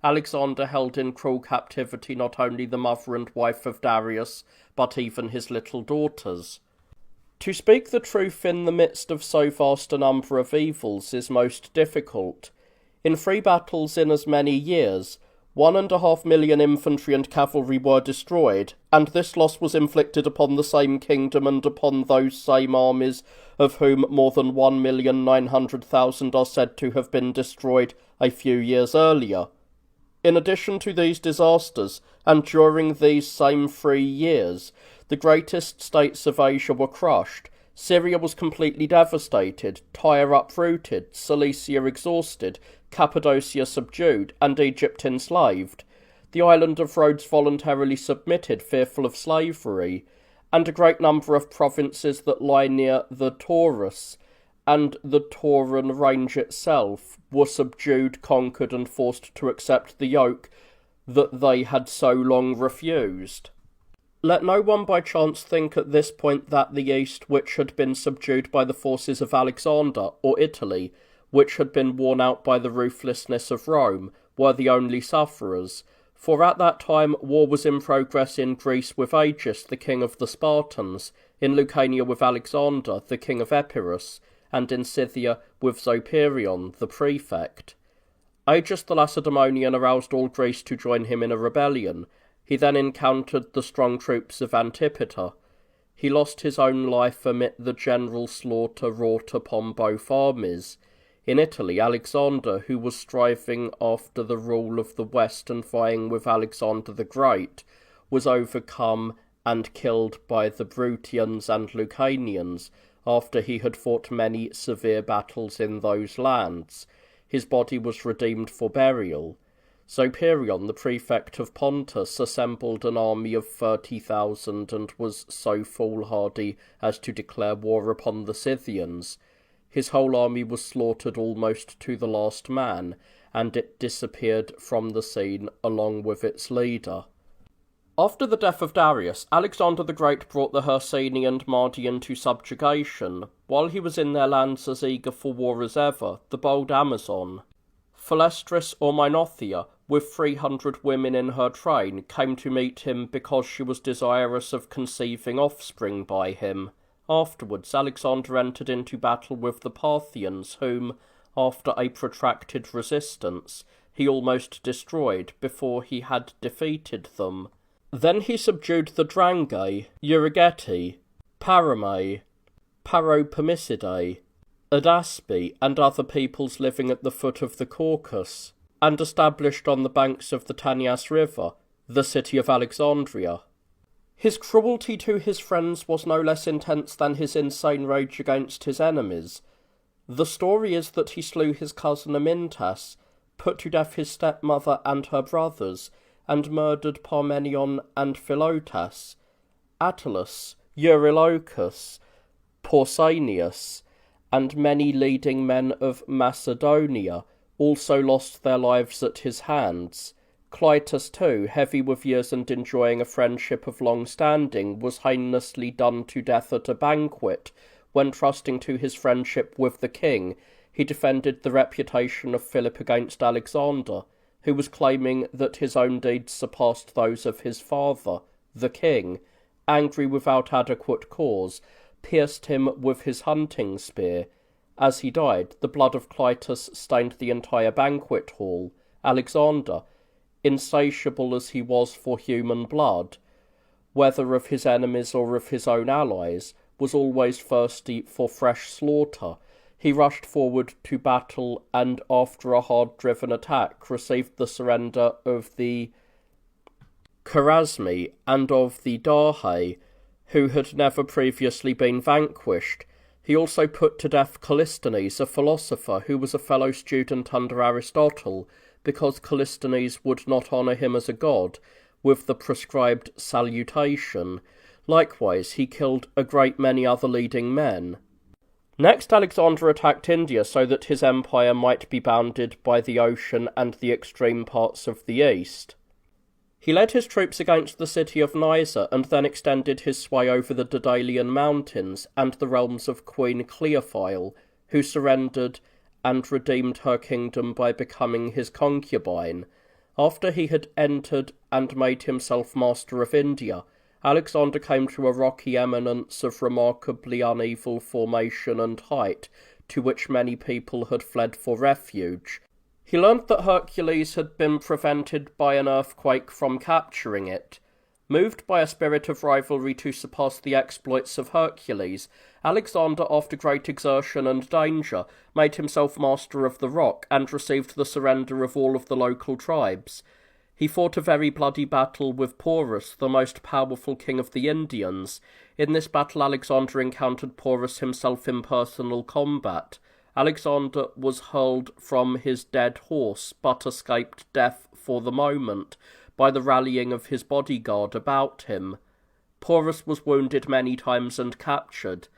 Alexander held in cruel captivity not only the mother and wife of Darius, but even his little daughters. To speak the truth in the midst of so vast a number of evils is most difficult. In 3 battles in as many years, 1.5 million infantry and cavalry were destroyed, and this loss was inflicted upon the same kingdom and upon those same armies, of whom more than 1,900,000 are said to have been destroyed a few years earlier. In addition to these disasters, and during these same 3 years, the greatest states of Asia were crushed. Syria was completely devastated, Tyre uprooted, Cilicia exhausted, Cappadocia subdued, and Egypt enslaved. The island of Rhodes voluntarily submitted, fearful of slavery, and a great number of provinces that lie near the Taurus and the Tauran range itself were subdued, conquered, and forced to accept the yoke that they had so long refused. Let no one by chance think at this point that the East, which had been subdued by the forces of Alexander, or Italy, which had been worn out by the ruthlessness of Rome, were the only sufferers, for at that time war was in progress in Greece with Agis, the king of the Spartans, in Lucania with Alexander, the king of Epirus, and in Scythia with Zopyrion, the prefect. Agis the Lacedaemonian aroused all Greece to join him in a rebellion. He then encountered the strong troops of Antipater. He lost his own life amid the general slaughter wrought upon both armies. In Italy, Alexander, who was striving after the rule of the West and vying with Alexander the Great, was overcome and killed by the Bruttians and Lucanians, after he had fought many severe battles in those lands. His body was redeemed for burial. Zopyrion, the prefect of Pontus, assembled an army of 30,000 and was so foolhardy as to declare war upon the Scythians. His whole army was slaughtered almost to the last man, and it disappeared from the scene along with its leader. After the death of Darius, Alexander the Great brought the Hercyni and Mardian to subjugation. While he was in their lands as eager for war as ever, the bold Amazon, Phalestris or Minothea, with 300 women in her train, came to meet him because she was desirous of conceiving offspring by him. Afterwards, Alexander entered into battle with the Parthians, whom, after a protracted resistance, he almost destroyed before he had defeated them. Then he subdued the Drangae, Eurygeti, Paramae, Paropamisidae, Adaspi, and other peoples living at the foot of the Caucasus, and established on the banks of the Tanias River the city of Alexandria. His cruelty to his friends was no less intense than his insane rage against his enemies. The story is that he slew his cousin Amintas, put to death his stepmother and her brothers, and murdered Parmenion and Philotas, Attalus, Eurylochus, Pausanias, and many leading men of Macedonia also lost their lives at his hands. Clytus, too, heavy with years and enjoying a friendship of long standing, was heinously done to death at a banquet, when, trusting to his friendship with the king, he defended the reputation of Philip against Alexander, who was claiming that his own deeds surpassed those of his father. The king, angry without adequate cause, pierced him with his hunting spear. As he died, the blood of Clytus stained the entire banquet hall. Alexander, insatiable as he was for human blood, whether of his enemies or of his own allies, was always thirsty for fresh slaughter. He rushed forward to battle, and after a hard-driven attack, received the surrender of the Chorasmi and of the Dahae, who had never previously been vanquished. He also put to death Callisthenes, a philosopher who was a fellow student under Aristotle, because Callisthenes would not honour him as a god with the prescribed salutation. Likewise, he killed a great many other leading men. Next, Alexander attacked India so that his empire might be bounded by the ocean and the extreme parts of the east. He led his troops against the city of Nysa, and then extended his sway over the Daedalian mountains and the realms of Queen Cleophile, who surrendered and redeemed her kingdom by becoming his concubine. After he had entered and made himself master of India, Alexander came to a rocky eminence of remarkably uneven formation and height, to which many people had fled for refuge. He learnt that Hercules had been prevented by an earthquake from capturing it. Moved by a spirit of rivalry to surpass the exploits of Hercules, Alexander, after great exertion and danger, made himself master of the rock and received the surrender of all of the local tribes. He fought a very bloody battle with Porus, the most powerful king of the Indians. In this battle Alexander encountered Porus himself in personal combat. Alexander was hurled from his dead horse, but escaped death for the moment by the rallying of his bodyguard about him. Porus was wounded many times and captured.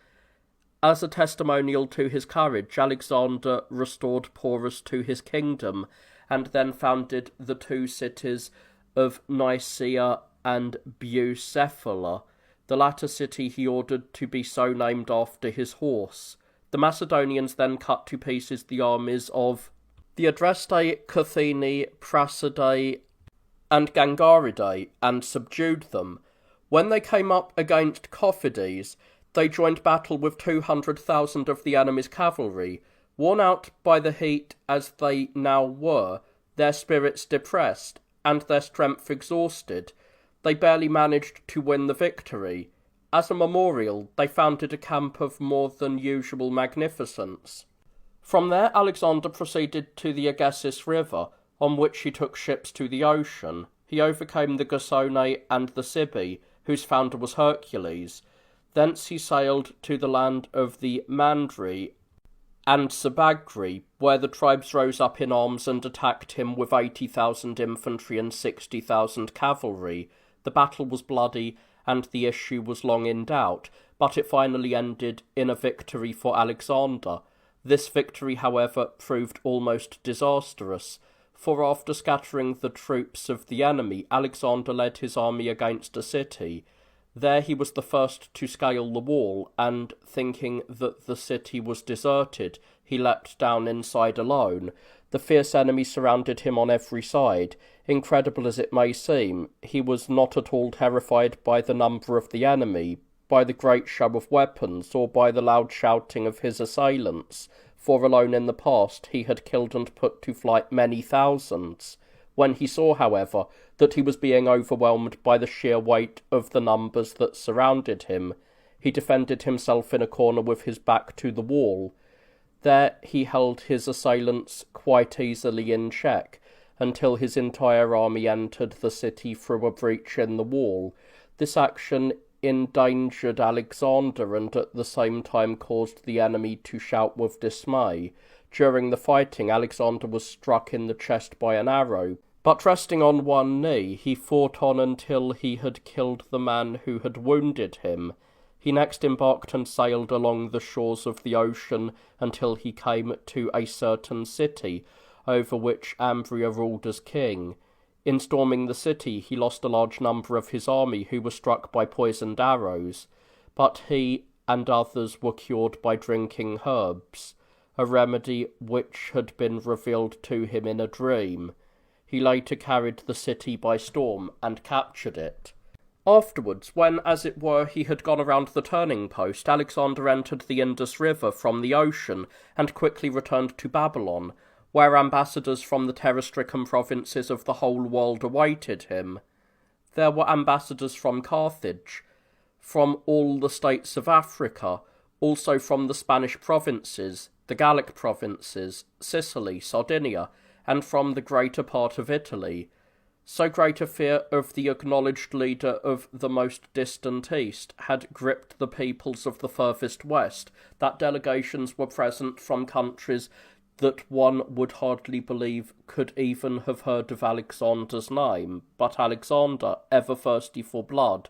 As a testimonial to his courage, Alexander restored Porus to his kingdom, and then founded the two cities of Nicaea and Bucephala. The latter city he ordered to be so named after his horse. The Macedonians then cut to pieces the armies of the Adrastae, Catheni, Pracidae, and Gangaridae, and subdued them. When they came up against Cophides, they joined battle with 200,000 of the enemy's cavalry. Worn out by the heat as they now were, their spirits depressed, and their strength exhausted, they barely managed to win the victory. As a memorial, they founded a camp of more than usual magnificence. From there, Alexander proceeded to the Agassiz River, on which he took ships to the ocean. He overcame the Gassonae and the Sibi, whose founder was Hercules. Thence he sailed to the land of the Mandri and Sabagri, where the tribes rose up in arms and attacked him with 80,000 infantry and 60,000 cavalry. The battle was bloody, and the issue was long in doubt, but it finally ended in a victory for Alexander. This victory, however, proved almost disastrous, for after scattering the troops of the enemy, Alexander led his army against a city. There he was the first to scale the wall, and, thinking that the city was deserted, he leapt down inside alone. The fierce enemy surrounded him on every side. Incredible as it may seem, he was not at all terrified by the number of the enemy, by the great show of weapons, or by the loud shouting of his assailants, for alone in the past he had killed and put to flight many thousands. When he saw, however, that he was being overwhelmed by the sheer weight of the numbers that surrounded him, he defended himself in a corner with his back to the wall. There he held his assailants quite easily in check, until his entire army entered the city through a breach in the wall. This action endangered Alexander, and at the same time caused the enemy to shout with dismay. During the fighting, Alexander was struck in the chest by an arrow, but resting on one knee, he fought on until he had killed the man who had wounded him. He next embarked and sailed along the shores of the ocean until he came to a certain city, over which Ambria ruled as king. In storming the city, he lost a large number of his army, who were struck by poisoned arrows, but he and others were cured by drinking herbs, a remedy which had been revealed to him in a dream. He later carried the city by storm and captured it. Afterwards, when, as it were, he had gone around the turning post, Alexander entered the Indus River from the ocean and quickly returned to Babylon, where ambassadors from the terror-stricken provinces of the whole world awaited him. There were ambassadors from Carthage, from all the states of Africa, also from the Spanish provinces, the Gallic provinces, Sicily, Sardinia, and from the greater part of Italy. So great a fear of the acknowledged leader of the most distant East had gripped the peoples of the furthest West that delegations were present from countries that one would hardly believe could even have heard of Alexander's name. But Alexander, ever thirsty for blood,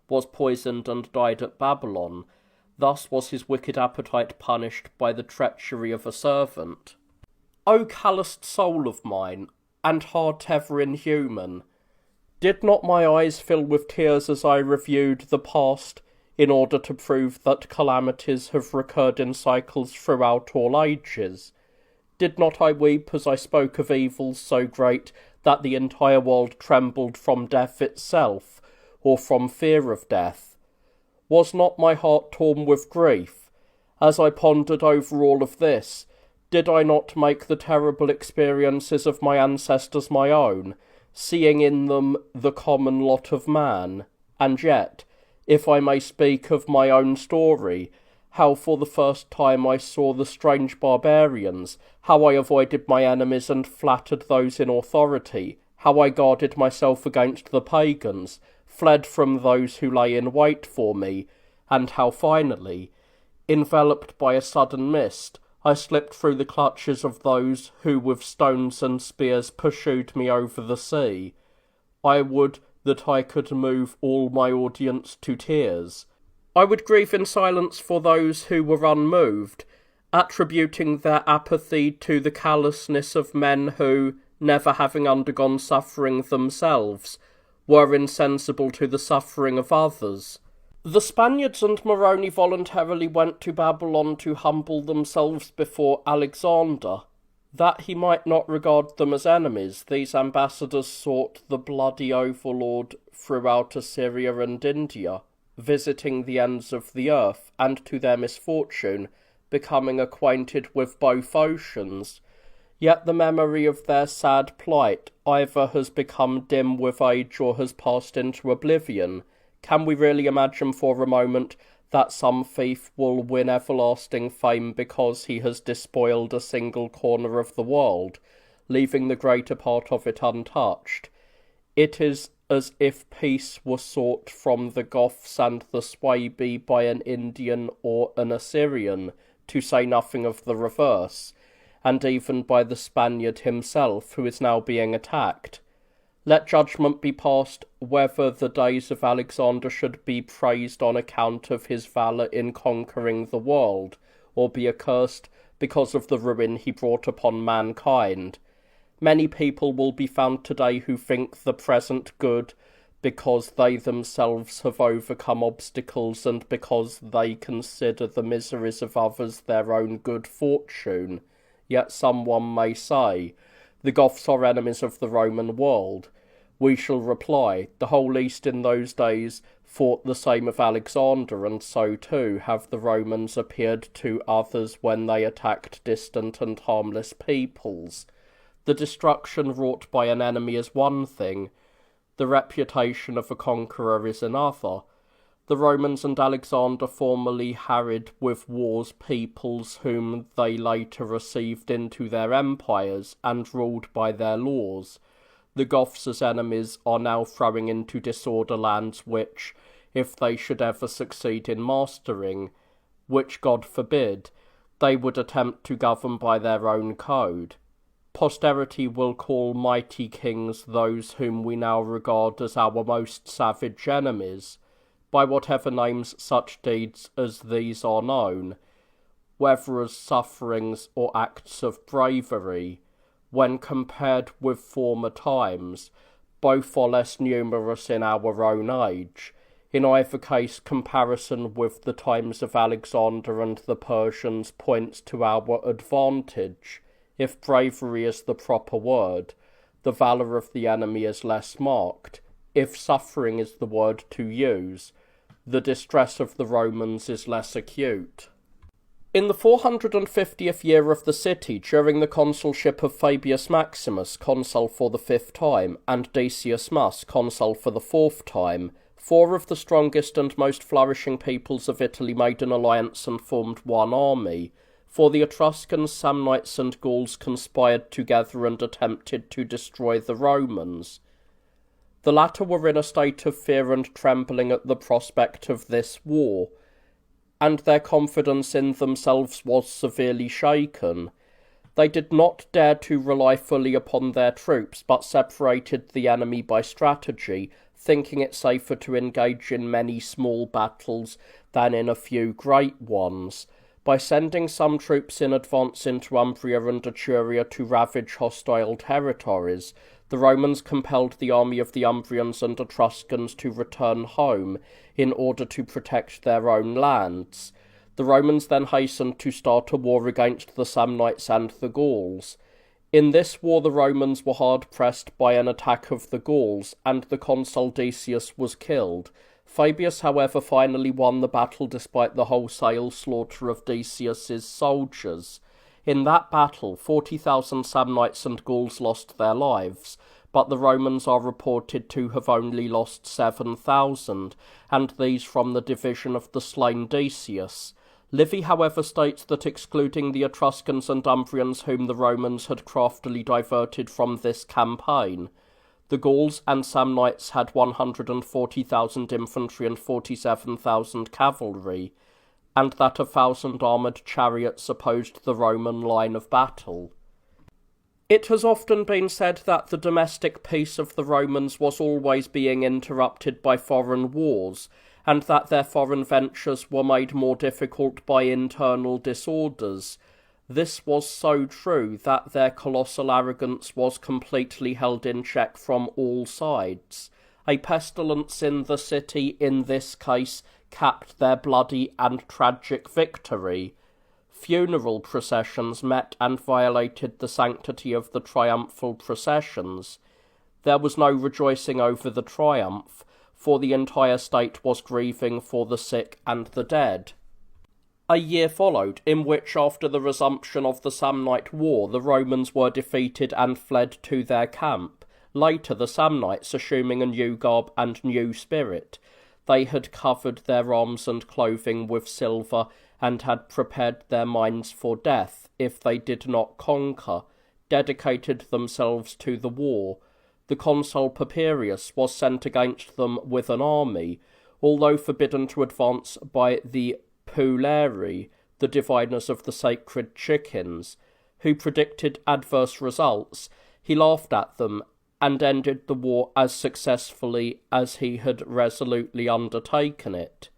was poisoned and died at Babylon. Thus was his wicked appetite punished by the treachery of a servant. O calloused soul of mine, and heart ever inhuman, did not my eyes fill with tears as I reviewed the past, in order to prove that calamities have recurred in cycles throughout all ages? Did not I weep as I spoke of evils so great that the entire world trembled from death itself, or from fear of death? Was not my heart torn with grief? As I pondered over all of this, did I not make the terrible experiences of my ancestors my own, seeing in them the common lot of man. And yet, if I may speak of my own story, how for the first time I saw the strange barbarians, how I avoided my enemies and flattered those in authority, how I guarded myself against the pagans, fled from those who lay in wait for me, and how finally, enveloped by a sudden mist, I slipped through the clutches of those who with stones and spears pursued me over the sea. I would that I could move all my audience to tears. I would grieve in silence for those who were unmoved, attributing their apathy to the callousness of men who, never having undergone suffering themselves, were insensible to the suffering of others. The Spaniards and Moroni voluntarily went to Babylon to humble themselves before Alexander. That he might not regard them as enemies, these ambassadors sought the bloody overlord throughout Assyria and India, visiting the ends of the earth, and to their misfortune, becoming acquainted with both oceans. Yet the memory of their sad plight either has become dim with age or has passed into oblivion. Can we really imagine for a moment that some thief will win everlasting fame because he has despoiled a single corner of the world, leaving the greater part of it untouched? It is as if peace were sought from the Goths and the Swabi by an Indian or an Assyrian, to say nothing of the reverse, and even by the Spaniard himself, who is now being attacked. Let judgment be passed whether the days of Alexander should be praised on account of his valour in conquering the world, or be accursed because of the ruin he brought upon mankind. Many people will be found today who think the present good because they themselves have overcome obstacles and because they consider the miseries of others their own good fortune. Yet someone may say, the Goths are enemies of the Roman world. We shall reply, the whole East in those days thought the same of Alexander, and so too have the Romans appeared to others when they attacked distant and harmless peoples. The destruction wrought by an enemy is one thing, the reputation of a conqueror is another. The Romans and Alexander formerly harried with wars peoples whom they later received into their empires and ruled by their laws. The Goths as enemies are now throwing into disorder lands which, if they should ever succeed in mastering, which God forbid, they would attempt to govern by their own code. Posterity will call mighty kings those whom we now regard as our most savage enemies, by whatever names such deeds as these are known, whether as sufferings or acts of bravery. When compared with former times, both are less numerous in our own age. In either case, comparison with the times of Alexander and the Persians points to our advantage. If bravery is the proper word, the valour of the enemy is less marked. If suffering is the word to use, the distress of the Romans is less acute. In the 450th year of the city, during the consulship of Fabius Maximus, consul for the 5th time, and Decius Mus, consul for the 4th time, 4 of the strongest and most flourishing peoples of Italy made an alliance and formed one army, for the Etruscans, Samnites and Gauls conspired together and attempted to destroy the Romans. The latter were in a state of fear and trembling at the prospect of this war, and their confidence in themselves was severely shaken. They did not dare to rely fully upon their troops, but separated the enemy by strategy, thinking it safer to engage in many small battles than in a few great ones. By sending some troops in advance into Umbria and Etruria to ravage hostile territories, the Romans compelled the army of the Umbrians and Etruscans to return home in order to protect their own lands. The Romans then hastened to start a war against the Samnites and the Gauls. In this war the Romans were hard pressed by an attack of the Gauls, and the consul Decius was killed. Fabius, however, finally won the battle despite the wholesale slaughter of Decius's soldiers. In that battle, 40,000 Samnites and Gauls lost their lives, but the Romans are reported to have only lost 7,000, and these from the division of the slain Decius. Livy, however, states that excluding the Etruscans and Umbrians whom the Romans had craftily diverted from this campaign, the Gauls and Samnites had 140,000 infantry and 47,000 cavalry, and that 1,000 armoured chariots opposed the Roman line of battle. It has often been said that the domestic peace of the Romans was always being interrupted by foreign wars, and that their foreign ventures were made more difficult by internal disorders. This was so true that their colossal arrogance was completely held in check from all sides. A pestilence in the city, in this case, capped their bloody and tragic victory. Funeral processions met and violated the sanctity of the triumphal processions. There was no rejoicing over the triumph, for the entire state was grieving for the sick and the dead. A year followed, in which, after the resumption of the Samnite War, the Romans were defeated and fled to their camp. Later, the Samnites, assuming a new garb and new spirit, they had covered their arms and clothing with silver, and had prepared their minds for death if they did not conquer, dedicated themselves to the war. The consul Papirius was sent against them with an army, although forbidden to advance by the Puleri, the diviners of the sacred chickens, who predicted adverse results. He laughed at them and ended the war as successfully as he had resolutely undertaken it.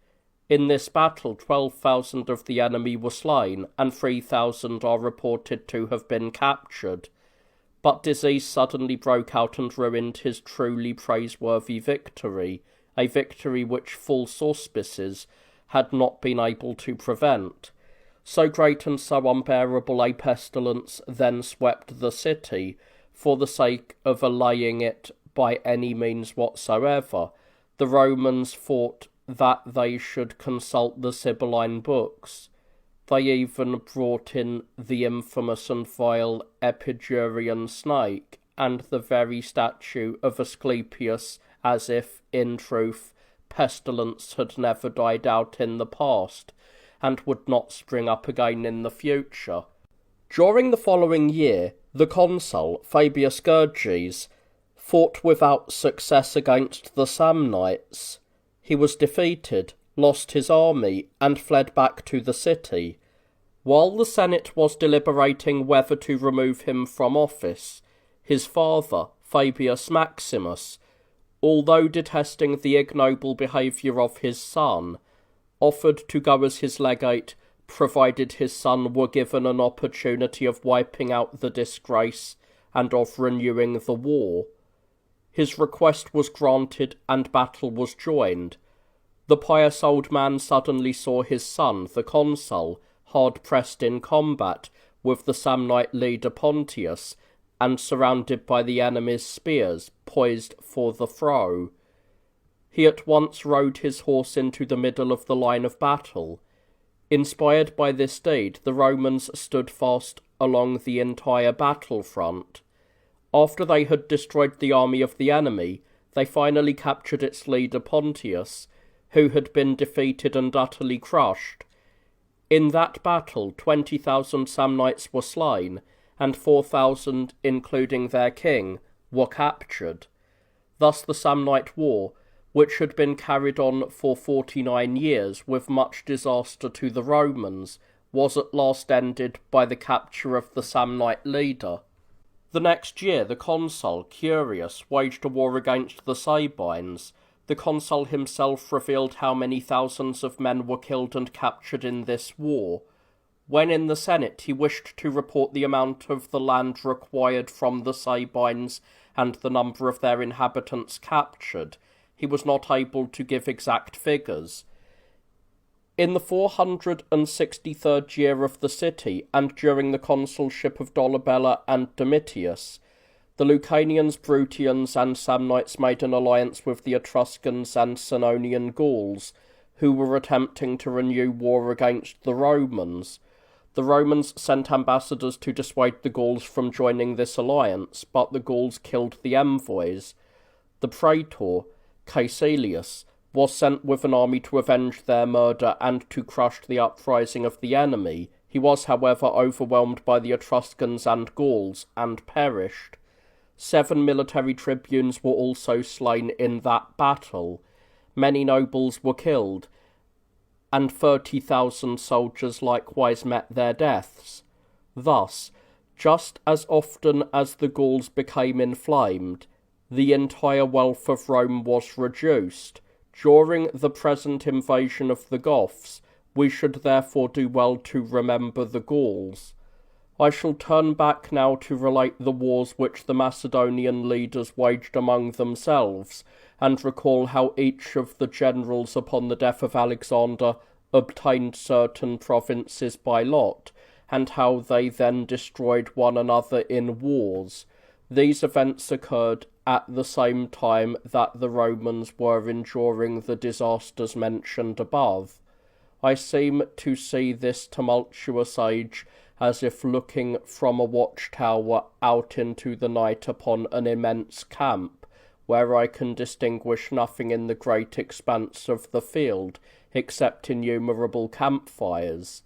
In this battle 12,000 of the enemy were slain, and 3,000 are reported to have been captured. But disease suddenly broke out and ruined his truly praiseworthy victory, a victory which false auspices had not been able to prevent. So great and so unbearable a pestilence then swept the city, for the sake of allaying it by any means whatsoever. The Romans fought that they should consult the Sibylline books. They even brought in the infamous and vile Epicurean snake, and the very statue of Asclepius, as if, in truth, pestilence had never died out in the past, and would not spring up again in the future. During the following year, the consul, Fabius Gurges, fought without success against the Samnites. He was defeated, lost his army, and fled back to the city. While the Senate was deliberating whether to remove him from office, his father, Fabius Maximus, although detesting the ignoble behaviour of his son, offered to go as his legate, provided his son were given an opportunity of wiping out the disgrace and of renewing the war. His request was granted, and battle was joined. The pious old man suddenly saw his son, the consul, hard-pressed in combat with the Samnite leader Pontius, and surrounded by the enemy's spears, poised for the throw. He at once rode his horse into the middle of the line of battle. Inspired by this deed, the Romans stood fast along the entire battle front. After they had destroyed the army of the enemy, they finally captured its leader Pontius, who had been defeated and utterly crushed. In that battle 20,000 Samnites were slain, and 4,000, including their king, were captured. Thus the Samnite War, which had been carried on for 49 years with much disaster to the Romans, was at last ended by the capture of the Samnite leader. The next year the consul, Curius, waged a war against the Sabines. The consul himself revealed how many thousands of men were killed and captured in this war. When in the Senate he wished to report the amount of the land required from the Sabines and the number of their inhabitants captured, he was not able to give exact figures. In the 463rd year of the city, and during the consulship of Dolabella and Domitius, the Lucanians, Bruttians, and Samnites made an alliance with the Etruscans and Senonian Gauls, who were attempting to renew war against the Romans. The The Romans sent ambassadors to dissuade the Gauls from joining this alliance, but the Gauls killed the envoys. The praetor, Caecilius, was sent with an army to avenge their murder and to crush the uprising of the enemy. He was, however, overwhelmed by the Etruscans and Gauls, and perished. 7 military tribunes were also slain in that battle. Many nobles were killed, and 30,000 soldiers likewise met their deaths. Thus, just as often as the Gauls became inflamed, the entire wealth of Rome was reduced. During the present invasion of the Goths, we should therefore do well to remember the Gauls. I shall turn back now to relate the wars which the Macedonian leaders waged among themselves, and recall how each of the generals upon the death of Alexander obtained certain provinces by lot, and how they then destroyed one another in wars. These events occurred at the same time that the Romans were enduring the disasters mentioned above. I seem to see this tumultuous age as if looking from a watchtower out into the night upon an immense camp, where I can distinguish nothing in the great expanse of the field, except innumerable campfires.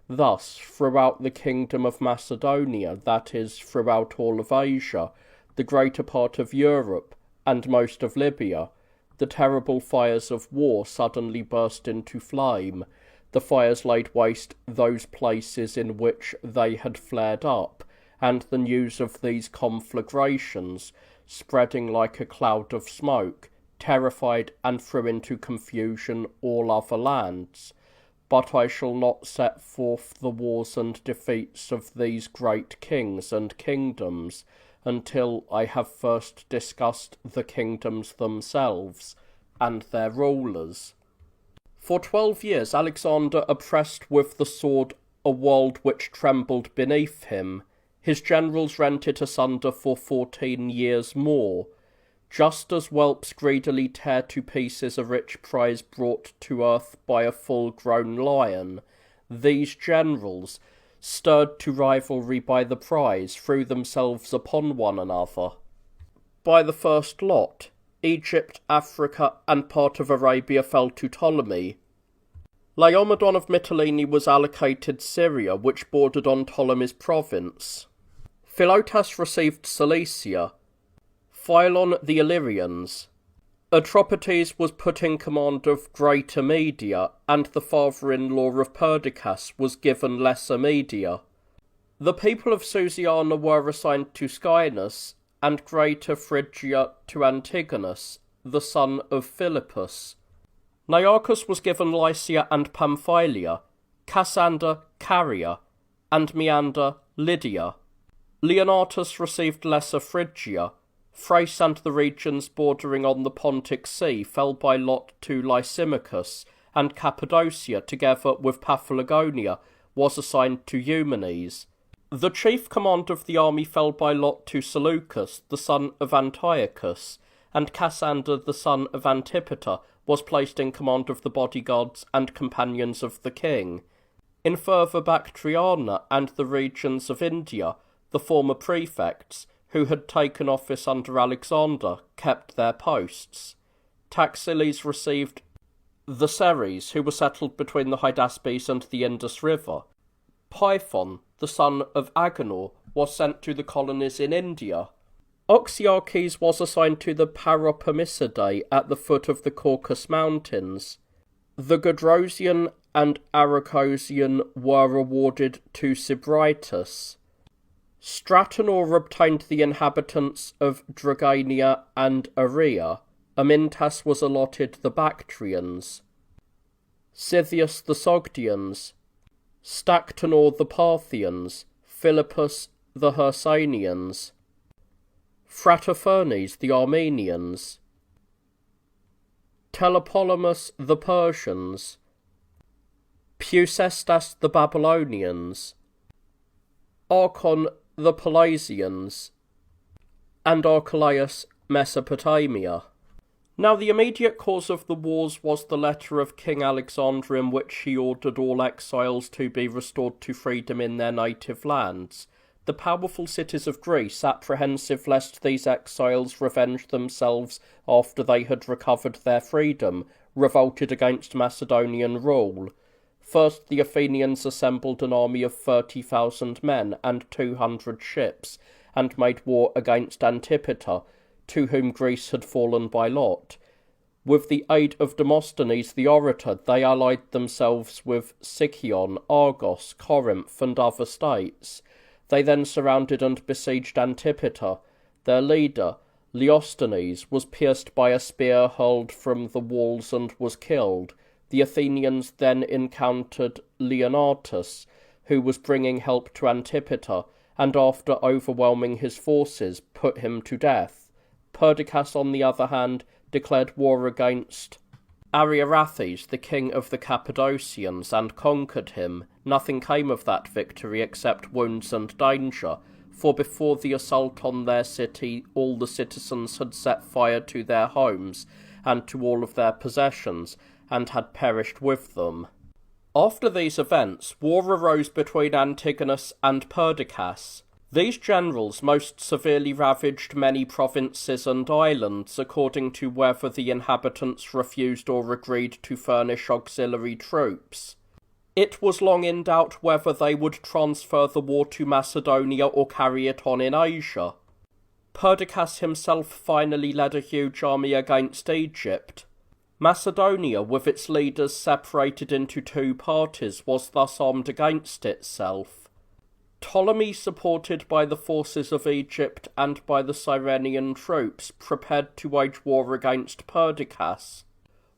Thus, throughout the kingdom of Macedonia, that is, throughout all of Asia, the greater part of Europe, and most of Libya, the terrible fires of war suddenly burst into flame. The fires laid waste those places in which they had flared up, and the news of these conflagrations, spreading like a cloud of smoke, terrified and threw into confusion all other lands. But I shall not set forth the wars and defeats of these great kings and kingdoms, until I have first discussed the kingdoms themselves, and their rulers. For 12 years Alexander oppressed with the sword a world which trembled beneath him. His generals rent it asunder for 14 years more. Just as whelps greedily tear to pieces a rich prize brought to earth by a full-grown lion, these generals, stirred to rivalry by the prize, threw themselves upon one another. By the first lot, Egypt, Africa, and part of Arabia fell to Ptolemy. Laomedon of Mytilene was allocated Syria, which bordered on Ptolemy's province. Philotas received Cilicia, Philon the Illyrians. Atropates was put in command of Greater Media, and the father-in-law of Perdiccas was given Lesser Media. The people of Susiana were assigned to Schinus, and Greater Phrygia to Antigonus, the son of Philippus. Nearchus was given Lycia and Pamphylia, Cassander Caria, and Meander Lydia. Leonatus received Lesser Phrygia. Thrace and the regions bordering on the Pontic Sea fell by lot to Lysimachus, and Cappadocia, together with Paphlagonia, was assigned to Eumenes. The chief command of the army fell by lot to Seleucus, the son of Antiochus, and Cassander, the son of Antipater, was placed in command of the bodyguards and companions of the king. In further Bactriana and the regions of India, the former prefects, who had taken office under Alexander, kept their posts. Taxiles received the Ceres, who were settled between the Hydaspes and the Indus River. Python, the son of Agenor, was sent to the colonies in India. Oxyarches was assigned to the Paropamisidae at the foot of the Caucasus Mountains. The Gedrosian and Arachosian were awarded to Sybritus. Stratonor obtained the inhabitants of Dragania and Aria. Amintas was allotted the Bactrians. Scythius the Sogdians. Stactonor the Parthians. Philippus the Hersanians. Phratophernes the Armenians. Telepolemus the Persians. Pusestas the Babylonians. Archon the Pelasgians, and Archelaus Mesopotamia. Now the immediate cause of the wars was the letter of King Alexander in which he ordered all exiles to be restored to freedom in their native lands. The powerful cities of Greece, apprehensive lest these exiles revenge themselves after they had recovered their freedom, revolted against Macedonian rule. First the Athenians assembled an army of 30,000 men and 200 ships, and made war against Antipater, to whom Greece had fallen by lot. With the aid of Demosthenes the orator, they allied themselves with Sicyon, Argos, Corinth, and other states. They then surrounded and besieged Antipater. Their leader, Leosthenes, was pierced by a spear hurled from the walls and was killed. The Athenians then encountered Leonatus, who was bringing help to Antipater, and after overwhelming his forces, put him to death. Perdiccas, on the other hand, declared war against Ariarathes, the king of the Cappadocians, and conquered him. Nothing came of that victory except wounds and danger, for before the assault on their city all the citizens had set fire to their homes and to all of their possessions, and had perished with them. After these events, war arose between Antigonus and Perdiccas. These generals most severely ravaged many provinces and islands, according to whether the inhabitants refused or agreed to furnish auxiliary troops. It was long in doubt whether they would transfer the war to Macedonia or carry it on in Asia. Perdiccas himself finally led a huge army against Egypt. Macedonia, with its leaders separated into two parties, was thus armed against itself. Ptolemy, supported by the forces of Egypt and by the Cyrenian troops, prepared to wage war against Perdiccas.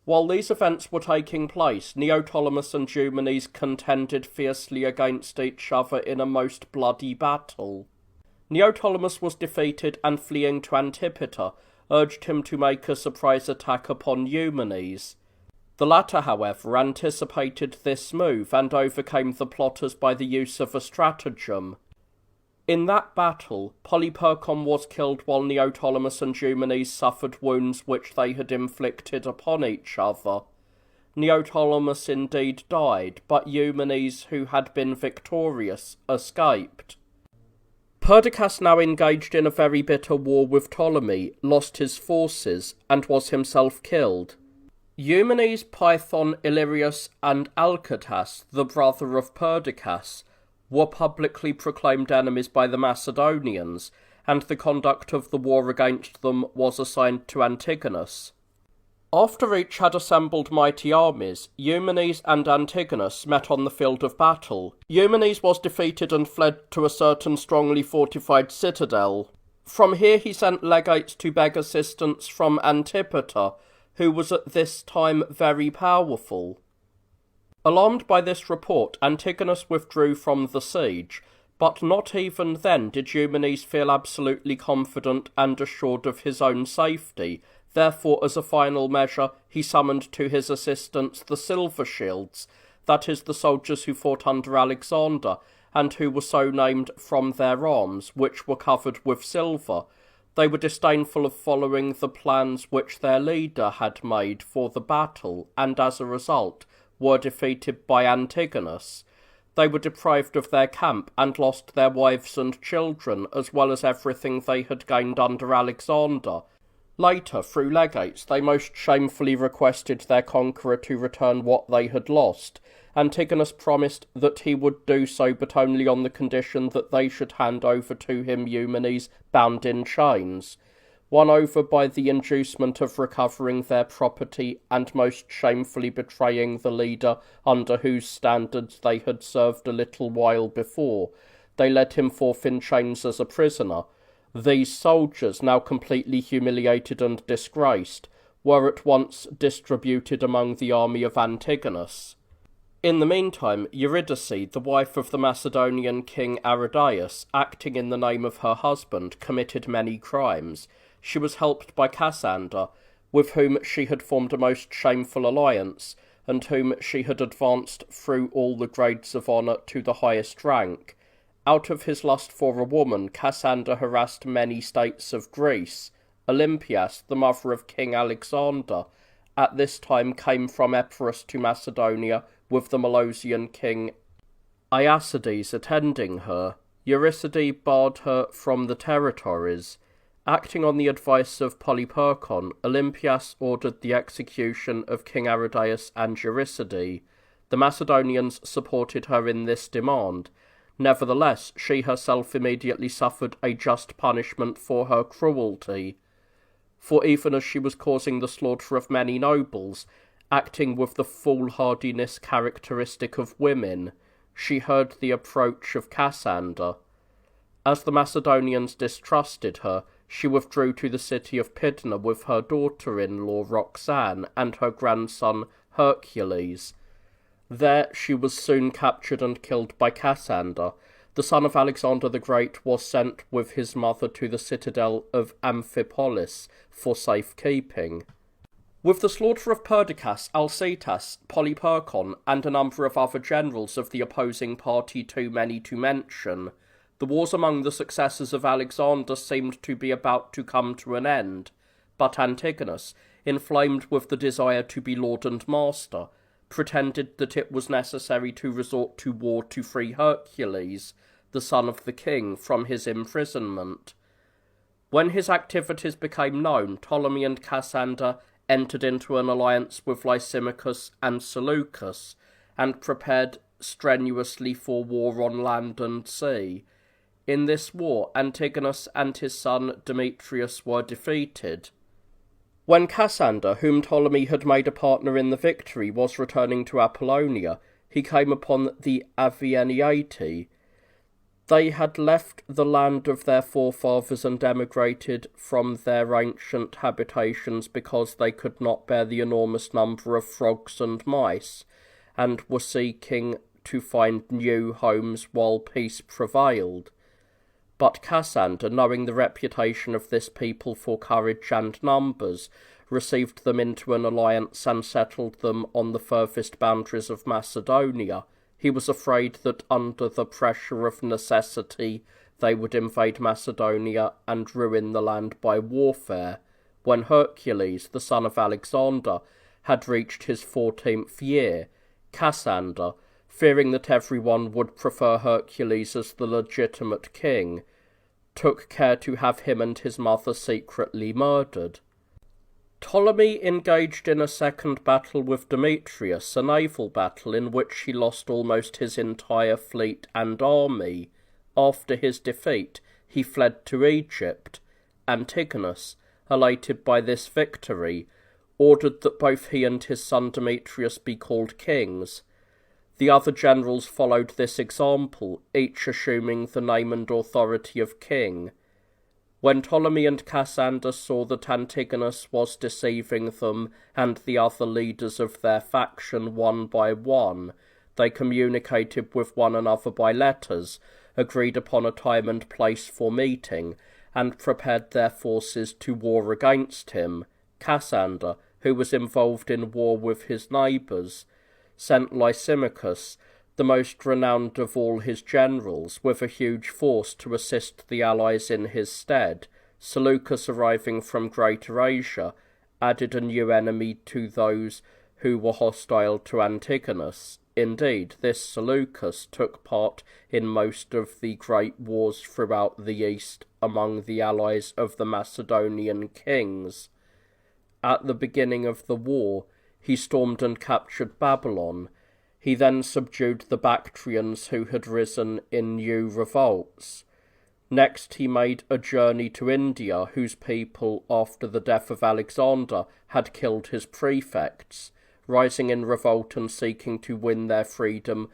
While these events were taking place, Neoptolemus and Eumenes contended fiercely against each other in a most bloody battle. Neoptolemus was defeated and, fleeing to Antipater, urged him to make a surprise attack upon Eumenes. The latter, however, anticipated this move and overcame the plotters by the use of a stratagem. In that battle, Polyperchon was killed while Neoptolemus and Eumenes suffered wounds which they had inflicted upon each other. Neoptolemus indeed died, but Eumenes, who had been victorious, escaped. Perdiccas, now engaged in a very bitter war with Ptolemy, lost his forces and was himself killed. Eumenes, Python, Illyrius, and Alcetas, the brother of Perdiccas, were publicly proclaimed enemies by the Macedonians, and the conduct of the war against them was assigned to Antigonus. After each had assembled mighty armies, Eumenes and Antigonus met on the field of battle. Eumenes was defeated and fled to a certain strongly fortified citadel. From here he sent legates to beg assistance from Antipater, who was at this time very powerful. Alarmed by this report, Antigonus withdrew from the siege, but not even then did Eumenes feel absolutely confident and assured of his own safety. Therefore, as a final measure, he summoned to his assistance the Silver Shields, that is, the soldiers who fought under Alexander, and who were so named from their arms, which were covered with silver. They were disdainful of following the plans which their leader had made for the battle, and as a result were defeated by Antigonus. They were deprived of their camp, and lost their wives and children, as well as everything they had gained under Alexander. Later, through legates, they most shamefully requested their conqueror to return what they had lost. Antigonus promised that he would do so, but only on the condition that they should hand over to him Eumenes bound in chains. Won over by the inducement of recovering their property and most shamefully betraying the leader under whose standards they had served a little while before, they led him forth in chains as a prisoner. These soldiers, now completely humiliated and disgraced, were at once distributed among the army of Antigonus. In the meantime, Eurydice, the wife of the Macedonian king Aridaeus, acting in the name of her husband, committed many crimes. She was helped by Cassander, with whom she had formed a most shameful alliance, and whom she had advanced through all the grades of honour to the highest rank. Out of his lust for a woman, Cassander harassed many states of Greece, Olympias, the mother of King Alexander, at this time came from Epirus to Macedonia with the Molossian king Iacides attending her. Eurycide barred her from the territories. Acting on the advice of Polyperchon, Olympias ordered the execution of King Aridaeus and Eurycide. The Macedonians supported her in this demand. Nevertheless, she herself immediately suffered a just punishment for her cruelty. For even as she was causing the slaughter of many nobles, acting with the foolhardiness characteristic of women, she heard the approach of Cassander. As the Macedonians distrusted her, she withdrew to the city of Pydna with her daughter-in-law Roxanne and her grandson Hercules. There she was soon captured and killed by Cassander. The son of Alexander the Great was sent with his mother to the citadel of Amphipolis for safekeeping. With the slaughter of Perdiccas, Alcetas, Polyperchon, and a number of other generals of the opposing party too many to mention, the wars among the successors of Alexander seemed to be about to come to an end, but Antigonus, inflamed with the desire to be lord and master, pretended that it was necessary to resort to war to free Hercules, the son of the king, from his imprisonment. When his activities became known, Ptolemy and Cassander entered into an alliance with Lysimachus and Seleucus, and prepared strenuously for war on land and sea. In this war, Antigonus and his son Demetrius were defeated. When Cassander, whom Ptolemy had made a partner in the victory, was returning to Apollonia, he came upon the Avianiati. They had left the land of their forefathers and emigrated from their ancient habitations because they could not bear the enormous number of frogs and mice, and were seeking to find new homes while peace prevailed. But Cassander, knowing the reputation of this people for courage and numbers, received them into an alliance and settled them on the furthest boundaries of Macedonia. He was afraid that under the pressure of necessity they would invade Macedonia and ruin the land by warfare. When Hercules, the son of Alexander, had reached his 14th year, Cassander, fearing that everyone would prefer Hercules as the legitimate king, took care to have him and his mother secretly murdered. Ptolemy engaged in a second battle with Demetrius, a naval battle in which he lost almost his entire fleet and army. After his defeat, he fled to Egypt. Antigonus, elated by this victory, ordered that both he and his son Demetrius be called kings. The other generals followed this example, each assuming the name and authority of king. When Ptolemy and Cassander saw that Antigonus was deceiving them and the other leaders of their faction one by one, they communicated with one another by letters, agreed upon a time and place for meeting, and prepared their forces to war against him. Cassander, who was involved in war with his neighbours, sent Lysimachus, the most renowned of all his generals, with a huge force to assist the allies in his stead. Seleucus, arriving from Greater Asia, added a new enemy to those who were hostile to Antigonus. Indeed, this Seleucus took part in most of the great wars throughout the East among the allies of the Macedonian kings. At the beginning of the war, he stormed and captured Babylon. He then subdued the Bactrians who had risen in new revolts. Next he made a journey to India, whose people, after the death of Alexander, had killed his prefects, rising in revolt and seeking to win their freedom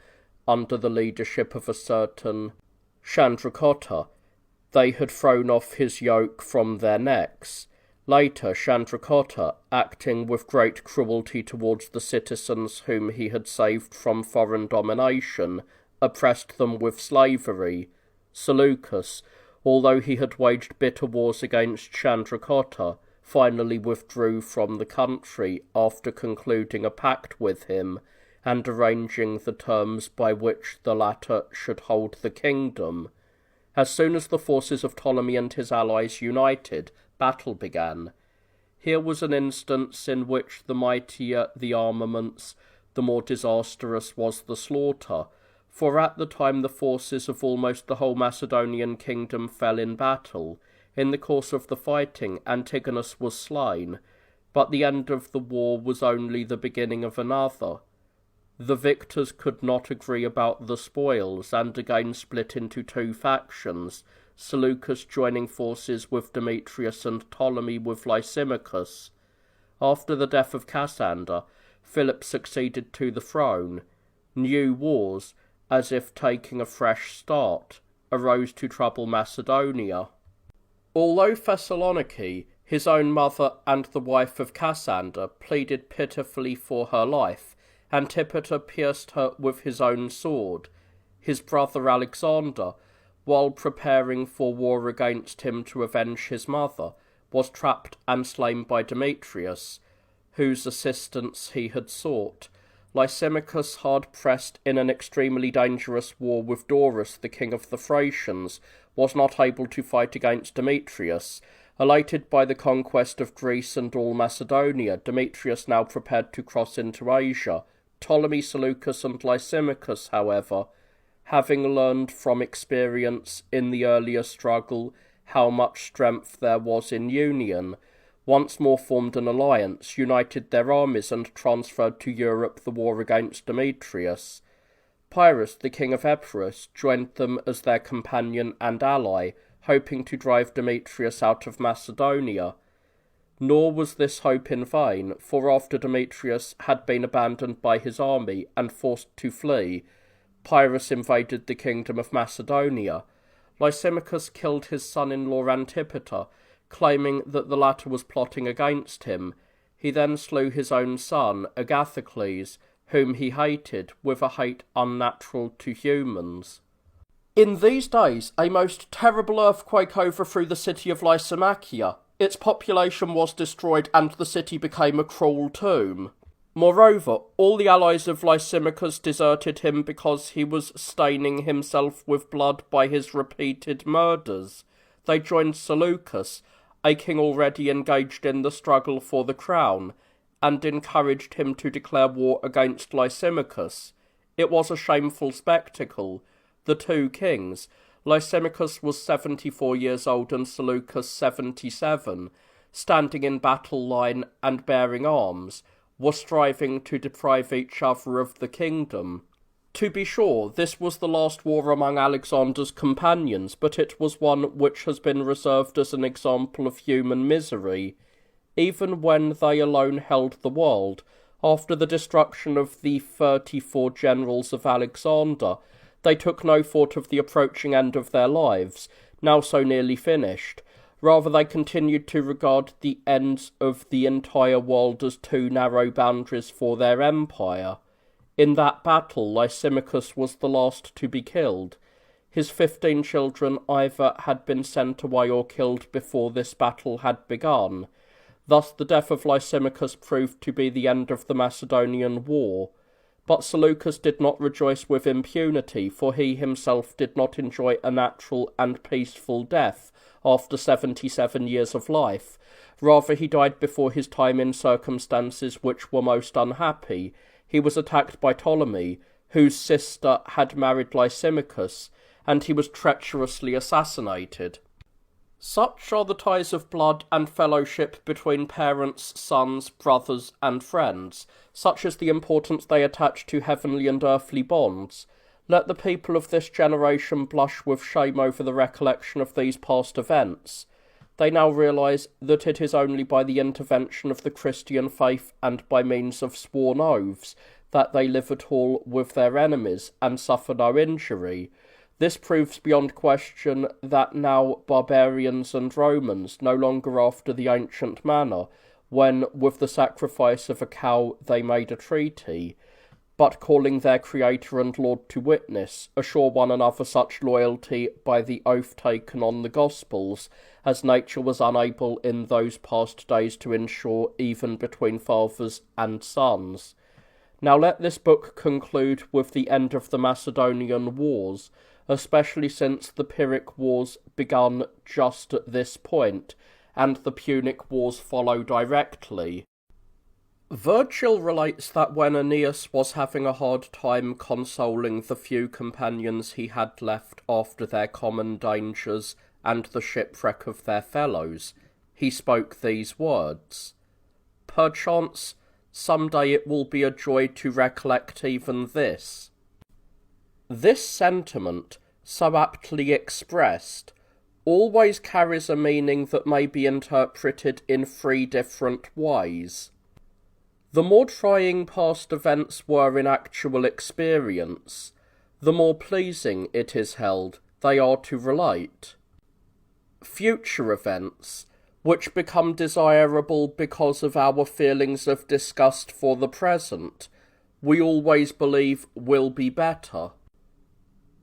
under the leadership of a certain Chandracotta. They had thrown off his yoke from their necks. Later, Chandracotta, acting with great cruelty towards the citizens whom he had saved from foreign domination, oppressed them with slavery. Seleucus, although he had waged bitter wars against Chandracotta, finally withdrew from the country after concluding a pact with him and arranging the terms by which the latter should hold the kingdom. As soon as the forces of Ptolemy and his allies united, battle began. Here was an instance in which the mightier the armaments, the more disastrous was the slaughter, for at the time the forces of almost the whole Macedonian kingdom fell in battle. In the course of the fighting, Antigonus was slain, but the end of the war was only the beginning of another. The victors could not agree about the spoils, and again split into two factions, Seleucus joining forces with Demetrius and Ptolemy with Lysimachus. After the death of Cassander, Philip succeeded to the throne. New wars, as if taking a fresh start, arose to trouble Macedonia. Although Thessaloniki, his own mother and the wife of Cassander, pleaded pitifully for her life, Antipater pierced her with his own sword. His brother Alexander, while preparing for war against him to avenge his mother, was trapped and slain by Demetrius, whose assistance he had sought. Lysimachus, hard-pressed in an extremely dangerous war with Dorus, the king of the Thracians, was not able to fight against Demetrius. Elated by the conquest of Greece and all Macedonia, Demetrius now prepared to cross into Asia. Ptolemy, Seleucus, and Lysimachus, however, having learned from experience in the earlier struggle how much strength there was in union, once more formed an alliance, united their armies, and transferred to Europe the war against Demetrius. Pyrrhus, the king of Epirus, joined them as their companion and ally, hoping to drive Demetrius out of Macedonia. Nor was this hope in vain, for after Demetrius had been abandoned by his army and forced to flee, Pyrrhus invaded the kingdom of Macedonia. Lysimachus killed his son-in-law Antipater, claiming that the latter was plotting against him. He then slew his own son, Agathocles, whom he hated, with a hate unnatural to humans. In these days, a most terrible earthquake overthrew the city of Lysimachia. Its population was destroyed, and the city became a cruel tomb. Moreover, all the allies of Lysimachus deserted him because he was staining himself with blood by his repeated murders. They joined Seleucus, a king already engaged in the struggle for the crown, and encouraged him to declare war against Lysimachus. It was a shameful spectacle. The two kings, Lysimachus was 74 years old and Seleucus 77, standing in battle line and bearing arms, were striving to deprive each other of the kingdom. To be sure, this was the last war among Alexander's companions, but it was one which has been reserved as an example of human misery. Even when they alone held the world, after the destruction of the 34 generals of Alexander, they took no thought of the approaching end of their lives, now so nearly finished. Rather, they continued to regard the ends of the entire world as too narrow boundaries for their empire. In that battle, Lysimachus was the last to be killed. His 15 children either had been sent away or killed before this battle had begun. Thus the death of Lysimachus proved to be the end of the Macedonian war. But Seleucus did not rejoice with impunity, for he himself did not enjoy a natural and peaceful death after 77 years of life. Rather, he died before his time in circumstances which were most unhappy. He was attacked by Ptolemy, whose sister had married Lysimachus, and he was treacherously assassinated. Such are the ties of blood and fellowship between parents, sons, brothers, and friends. Such is the importance they attach to heavenly and earthly bonds. Let the people of this generation blush with shame over the recollection of these past events. They now realise that it is only by the intervention of the Christian faith and by means of sworn oaths that they live at all with their enemies and suffer no injury. This proves beyond question that now barbarians and Romans, no longer after the ancient manner, when with the sacrifice of a cow they made a treaty, but calling their Creator and Lord to witness, assure one another such loyalty by the oath taken on the Gospels, as nature was unable in those past days to ensure even between fathers and sons. Now let this book conclude with the end of the Macedonian wars, especially since the Pyrrhic wars begun just at this point, and the Punic Wars follow directly. Virgil relates that when Aeneas was having a hard time consoling the few companions he had left after their common dangers and the shipwreck of their fellows, he spoke these words: "Perchance, some day it will be a joy to recollect even this." This sentiment, so aptly expressed, always carries a meaning that may be interpreted in three different ways. The more trying past events were in actual experience, the more pleasing it is held they are to relate. Future events, which become desirable because of our feelings of disgust for the present, we always believe will be better.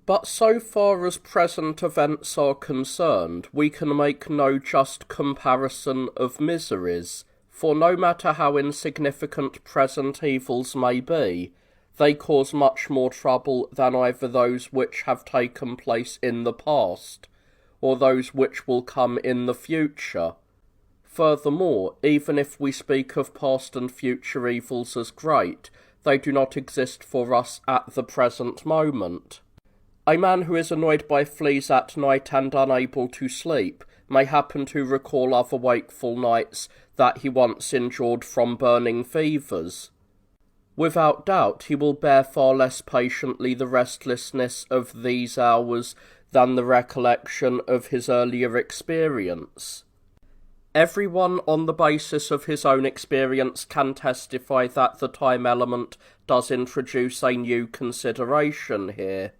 But so far as present events are concerned, we can make no just comparison of miseries, for no matter how insignificant present evils may be, they cause much more trouble than either those which have taken place in the past, or those which will come in the future. Furthermore, even if we speak of past and future evils as great, they do not exist for us at the present moment. A man who is annoyed by fleas at night and unable to sleep may happen to recall other wakeful nights that he once endured from burning fevers. Without doubt he will bear far less patiently the restlessness of these hours than the recollection of his earlier experience. Everyone on the basis of his own experience can testify that the time element does introduce a new consideration here.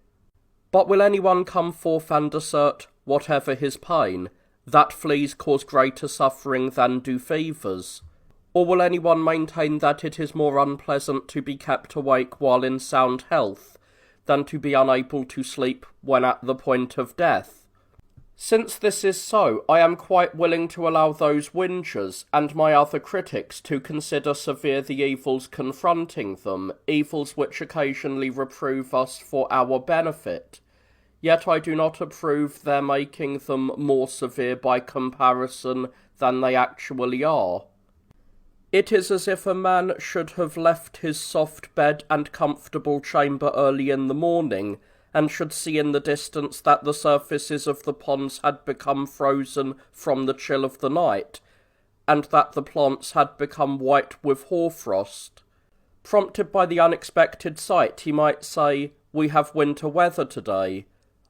But will anyone come forth and assert, whatever his pain, that fleas cause greater suffering than do fevers? Or will anyone maintain that it is more unpleasant to be kept awake while in sound health than to be unable to sleep when at the point of death? Since this is so, I am quite willing to allow those whingers and my other critics to consider severe the evils confronting them, evils which occasionally reprove us for our benefit. Yet I do not approve their making them more severe by comparison than they actually are. It is as if a man should have left his soft bed and comfortable chamber early in the morning, and should see in the distance that the surfaces of the ponds had become frozen from the chill of the night, and that the plants had become white with hoarfrost. Prompted by the unexpected sight, he might say, "We have winter weather today."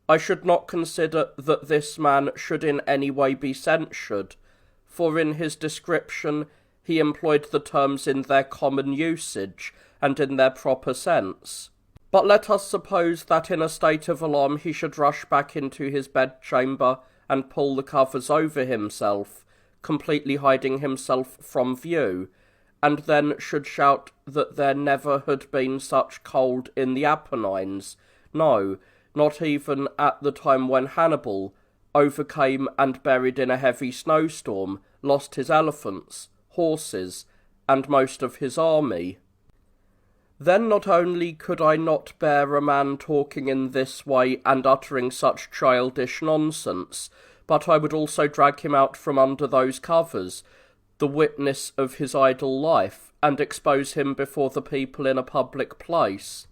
I should not consider that this man should in any way be censured, for in his description he employed the terms in their common usage and in their proper sense. But let us suppose that in a state of alarm he should rush back into his bedchamber and pull the covers over himself, completely hiding himself from view, and then should shout that there never had been such cold in the Apennines, no, not even at the time when Hannibal, overcame and buried in a heavy snowstorm, lost his elephants, horses, and most of his army. Then not only could I not bear a man talking in this way and uttering such childish nonsense, but I would also drag him out from under those covers, the witness of his idle life, and expose him before the people in a public place.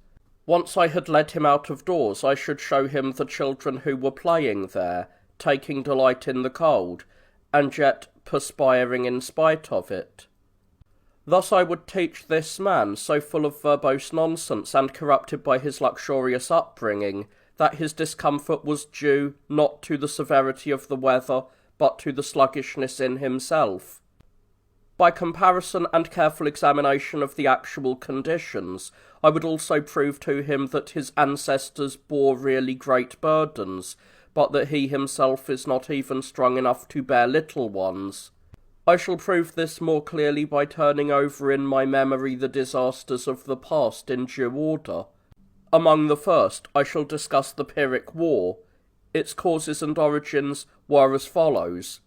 Once I had led him out of doors, I should show him the children who were playing there, taking delight in the cold, and yet perspiring in spite of it. Thus I would teach this man, so full of verbose nonsense and corrupted by his luxurious upbringing, that his discomfort was due not to the severity of the weather, but to the sluggishness in himself. By comparison and careful examination of the actual conditions, I would also prove to him that his ancestors bore really great burdens, but that he himself is not even strong enough to bear little ones. I shall prove this more clearly by turning over in my memory the disasters of the past in due order. Among the first, I shall discuss the Pyrrhic War. Its causes and origins were as follows.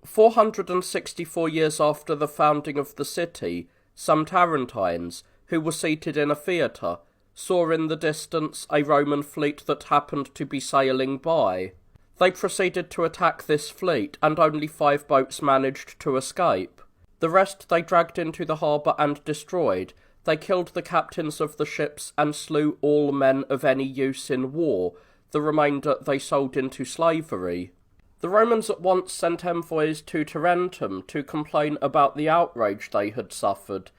464 years after the founding of the city, some Tarentines, who were seated in a theatre, saw in the distance a Roman fleet that happened to be sailing by. They proceeded to attack this fleet, and only 5 boats managed to escape. The rest they dragged into the harbour and destroyed. They killed the captains of the ships and slew all men of any use in war. The remainder they sold into slavery. The Romans at once sent envoys to Tarentum to complain about the outrage they had suffered.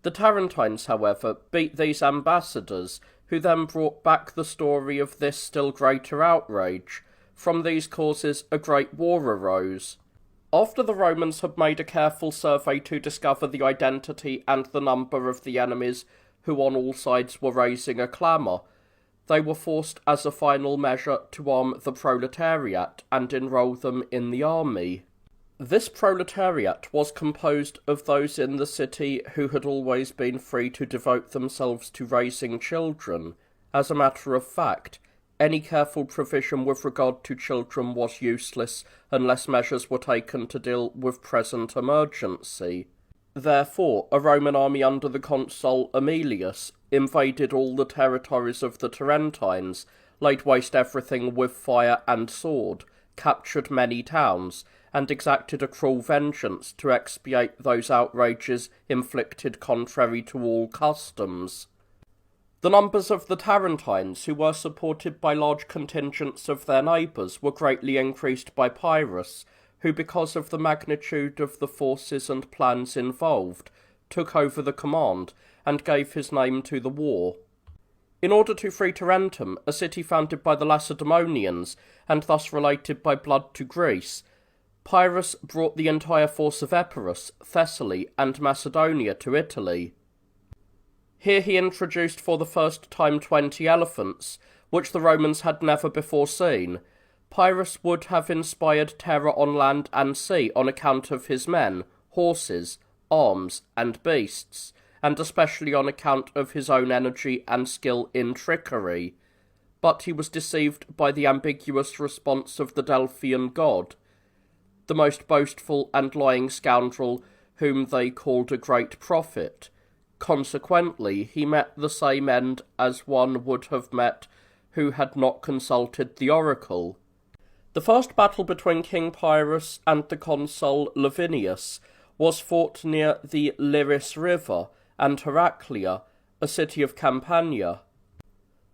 The Tarentines, however, beat these ambassadors, who then brought back the story of this still greater outrage. From these causes a great war arose. After the Romans had made a careful survey to discover the identity and the number of the enemies who on all sides were raising a clamour, they were forced as a final measure to arm the proletariat and enrol them in the army. This proletariat was composed of those in the city who had always been free to devote themselves to raising children. As a matter of fact, any careful provision with regard to children was useless unless measures were taken to deal with present emergency. Therefore, a Roman army under the consul Aemilius invaded all the territories of the Tarentines, laid waste everything with fire and sword, captured many towns, and exacted a cruel vengeance to expiate those outrages inflicted contrary to all customs. The numbers of the Tarentines, who were supported by large contingents of their neighbours, were greatly increased by Pyrrhus, who, because of the magnitude of the forces and plans involved, took over the command and gave his name to the war. In order to free Tarentum, a city founded by the Lacedaemonians, and thus related by blood to Greece, Pyrrhus brought the entire force of Epirus, Thessaly, and Macedonia to Italy. Here he introduced for the first time 20 elephants, which the Romans had never before seen. Pyrrhus would have inspired terror on land and sea on account of his men, horses, arms, and beasts, and especially on account of his own energy and skill in trickery. But he was deceived by the ambiguous response of the Delphian god, the most boastful and lying scoundrel whom they called a great prophet. Consequently, he met the same end as one would have met who had not consulted the oracle. The first battle between King Pyrrhus and the consul Lavinius was fought near the Liris River and Heraclea, a city of Campania.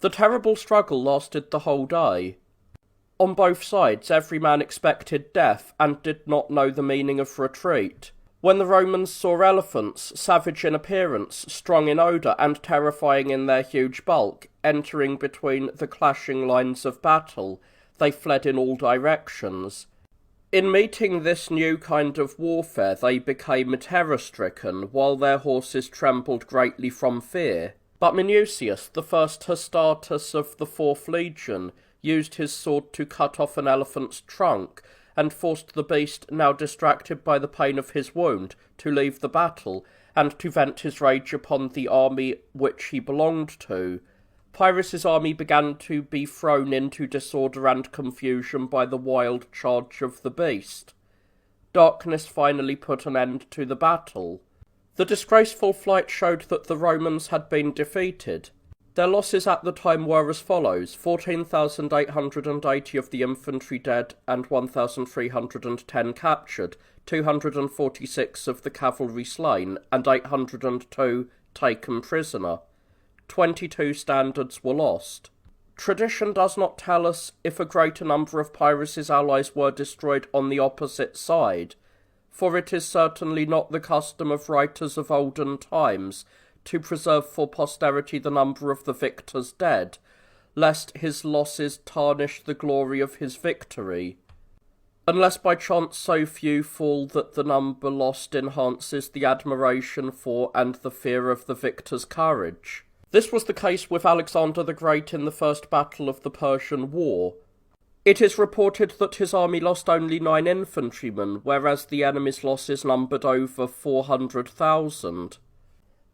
The terrible struggle lasted the whole day. On both sides every man expected death and did not know the meaning of retreat. When the Romans saw elephants, savage in appearance, strong in odour, and terrifying in their huge bulk, entering between the clashing lines of battle, they fled in all directions. In meeting this new kind of warfare, they became terror-stricken, while their horses trembled greatly from fear. But Minucius, the first Hastaatus of the 4th Legion, used his sword to cut off an elephant's trunk, and forced the beast, now distracted by the pain of his wound, to leave the battle, and to vent his rage upon the army which he belonged to. Pyrrhus's army began to be thrown into disorder and confusion by the wild charge of the beast. Darkness finally put an end to the battle. The disgraceful flight showed that the Romans had been defeated. Their losses at the time were as follows: 14,880 of the infantry dead and 1,310 captured, 246 of the cavalry slain, and 802 taken prisoner. 22 standards were lost. Tradition does not tell us if a greater number of Pyrrhus's allies were destroyed on the opposite side, for it is certainly not the custom of writers of olden times to preserve for posterity the number of the victor's dead, lest his losses tarnish the glory of his victory. Unless by chance so few fall that the number lost enhances the admiration for and the fear of the victor's courage. This was the case with Alexander the Great in the first battle of the Persian War. It is reported that his army lost only 9 infantrymen, whereas the enemy's losses numbered over 400,000.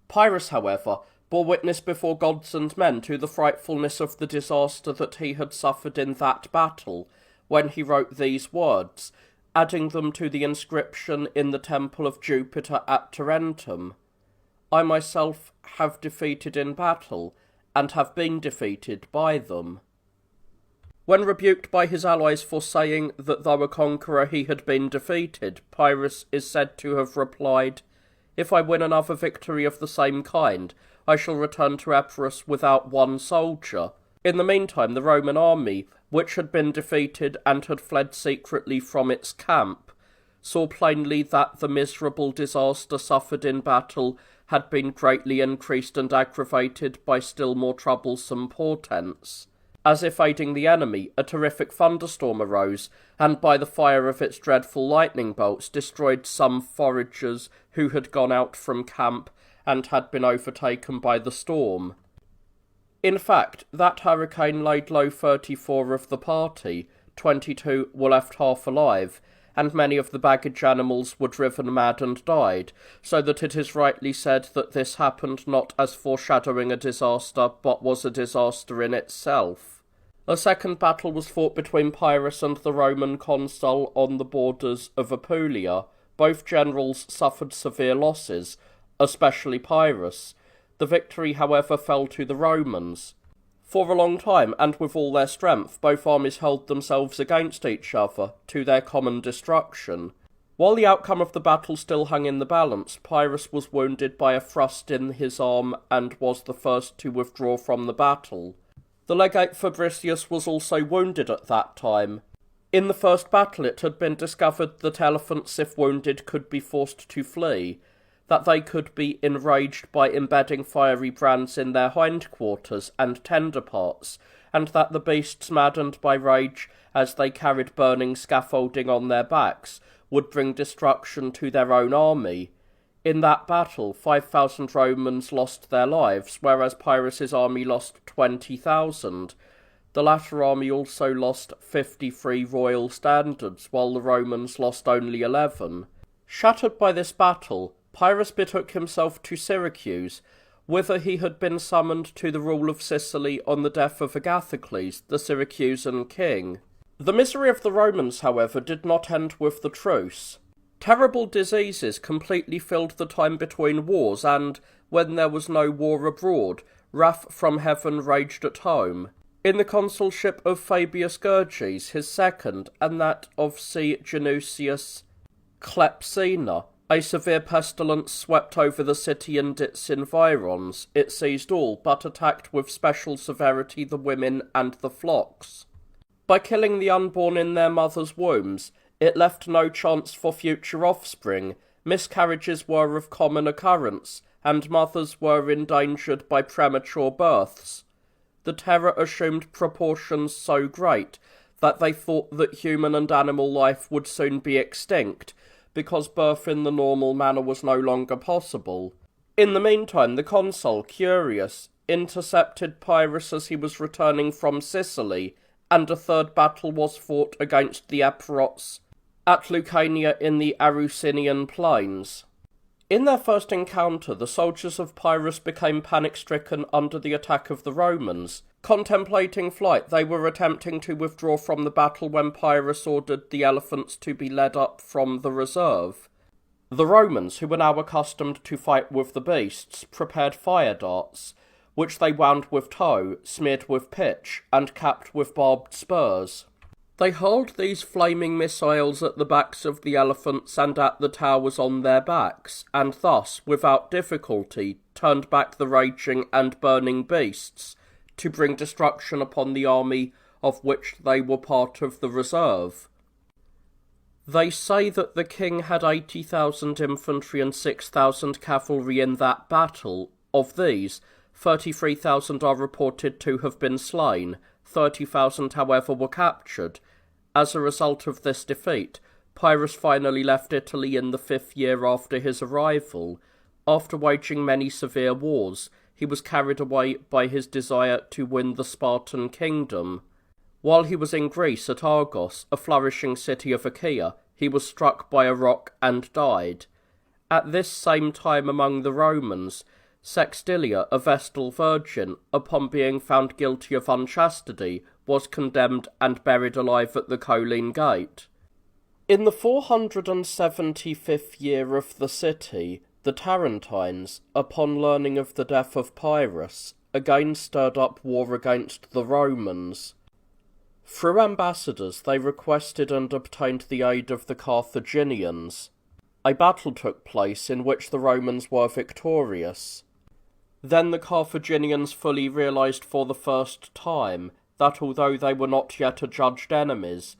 Pyrrhus, however, bore witness before gods and men to the frightfulness of the disaster that he had suffered in that battle, when he wrote these words, adding them to the inscription in the temple of Jupiter at Tarentum: I myself have defeated in battle, and have been defeated by them. When rebuked by his allies for saying that though a conqueror he had been defeated, Pyrrhus is said to have replied, "If I win another victory of the same kind, I shall return to Epirus without one soldier." In the meantime, the Roman army, which had been defeated and had fled secretly from its camp, saw plainly that the miserable disaster suffered in battle had been greatly increased and aggravated by still more troublesome portents. As if aiding the enemy, a terrific thunderstorm arose, and by the fire of its dreadful lightning bolts destroyed some foragers who had gone out from camp and had been overtaken by the storm. In fact, that hurricane laid low 34 of the party, 22 were left half alive, and many of the baggage animals were driven mad and died, so that it is rightly said that this happened not as foreshadowing a disaster, but was a disaster in itself. A second battle was fought between Pyrrhus and the Roman consul on the borders of Apulia. Both generals suffered severe losses, especially Pyrrhus. The victory, however, fell to the Romans. For a long time, and with all their strength, both armies held themselves against each other, to their common destruction. While the outcome of the battle still hung in the balance, Pyrrhus was wounded by a thrust in his arm and was the first to withdraw from the battle. The legate Fabricius was also wounded at that time. In the first battle it had been discovered that elephants, if wounded, could be forced to flee, that they could be enraged by embedding fiery brands in their hindquarters and tender parts, and that the beasts, maddened by rage as they carried burning scaffolding on their backs, would bring destruction to their own army. In that battle, 5,000 Romans lost their lives, whereas Pyrrhus's army lost 20,000. The latter army also lost 53 royal standards, while the Romans lost only 11. Shattered by this battle, Pyrrhus betook himself to Syracuse, whither he had been summoned to the rule of Sicily on the death of Agathocles, the Syracusan king. The misery of the Romans, however, did not end with the truce. Terrible diseases completely filled the time between wars, and, when there was no war abroad, wrath from heaven raged at home. In the consulship of Fabius Gerges, his second, and that of C. Genucius Clepsena, a severe pestilence swept over the city and its environs. It seized all, but attacked with special severity the women and the flocks. By killing the unborn in their mothers' wombs, it left no chance for future offspring. Miscarriages were of common occurrence, and mothers were endangered by premature births. The terror assumed proportions so great that they thought that human and animal life would soon be extinct, because birth in the normal manner was no longer possible. In the meantime, the consul, Curius, intercepted Pyrrhus as he was returning from Sicily, and a third battle was fought against the Epirots at Lucania in the Arusinian plains. In their first encounter, the soldiers of Pyrrhus became panic-stricken under the attack of the Romans. Contemplating flight, they were attempting to withdraw from the battle when Pyrrhus ordered the elephants to be led up from the reserve. The Romans, who were now accustomed to fight with the beasts, prepared fire darts, which they wound with tow, smeared with pitch, and capped with barbed spurs. They hurled these flaming missiles at the backs of the elephants and at the towers on their backs, and thus, without difficulty, turned back the raging and burning beasts, to bring destruction upon the army of which they were part of the reserve. They say that the king had 80,000 infantry and 6,000 cavalry in that battle. Of these, 33,000 are reported to have been slain, 30,000, however, were captured. As a result of this defeat, Pyrrhus finally left Italy in the 5th year after his arrival. After waging many severe wars, he was carried away by his desire to win the Spartan kingdom. While he was in Greece at Argos, a flourishing city of Achaia, he was struck by a rock and died. At this same time among the Romans, Sextilia, a Vestal virgin, upon being found guilty of unchastity, was condemned and buried alive at the Colline Gate. In the 475th year of the city, the Tarentines, upon learning of the death of Pyrrhus, again stirred up war against the Romans. Through ambassadors they requested and obtained the aid of the Carthaginians. A battle took place in which the Romans were victorious. Then the Carthaginians fully realised for the first time that although they were not yet adjudged enemies,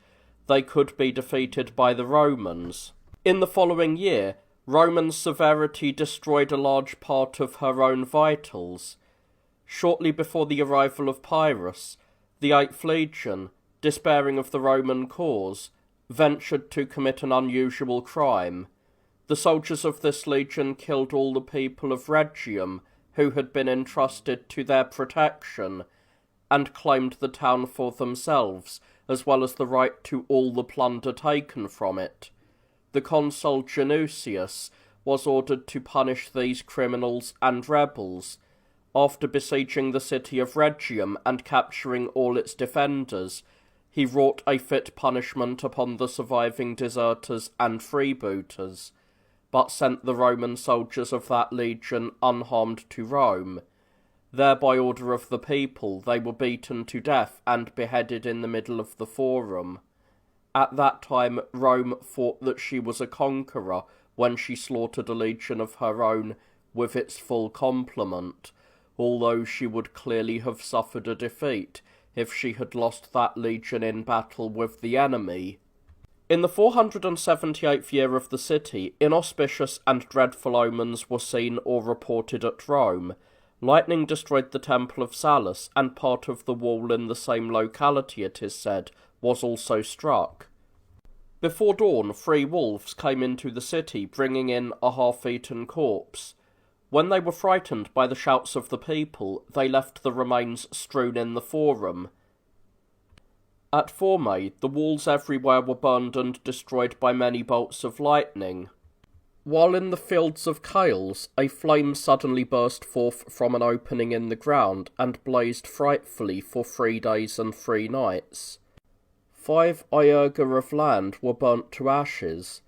they could be defeated by the Romans. In the following year, Roman severity destroyed a large part of her own vitals. Shortly before the arrival of Pyrrhus, the 8th Legion, despairing of the Roman cause, ventured to commit an unusual crime. The soldiers of this legion killed all the people of Rhegium who had been entrusted to their protection, and claimed the town for themselves, as well as the right to all the plunder taken from it. The consul Genucius was ordered to punish these criminals and rebels. After besieging the city of Rhegium and capturing all its defenders, he wrought a fit punishment upon the surviving deserters and freebooters, but sent the Roman soldiers of that legion unharmed to Rome. There, by order of the people, they were beaten to death and beheaded in the middle of the Forum. At that time Rome thought that she was a conqueror when she slaughtered a legion of her own with its full complement, although she would clearly have suffered a defeat if she had lost that legion in battle with the enemy. In the 478th year of the city, inauspicious and dreadful omens were seen or reported at Rome. Lightning destroyed the temple of Salus, and part of the wall in the same locality, it is said, was also struck. Before dawn, 3 wolves came into the city, bringing in a half-eaten corpse. When they were frightened by the shouts of the people, they left the remains strewn in the Forum. At Forme, the walls everywhere were burned and destroyed by many bolts of lightning. While in the fields of Cales, a flame suddenly burst forth from an opening in the ground and blazed frightfully for 3 days and 3 nights. 5 aerga of land were burnt to ashes.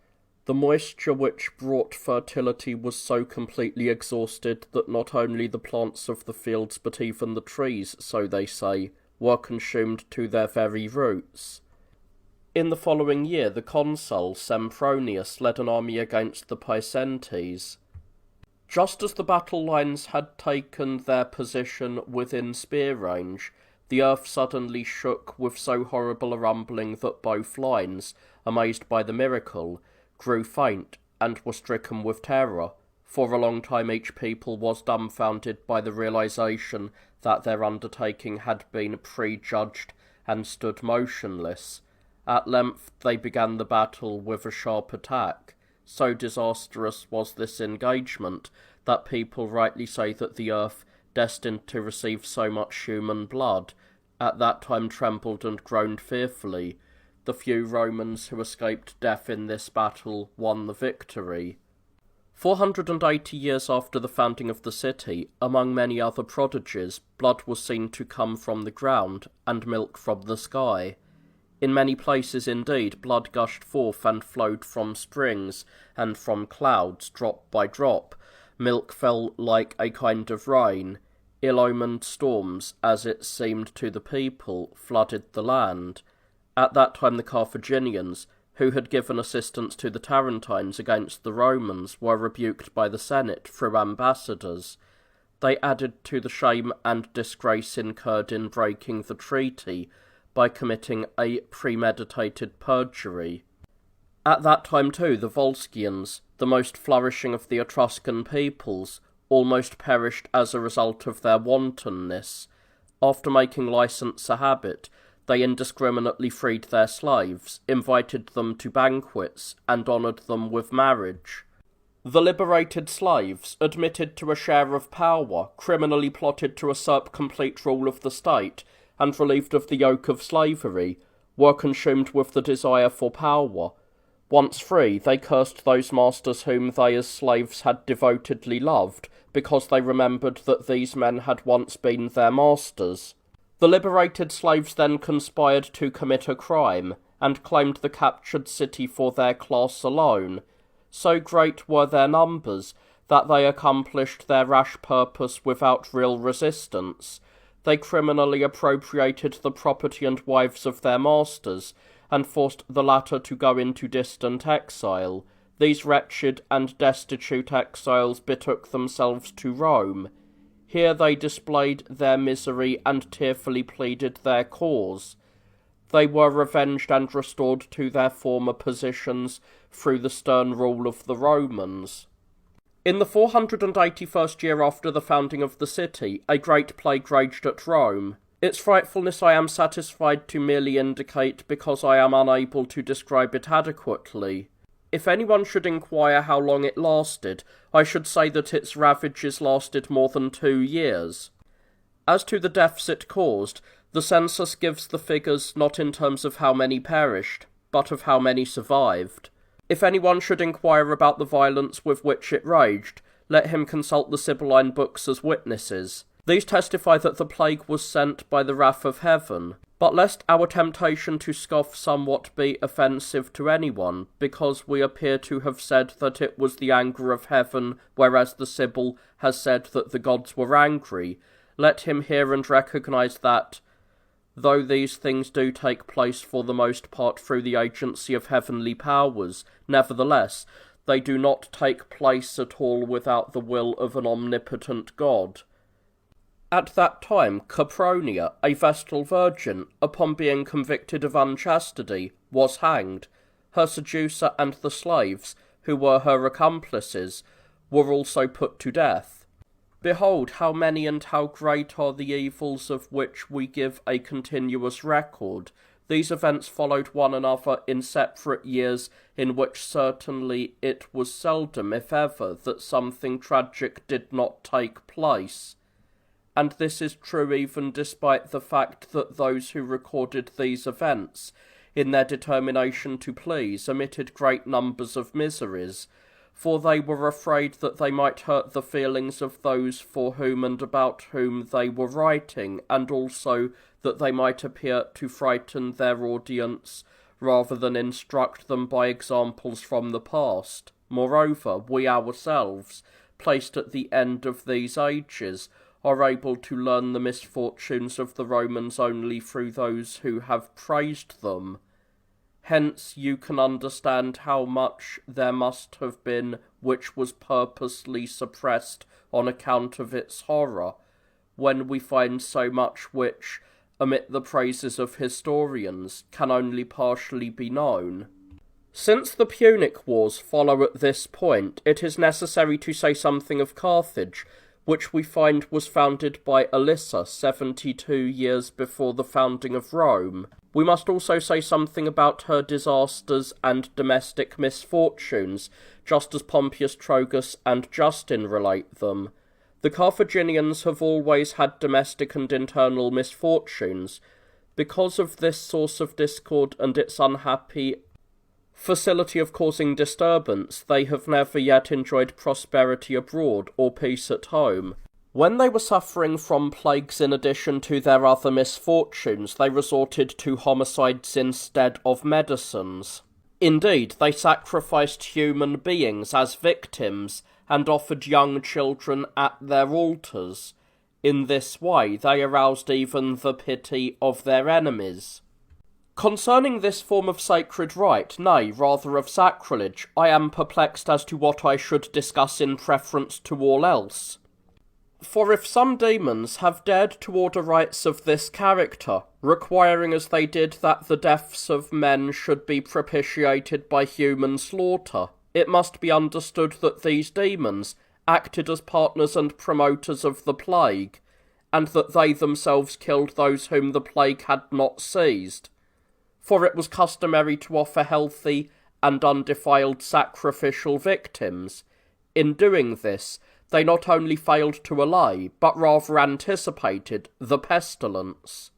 The moisture which brought fertility was so completely exhausted that not only the plants of the fields but even the trees, so they say, were consumed to their very roots. In the following year the consul Sempronius led an army against the Picentes. Just as the battle lines had taken their position within spear range, the earth suddenly shook with so horrible a rumbling that both lines, amazed by the miracle, grew faint and were stricken with terror. For a long time each people was dumbfounded by the realization that their undertaking had been prejudged and stood motionless. At length they began the battle with a sharp attack. So disastrous was this engagement that people rightly say that the earth, destined to receive so much human blood, at that time trembled and groaned fearfully. The few Romans who escaped death in this battle won the victory. 480 years after the founding of the city, among many other prodigies, blood was seen to come from the ground, and milk from the sky. In many places, indeed, blood gushed forth and flowed from springs, and from clouds, drop by drop. Milk fell like a kind of rain. Ill-omened storms, as it seemed to the people, flooded the land. At that time the Carthaginians, who had given assistance to the Tarentines against the Romans, were rebuked by the Senate through ambassadors. They added to the shame and disgrace incurred in breaking the treaty by committing a premeditated perjury. At that time too the Volscians, the most flourishing of the Etruscan peoples, almost perished as a result of their wantonness. After making licence a habit, they indiscriminately freed their slaves, invited them to banquets, and honoured them with marriage. The liberated slaves, admitted to a share of power, criminally plotted to usurp complete rule of the state, and relieved of the yoke of slavery, were consumed with the desire for power. Once free, they cursed those masters whom they as slaves had devotedly loved, because they remembered that these men had once been their masters. The liberated slaves then conspired to commit a crime, and claimed the captured city for their class alone. So great were their numbers that they accomplished their rash purpose without real resistance. they criminally appropriated the property and wives of their masters, and forced the latter to go into distant exile. These wretched and destitute exiles betook themselves to Rome. Here they displayed their misery and tearfully pleaded their cause. They were revenged and restored to their former positions through the stern rule of the Romans. In the 481st year after the founding of the city, a great plague raged at Rome. Its frightfulness I am satisfied to merely indicate because I am unable to describe it adequately. If anyone should inquire how long it lasted, I should say that its ravages lasted more than 2 years. As to the deaths it caused, the census gives the figures not in terms of how many perished, but of how many survived. If anyone should inquire about the violence with which it raged, let him consult the Sibylline books as witnesses. These testify that the plague was sent by the wrath of heaven. But lest our temptation to scoff somewhat be offensive to anyone, because we appear to have said that it was the anger of heaven, whereas the Sibyl has said that the gods were angry, let him hear and recognize that, though these things do take place for the most part through the agency of heavenly powers, nevertheless, they do not take place at all without the will of an omnipotent God. At that time, Capronia, a Vestal virgin, upon being convicted of unchastity, was hanged. Her seducer and the slaves, who were her accomplices, were also put to death. Behold, how many and how great are the evils of which we give a continuous record. These events followed one another in separate years, in which certainly it was seldom, if ever, that something tragic did not take place. And this is true even despite the fact that those who recorded these events, in their determination to please, omitted great numbers of miseries, for they were afraid that they might hurt the feelings of those for whom and about whom they were writing, and also that they might appear to frighten their audience rather than instruct them by examples from the past. Moreover, we ourselves, placed at the end of these ages, are able to learn the misfortunes of the Romans only through those who have praised them. Hence you can understand how much there must have been which was purposely suppressed on account of its horror, when we find so much which, amid the praises of historians, can only partially be known. Since the Punic Wars follow at this point, it is necessary to say something of Carthage, which we find was founded by Alyssa 72 years before the founding of Rome. We must also say something about her disasters and domestic misfortunes, just as Pompeius Trogus and Justin relate them. The Carthaginians have always had domestic and internal misfortunes. Because of this source of discord and its unhappy facility of causing disturbance, they have never yet enjoyed prosperity abroad or peace at home. When they were suffering from plagues in addition to their other misfortunes, they resorted to homicides instead of medicines. Indeed, they sacrificed human beings as victims and offered young children at their altars. In this way, they aroused even the pity of their enemies. Concerning this form of sacred rite, nay, rather of sacrilege, I am perplexed as to what I should discuss in preference to all else. For if some demons have dared to order rites of this character, requiring as they did that the deaths of men should be propitiated by human slaughter, it must be understood that these demons acted as partners and promoters of the plague, and that they themselves killed those whom the plague had not seized. For it was customary to offer healthy and undefiled sacrificial victims. In doing this, they not only failed to allay, but rather anticipated, the pestilence.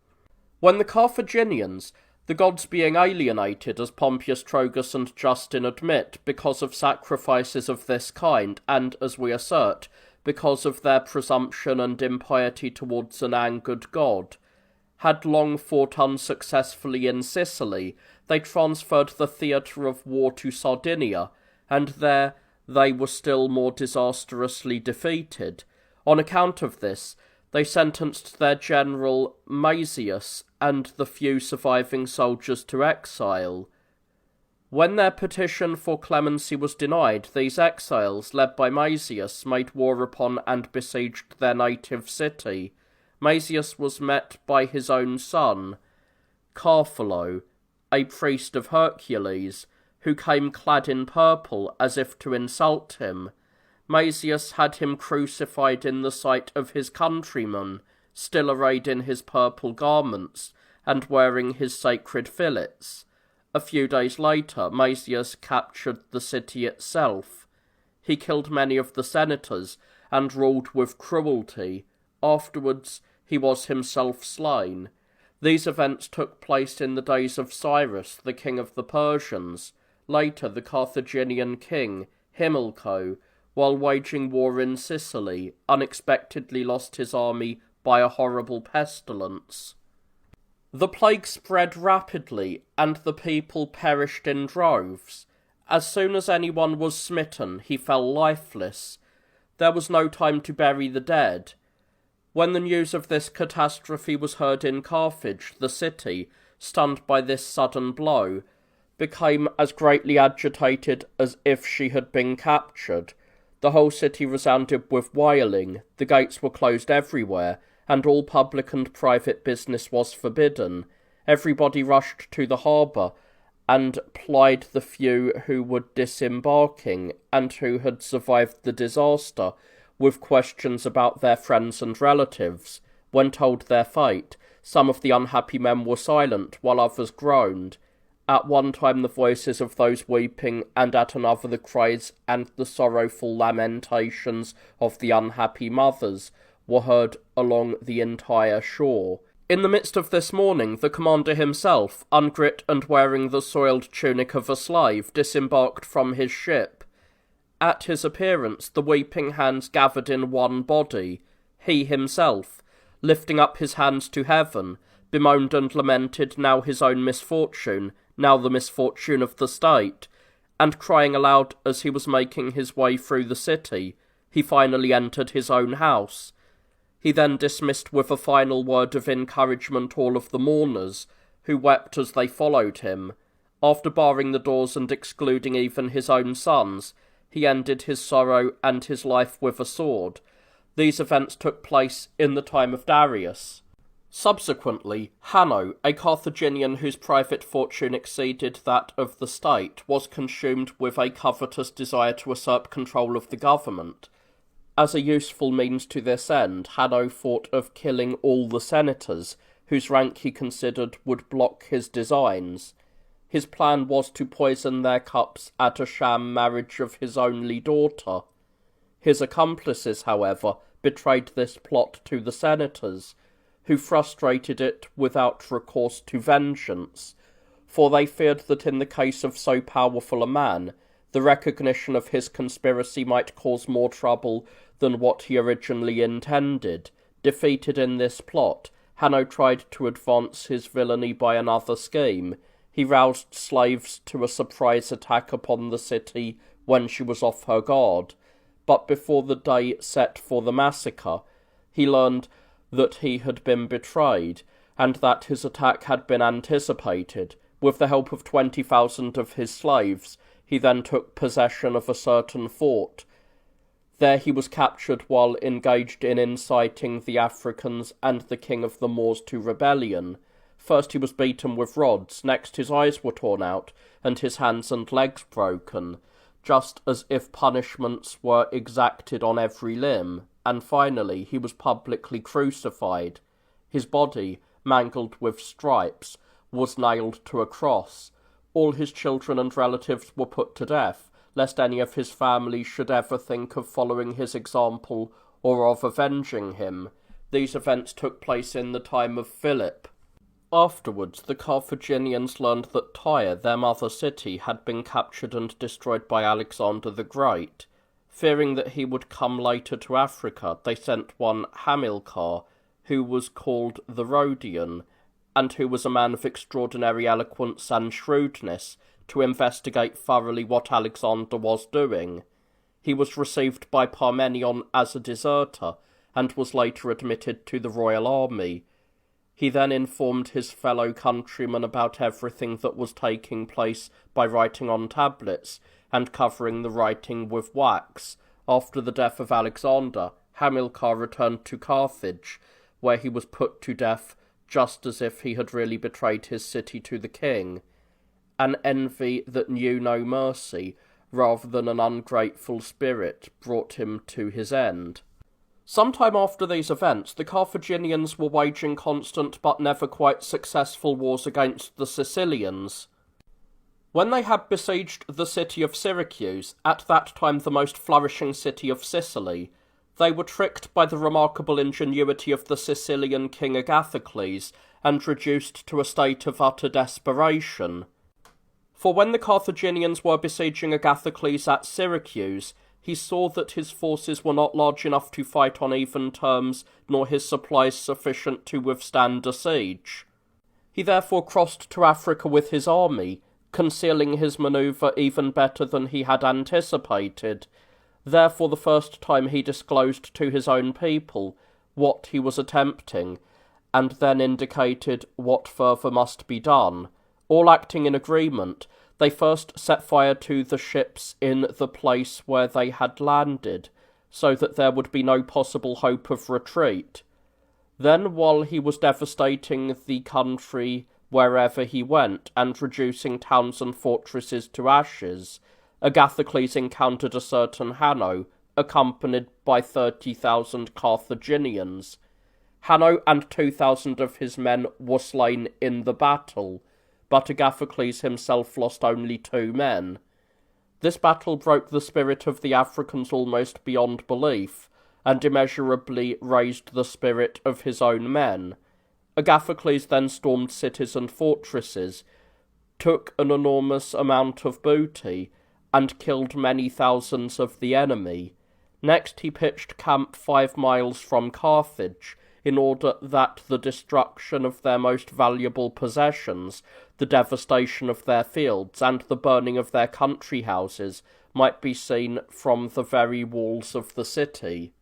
When the Carthaginians, the gods being alienated, as Pompeius Trogus and Justin admit, because of sacrifices of this kind, and, as we assert, because of their presumption and impiety towards an angered god, had long fought unsuccessfully in Sicily, they transferred the theatre of war to Sardinia, and there they were still more disastrously defeated. On account of this, They sentenced their general Maesius and the few surviving soldiers to exile. When their petition for clemency was denied, these exiles, led by Maesius, made war upon and besieged their native city. Maesius was met by his own son, Carphilo, a priest of Hercules, who came clad in purple as if to insult him. Maesius had him crucified in the sight of his countrymen, still arrayed in his purple garments, and wearing his sacred fillets. A few days later, Maesius captured the city itself. He killed many of the senators, and ruled with cruelty. Afterwards, he was himself slain. These events took place in the days of Cyrus, the king of the Persians. Later, the Carthaginian king, Himilco, while waging war in Sicily, unexpectedly lost his army by a horrible pestilence. The plague spread rapidly, and the people perished in droves. As soon as anyone was smitten, he fell lifeless. There was no time to bury the dead. When the news of this catastrophe was heard in Carthage, the city, stunned by this sudden blow, became as greatly agitated as if she had been captured. The whole city resounded with wailing, the gates were closed everywhere, and all public and private business was forbidden. Everybody rushed to the harbour, and plied the few who were disembarking, and who had survived the disaster, with questions about their friends and relatives. When told their fate, some of the unhappy men were silent, while others groaned. At one time the voices of those weeping, and at another the cries and the sorrowful lamentations of the unhappy mothers were heard along the entire shore. In the midst of this mourning, the commander himself, ungrit and wearing the soiled tunic of a slave, disembarked from his ship. At his appearance, the weeping hands gathered in one body. He himself, lifting up his hands to heaven, bemoaned and lamented now his own misfortune, now the misfortune of the state, and crying aloud as he was making his way through the city, he finally entered his own house. He then dismissed with a final word of encouragement all of the mourners, who wept as they followed him. After barring the doors and excluding even his own sons, he ended his sorrow and his life with a sword. These events took place in the time of Darius. Subsequently, Hanno, a Carthaginian whose private fortune exceeded that of the state, was consumed with a covetous desire to usurp control of the government. As a useful means to this end, Hanno thought of killing all the senators, whose rank he considered would block his designs. His plan was to poison their cups at a sham marriage of his only daughter. His accomplices, however, betrayed this plot to the senators, who frustrated it without recourse to vengeance, for they feared that in the case of so powerful a man, the recognition of his conspiracy might cause more trouble than what he originally intended. Defeated in this plot, Hanno tried to advance his villainy by another scheme. He roused slaves to a surprise attack upon the city when she was off her guard, but before the day set for the massacre, he learned that he had been betrayed, and that his attack had been anticipated. With the help of 20,000 of his slaves, he then took possession of a certain fort. There he was captured while engaged in inciting the Africans and the king of the Moors to rebellion. First he was beaten with rods, next his eyes were torn out, and his hands and legs broken, just as if punishments were exacted on every limb, and finally he was publicly crucified. His body, mangled with stripes, was nailed to a cross. All his children and relatives were put to death, lest any of his family should ever think of following his example or of avenging him. These events took place in the time of Philip. Afterwards, the Carthaginians learned that Tyre, their mother city, had been captured and destroyed by Alexander the Great. Fearing that he would come later to Africa, they sent one Hamilcar, who was called the Rhodian, and who was a man of extraordinary eloquence and shrewdness, to investigate thoroughly what Alexander was doing. He was received by Parmenion as a deserter, and was later admitted to the royal army. He then informed his fellow countrymen about everything that was taking place by writing on tablets and covering the writing with wax. After the death of Alexander, Hamilcar returned to Carthage, where he was put to death just as if he had really betrayed his city to the king. An envy that knew no mercy, rather than an ungrateful spirit, brought him to his end. Sometime after these events, the Carthaginians were waging constant but never quite successful wars against the Sicilians. When they had besieged the city of Syracuse, at that time the most flourishing city of Sicily, they were tricked by the remarkable ingenuity of the Sicilian king Agathocles, and reduced to a state of utter desperation. For when the Carthaginians were besieging Agathocles at Syracuse, he saw that his forces were not large enough to fight on even terms, nor his supplies sufficient to withstand a siege. He therefore crossed to Africa with his army, concealing his manoeuvre even better than he had anticipated. Therefore the first time he disclosed to his own people what he was attempting, and then indicated what further must be done. All acting in agreement, they first set fire to the ships in the place where they had landed, so that there would be no possible hope of retreat. Then, while he was devastating the country wherever he went, and reducing towns and fortresses to ashes, Agathocles encountered a certain Hanno, accompanied by 30,000 Carthaginians. Hanno and 2,000 of his men were slain in the battle, but Agathocles himself lost only 2 men. This battle broke the spirit of the Africans almost beyond belief, and immeasurably raised the spirit of his own men. Agathocles then stormed cities and fortresses, took an enormous amount of booty, and killed many thousands of the enemy. Next he pitched camp 5 miles from Carthage, in order that the destruction of their most valuable possessions, the devastation of their fields, and the burning of their country houses might be seen from the very walls of the city.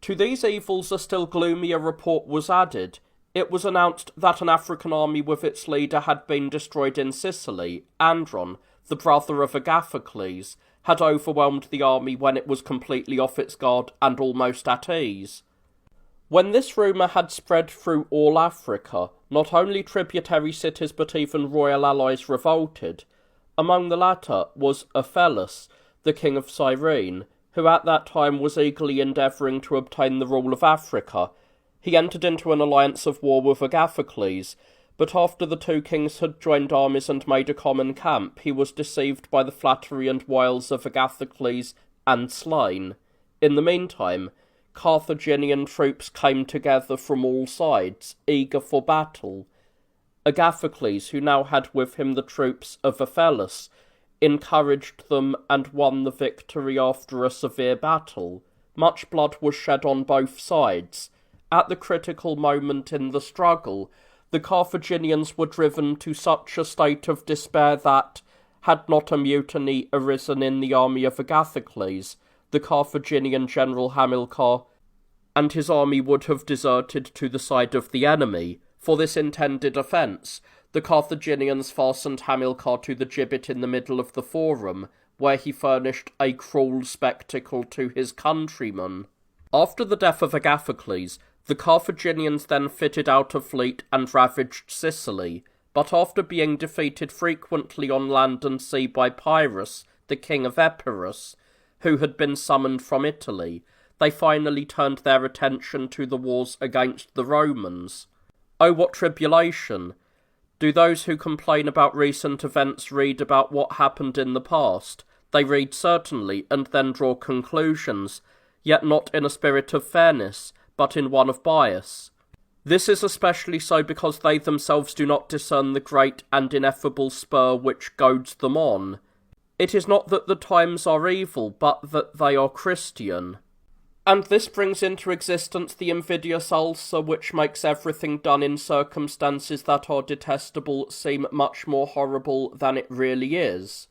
To these evils a still gloomier report was added. It was announced that an African army with its leader had been destroyed in Sicily. Andron, the brother of Agathocles, had overwhelmed the army when it was completely off its guard and almost at ease. When this rumour had spread through all Africa, not only tributary cities but even royal allies revolted. Among the latter was Apelles, the king of Cyrene, who at that time was eagerly endeavouring to obtain the rule of Africa. He entered into an alliance of war with Agathocles, but after the 2 kings had joined armies and made a common camp, he was deceived by the flattery and wiles of Agathocles and slain. In the meantime, Carthaginian troops came together from all sides, eager for battle. Agathocles, who now had with him the troops of Apelles, encouraged them and won the victory after a severe battle. Much blood was shed on both sides. At the critical moment in the struggle, the Carthaginians were driven to such a state of despair that, had not a mutiny arisen in the army of Agathocles, the Carthaginian general Hamilcar and his army would have deserted to the side of the enemy. For this intended offence, the Carthaginians fastened Hamilcar to the gibbet in the middle of the forum, where he furnished a cruel spectacle to his countrymen. After the death of Agathocles, the Carthaginians then fitted out a fleet and ravaged Sicily, but after being defeated frequently on land and sea by Pyrrhus, the king of Epirus, who had been summoned from Italy, they finally turned their attention to the wars against the Romans. Oh, what tribulation! Do those who complain about recent events read about what happened in the past? They read certainly, and then draw conclusions, yet not in a spirit of fairness, but in one of bias. This is especially so because they themselves do not discern the great and ineffable spur which goads them on. It is not that the times are evil, but that they are Christian. And this brings into existence the invidious ulcer which makes everything done in circumstances that are detestable seem much more horrible than it really is.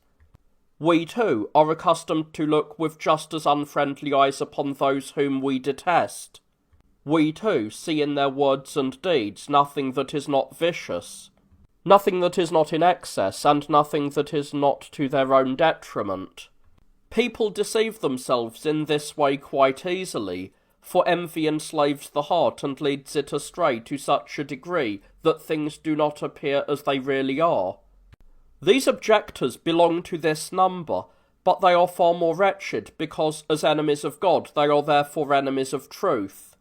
We, too, are accustomed to look with just as unfriendly eyes upon those whom we detest. We too see in their words and deeds nothing that is not vicious, nothing that is not in excess, and nothing that is not to their own detriment. People deceive themselves in this way quite easily, for envy enslaves the heart and leads it astray to such a degree that things do not appear as they really are. These objectors belong to this number, but they are far more wretched, because as enemies of God they are therefore enemies of truth.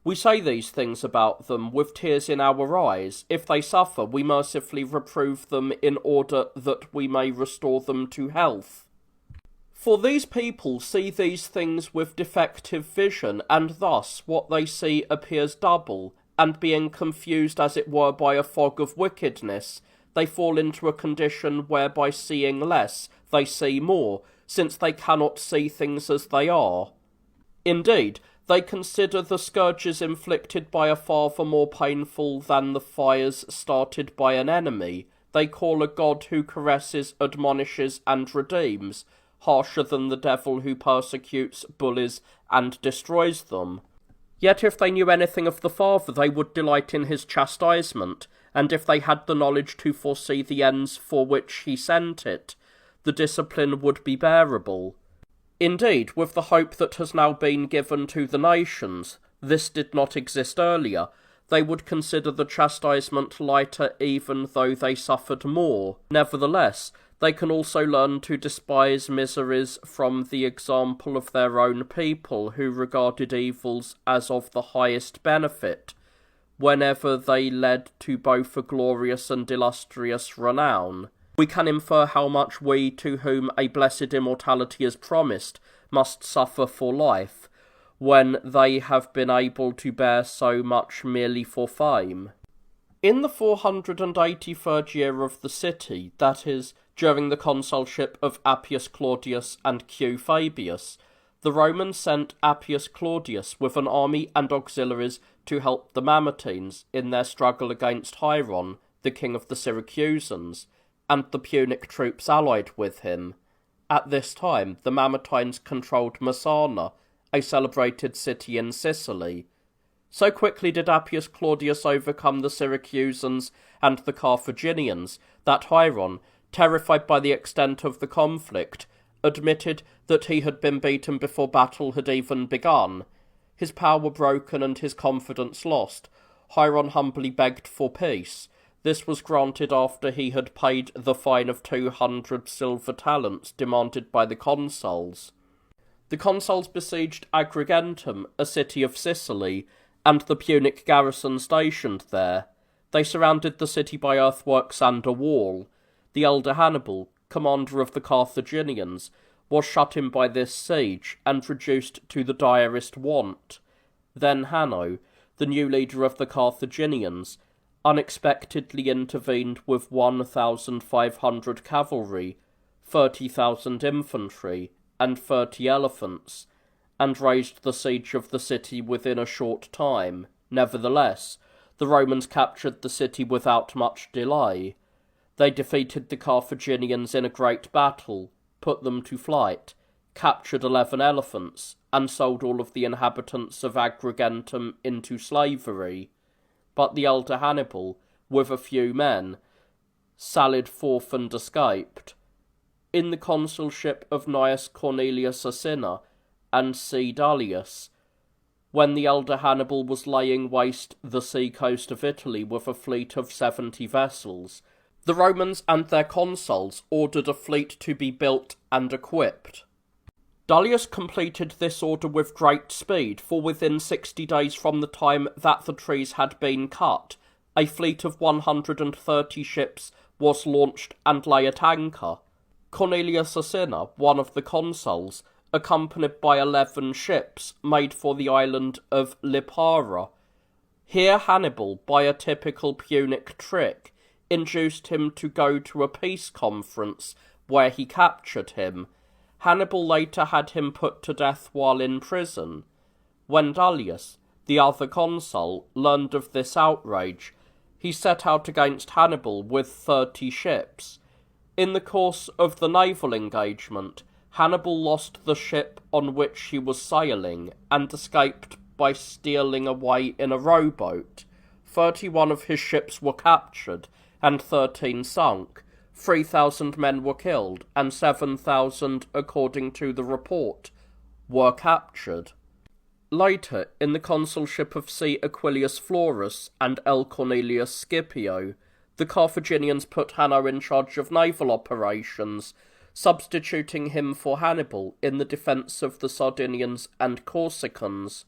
We say these things about them with tears in our eyes. If they suffer, we mercifully reprove them in order that we may restore them to health. For these people see these things with defective vision, and thus what they see appears double, and being confused as it were by a fog of wickedness, they fall into a condition whereby seeing less, they see more, since they cannot see things as they are. Indeed, they consider the scourges inflicted by a father more painful than the fires started by an enemy. They call a God who caresses, admonishes, and redeems harsher than the devil who persecutes, bullies, and destroys them. Yet if they knew anything of the Father, they would delight in his chastisement, and if they had the knowledge to foresee the ends for which he sent it, the discipline would be bearable. Indeed, with the hope that has now been given to the nations, this did not exist earlier, they would consider the chastisement lighter even though they suffered more. Nevertheless, they can also learn to despise miseries from the example of their own people, who regarded evils as of the highest benefit, whenever they led to both a glorious and illustrious renown. We can infer how much we, to whom a blessed immortality is promised, must suffer for life, when they have been able to bear so much merely for fame. In the 483rd year of the city, that is, during the consulship of Appius Claudius and Q. Fabius, the Romans sent Appius Claudius with an army and auxiliaries to help the Mamertines in their struggle against Hieron, the king of the Syracusans, and the Punic troops allied with him. At this time, the Mamertines controlled Messana, a celebrated city in Sicily. So quickly did Appius Claudius overcome the Syracusans and the Carthaginians that Hieron, terrified by the extent of the conflict, admitted that he had been beaten before battle had even begun. His power broken and his confidence lost, Hieron humbly begged for peace. This was granted after he had paid the fine of 200 silver talents demanded by the consuls. The consuls besieged Agrigentum, a city of Sicily, and the Punic garrison stationed there. They surrounded the city by earthworks and a wall. The elder Hannibal, commander of the Carthaginians, was shut in by this siege, and reduced to the direst want. Then Hanno, the new leader of the Carthaginians, unexpectedly intervened with 1,500 cavalry, 30,000 infantry, and 30 elephants, and raised the siege of the city within a short time. Nevertheless, the Romans captured the city without much delay. They defeated the Carthaginians in a great battle, put them to flight, captured 11 elephants, and sold all of the inhabitants of Agrigentum into slavery. But the elder Hannibal, with a few men, sallied forth and escaped. In the consulship of Gnaeus Cornelius Asina and C. Dullius, when the elder Hannibal was laying waste the sea coast of Italy with a fleet of 70 vessels, the Romans and their consuls ordered a fleet to be built and equipped. Dullius completed this order with great speed, for within 60 days from the time that the trees had been cut, a fleet of 130 ships was launched and lay at anchor. Cornelius Asina, one of the consuls, accompanied by 11 ships, made for the island of Lipara. Here Hannibal, by a typical Punic trick, induced him to go to a peace conference, where he captured him. Hannibal later had him put to death while in prison. When Dullius, the other consul, learned of this outrage, he set out against Hannibal with 30 ships. In the course of the naval engagement, Hannibal lost the ship on which he was sailing, and escaped by stealing away in a rowboat. 31 of his ships were captured, and 13 sunk. 3,000 men were killed, and 7,000, according to the report, were captured. Later, in the consulship of C. Aquilius Florus and L. Cornelius Scipio, the Carthaginians put Hanno in charge of naval operations, substituting him for Hannibal in the defence of the Sardinians and Corsicans.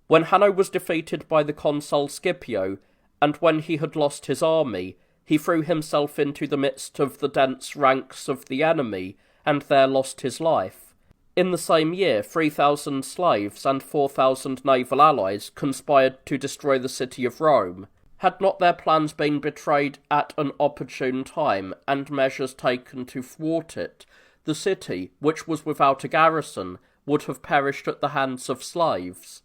When Hanno was defeated by the consul Scipio, and when he had lost his army, he threw himself into the midst of the dense ranks of the enemy, and there lost his life. In the same year, 3,000 slaves and 4,000 naval allies conspired to destroy the city of Rome. Had not their plans been betrayed at an opportune time, and measures taken to thwart it, the city, which was without a garrison, would have perished at the hands of slaves.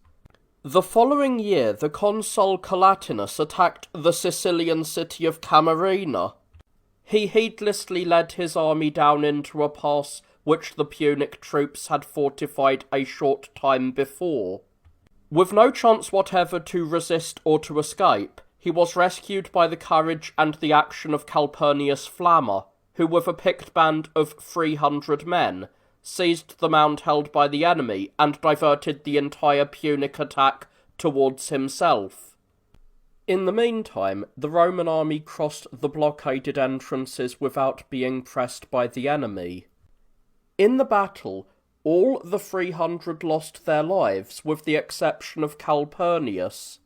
The following year, the consul Collatinus attacked the Sicilian city of Camarina. He heedlessly led his army down into a pass which the Punic troops had fortified a short time before. With no chance whatever to resist or to escape, he was rescued by the courage and the action of Calpurnius Flamma, who with a picked band of 300 men, seized the mound held by the enemy and diverted the entire Punic attack towards himself. In the meantime, the Roman army crossed the blockaded entrances without being pressed by the enemy. In the battle, all the 300 lost their lives, with the exception of Calpurnius.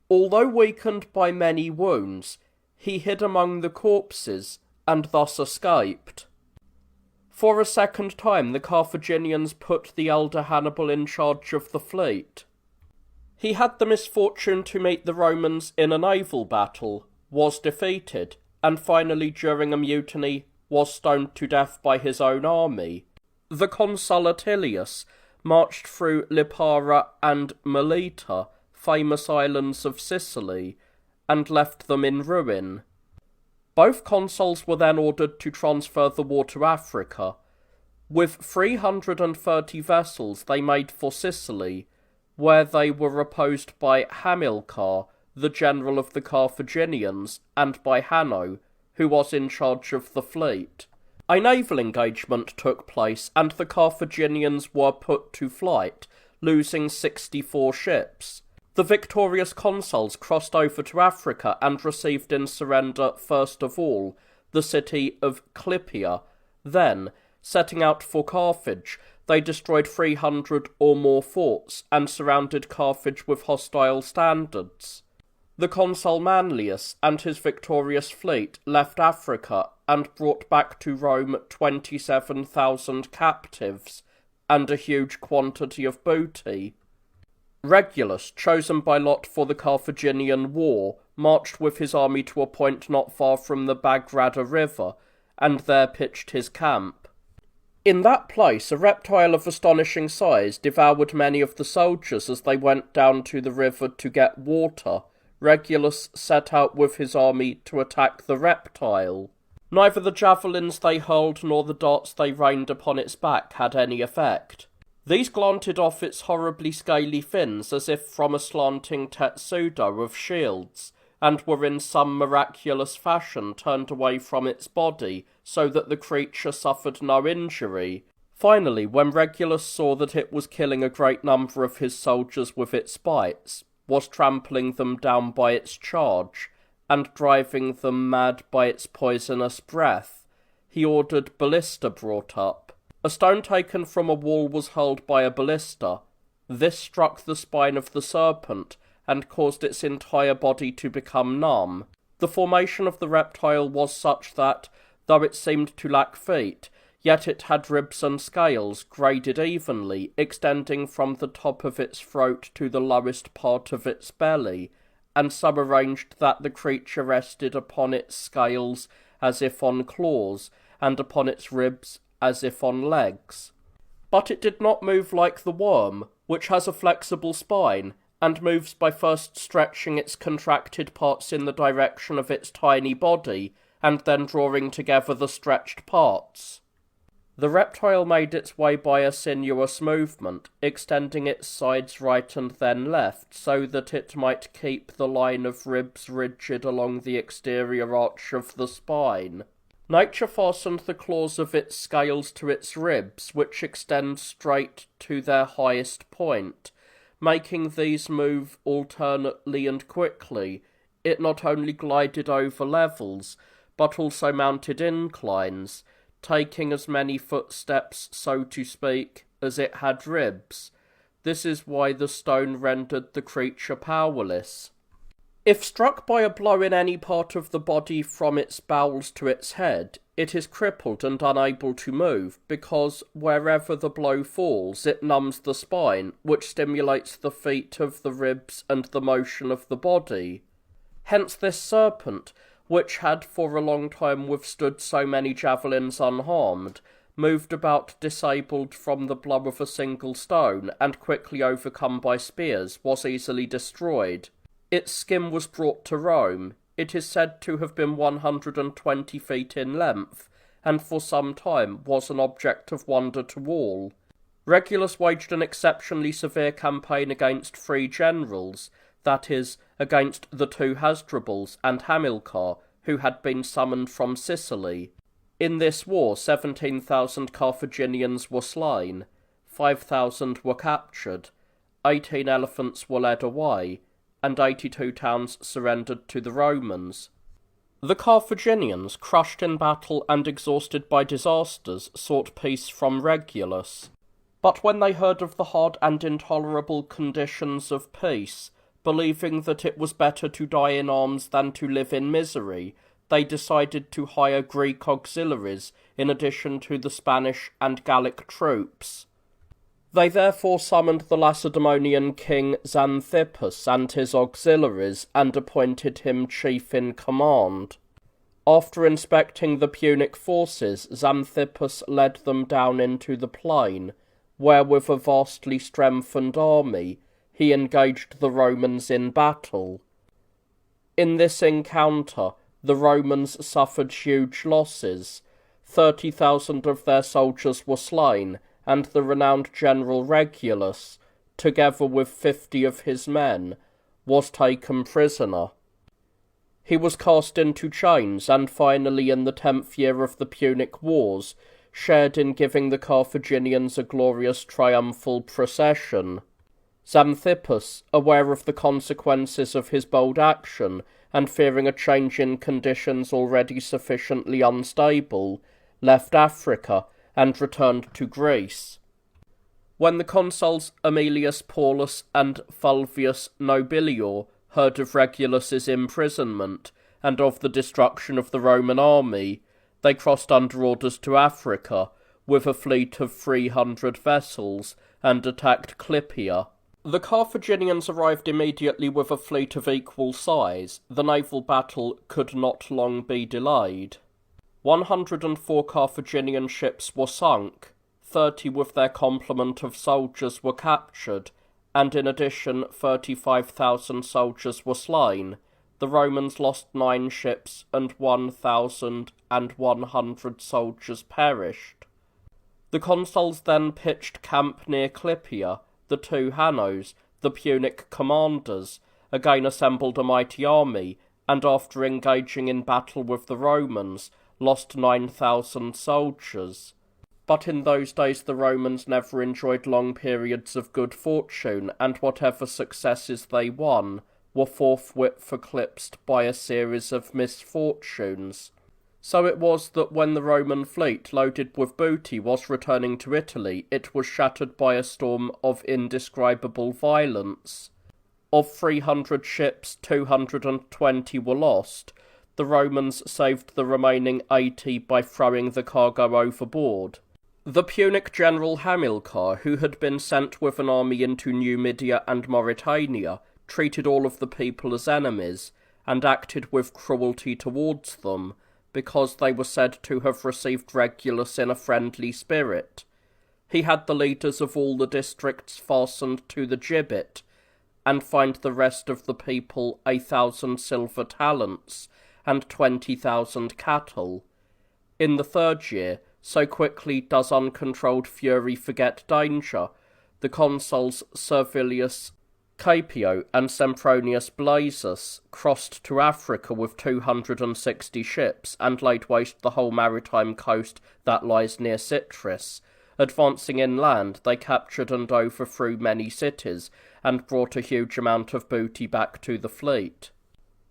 Although weakened by many wounds, he hid among the corpses, and thus escaped. For a second time the Carthaginians put the elder Hannibal in charge of the fleet. He had the misfortune to meet the Romans in a naval battle, was defeated, and finally during a mutiny was stoned to death by his own army. The consul Attilius marched through Lipara and Melita, famous islands of Sicily, and left them in ruin. Both consuls were then ordered to transfer the war to Africa. With 330 vessels they made for Sicily, where they were opposed by Hamilcar, the general of the Carthaginians, and by Hanno, who was in charge of the fleet. A naval engagement took place, and the Carthaginians were put to flight, losing 64 ships. The victorious consuls crossed over to Africa and received in surrender, first of all, the city of Clypea. Then, setting out for Carthage, they destroyed 300 or more forts and surrounded Carthage with hostile standards. The consul Manlius and his victorious fleet left Africa and brought back to Rome 27,000 captives and a huge quantity of booty. Regulus, chosen by lot for the Carthaginian war, marched with his army to a point not far from the Bagrada river, and there pitched his camp. In that place a reptile of astonishing size devoured many of the soldiers as they went down to the river to get water. Regulus set out with his army to attack the reptile. Neither the javelins they hurled nor the darts they rained upon its back had any effect. These glanted off its horribly scaly fins as if from a slanting tetsudo of shields, and were in some miraculous fashion turned away from its body, so that the creature suffered no injury. Finally, when Regulus saw that it was killing a great number of his soldiers with its bites, was trampling them down by its charge, and driving them mad by its poisonous breath, he ordered ballista brought up. A stone taken from a wall was hurled by a ballista. This struck the spine of the serpent, and caused its entire body to become numb. The formation of the reptile was such that, though it seemed to lack feet, yet it had ribs and scales graded evenly, extending from the top of its throat to the lowest part of its belly, and so arranged that the creature rested upon its scales as if on claws, and upon its ribs as if on legs. But it did not move like the worm, which has a flexible spine, and moves by first stretching its contracted parts in the direction of its tiny body, and then drawing together the stretched parts. The reptile made its way by a sinuous movement, extending its sides right and then left, so that it might keep the line of ribs rigid along the exterior arch of the spine. Nature fastened the claws of its scales to its ribs, which extend straight to their highest point. Making these move alternately and quickly, it not only glided over levels, but also mounted inclines, taking as many footsteps, so to speak, as it had ribs. This is why the stone rendered the creature powerless. If struck by a blow in any part of the body from its bowels to its head, it is crippled and unable to move, because wherever the blow falls, it numbs the spine, which stimulates the feet of the ribs and the motion of the body. Hence this serpent, which had for a long time withstood so many javelins unharmed, moved about disabled from the blow of a single stone, and quickly overcome by spears, was easily destroyed. Its skin was brought to Rome. It is said to have been 120 feet in length, and for some time was an object of wonder to all. Regulus waged an exceptionally severe campaign against 3 generals, that is, against the 2 Hasdrubals and Hamilcar, who had been summoned from Sicily. In this war 17,000 Carthaginians were slain, 5,000 were captured, 18 elephants were led away, and 82 towns surrendered to the Romans. The Carthaginians, crushed in battle and exhausted by disasters, sought peace from Regulus. But when they heard of the hard and intolerable conditions of peace, believing that it was better to die in arms than to live in misery, they decided to hire Greek auxiliaries in addition to the Spanish and Gallic troops. They therefore summoned the Lacedaemonian king Xanthippus and his auxiliaries, and appointed him chief in command. After inspecting the Punic forces, Xanthippus led them down into the plain, where with a vastly strengthened army he engaged the Romans in battle. In this encounter the Romans suffered huge losses. 30,000 of their soldiers were slain, and the renowned general Regulus, together with 50 of his men, was taken prisoner. He was cast into chains, and finally in the 10th year of the Punic Wars, shared in giving the Carthaginians a glorious triumphal procession. Xanthippus, aware of the consequences of his bold action, and fearing a change in conditions already sufficiently unstable, left Africa, and returned to Greece. When the consuls Aemilius Paulus and Fulvius Nobilior heard of Regulus's imprisonment, and of the destruction of the Roman army, they crossed under orders to Africa, with a fleet of 300 vessels, and attacked Clypea. The Carthaginians arrived immediately with a fleet of equal size. The naval battle could not long be delayed. 104 Carthaginian ships were sunk, 30 with their complement of soldiers were captured, and in addition 35,000 soldiers were slain. The Romans lost 9 ships, and 1,100 soldiers perished. The consuls then pitched camp near Clypea. The 2 Hannos, the Punic commanders, again assembled a mighty army, and after engaging in battle with the Romans, lost 9,000 soldiers. But in those days the Romans never enjoyed long periods of good fortune, and whatever successes they won were forthwith eclipsed by a series of misfortunes. So it was that when the Roman fleet, loaded with booty, was returning to Italy, it was shattered by a storm of indescribable violence. Of 300 ships, 220 were lost. The Romans saved the remaining 80 by throwing the cargo overboard. The Punic general Hamilcar, who had been sent with an army into Numidia and Mauritania, treated all of the people as enemies, and acted with cruelty towards them, because they were said to have received Regulus in a friendly spirit. He had the leaders of all the districts fastened to the gibbet, and fined the rest of the people 1,000 silver talents, and 20,000 cattle. In the 3rd year, So quickly does uncontrolled fury forget danger. The consuls Servilius Caepio and Sempronius Blasius crossed to Africa with 260 ships and laid waste the whole maritime coast that lies near Cyprus. Advancing inland, they captured and overthrew many cities and brought a huge amount of booty back to the fleet.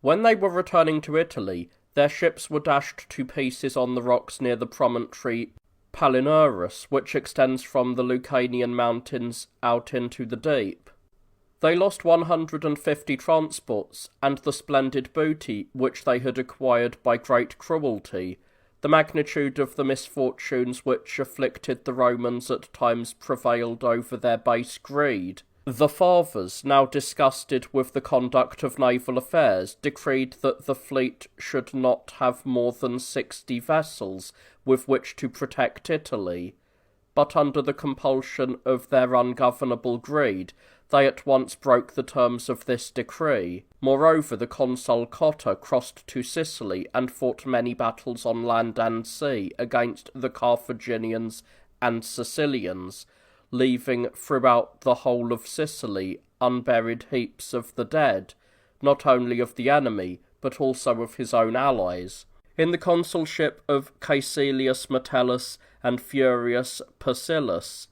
When they were returning to Italy, their ships were dashed to pieces on the rocks near the promontory Palinurus, which extends from the Lucanian mountains out into the deep. They lost 150 transports and the splendid booty which they had acquired by great cruelty. The magnitude of the misfortunes which afflicted the Romans at times prevailed over their base greed. The fathers, now disgusted with the conduct of naval affairs, decreed that the fleet should not have more than 60 vessels with which to protect Italy. But under the compulsion of their ungovernable greed, they at once broke the terms of this decree. Moreover, the consul Cotta crossed to Sicily and fought many battles on land and sea against the Carthaginians and Sicilians, leaving throughout the whole of Sicily unburied heaps of the dead, not only of the enemy, but also of his own allies. In the consulship of Caecilius Metellus and Furius Percillus,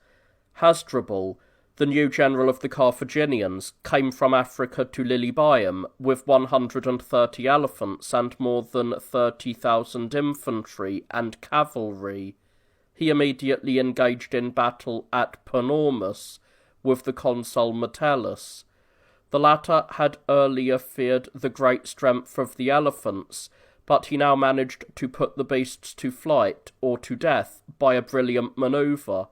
Hasdrubal, the new general of the Carthaginians, came from Africa to Lilybaeum with 130 elephants and more than 30,000 infantry and cavalry. He immediately engaged in battle at Panormus with the consul Metellus. The latter had earlier feared the great strength of the elephants, but he now managed to put the beasts to flight or to death by a brilliant manoeuvre.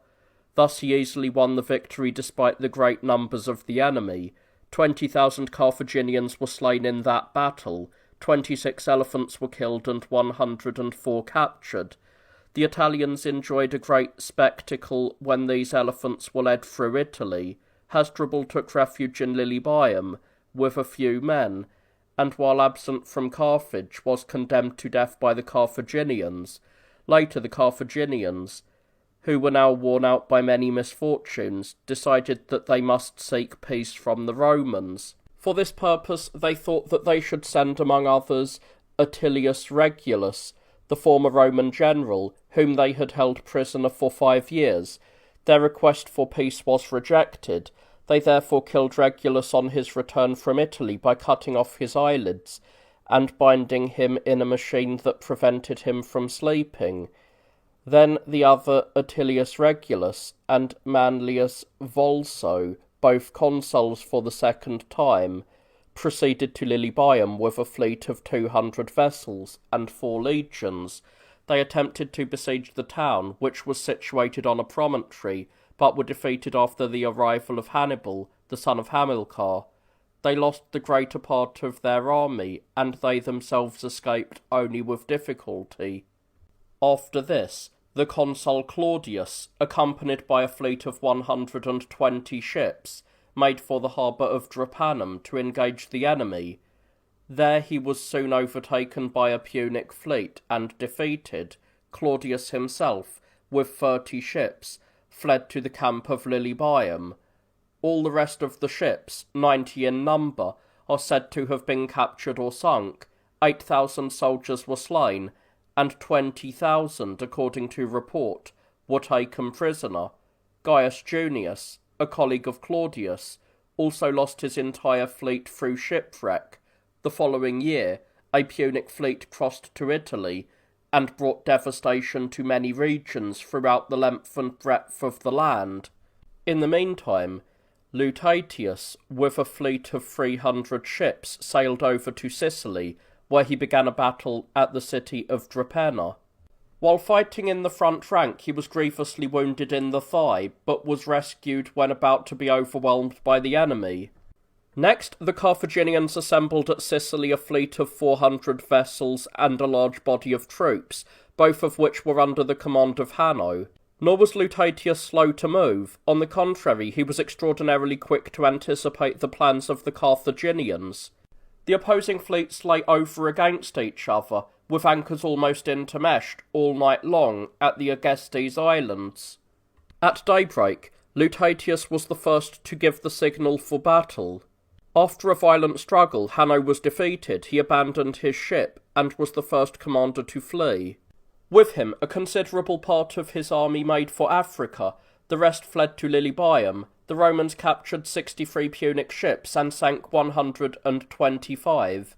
Thus he easily won the victory despite the great numbers of the enemy. 20,000 Carthaginians were slain in that battle, 26 elephants were killed and 104 captured. The Italians enjoyed a great spectacle when these elephants were led through Italy. Hasdrubal took refuge in Lilybaeum with a few men, and while absent from Carthage was condemned to death by the Carthaginians. Later the Carthaginians, who were now worn out by many misfortunes, decided that they must seek peace from the Romans. For this purpose they thought that they should send among others Attilius Regulus, the former Roman general, whom they had held prisoner for 5 years. Their request for peace was rejected. They therefore killed Regulus on his return from Italy by cutting off his eyelids and binding him in a machine that prevented him from sleeping. Then the other Attilius Regulus and Manlius Volso, both consuls for the second time, proceeded to Lilybaeum with a fleet of 200 vessels and 4 legions. They attempted to besiege the town, which was situated on a promontory, but were defeated after the arrival of Hannibal, the son of Hamilcar. They lost the greater part of their army, and they themselves escaped only with difficulty. After this, the consul Claudius, accompanied by a fleet of 120 ships, made for the harbour of Drepanum to engage the enemy. There he was soon overtaken by a Punic fleet and defeated. Claudius himself, with 30 ships, fled to the camp of Lilybaeum. All the rest of the ships, 90 in number, are said to have been captured or sunk. 8,000 soldiers were slain, and 20,000, according to report, were taken prisoner. Gaius Junius, a colleague of Claudius, also lost his entire fleet through shipwreck. The following year, a Punic fleet crossed to Italy and brought devastation to many regions throughout the length and breadth of the land. In the meantime, Lutatius, with a fleet of 300 ships, sailed over to Sicily, where he began a battle at the city of Drepana. While fighting in the front rank, he was grievously wounded in the thigh, but was rescued when about to be overwhelmed by the enemy. Next, the Carthaginians assembled at Sicily a fleet of 400 vessels and a large body of troops, both of which were under the command of Hanno. Nor was Lutatius slow to move. On the contrary, he was extraordinarily quick to anticipate the plans of the Carthaginians. The opposing fleets lay over against each other, with anchors almost intermeshed, all night long at the Agestes Islands. At daybreak, Lutatius was the first to give the signal for battle. After a violent struggle, Hanno was defeated. He abandoned his ship and was the first commander to flee. With him, a considerable part of his army made for Africa. The rest fled to Lilybaeum. The Romans captured 63 Punic ships and sank 125.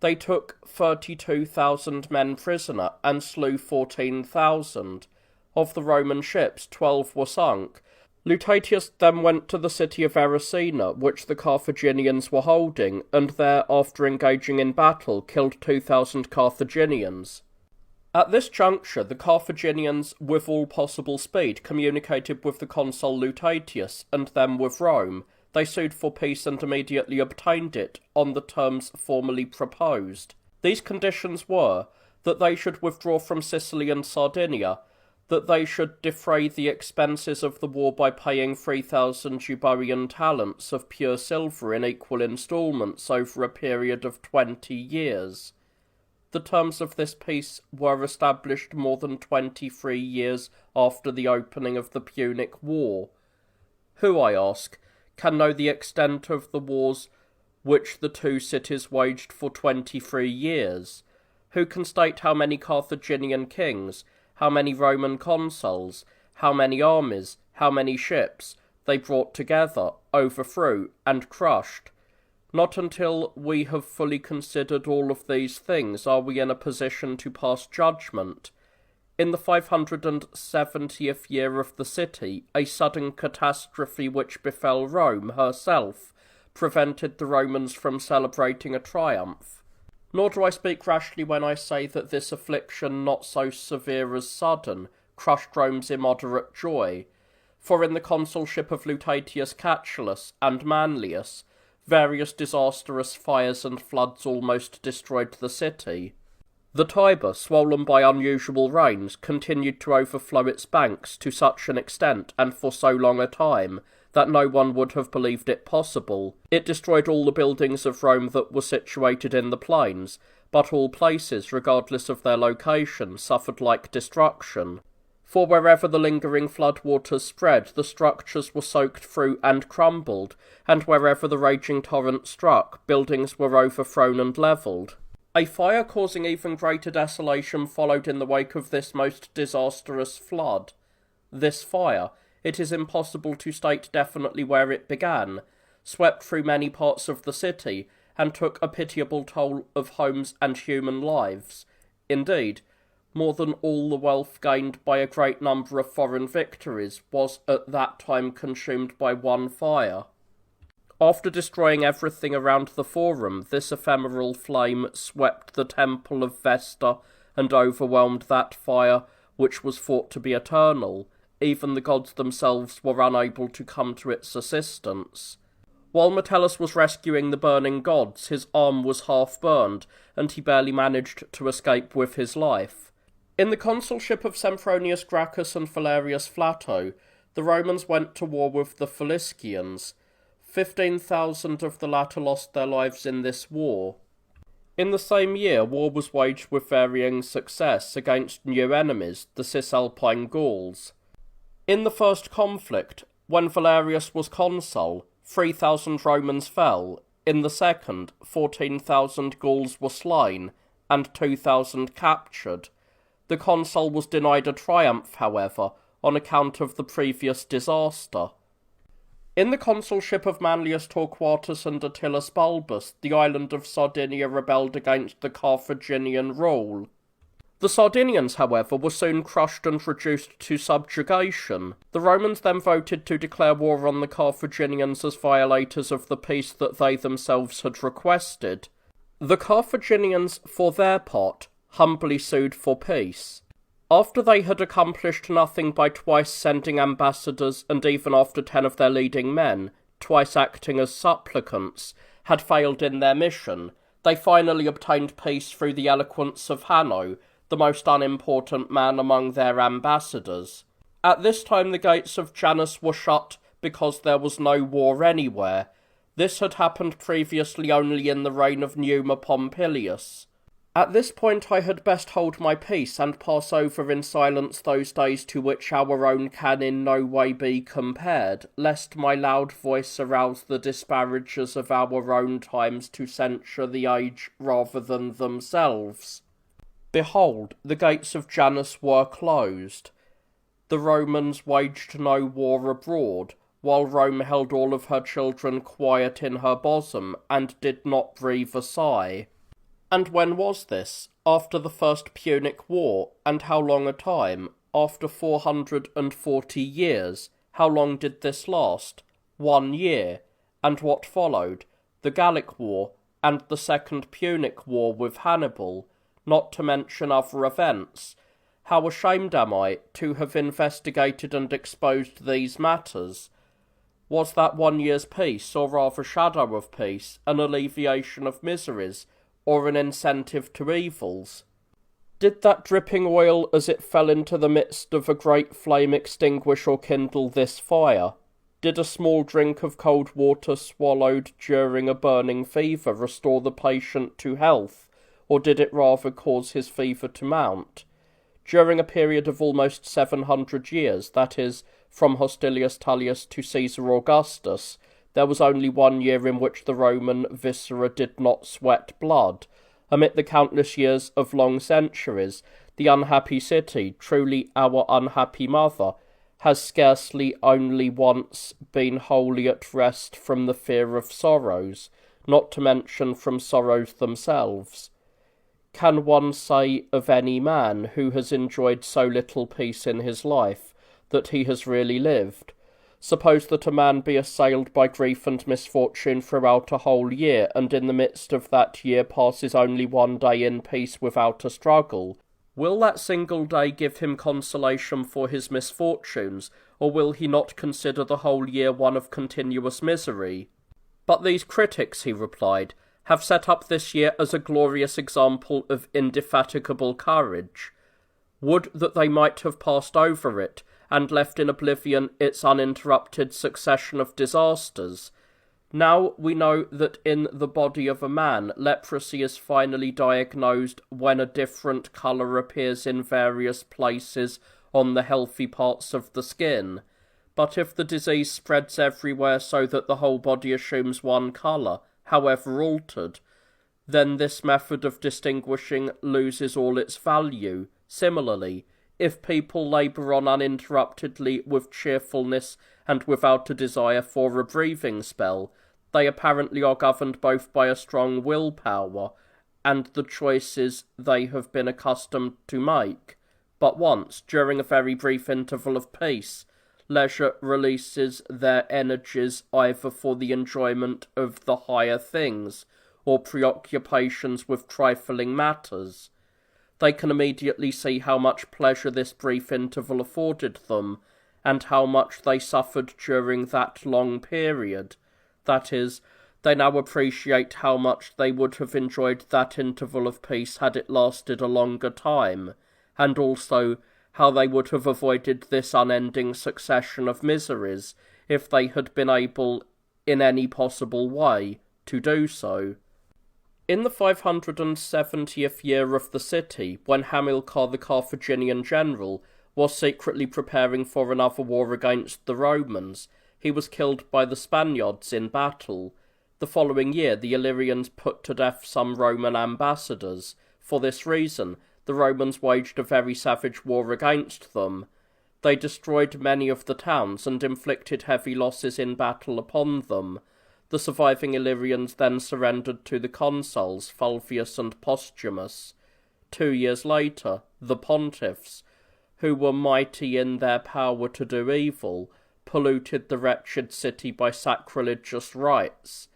They took 32,000 men prisoner and slew 14,000. Of the Roman ships, 12 were sunk. Lutatius then went to the city of Erycina, which the Carthaginians were holding, and there, after engaging in battle, killed 2,000 Carthaginians. At this juncture, the Carthaginians, with all possible speed, communicated with the consul Lutatius, and then with Rome. They sued for peace and immediately obtained it, on the terms formerly proposed. These conditions were, that they should withdraw from Sicily and Sardinia, that they should defray the expenses of the war by paying 3,000 Euborian talents of pure silver in equal instalments over a period of 20 years. The terms of this peace were established more than 23 years after the opening of the Punic War. Who, I ask, can know the extent of the wars which the two cities waged for 23 years? Who can state how many Carthaginian kings, how many Roman consuls, how many armies, how many ships they brought together, overthrew, and crushed? Not until we have fully considered all of these things are we in a position to pass judgment. In the 570th year of the city, a sudden catastrophe which befell Rome herself prevented the Romans from celebrating a triumph. Nor do I speak rashly when I say that this affliction, not so severe as sudden, crushed Rome's immoderate joy. For in the consulship of Lutatius Catulus and Manlius, various disastrous fires and floods almost destroyed the city. The Tiber, swollen by unusual rains, continued to overflow its banks to such an extent and for so long a time that no one would have believed it possible. It destroyed all the buildings of Rome that were situated in the plains, but all places, regardless of their location, suffered like destruction. For wherever the lingering flood waters spread, the structures were soaked through and crumbled, and wherever the raging torrent struck, buildings were overthrown and levelled. A fire causing even greater desolation followed in the wake of this most disastrous flood. This fire, it is impossible to state definitely where it began, swept through many parts of the city, and took a pitiable toll of homes and human lives. Indeed, more than all the wealth gained by a great number of foreign victories was at that time consumed by one fire. After destroying everything around the Forum, this ephemeral flame swept the temple of Vesta and overwhelmed that fire which was thought to be eternal. Even the gods themselves were unable to come to its assistance. While Metellus was rescuing the burning gods, his arm was half burned, and he barely managed to escape with his life. In the consulship of Sempronius Gracchus and Valerius Flato, the Romans went to war with the Faliscians. 15,000 of the latter lost their lives in this war. In the same year, war was waged with varying success against new enemies, the Cisalpine Gauls. In the first conflict, when Valerius was consul, 3,000 Romans fell. In the second, 14,000 Gauls were slain, and 2,000 captured. The consul was denied a triumph, however, on account of the previous disaster. In the consulship of Manlius Torquatus and Attalus Bulbus, the island of Sardinia rebelled against the Carthaginian rule. The Sardinians, however, were soon crushed and reduced to subjugation. The Romans then voted to declare war on the Carthaginians as violators of the peace that they themselves had requested. The Carthaginians, for their part, humbly sued for peace. After they had accomplished nothing by twice sending ambassadors, and even after 10 of their leading men, twice acting as supplicants, had failed in their mission, they finally obtained peace through the eloquence of Hanno, the most unimportant man among their ambassadors. At this time the gates of Janus were shut because there was no war anywhere. This had happened previously only in the reign of Numa Pompilius. At this point I had best hold my peace, and pass over in silence those days to which our own can in no way be compared, lest my loud voice arouse the disparagers of our own times to censure the age rather than themselves. Behold, the gates of Janus were closed. The Romans waged no war abroad, while Rome held all of her children quiet in her bosom, and did not breathe a sigh. And when was this? After the first Punic War, and how long a time? After 440 years. How long did this last? 1 year. And what followed? The Gallic War, and the Second Punic War with Hannibal, not to mention other events. How ashamed am I to have investigated and exposed these matters. Was that 1 year's peace, or rather shadow of peace, an alleviation of miseries, or an incentive to evils? Did that dripping oil as it fell into the midst of a great flame extinguish or kindle this fire? Did a small drink of cold water swallowed during a burning fever restore the patient to health, or did it rather cause his fever to mount? During a period of almost 700 years, that is, from Hostilius Tullius to Caesar Augustus, there was only 1 year in which the Roman viscera did not sweat blood. Amid the countless years of long centuries, the unhappy city, truly our unhappy mother, has scarcely only once been wholly at rest from the fear of sorrows, not to mention from sorrows themselves. Can one say of any man who has enjoyed so little peace in his life that he has really lived? Suppose that a man be assailed by grief and misfortune throughout a whole year, and in the midst of that year passes only 1 day in peace without a struggle. Will that single day give him consolation for his misfortunes, or will he not consider the whole year one of continuous misery? But these critics, he replied, have set up this year as a glorious example of indefatigable courage. Would that they might have passed over it, and left in oblivion its uninterrupted succession of disasters. Now we know that in the body of a man leprosy is finally diagnosed when a different colour appears in various places on the healthy parts of the skin. But if the disease spreads everywhere so that the whole body assumes one colour, however altered, then this method of distinguishing loses all its value. Similarly, if people labour on uninterruptedly with cheerfulness and without a desire for a breathing spell, they apparently are governed both by a strong willpower and the choices they have been accustomed to make. But once, during a very brief interval of peace, leisure releases their energies either for the enjoyment of the higher things, or preoccupations with trifling matters. They can immediately see how much pleasure this brief interval afforded them, and how much they suffered during that long period. That is, they now appreciate how much they would have enjoyed that interval of peace had it lasted a longer time, and also how they would have avoided this unending succession of miseries if they had been able, in any possible way, to do so. In the 570th year of the city, when Hamilcar the Carthaginian general was secretly preparing for another war against the Romans, he was killed by the Spaniards in battle. The following year the Illyrians put to death some Roman ambassadors. For this reason, the Romans waged a very savage war against them. They destroyed many of the towns and inflicted heavy losses in battle upon them. The surviving Illyrians then surrendered to the consuls Fulvius and Postumus. 2 years later, the pontiffs, who were mighty in their power to do evil, polluted the wretched city by sacrilegious rites.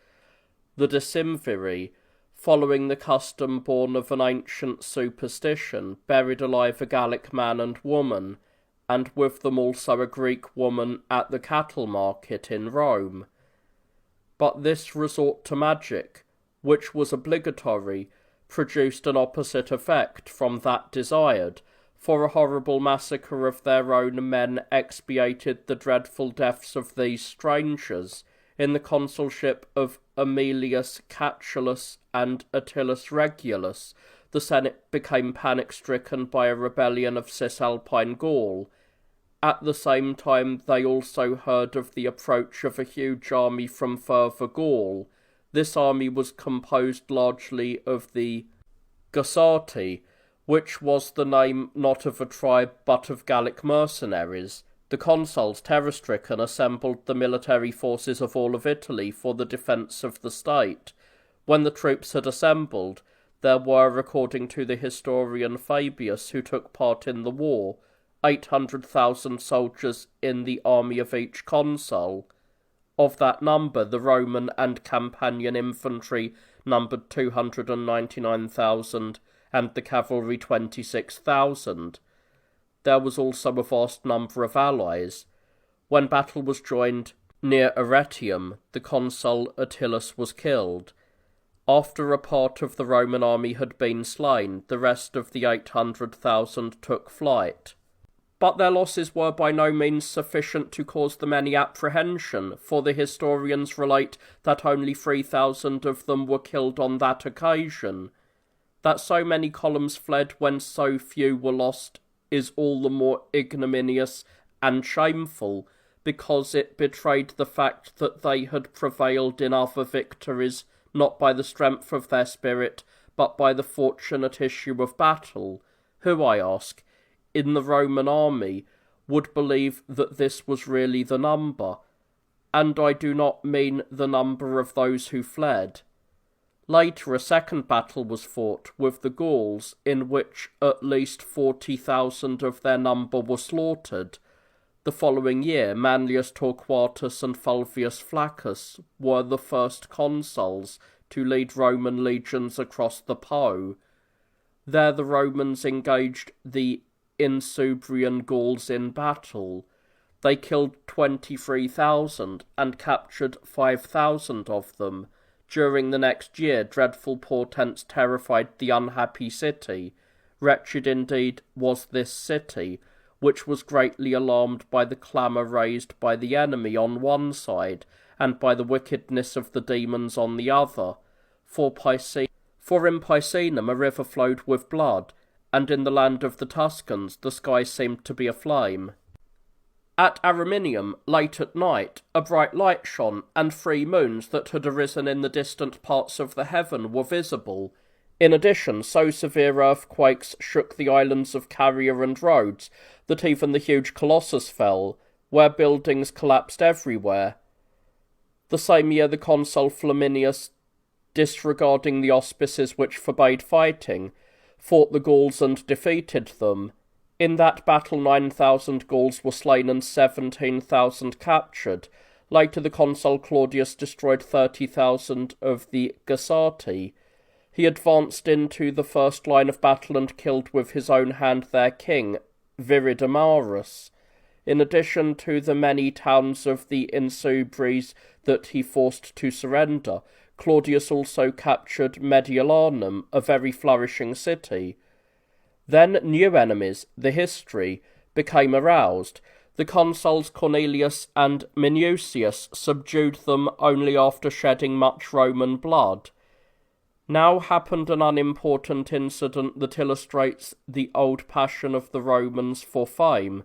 The decemviri, following the custom born of an ancient superstition, buried alive a Gallic man and woman, and with them also a Greek woman at the cattle market in Rome. But this resort to magic, which was obligatory, produced an opposite effect from that desired, for a horrible massacre of their own men expiated the dreadful deaths of these strangers in the consulship of Aemilius Catullus and Attilus Regulus, the Senate became panic-stricken by a rebellion of Cisalpine Gaul. At the same time, they also heard of the approach of a huge army from further Gaul. This army was composed largely of the Gaussati, which was the name not of a tribe but of Gallic mercenaries. The consuls, terror-stricken, assembled the military forces of all of Italy for the defence of the state. When the troops had assembled, there were, according to the historian Fabius, who took part in the war, 800,000 soldiers in the army of each consul. Of that number, the Roman and Campanian infantry numbered 299,000, and the cavalry 26,000. There was also a vast number of allies. When battle was joined near Arretium, the consul Attillus was killed. After a part of the Roman army had been slain, the rest of the 800,000 took flight. But their losses were by no means sufficient to cause them any apprehension, for the historians relate that only 3,000 of them were killed on that occasion. That so many columns fled when so few were lost is all the more ignominious and shameful, because it betrayed the fact that they had prevailed in other victories, not by the strength of their spirit, but by the fortunate issue of battle. Who, I ask, in the Roman army, would believe that this was really the number? And I do not mean the number of those who fled. Later, a second battle was fought with the Gauls, in which at least 40,000 of their number were slaughtered. The following year, Manlius Torquatus and Fulvius Flaccus were the first consuls to lead Roman legions across the Po. There the Romans engaged the Insubrian Gauls in battle. They killed 23,000 and captured 5,000 of them. During the next year, dreadful portents terrified the unhappy city. Wretched indeed was this city, which was greatly alarmed by the clamour raised by the enemy on one side, and by the wickedness of the demons on the other. For in Picenum a river flowed with blood, and in the land of the Tuscans the sky seemed to be aflame. At Ariminium, late at night, a bright light shone, and 3 moons that had arisen in the distant parts of the heaven were visible. In addition, so severe earthquakes shook the islands of Caria and Rhodes that even the huge Colossus fell, where buildings collapsed everywhere. The same year the consul Flaminius, disregarding the auspices which forbade fighting, fought the Gauls and defeated them. In that battle 9,000 Gauls were slain and 17,000 captured. Later the consul Claudius destroyed 30,000 of the Gaussati. He advanced into the first line of battle and killed with his own hand their king, Viridomarus. In addition to the many towns of the Insubres that he forced to surrender, Claudius also captured Mediolanum, a very flourishing city. Then new enemies, the Histri, became aroused. The consuls Cornelius and Minucius subdued them only after shedding much Roman blood. Now happened an unimportant incident that illustrates the old passion of the Romans for fame,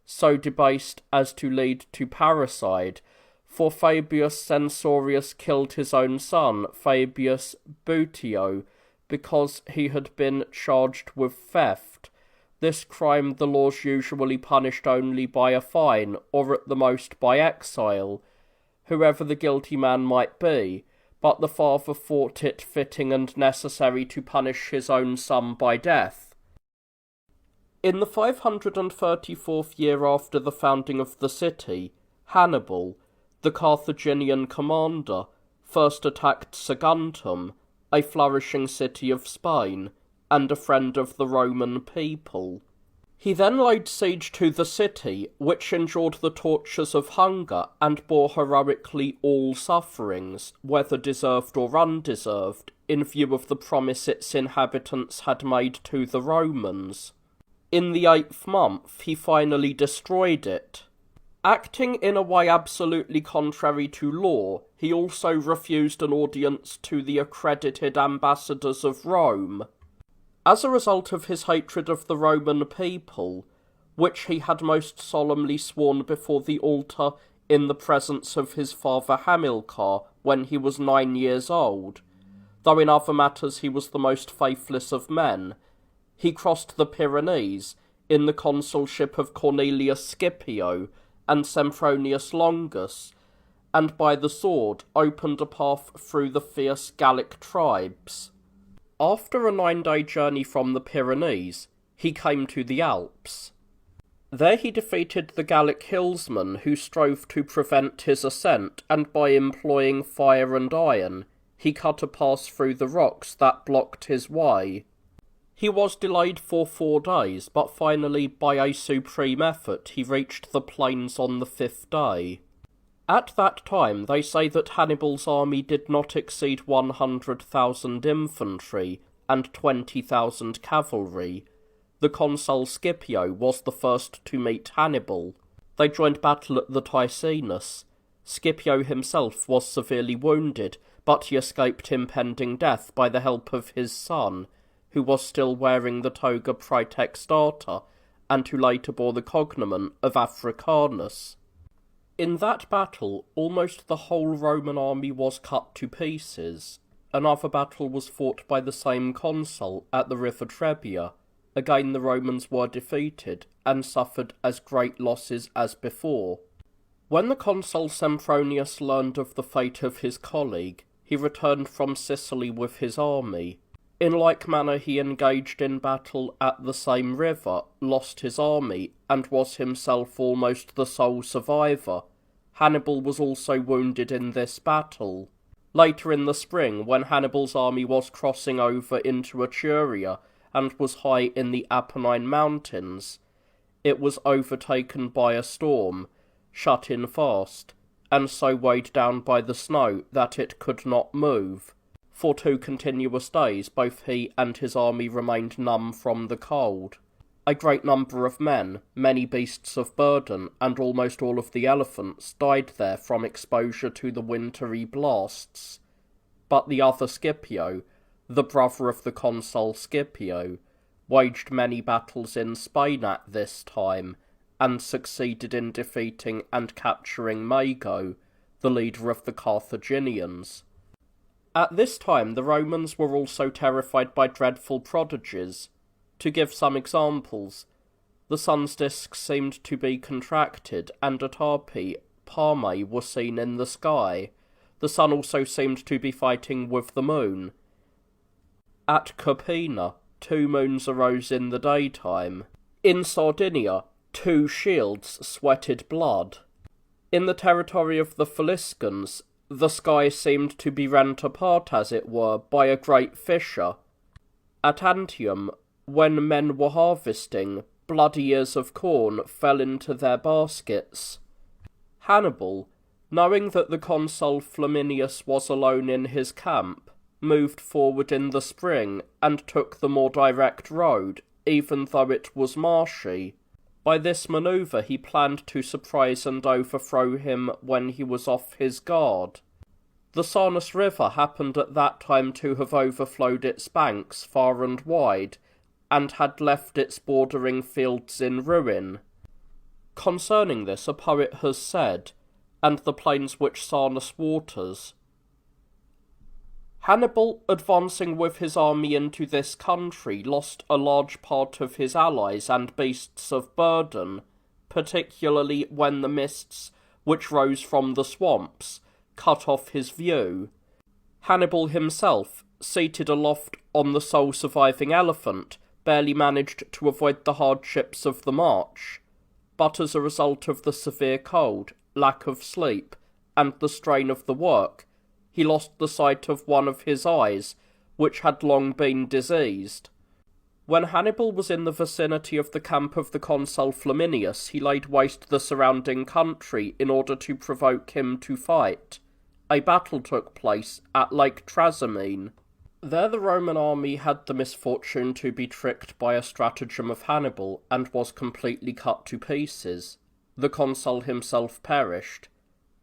so debased as to lead to parricide, for Fabius Censorius killed his own son, Fabius Butio, because he had been charged with theft. This crime the laws usually punished only by a fine, or at the most by exile, whoever the guilty man might be, but the father thought it fitting and necessary to punish his own son by death. In the 534th year after the founding of the city, Hannibal, the Carthaginian commander, first attacked Saguntum, a flourishing city of Spain, and a friend of the Roman people. He then laid siege to the city, which endured the tortures of hunger, and bore heroically all sufferings, whether deserved or undeserved, in view of the promise its inhabitants had made to the Romans. In the 8th month he finally destroyed it. Acting in a way absolutely contrary to law, he also refused an audience to the accredited ambassadors of Rome. As a result of his hatred of the Roman people, which he had most solemnly sworn before the altar in the presence of his father Hamilcar when he was 9 years old, though in other matters he was the most faithless of men, he crossed the Pyrenees in the consulship of Cornelius Scipio and Sempronius Longus, and by the sword opened a path through the fierce Gallic tribes. After a 9-day journey from the Pyrenees, he came to the Alps. There he defeated the Gallic hillsmen who strove to prevent his ascent, and by employing fire and iron, he cut a pass through the rocks that blocked his way. He was delayed for 4 days, but finally, by a supreme effort, he reached the plains on the 5th day. At that time, they say that Hannibal's army did not exceed 100,000 infantry and 20,000 cavalry. The consul Scipio was the first to meet Hannibal. They joined battle at the Ticinus. Scipio himself was severely wounded, but he escaped impending death by the help of his son, who was still wearing the toga praetextata, and who later bore the cognomen of Africanus. In that battle, almost the whole Roman army was cut to pieces. Another battle was fought by the same consul at the river Trebia. Again the Romans were defeated, and suffered as great losses as before. When the consul Sempronius learned of the fate of his colleague, he returned from Sicily with his army. In like manner he engaged in battle at the same river, lost his army, and was himself almost the sole survivor. Hannibal was also wounded in this battle. Later in the spring, when Hannibal's army was crossing over into Etruria, and was high in the Apennine Mountains, it was overtaken by a storm, shut in fast, and so weighed down by the snow that it could not move. For 2 continuous days both he and his army remained numb from the cold. A great number of men, many beasts of burden, and almost all of the elephants died there from exposure to the wintry blasts. But the other Scipio, the brother of the consul Scipio, waged many battles in Spain at this time, and succeeded in defeating and capturing Mago, the leader of the Carthaginians. At this time the Romans were also terrified by dreadful prodigies. To give some examples, the sun's discs seemed to be contracted, and at Arpi, Parme were seen in the sky. The sun also seemed to be fighting with the moon. At Capena, 2 moons arose in the daytime. In Sardinia, 2 shields sweated blood. In the territory of the Faliscans, the sky seemed to be rent apart, as it were, by a great fissure. At Antium, when men were harvesting, bloody ears of corn fell into their baskets. Hannibal, knowing that the consul Flaminius was alone in his camp, moved forward in the spring and took the more direct road, even though it was marshy. By this manoeuvre he planned to surprise and overthrow him when he was off his guard. The Sarnus River happened at that time to have overflowed its banks far and wide, and had left its bordering fields in ruin. Concerning this a poet has said, and the plains which Sarnus waters, Hannibal, advancing with his army into this country, lost a large part of his allies and beasts of burden, particularly when the mists which rose from the swamps cut off his view. Hannibal himself, seated aloft on the sole surviving elephant, barely managed to avoid the hardships of the march, but as a result of the severe cold, lack of sleep, and the strain of the work, he lost the sight of one of his eyes, which had long been diseased. When Hannibal was in the vicinity of the camp of the consul Flaminius, he laid waste the surrounding country in order to provoke him to fight. A battle took place at Lake Trasimene. There the Roman army had the misfortune to be tricked by a stratagem of Hannibal, and was completely cut to pieces. The consul himself perished.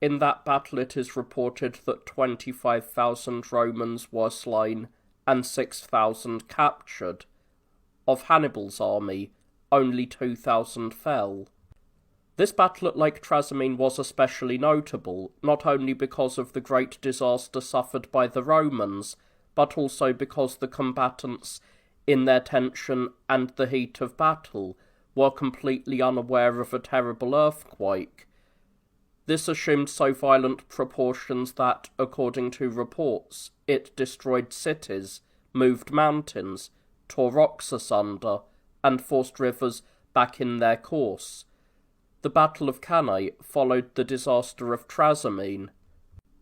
In that battle it is reported that 25,000 Romans were slain and 6,000 captured, of Hannibal's army, only 2,000 fell. This battle at Lake Trasimene was especially notable, not only because of the great disaster suffered by the Romans, but also because the combatants, in their tension and the heat of battle, were completely unaware of a terrible earthquake. This assumed so violent proportions that, according to reports, it destroyed cities, moved mountains, tore rocks asunder, and forced rivers back in their course. The Battle of Cannae followed the disaster of Trasimene.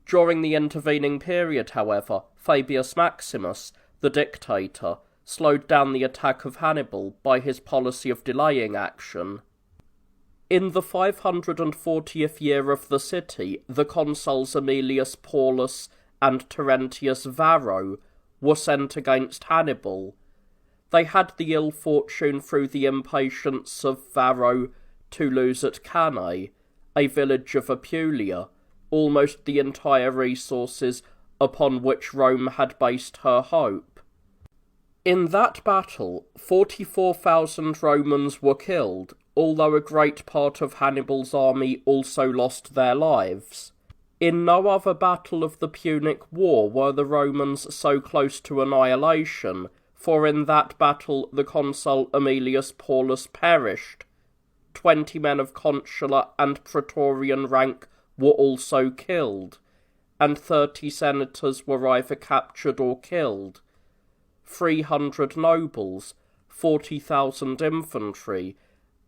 During the intervening period, however, Fabius Maximus, the dictator, slowed down the attack of Hannibal by his policy of delaying action. In the 540th year of the city, the consuls Aemilius Paulus and Terentius Varro were sent against Hannibal. They had the ill fortune through the impatience of Varro to lose at Cannae, a village of Apulia, almost the entire resources upon which Rome had based her hope. In that battle, 44,000 Romans were killed, although a great part of Hannibal's army also lost their lives. In no other battle of the Punic War were the Romans so close to annihilation, for in that battle the consul Aemilius Paulus perished. 20 men of consular and praetorian rank were also killed, and 30 senators were either captured or killed. 300 nobles, 40,000 infantry,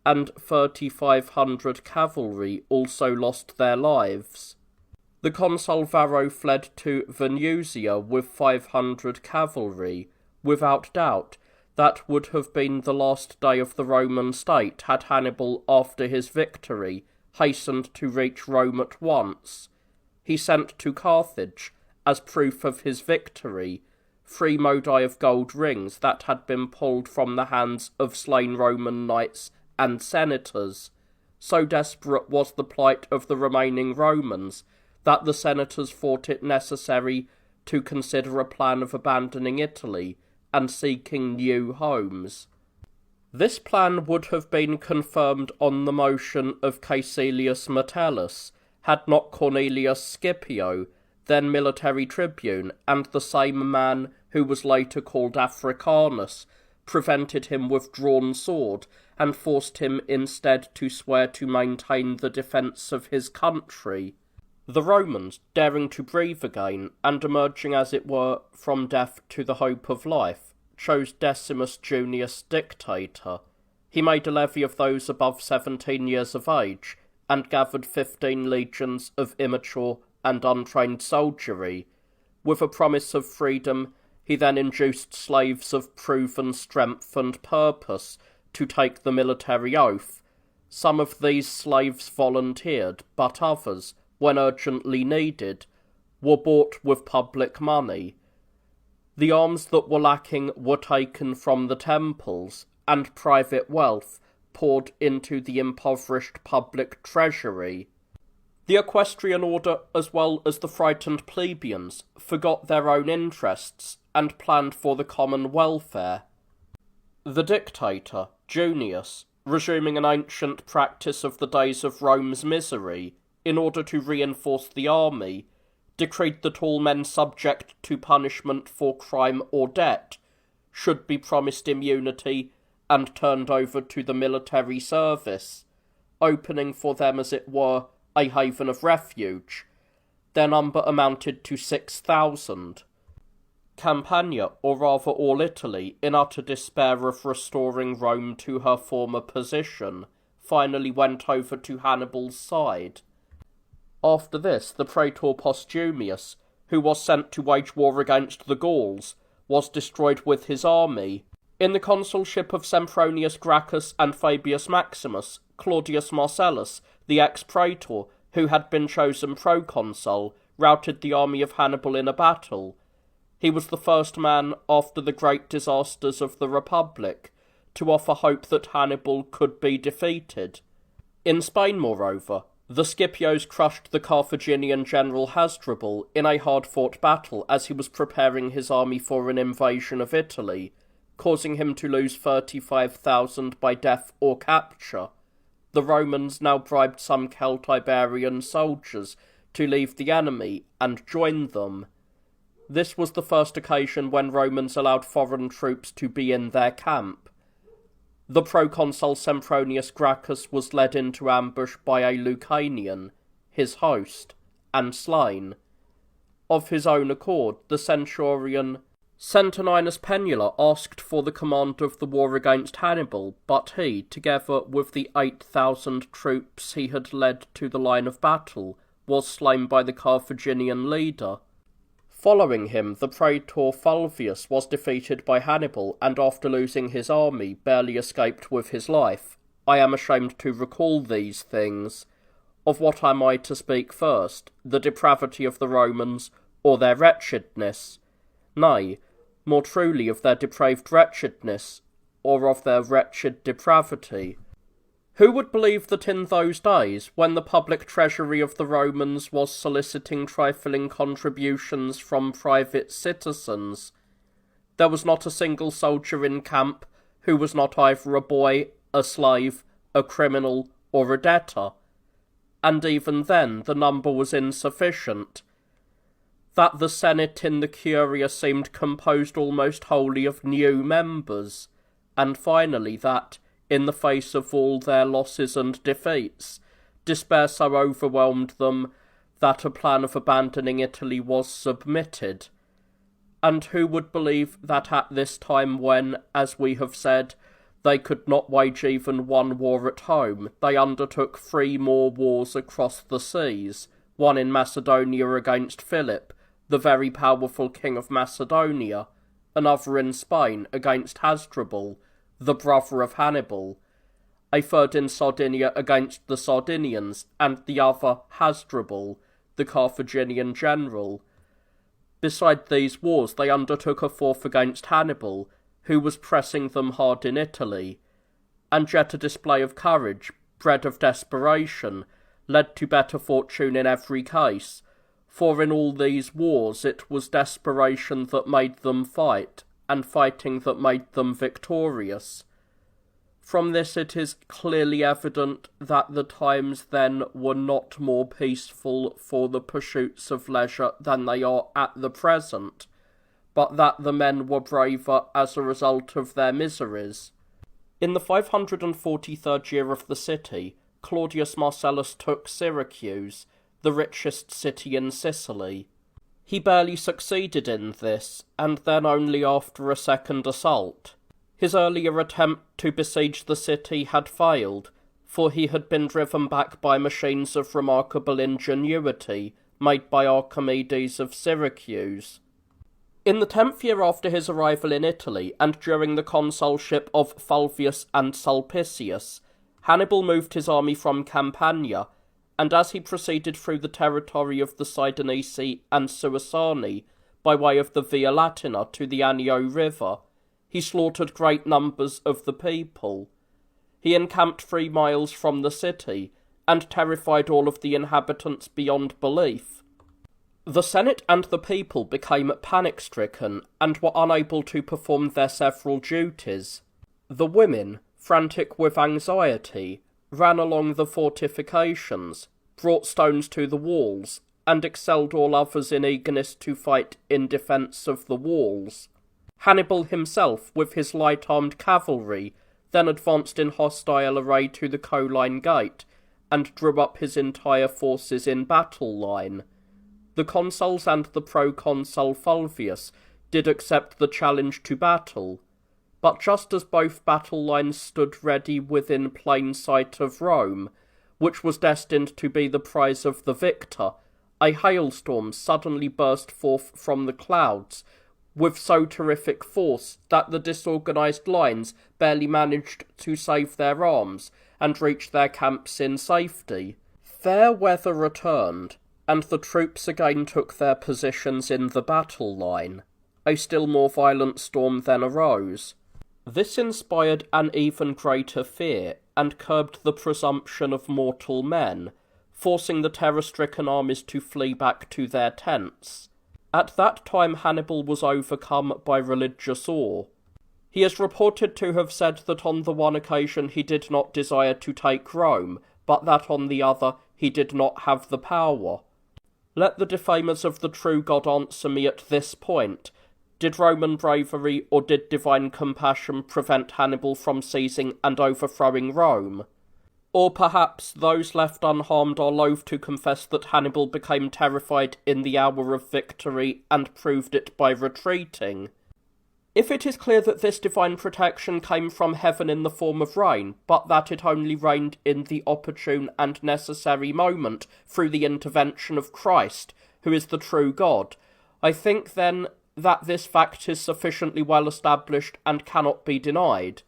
and 3,500 cavalry also lost their lives. The consul Varro fled to Venusia with 500 cavalry. Without doubt, that would have been the last day of the Roman state had Hannibal, after his victory, hastened to reach Rome at once. He sent to Carthage, as proof of his victory, 3 modii of gold rings that had been pulled from the hands of slain Roman knights and senators. So desperate was the plight of the remaining Romans that the senators thought it necessary to consider a plan of abandoning Italy and seeking new homes. This plan would have been confirmed on the motion of Caecilius Metellus, had not Cornelius Scipio, then military tribune, and the same man who was later called Africanus, prevented him with drawn sword, and forced him instead to swear to maintain the defence of his country. The Romans, daring to breathe again, and emerging as it were from death to the hope of life, chose Decimus Junius dictator. He made a levy of those above 17 years of age, and gathered 15 legions of immature and untrained soldiery. With a promise of freedom, he then induced slaves of proven strength and purpose to take the military oath. Some of these slaves volunteered, but others, when urgently needed, were bought with public money. The arms that were lacking were taken from the temples, and private wealth poured into the impoverished public treasury. The equestrian order, as well as the frightened plebeians, forgot their own interests and planned for the common welfare. The dictator, Junius, resuming an ancient practice of the days of Rome's misery, in order to reinforce the army, decreed that all men subject to punishment for crime or debt should be promised immunity and turned over to the military service, opening for them, as it were, a haven of refuge. Their number amounted to 6,000. Campania, or rather all Italy, in utter despair of restoring Rome to her former position, finally went over to Hannibal's side. After this, the praetor Postumius, who was sent to wage war against the Gauls, was destroyed with his army. In the consulship of Sempronius Gracchus and Fabius Maximus, Claudius Marcellus, the ex-praetor, who had been chosen proconsul, routed the army of Hannibal in a battle. He was the first man, after the great disasters of the Republic, to offer hope that Hannibal could be defeated. In Spain, moreover, the Scipios crushed the Carthaginian general Hasdrubal in a hard-fought battle as he was preparing his army for an invasion of Italy. causing him to lose 35,000 by death or capture. The Romans now bribed some Celtiberian soldiers to leave the enemy and join them. This was the first occasion when Romans allowed foreign troops to be in their camp. The proconsul Sempronius Gracchus was led into ambush by a Lucanian, his host, and slain. Of his own accord, the centurion Centurininus Penula asked for the command of the war against Hannibal, but he, together with the 8,000 troops he had led to the line of battle, was slain by the Carthaginian leader. Following him, the praetor Fulvius was defeated by Hannibal, and after losing his army, barely escaped with his life. I am ashamed to recall these things. Of what am I to speak first? The depravity of the Romans, or their wretchedness? Nay, more truly of their depraved wretchedness, or of their wretched depravity. Who would believe that in those days, when the public treasury of the Romans was soliciting trifling contributions from private citizens, there was not a single soldier in camp who was not either a boy, a slave, a criminal, or a debtor? And even then the number was insufficient. That the Senate in the Curia seemed composed almost wholly of new members, and finally that, in the face of all their losses and defeats, despair so overwhelmed them that a plan of abandoning Italy was submitted. And who would believe that at this time when, as we have said, they could not wage even one war at home, they undertook 3 more wars across the seas, one in Macedonia against Philip, the very powerful king of Macedonia, another in Spain against Hasdrubal, the brother of Hannibal, a third in Sardinia against the Sardinians, and the other Hasdrubal, the Carthaginian general. Beside these wars they undertook a 4th against Hannibal, who was pressing them hard in Italy, and yet a display of courage, bred of desperation, led to better fortune in every case, for in all these wars it was desperation that made them fight, and fighting that made them victorious. From this it is clearly evident that the times then were not more peaceful for the pursuits of leisure than they are at the present, but that the men were braver as a result of their miseries. In the 543rd year of the city, Claudius Marcellus took Syracuse, the richest city in Sicily. He barely succeeded in this, and then only after a second assault. His earlier attempt to besiege the city had failed, for he had been driven back by machines of remarkable ingenuity, made by Archimedes of Syracuse. In the 10th year after his arrival in Italy, and during the consulship of Fulvius and Sulpicius, Hannibal moved his army from Campania, and as he proceeded through the territory of the Sidonici and Suessani, by way of the Via Latina to the Anio River, he slaughtered great numbers of the people. He encamped 3 miles from the city, and terrified all of the inhabitants beyond belief. The Senate and the people became panic-stricken, and were unable to perform their several duties. The women, frantic with anxiety, ran along the fortifications, brought stones to the walls, and excelled all others in eagerness to fight in defence of the walls. Hannibal himself, with his light-armed cavalry, then advanced in hostile array to the Colline Gate, and drew up his entire forces in battle line. The consuls and the proconsul Fulvius did accept the challenge to battle, but just as both battle lines stood ready within plain sight of Rome, which was destined to be the prize of the victor, a hailstorm suddenly burst forth from the clouds, with so terrific force that the disorganized lines barely managed to save their arms and reach their camps in safety. Fair weather returned, and the troops again took their positions in the battle line. A still more violent storm then arose. This inspired an even greater fear, and curbed the presumption of mortal men, forcing the terror-stricken armies to flee back to their tents. At that time Hannibal was overcome by religious awe. He is reported to have said that on the one occasion he did not desire to take Rome, but that on the other he did not have the power. Let the defamers of the true God answer me at this point. Did Roman bravery or did divine compassion prevent Hannibal from seizing and overthrowing Rome? Or perhaps those left unharmed are loath to confess that Hannibal became terrified in the hour of victory and proved it by retreating. If it is clear that this divine protection came from heaven in the form of rain, but that it only rained in the opportune and necessary moment through the intervention of Christ, who is the true God, I think then that this fact is sufficiently well established and cannot be denied.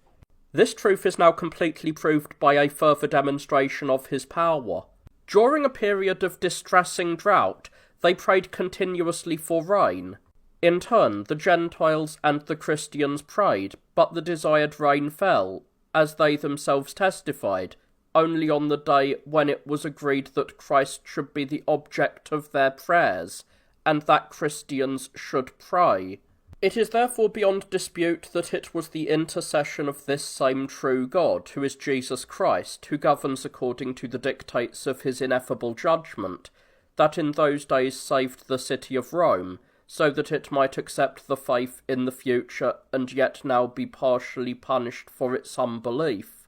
This truth is now completely proved by a further demonstration of his power. During a period of distressing drought, they prayed continuously for rain. In turn, the Gentiles and the Christians prayed, but the desired rain fell, as they themselves testified, only on the day when it was agreed that Christ should be the object of their prayers, and that Christians should pray. It is therefore beyond dispute that it was the intercession of this same true God, who is Jesus Christ, who governs according to the dictates of his ineffable judgment, that in those days saved the city of Rome, so that it might accept the faith in the future and yet now be partially punished for its unbelief.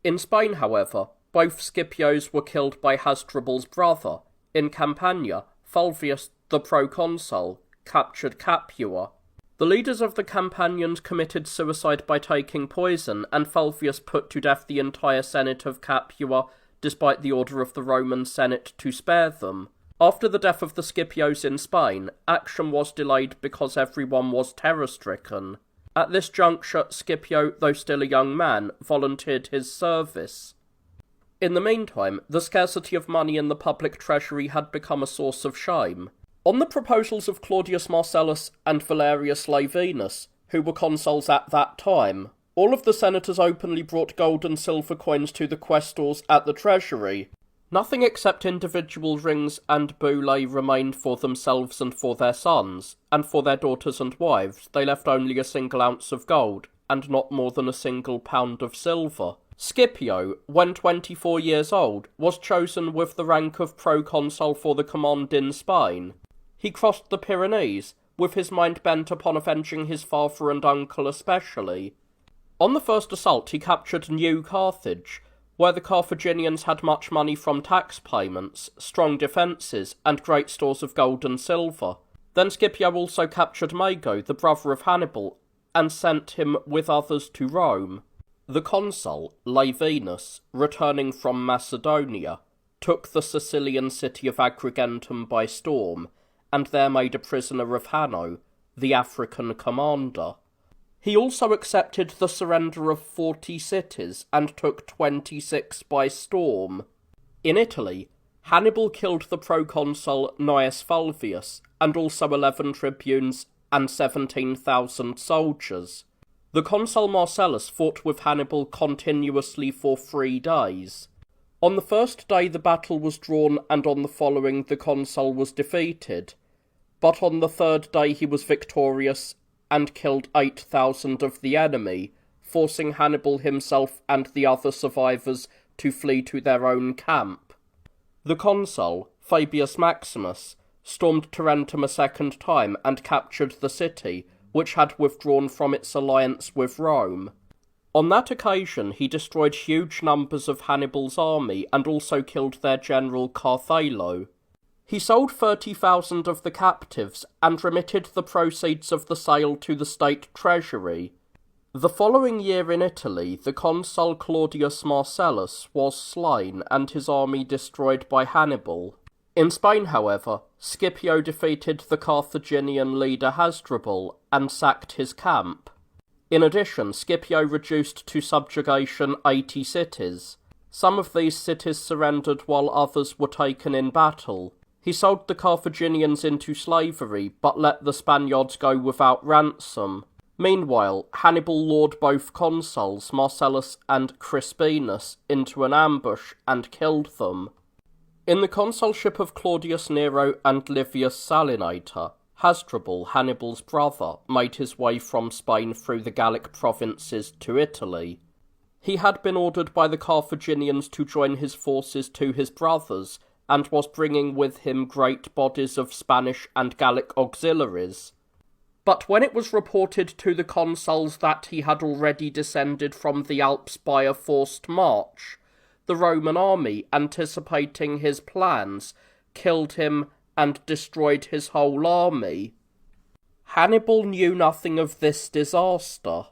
In Spain, however, both Scipios were killed by Hasdrubal's brother. In Campania, Fulvius, the proconsul, captured Capua. The leaders of the Campanians committed suicide by taking poison, and Fulvius put to death the entire Senate of Capua, despite the order of the Roman Senate to spare them. After the death of the Scipios in Spain, action was delayed because everyone was terror-stricken. At this juncture, Scipio, though still a young man, volunteered his service. In the meantime, the scarcity of money in the public treasury had become a source of shame. On the proposals of Claudius Marcellus and Valerius Laevinus, who were consuls at that time, all of the senators openly brought gold and silver coins to the quaestors at the treasury. Nothing except individual rings and bullae remained for themselves and for their sons, and for their daughters and wives they left only a single ounce of gold, and not more than a single pound of silver. Scipio, when 24 years old, was chosen with the rank of proconsul for the command in Spain. He crossed the Pyrenees, with his mind bent upon avenging his father and uncle especially. On the first assault he captured New Carthage, where the Carthaginians had much money from tax payments, strong defences, and great stores of gold and silver. Then Scipio also captured Mago, the brother of Hannibal, and sent him with others to Rome. The consul, Laevinus, returning from Macedonia, took the Sicilian city of Agrigentum by storm, and there made a prisoner of Hanno, the African commander. He also accepted the surrender of 40 cities and took 26 by storm. In Italy, Hannibal killed the proconsul Gnaeus Fulvius, and also 11 tribunes and 17,000 soldiers. The consul Marcellus fought with Hannibal continuously for 3 days. On the first day the battle was drawn, and on the following the consul was defeated. But on the third day he was victorious, and killed 8,000 of the enemy, forcing Hannibal himself and the other survivors to flee to their own camp. The consul, Fabius Maximus, stormed Tarentum a second time and captured the city, which had withdrawn from its alliance with Rome. On that occasion he destroyed huge numbers of Hannibal's army and also killed their general Carthalo. He sold 30,000 of the captives and remitted the proceeds of the sale to the state treasury. The following year in Italy, the consul Claudius Marcellus was slain and his army destroyed by Hannibal. In Spain, however, Scipio defeated the Carthaginian leader Hasdrubal and sacked his camp. In addition, Scipio reduced to subjugation 80 cities. Some of these cities surrendered while others were taken in battle. He sold the Carthaginians into slavery, but let the Spaniards go without ransom. Meanwhile, Hannibal lured both consuls, Marcellus and Crispinus, into an ambush and killed them. In the consulship of Claudius Nero and Livius Salinator, Hasdrubal, Hannibal's brother, made his way from Spain through the Gallic provinces to Italy. He had been ordered by the Carthaginians to join his forces to his brothers, and was bringing with him great bodies of Spanish and Gallic auxiliaries. But when it was reported to the consuls that he had already descended from the Alps by a forced march, the Roman army, anticipating his plans, killed him and destroyed his whole army. Hannibal knew nothing of this disaster.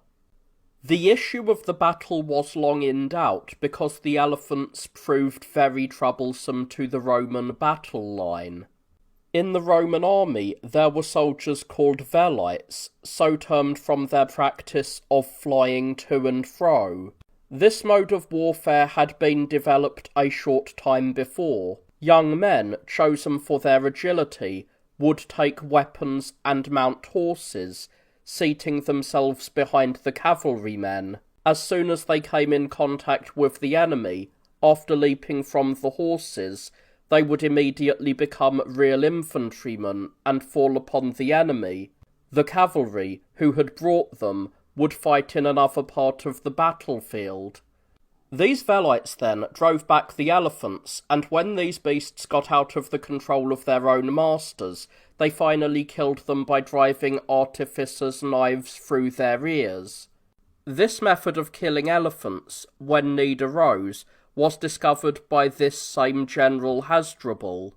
The issue of the battle was long in doubt, because the elephants proved very troublesome to the Roman battle line. In the Roman army there were soldiers called velites, so termed from their practice of flying to and fro. This mode of warfare had been developed a short time before. Young men, chosen for their agility, would take weapons and mount horses, seating themselves behind the cavalrymen. As soon as they came in contact with the enemy, after leaping from the horses, they would immediately become real infantrymen and fall upon the enemy. The cavalry, who had brought them, would fight in another part of the battlefield. These velites then drove back the elephants, and when these beasts got out of the control of their own masters, they finally killed them by driving artificers' knives through their ears. This method of killing elephants, when need arose, was discovered by this same general Hasdrubal.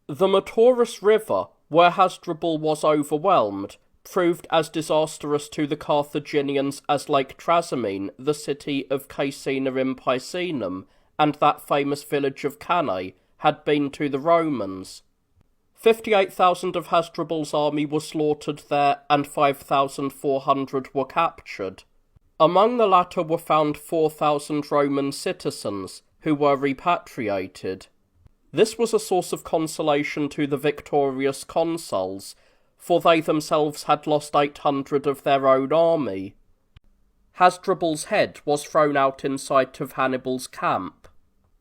The Metaurus River, where Hasdrubal was overwhelmed, proved as disastrous to the Carthaginians as Lake Trasimene, the city of Caecina in Picenum, and that famous village of Cannae, had been to the Romans. 58,000 of Hasdrubal's army were slaughtered there, and 5,400 were captured. Among the latter were found 4,000 Roman citizens, who were repatriated. This was a source of consolation to the victorious consuls, for they themselves had lost 800 of their own army. Hasdrubal's head was thrown out in sight of Hannibal's camp.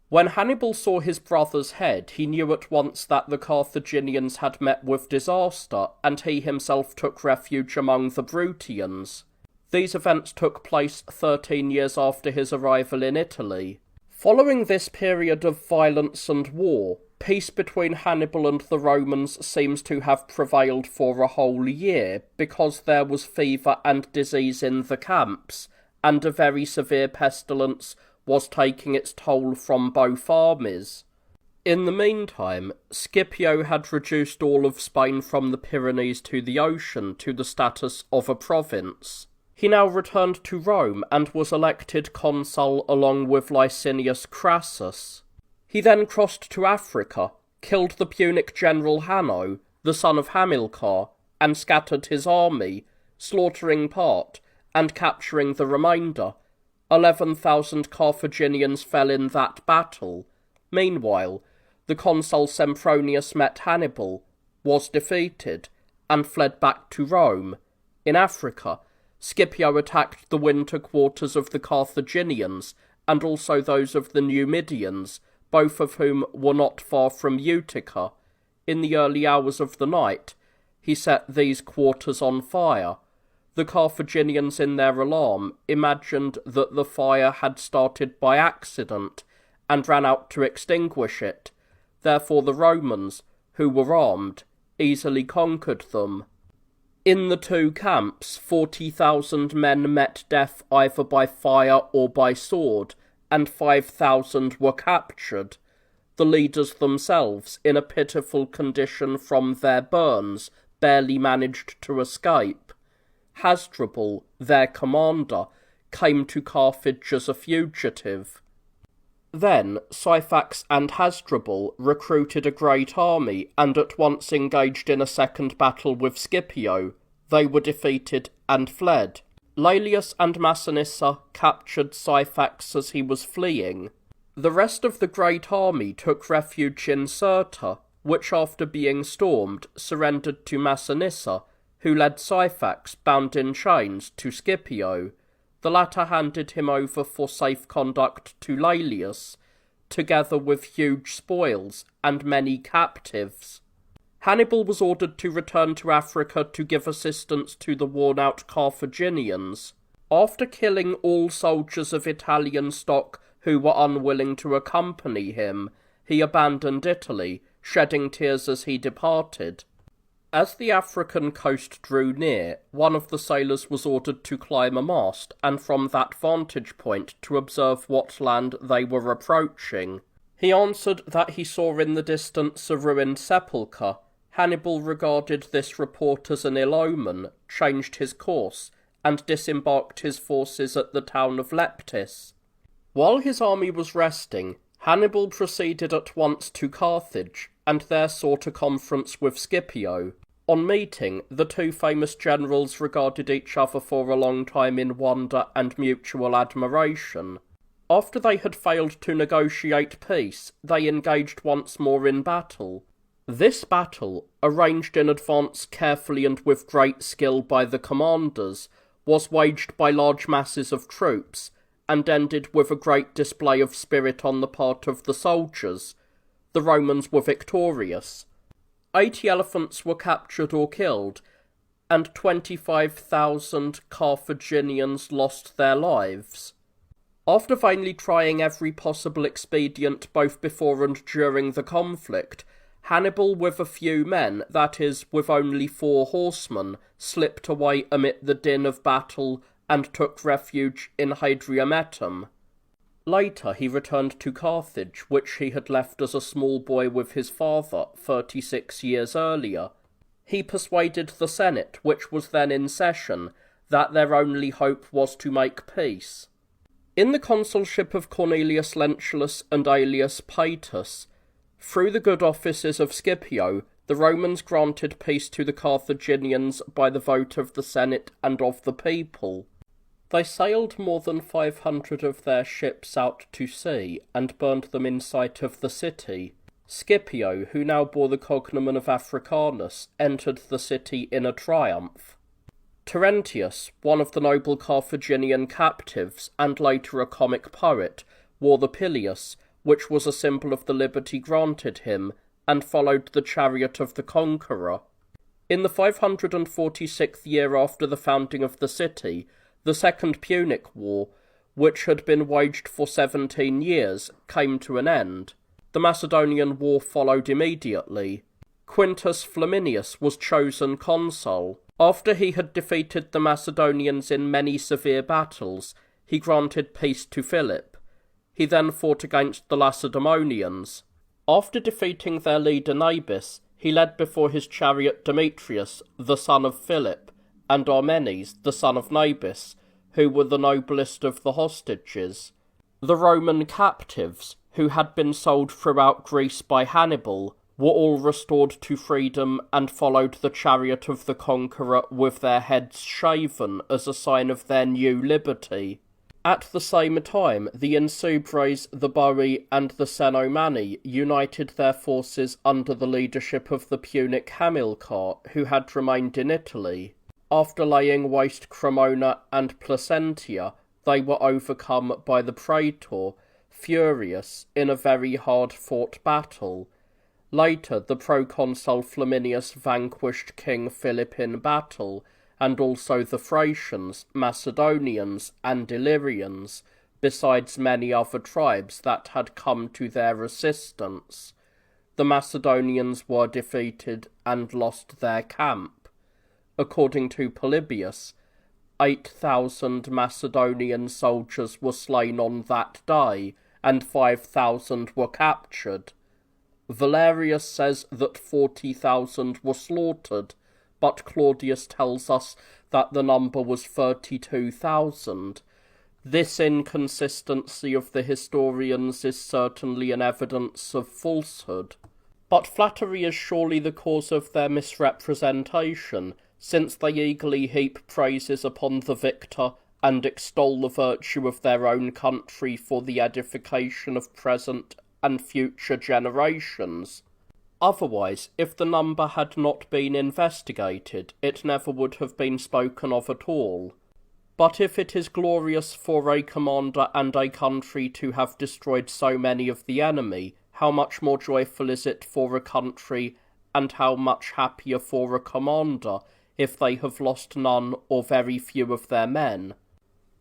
When Hannibal saw his brother's head, he knew at once that the Carthaginians had met with disaster, and he himself took refuge among the Bruttians. These events took place 13 years after his arrival in Italy. Following this period of violence and war, peace between Hannibal and the Romans seems to have prevailed for a whole year, because there was fever and disease in the camps, and a very severe pestilence was taking its toll from both armies. In the meantime, Scipio had reduced all of Spain from the Pyrenees to the ocean to the status of a province. He now returned to Rome and was elected consul along with Licinius Crassus. He then crossed to Africa, killed the Punic general Hanno, the son of Hamilcar, and scattered his army, slaughtering part and capturing the remainder. 11,000 Carthaginians fell in that battle. Meanwhile, the consul Sempronius met Hannibal, was defeated, and fled back to Rome. In Africa, Scipio attacked the winter quarters of the Carthaginians, and also those of the Numidians, both of whom were not far from Utica. In the early hours of the night, he set these quarters on fire. The Carthaginians, in their alarm, imagined that the fire had started by accident, and ran out to extinguish it. Therefore the Romans, who were armed, easily conquered them. In the two camps, 40,000 men met death either by fire or by sword, and 5,000 were captured. The leaders themselves, in a pitiful condition from their burns, barely managed to escape. Hasdrubal, their commander, came to Carthage as a fugitive. Then Syphax and Hasdrubal recruited a great army, and at once engaged in a second battle with Scipio. They were defeated and fled. Laelius and Massinissa captured Syphax as he was fleeing. The rest of the great army took refuge in Cirta, which after being stormed surrendered to Massinissa, who led Syphax, bound in chains, to Scipio. The latter handed him over for safe conduct to Laelius, together with huge spoils and many captives. Hannibal was ordered to return to Africa to give assistance to the worn-out Carthaginians. After killing all soldiers of Italian stock who were unwilling to accompany him, he abandoned Italy, shedding tears as he departed. As the African coast drew near, one of the sailors was ordered to climb a mast, and from that vantage point to observe what land they were approaching. He answered that he saw in the distance a ruined sepulchre. Hannibal regarded this report as an ill omen, changed his course, and disembarked his forces at the town of Leptis. While his army was resting, Hannibal proceeded at once to Carthage, and there sought a conference with Scipio. On meeting, the two famous generals regarded each other for a long time in wonder and mutual admiration. After they had failed to negotiate peace, they engaged once more in battle. This battle, arranged in advance carefully and with great skill by the commanders, was waged by large masses of troops, and ended with a great display of spirit on the part of the soldiers. The Romans were victorious. 80 elephants were captured or killed, and 25,000 Carthaginians lost their lives. After vainly trying every possible expedient both before and during the conflict, Hannibal with a few men, that is, with only 4 horsemen, slipped away amid the din of battle and took refuge in Hadrianometum. Later he returned to Carthage, which he had left as a small boy with his father 36 years earlier. He persuaded the Senate, which was then in session, that their only hope was to make peace. In the consulship of Cornelius Lentulus and Aelius Paetus, through the good offices of Scipio, the Romans granted peace to the Carthaginians by the vote of the Senate and of the people. They sailed more than 500 of their ships out to sea, and burned them in sight of the city. Scipio, who now bore the cognomen of Africanus, entered the city in a triumph. Terentius, one of the noble Carthaginian captives, and later a comic poet, wore the pileus, which was a symbol of the liberty granted him, and followed the chariot of the conqueror. In the 546th year after the founding of the city, the Second Punic War, which had been waged for 17 years, came to an end. The Macedonian War followed immediately. Quintus Flaminius was chosen consul. After he had defeated the Macedonians in many severe battles, he granted peace to Philip. He then fought against the Lacedaemonians. After defeating their leader Nabis, he led before his chariot Demetrius, the son of Philip, and Armenes, the son of Nabis, who were the noblest of the hostages. The Roman captives, who had been sold throughout Greece by Hannibal, were all restored to freedom and followed the chariot of the conqueror with their heads shaven as a sign of their new liberty. At the same time, the Insubres, the Boii, and the Cenomani united their forces under the leadership of the Punic Hamilcar, who had remained in Italy. After laying waste Cremona and Placentia, they were overcome by the praetor, Furius, in a very hard-fought battle. Later, the proconsul Flaminius vanquished King Philip in battle, and also the Thracians, Macedonians, and Illyrians, besides many other tribes that had come to their assistance. The Macedonians were defeated and lost their camp. According to Polybius, 8,000 Macedonian soldiers were slain on that day, and 5,000 were captured. Valerius says that 40,000 were slaughtered, but Claudius tells us that the number was 32,000. This inconsistency of the historians is certainly an evidence of falsehood. But flattery is surely the cause of their misrepresentation, since they eagerly heap praises upon the victor and extol the virtue of their own country for the edification of present and future generations. Otherwise, if the number had not been investigated, it never would have been spoken of at all. But if it is glorious for a commander and a country to have destroyed so many of the enemy, how much more joyful is it for a country and how much happier for a commander if they have lost none or very few of their men.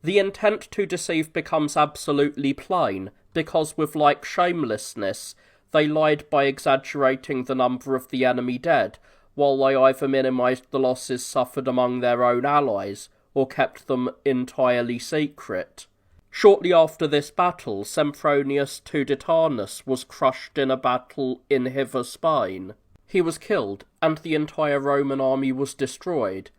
The intent to deceive becomes absolutely plain, because with like shamelessness, they lied by exaggerating the number of the enemy dead, while they either minimised the losses suffered among their own allies, or kept them entirely secret. Shortly after this battle, Sempronius Tuditanus was crushed in a battle in Hither Spain. He was killed, and the entire Roman army was destroyed.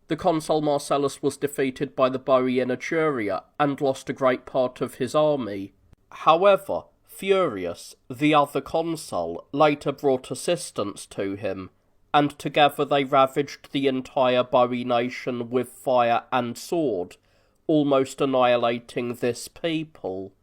The consul Marcellus was defeated by the Boii in Etruria, and lost a great part of his army. However, Furius, the other consul, later brought assistance to him, and together they ravaged the entire Boii nation with fire and sword, almost annihilating this people.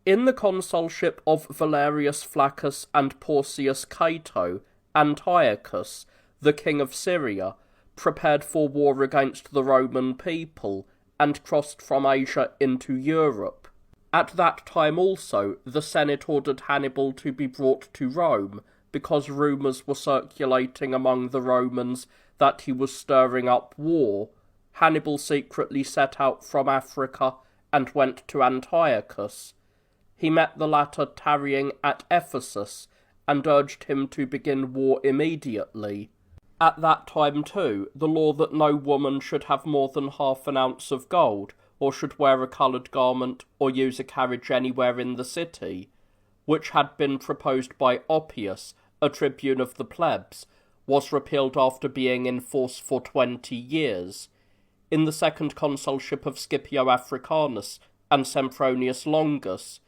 In the consulship of Valerius Flaccus and Porcius Cato, Antiochus, the king of Syria, prepared for war against the Roman people, and crossed from Asia into Europe. At that time also, the Senate ordered Hannibal to be brought to Rome, because rumours were circulating among the Romans that he was stirring up war. Hannibal secretly set out from Africa and went to Antiochus. He met the latter tarrying at Ephesus, and urged him to begin war immediately. At that time, too, the law that no woman should have more than half an ounce of gold, or should wear a coloured garment, or use a carriage anywhere in the city, which had been proposed by Oppius, a tribune of the plebs, was repealed after being in force for 20 years. In the second consulship of Scipio Africanus and Sempronius Longus,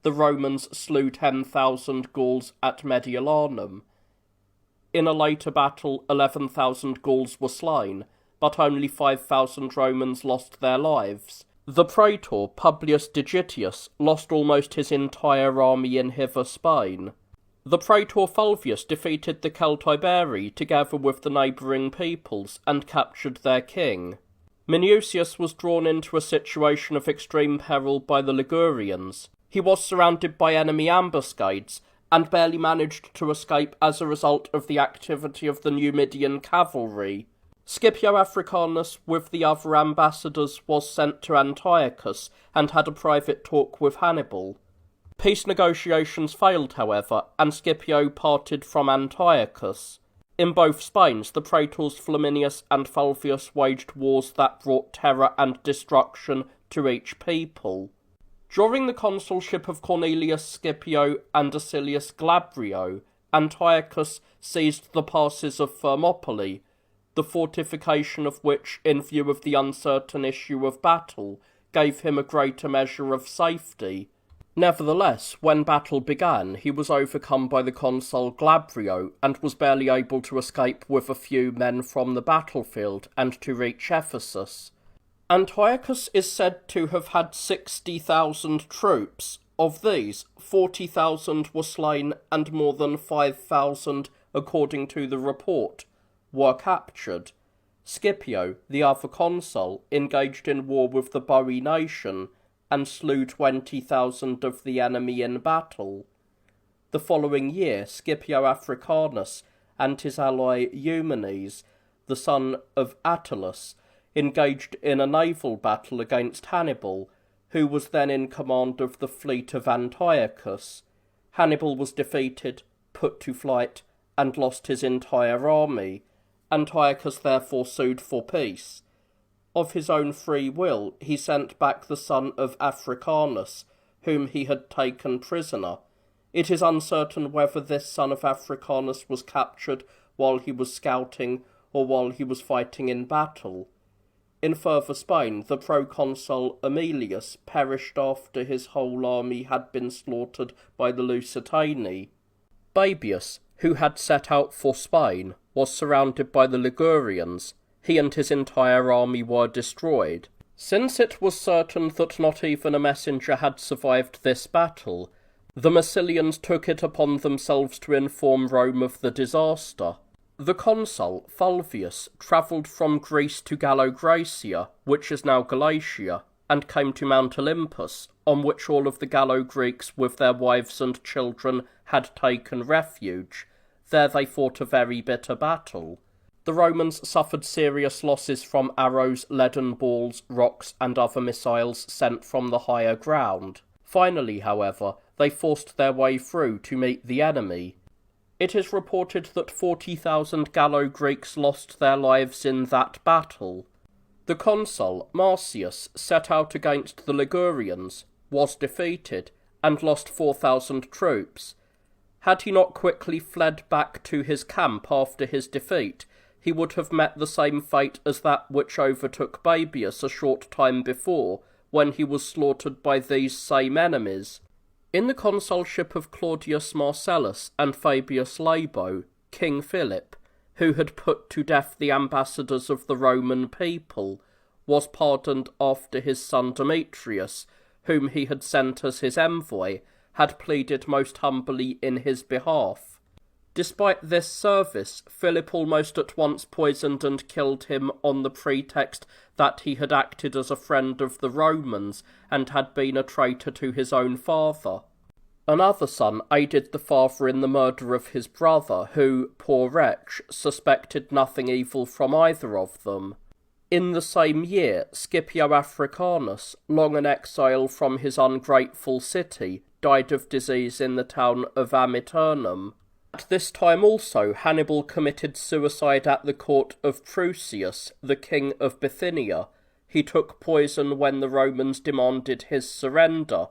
the Romans slew 10,000 Gauls at Mediolanum. In a later battle, 11,000 Gauls were slain, but only 5,000 Romans lost their lives. The praetor, Publius Digitius, lost almost his entire army in Hither Spain. The praetor Fulvius defeated the Celtiberi together with the neighbouring peoples, and captured their king. Minucius was drawn into a situation of extreme peril by the Ligurians. He was surrounded by enemy ambuscades, and barely managed to escape as a result of the activity of the Numidian cavalry. Scipio Africanus, with the other ambassadors, was sent to Antiochus, and had a private talk with Hannibal. Peace negotiations failed, however, and Scipio parted from Antiochus. In both Spains, the praetors Flaminius and Fulvius waged wars that brought terror and destruction to each people. During the consulship of Cornelius Scipio and Acilius Glabrio, Antiochus seized the passes of Thermopylae, the fortification of which, in view of the uncertain issue of battle, gave him a greater measure of safety. Nevertheless, when battle began, he was overcome by the consul Glabrio, and was barely able to escape with a few men from the battlefield, and to reach Ephesus. Antiochus is said to have had 60,000 troops. Of these, 40,000 were slain, and more than 5,000, according to the report, were captured. Scipio, the other consul, engaged in war with the Boii nation, and slew 20,000 of the enemy in battle. The following year, Scipio Africanus and his ally Eumenes, the son of Attalus, engaged in a naval battle against Hannibal, who was then in command of the fleet of Antiochus. Hannibal was defeated, put to flight, and lost his entire army. Antiochus therefore sued for peace. Of his own free will, he sent back the son of Africanus, whom he had taken prisoner. It is uncertain whether this son of Africanus was captured while he was scouting or while he was fighting in battle. In further Spain, the proconsul Aemilius perished after his whole army had been slaughtered by the Lusitani. Baebius, who had set out for Spain, was surrounded by the Ligurians. He and his entire army were destroyed. Since it was certain that not even a messenger had survived this battle, the Massilians took it upon themselves to inform Rome of the disaster. The consul, Fulvius, travelled from Greece to Gallo-Graecia, which is now Galatia, and came to Mount Olympus, on which all of the Gallo-Greeks with their wives and children had taken refuge. There they fought a very bitter battle. The Romans suffered serious losses from arrows, leaden balls, rocks, and other missiles sent from the higher ground. Finally, however, they forced their way through to meet the enemy. It is reported that 40,000 Gallo-Greeks lost their lives in that battle. The consul, Marcius, set out against the Ligurians, was defeated, and lost 4,000 troops. Had he not quickly fled back to his camp after his defeat, he would have met the same fate as that which overtook Baebius a short time before, when he was slaughtered by these same enemies. In the consulship of Claudius Marcellus and Fabius Labo, King Philip, who had put to death the ambassadors of the Roman people, was pardoned after his son Demetrius, whom he had sent as his envoy, had pleaded most humbly in his behalf. Despite this service, Philip almost at once poisoned and killed him on the pretext that he had acted as a friend of the Romans and had been a traitor to his own father. Another son aided the father in the murder of his brother, who, poor wretch, suspected nothing evil from either of them. In the same year, Scipio Africanus, long an exile from his ungrateful city, died of disease in the town of Amiternum. At this time also Hannibal committed suicide at the court of Prusius, the king of Bithynia. He took poison when the Romans demanded his surrender.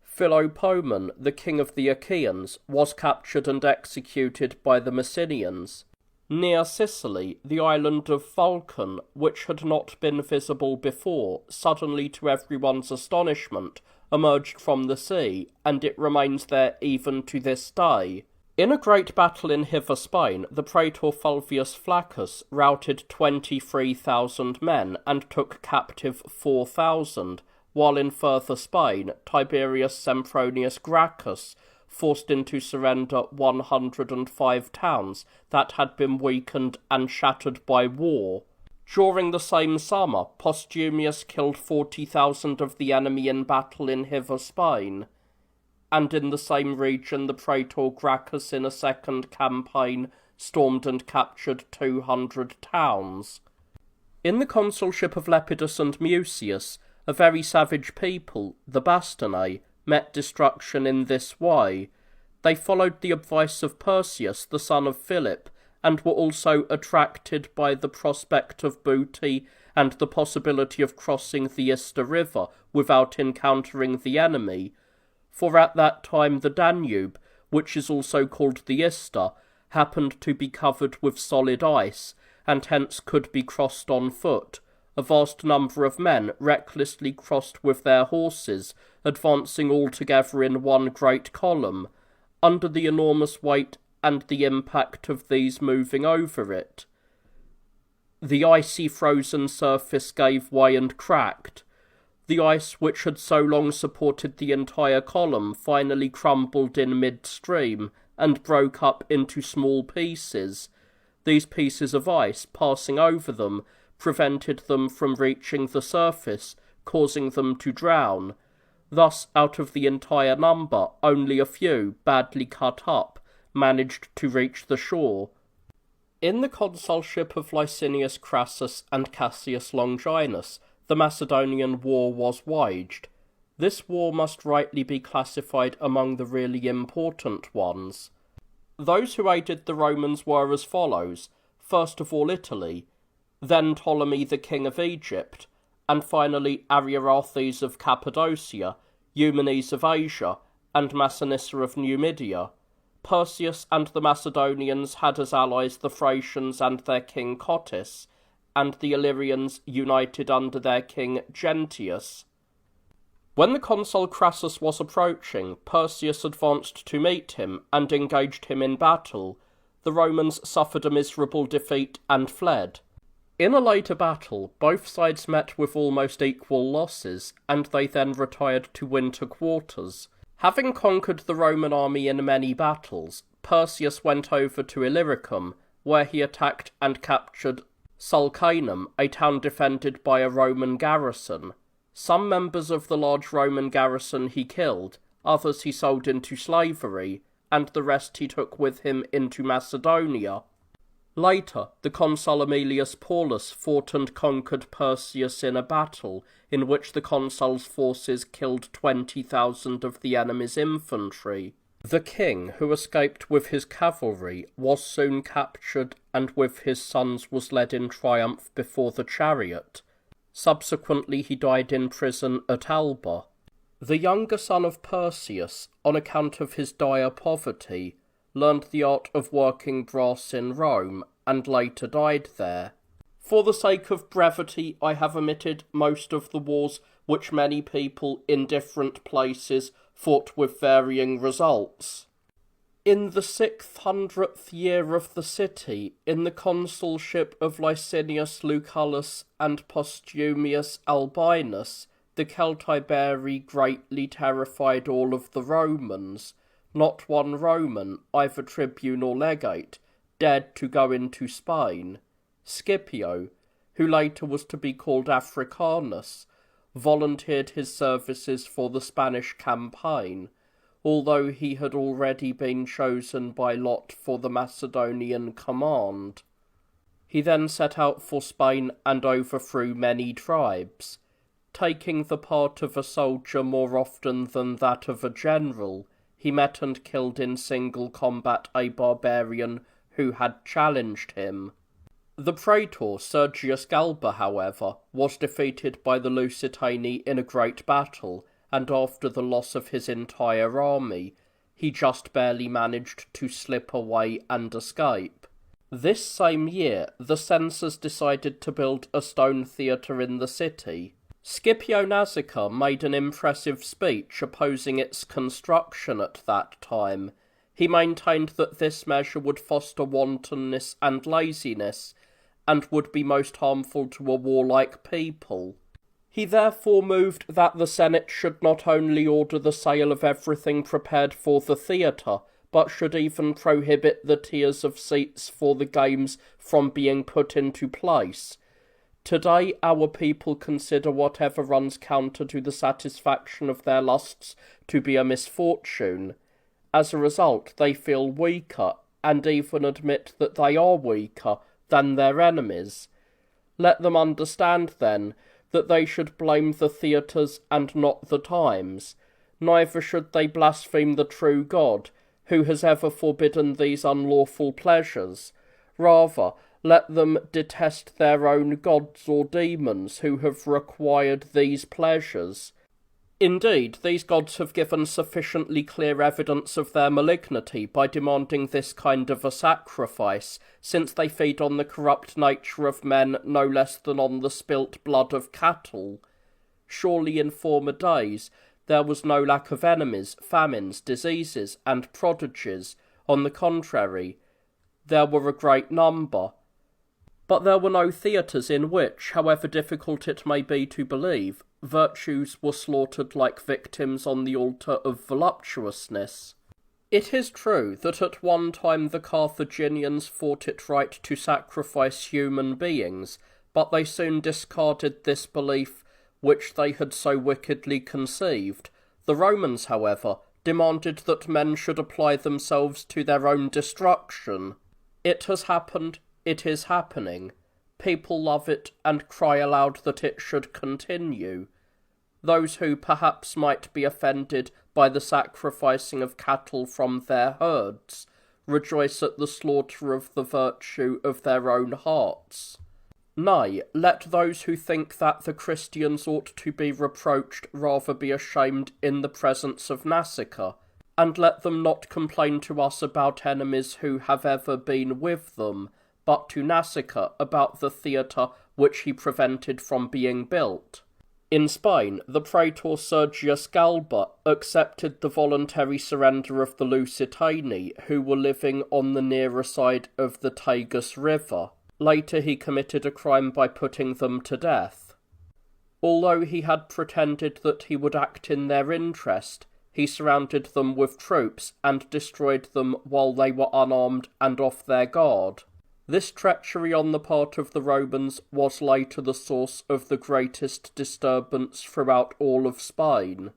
Philopoemen, the king of the Achaeans, was captured and executed by the Messenians. Near Sicily, the island of Vulcan, which had not been visible before, suddenly to everyone's astonishment, emerged from the sea, and it remains there even to this day. In a great battle in Hither Spain, the praetor Fulvius Flaccus routed 23,000 men and took captive 4,000, while in further Spain, Tiberius Sempronius Gracchus forced into surrender 105 towns that had been weakened and shattered by war. During the same summer, Postumius killed 40,000 of the enemy in battle in Hither Spain, and in the same region the praetor Gracchus in a second campaign stormed and captured 200 towns. In the consulship of Lepidus and Mucius, a very savage people, the Bastarnae, met destruction in this way. They followed the advice of Perseus, the son of Philip, and were also attracted by the prospect of booty and the possibility of crossing the Ister River without encountering the enemy, for at that time the Danube, which is also called the Ister, happened to be covered with solid ice, and hence could be crossed on foot. A vast number of men recklessly crossed with their horses, advancing all together in one great column, under the enormous weight and the impact of these moving over it. The icy frozen surface gave way and cracked. The ice which had so long supported the entire column finally crumbled in mid-stream and broke up into small pieces. These pieces of ice, passing over them, prevented them from reaching the surface, causing them to drown. Thus, out of the entire number, only a few, badly cut up, managed to reach the shore. In the consulship of Licinius Crassus and Cassius Longinus, the Macedonian War was waged. This war must rightly be classified among the really important ones. Those who aided the Romans were as follows: first of all Italy, then Ptolemy the king of Egypt, and finally Ariarathes of Cappadocia, Eumenes of Asia, and Massinissa of Numidia. Perseus and the Macedonians had as allies the Thracians and their king Cotys, and the Illyrians united under their king Gentius. When the consul Crassus was approaching, Perseus advanced to meet him and engaged him in battle. The Romans suffered a miserable defeat and fled. In a later battle, both sides met with almost equal losses, and they then retired to winter quarters. Having conquered the Roman army in many battles, Perseus went over to Illyricum, where he attacked and captured Sulcanum, a town defended by a Roman garrison. Some members of the large Roman garrison he killed, others he sold into slavery, and the rest he took with him into Macedonia. Later, the consul Aemilius Paulus fought and conquered Perseus in a battle, in which the consul's forces killed 20,000 of the enemy's infantry. The king, who escaped with his cavalry, was soon captured and with his sons was led in triumph before the chariot. Subsequently he died in prison at Alba. The younger son of Perseus, on account of his dire poverty, learned the art of working brass in Rome, and later died there. For the sake of brevity, I have omitted most of the wars which many people in different places fought with varying results. In the 600th year of the city, in the consulship of Licinius Lucullus and Postumius Albinus, the Celtiberi greatly terrified all of the Romans. Not one Roman, either tribune or legate, dared to go into Spain. Scipio, who later was to be called Africanus, volunteered his services for the Spanish campaign, although he had already been chosen by lot for the Macedonian command. He then set out for Spain and overthrew many tribes, taking the part of a soldier more often than that of a general. He met and killed in single combat a barbarian who had challenged him. The praetor Sergius Galba, however, was defeated by the Lusitani in a great battle, and after the loss of his entire army, he just barely managed to slip away and escape. This same year, the censors decided to build a stone theatre in the city. Scipio Nasica made an impressive speech opposing its construction at that time. He maintained that this measure would foster wantonness and laziness, and would be most harmful to a warlike people. He therefore moved that the Senate should not only order the sale of everything prepared for the theatre, but should even prohibit the tiers of seats for the games from being put into place. Today our people consider whatever runs counter to the satisfaction of their lusts to be a misfortune. As a result, they feel weaker, and even admit that they are weaker than their enemies. Let them understand, then, that they should blame the theatres and not the times. Neither should they blaspheme the true God, who has ever forbidden these unlawful pleasures. Rather, let them detest their own gods or demons who have required these pleasures. Indeed, these gods have given sufficiently clear evidence of their malignity by demanding this kind of a sacrifice, since they feed on the corrupt nature of men no less than on the spilt blood of cattle. Surely in former days there was no lack of enemies, famines, diseases, and prodigies. On the contrary, there were a great number. But there were no theatres in which, however difficult it may be to believe, virtues were slaughtered like victims on the altar of voluptuousness. It is true that at one time the Carthaginians thought it right to sacrifice human beings, but they soon discarded this belief which they had so wickedly conceived. The Romans, however, demanded that men should apply themselves to their own destruction. It has happened. It is happening. People love it and cry aloud that it should continue. Those who perhaps might be offended by the sacrificing of cattle from their herds rejoice at the slaughter of the virtue of their own hearts. Nay, let those who think that the Christians ought to be reproached rather be ashamed in the presence of Nasica, and let them not complain to us about enemies who have ever been with them, but to Nasica about the theatre which he prevented from being built. In Spain, the praetor Sergius Galba accepted the voluntary surrender of the Lusitani, who were living on the nearer side of the Tagus River. Later he committed a crime by putting them to death. Although he had pretended that he would act in their interest, he surrounded them with troops and destroyed them while they were unarmed and off their guard. This treachery on the part of the Romans was later the source of the greatest disturbance throughout all of Spain.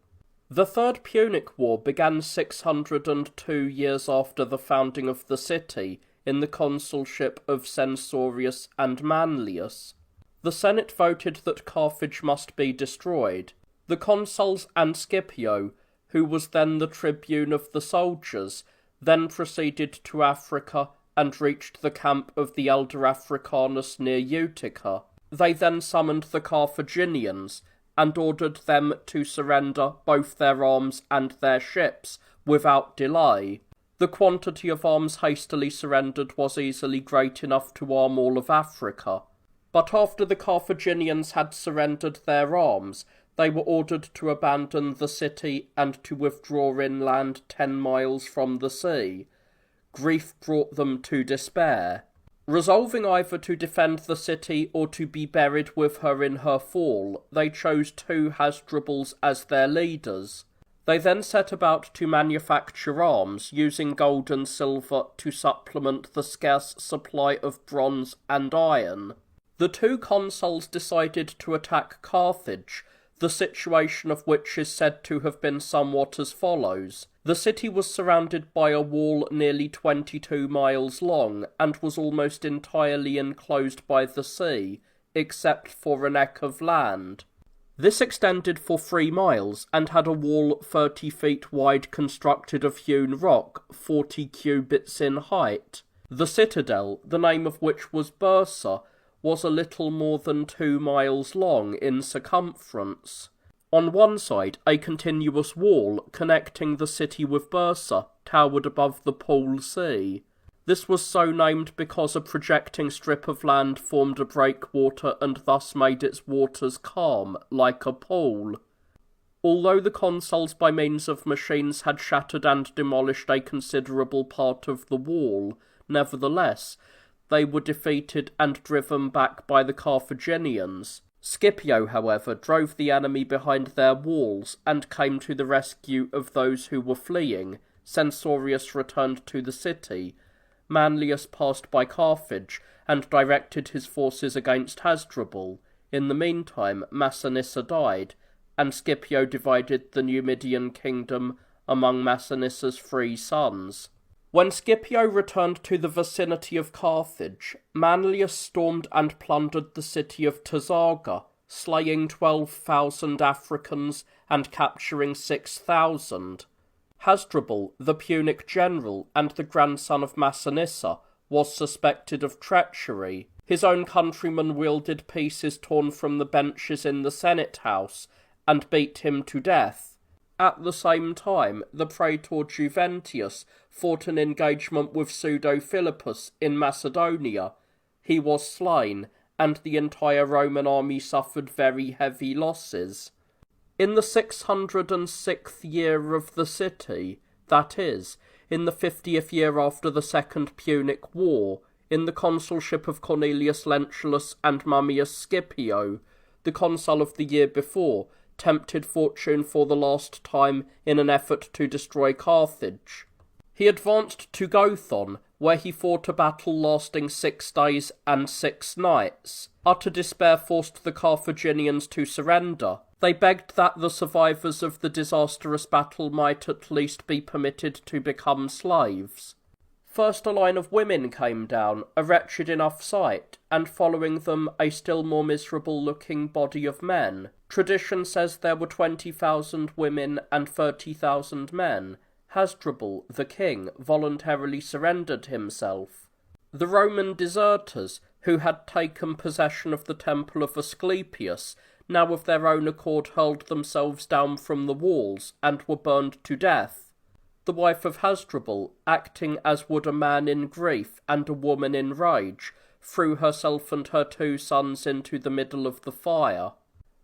The Third Punic War began 602 years after the founding of the city in the consulship of Censorius and Manlius. The Senate voted that Carthage must be destroyed. The consuls and Scipio, who was then the tribune of the soldiers, then proceeded to Africa and reached the camp of the elder Africanus near Utica. They then summoned the Carthaginians and ordered them to surrender both their arms and their ships without delay. The quantity of arms hastily surrendered was easily great enough to arm all of Africa. But after the Carthaginians had surrendered their arms, they were ordered to abandon the city and to withdraw inland 10 miles from the sea. Grief brought them to despair. Resolving either to defend the city or to be buried with her in her fall, they chose 2 Hasdrubals as their leaders. They then set about to manufacture arms, using gold and silver to supplement the scarce supply of bronze and iron. The 2 consuls decided to attack Carthage, the situation of which is said to have been somewhat as follows. The city was surrounded by a wall nearly 22 miles long, and was almost entirely enclosed by the sea, except for a neck of land. This extended for 3 miles, and had a wall 30 feet wide constructed of hewn rock, 40 cubits in height. The citadel, the name of which was Bursa, was a little more than 2 miles long in circumference. On one side, a continuous wall connecting the city with Bursa towered above the Pool Sea. This was so named because a projecting strip of land formed a breakwater and thus made its waters calm, like a pool. Although the consuls by means of machines had shattered and demolished a considerable part of the wall, nevertheless, they were defeated and driven back by the Carthaginians. Scipio, however, drove the enemy behind their walls and came to the rescue of those who were fleeing. Censorius returned to the city. Manlius passed by Carthage and directed his forces against Hasdrubal. In the meantime, Massinissa died, and Scipio divided the Numidian kingdom among Massinissa's 3 sons. When Scipio returned to the vicinity of Carthage, Manlius stormed and plundered the city of Tazaga, slaying 12,000 Africans and capturing 6,000. Hasdrubal, the Punic general and the grandson of Massinissa, was suspected of treachery. His own countrymen wielded pieces torn from the benches in the Senate House and beat him to death. At the same time, the praetor Juventius fought an engagement with Pseudo-Philippus in Macedonia. He was slain, and the entire Roman army suffered very heavy losses. In the 606th year of the city, that is, in the 50th year after the Second Punic War, in the consulship of Cornelius Lentulus and Mummius Scipio, the consul of the year before, tempted fortune for the last time in an effort to destroy Carthage. He advanced to Gothon, where he fought a battle lasting 6 days and 6 nights. Utter despair forced the Carthaginians to surrender. They begged that the survivors of the disastrous battle might at least be permitted to become slaves. First a line of women came down, a wretched enough sight, and following them a still more miserable-looking body of men. Tradition says there were 20,000 women and 30,000 men. Hasdrubal, the king, voluntarily surrendered himself. The Roman deserters, who had taken possession of the temple of Asclepius, now of their own accord hurled themselves down from the walls and were burned to death. The wife of Hasdrubal, acting as would a man in grief and a woman in rage, threw herself and her 2 sons into the middle of the fire.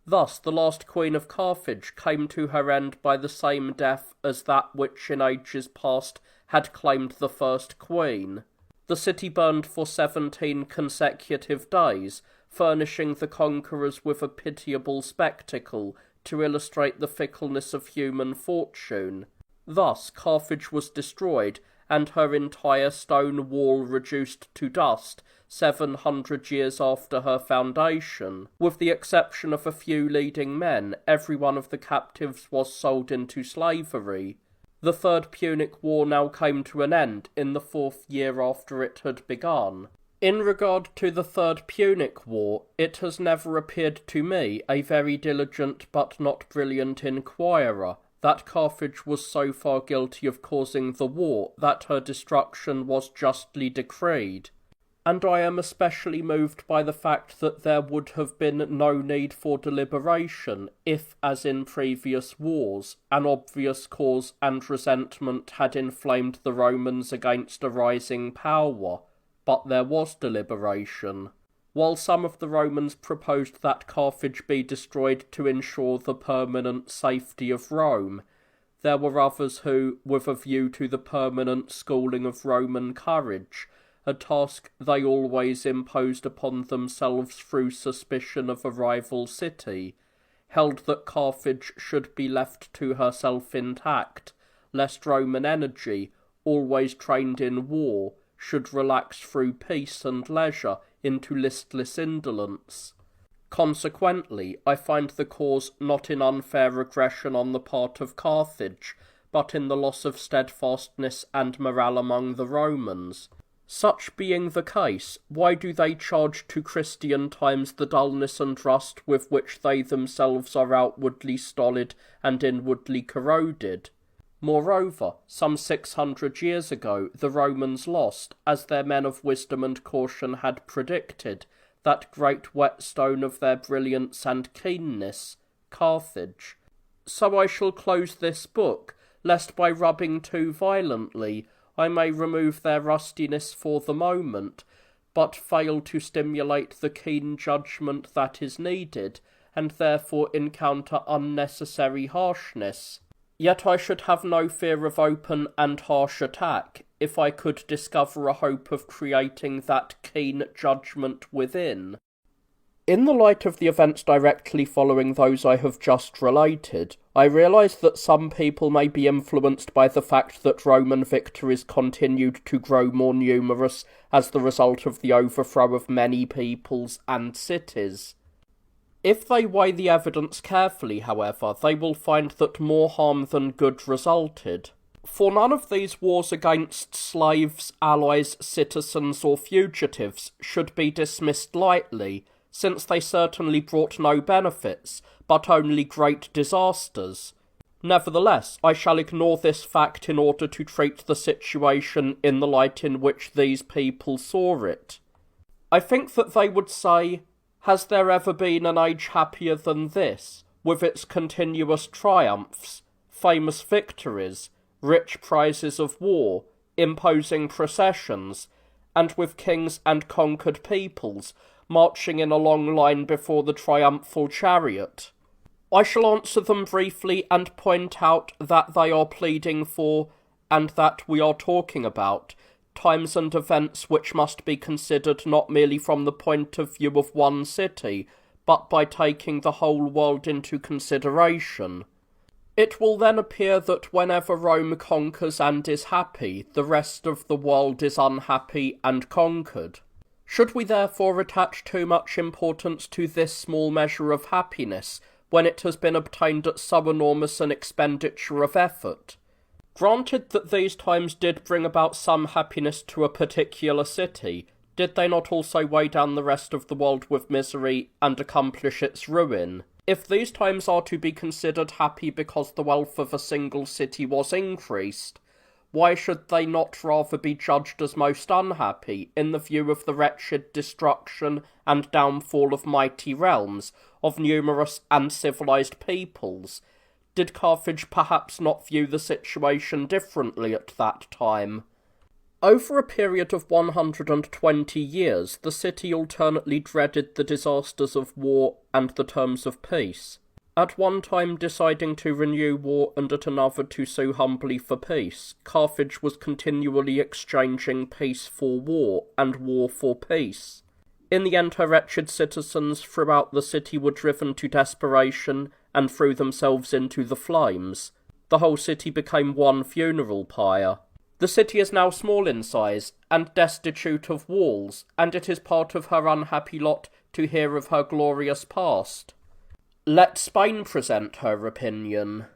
Thus the last queen of Carthage came to her end by the same death as that which in ages past had claimed the first queen. The city burned for 17 consecutive days, furnishing the conquerors with a pitiable spectacle to illustrate the fickleness of human fortune. Thus Carthage was destroyed, and her entire stone wall reduced to dust 700 years after her foundation. With the exception of a few leading men, every one of the captives was sold into slavery. The Third Punic War now came to an end in the 4th year after it had begun. In regard to the Third Punic War, it has never appeared to me, a very diligent but not brilliant inquirer, that Carthage was so far guilty of causing the war that her destruction was justly decreed. And I am especially moved by the fact that there would have been no need for deliberation if, as in previous wars, an obvious cause and resentment had inflamed the Romans against a rising power. But there was deliberation. While some of the Romans proposed that Carthage be destroyed to ensure the permanent safety of Rome, there were others who, with a view to the permanent schooling of Roman courage, a task they always imposed upon themselves through suspicion of a rival city, held that Carthage should be left to herself intact, lest Roman energy, always trained in war, should relax through peace and leisure into listless indolence. Consequently, I find the cause not in unfair aggression on the part of Carthage, but in the loss of steadfastness and morale among the Romans. Such being the case, why do they charge to Christian times the dullness and rust with which they themselves are outwardly stolid and inwardly corroded? Moreover, some 600 years ago the Romans lost, as their men of wisdom and caution had predicted, that great whetstone of their brilliance and keenness, Carthage. So I shall close this book, lest by rubbing too violently I may remove their rustiness for the moment, but fail to stimulate the keen judgment that is needed, and therefore encounter unnecessary harshness. Yet I should have no fear of open and harsh attack, if I could discover a hope of creating that keen judgment within. In the light of the events directly following those I have just related, I realise that some people may be influenced by the fact that Roman victories continued to grow more numerous as the result of the overthrow of many peoples and cities. If they weigh the evidence carefully, however, they will find that more harm than good resulted. For none of these wars against slaves, allies, citizens, or fugitives should be dismissed lightly, since they certainly brought no benefits, but only great disasters. Nevertheless, I shall ignore this fact in order to treat the situation in the light in which these people saw it. I think that they would say, has there ever been an age happier than this, with its continuous triumphs, famous victories, rich prizes of war, imposing processions, and with kings and conquered peoples marching in a long line before the triumphal chariot? I shall answer them briefly and point out that they are pleading for, and that we are talking about, times and events which must be considered not merely from the point of view of one city, but by taking the whole world into consideration. It will then appear that whenever Rome conquers and is happy, the rest of the world is unhappy and conquered. Should we therefore attach too much importance to this small measure of happiness, when it has been obtained at so enormous an expenditure of effort? Granted that these times did bring about some happiness to a particular city, did they not also weigh down the rest of the world with misery and accomplish its ruin? If these times are to be considered happy because the wealth of a single city was increased, why should they not rather be judged as most unhappy, in the view of the wretched destruction and downfall of mighty realms, of numerous and civilized peoples? Did Carthage perhaps not view the situation differently at that time? Over a period of 120 years, the city alternately dreaded the disasters of war and the terms of peace. At one time deciding to renew war and at another to sue humbly for peace, Carthage was continually exchanging peace for war and war for peace. In the end, her wretched citizens throughout the city were driven to desperation and threw themselves into the flames. The whole city became one funeral pyre. The city is now small in size and destitute of walls, and it is part of her unhappy lot to hear of her glorious past. Let Spain present her opinion.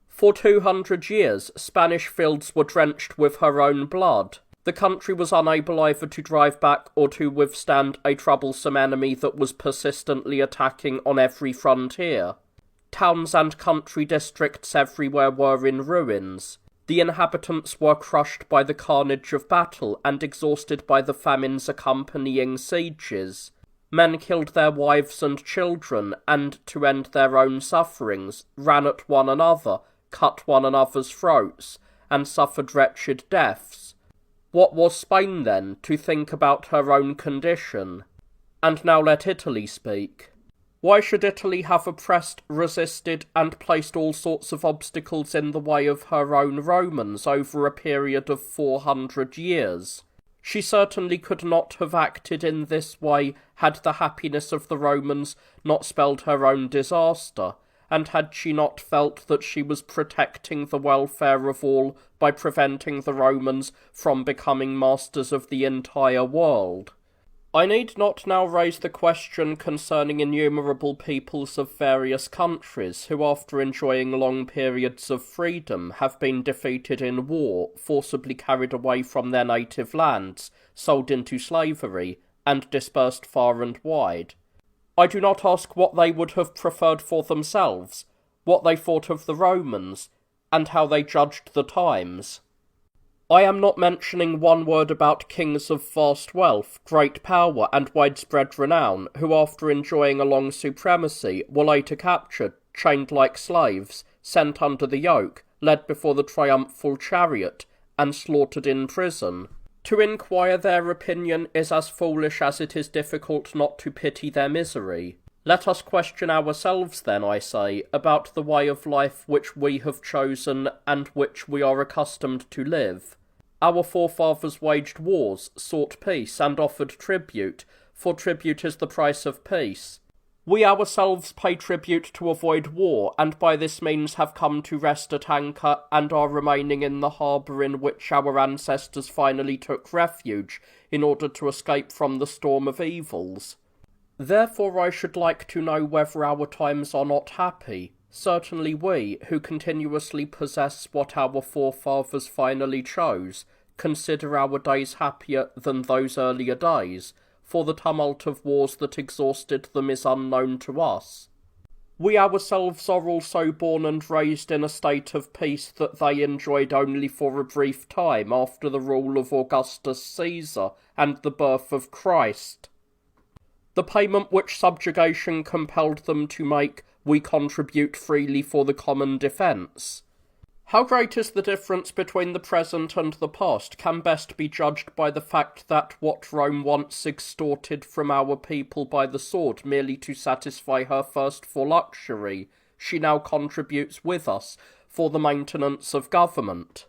For 200 years, Spanish fields were drenched with her own blood. The country was unable either to drive back or to withstand a troublesome enemy that was persistently attacking on every frontier. Towns and country districts everywhere were in ruins. The inhabitants were crushed by the carnage of battle and exhausted by the famines accompanying sieges. Men killed their wives and children, and, to end their own sufferings, ran at one another, cut one another's throats, and suffered wretched deaths. What was Spain, then, to think about her own condition? And now let Italy speak. Why should Italy have oppressed, resisted, and placed all sorts of obstacles in the way of her own Romans over a period of 400 years? She certainly could not have acted in this way had the happiness of the Romans not spelled her own disaster, and had she not felt that she was protecting the welfare of all by preventing the Romans from becoming masters of the entire world. I need not now raise the question concerning innumerable peoples of various countries who, after enjoying long periods of freedom, have been defeated in war, forcibly carried away from their native lands, sold into slavery, and dispersed far and wide. I do not ask what they would have preferred for themselves, what they thought of the Romans, and how they judged the times. I am not mentioning one word about kings of vast wealth, great power, and widespread renown, who after enjoying a long supremacy were later captured, chained like slaves, sent under the yoke, led before the triumphal chariot, and slaughtered in prison. To inquire their opinion is as foolish as it is difficult not to pity their misery. Let us question ourselves then, I say, about the way of life which we have chosen and which we are accustomed to live. Our forefathers waged wars, sought peace, and offered tribute, for tribute is the price of peace. We ourselves pay tribute to avoid war, and by this means have come to rest at anchor, and are remaining in the harbour in which our ancestors finally took refuge, in order to escape from the storm of evils. Therefore I should like to know whether our times are not happy. Certainly we, who continuously possess what our forefathers finally chose, consider our days happier than those earlier days, for the tumult of wars that exhausted them is unknown to us. We ourselves are also born and raised in a state of peace that they enjoyed only for a brief time after the rule of Augustus Caesar and the birth of Christ. The payment which subjugation compelled them to make we contribute freely for the common defence. How great is the difference between the present and the past can best be judged by the fact that what Rome once extorted from our people by the sword merely to satisfy her thirst for luxury, she now contributes with us for the maintenance of government.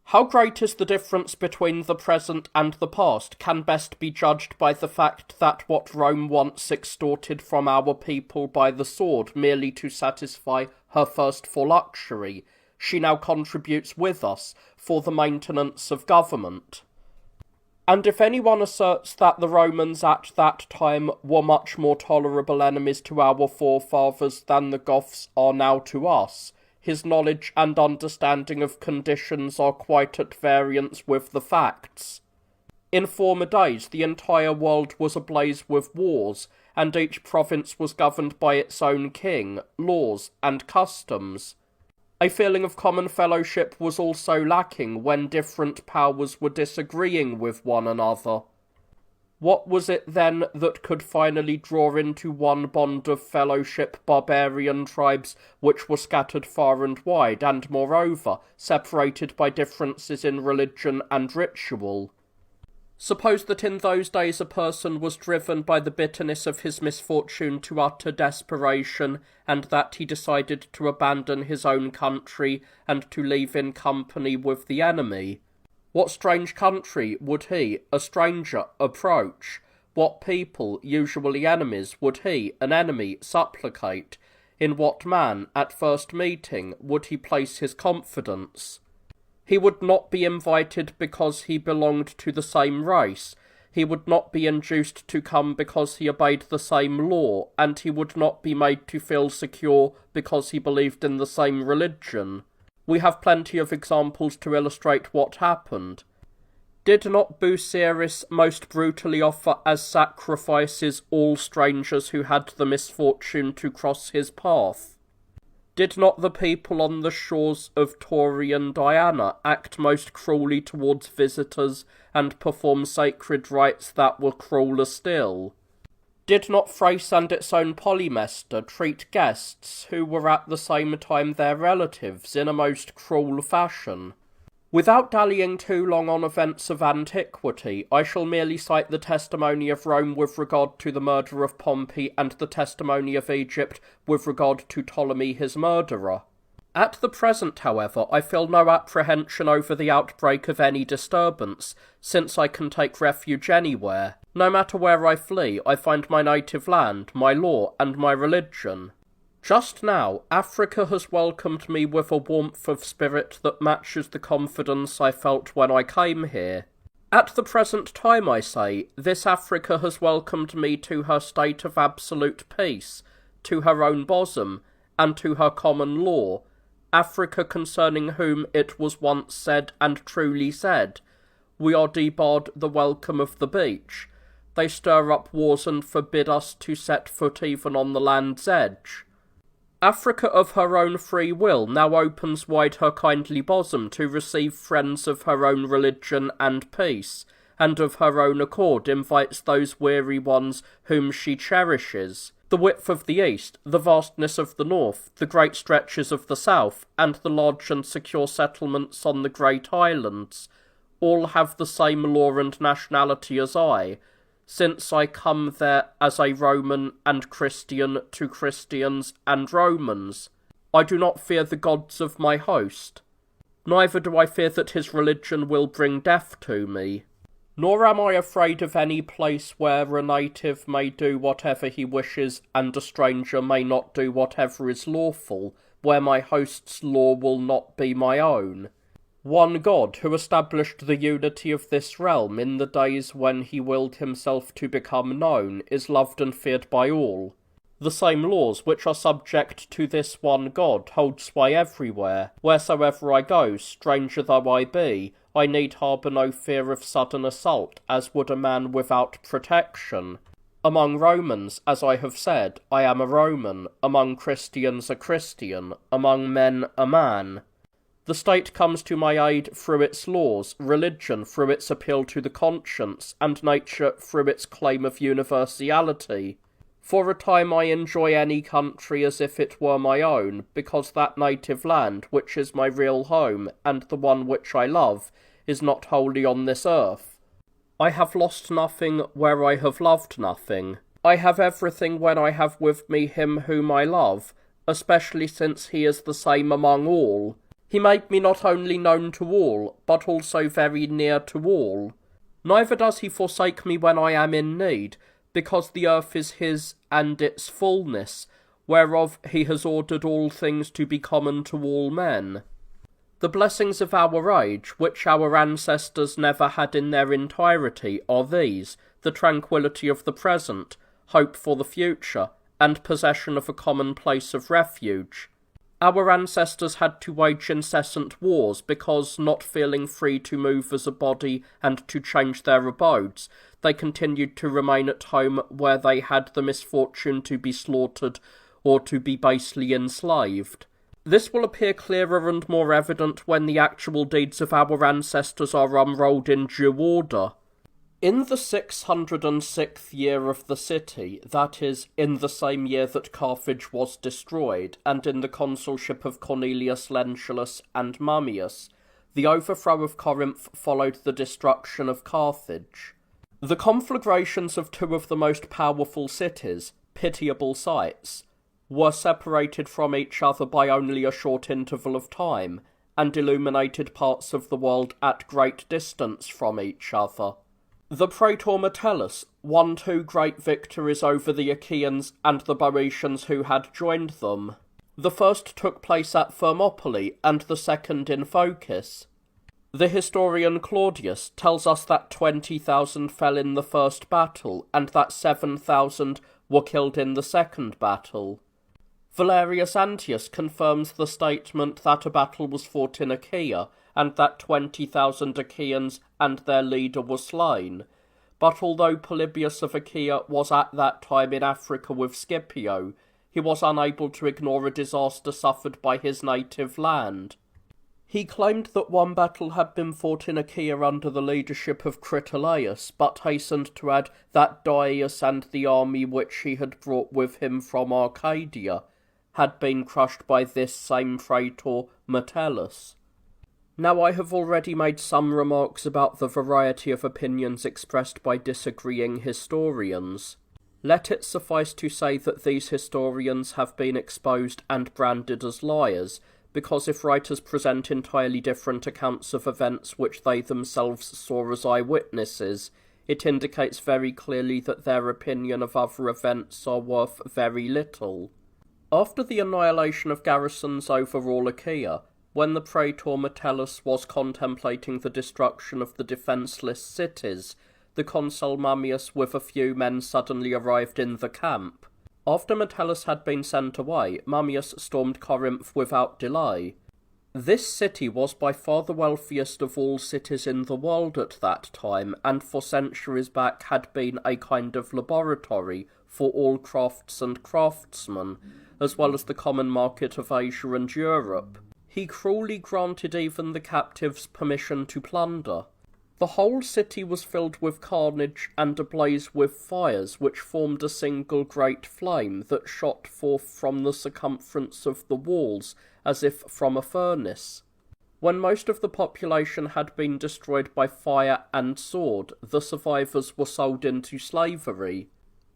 How great is the difference between the present and the past can best be judged by the fact that what Rome once extorted from our people by the sword merely to satisfy her thirst for luxury, she now contributes with us for the maintenance of government. And if anyone asserts that the Romans at that time were much more tolerable enemies to our forefathers than the Goths are now to us, his knowledge and understanding of conditions are quite at variance with the facts. In former days the entire world was ablaze with wars, and each province was governed by its own king, laws, and customs. A feeling of common fellowship was also lacking when different powers were disagreeing with one another. What was it then that could finally draw into one bond of fellowship barbarian tribes which were scattered far and wide, and moreover separated by differences in religion and ritual? Suppose that in those days a person was driven by the bitterness of his misfortune to utter desperation, and that he decided to abandon his own country and to leave in company with the enemy. What strange country would he, a stranger, approach? What people, usually enemies, would he, an enemy, supplicate? In what man, at first meeting, would he place his confidence? He would not be invited because he belonged to the same race. He would not be induced to come because he obeyed the same law, and he would not be made to feel secure because he believed in the same religion. We have plenty of examples to illustrate what happened. Did not Busiris most brutally offer as sacrifices all strangers who had the misfortune to cross his path? Did not the people on the shores of Taurian Diana act most cruelly towards visitors and perform sacred rites that were crueler still? Did not Thrace and its own Polymestor treat guests who were at the same time their relatives in a most cruel fashion? Without dallying too long on events of antiquity, I shall merely cite the testimony of Rome with regard to the murder of Pompey and the testimony of Egypt with regard to Ptolemy his murderer. At the present, however, I feel no apprehension over the outbreak of any disturbance, since I can take refuge anywhere. No matter where I flee, I find my native land, my law, and my religion. Just now, Africa has welcomed me with a warmth of spirit that matches the confidence I felt when I came here. At the present time, I say, this Africa has welcomed me to her state of absolute peace, to her own bosom, and to her common law, Africa concerning whom it was once said and truly said, "We are debarred the welcome of the beach. They stir up wars and forbid us to set foot even on the land's edge." Africa of her own free will now opens wide her kindly bosom to receive friends of her own religion and peace, and of her own accord invites those weary ones whom she cherishes. The width of the east, the vastness of the north, the great stretches of the south, and the large and secure settlements on the great islands, all have the same law and nationality as I, since I come there as a Roman and Christian to Christians and Romans. I do not fear the gods of my host, neither do I fear that his religion will bring death to me. Nor am I afraid of any place where a native may do whatever he wishes and a stranger may not do whatever is lawful, where my host's law will not be my own. One God, who established the unity of this realm in the days when he willed himself to become known, is loved and feared by all. The same laws which are subject to this one God hold sway everywhere. Wheresoever I go, stranger though I be, I need harbour no fear of sudden assault, as would a man without protection. Among Romans, as I have said, I am a Roman, among Christians a Christian, among men a man. The state comes to my aid through its laws, religion through its appeal to the conscience, and nature through its claim of universality. For a time I enjoy any country as if it were my own, because that native land, which is my real home, and the one which I love, is not wholly on this earth. I have lost nothing where I have loved nothing. I have everything when I have with me him whom I love, especially since he is the same among all. He made me not only known to all, but also very near to all. Neither does he forsake me when I am in need, because the earth is his and its fullness, whereof he has ordered all things to be common to all men. The blessings of our age, which our ancestors never had in their entirety, are these: the tranquillity of the present, hope for the future, and possession of a common place of refuge. Our ancestors had to wage incessant wars because, not feeling free to move as a body and to change their abodes, they continued to remain at home where they had the misfortune to be slaughtered or to be basely enslaved. This will appear clearer and more evident when the actual deeds of our ancestors are unrolled in due order. In the 606th year of the city, that is, in the same year that Carthage was destroyed, and in the consulship of Cornelius Lentulus and Mummius, the overthrow of Corinth followed the destruction of Carthage. The conflagrations of two of the most powerful cities, pitiable sights, were separated from each other by only a short interval of time, and illuminated parts of the world at great distance from each other. The praetor Metellus won two great victories over the Achaeans and the Boeotians who had joined them. The first took place at Thermopylae, and the second in Phocis. The historian Claudius tells us that 20,000 fell in the first battle, and that 7,000 were killed in the second battle. Valerius Antius confirms the statement that a battle was fought in Achaia, and that 20,000 Achaeans and their leader were slain. But although Polybius of Achaia was at that time in Africa with Scipio, he was unable to ignore a disaster suffered by his native land. He claimed that one battle had been fought in Achaia under the leadership of Critolaus, but hastened to add that Daius and the army which he had brought with him from Arcadia had been crushed by this same praetor Metellus. Now, I have already made some remarks about the variety of opinions expressed by disagreeing historians. Let it suffice to say that these historians have been exposed and branded as liars, because if writers present entirely different accounts of events which they themselves saw as eyewitnesses, it indicates very clearly that their opinion of other events are worth very little. After the annihilation of garrisons over all Achaia, when the praetor Metellus was contemplating the destruction of the defenceless cities, the consul Mummius with a few men suddenly arrived in the camp. After Metellus had been sent away, Mummius stormed Corinth without delay. This city was by far the wealthiest of all cities in the world at that time, and for centuries back had been a kind of laboratory for all crafts and craftsmen, as well as the common market of Asia and Europe. He cruelly granted even the captives permission to plunder. The whole city was filled with carnage and ablaze with fires which formed a single great flame that shot forth from the circumference of the walls as if from a furnace. When most of the population had been destroyed by fire and sword, the survivors were sold into slavery.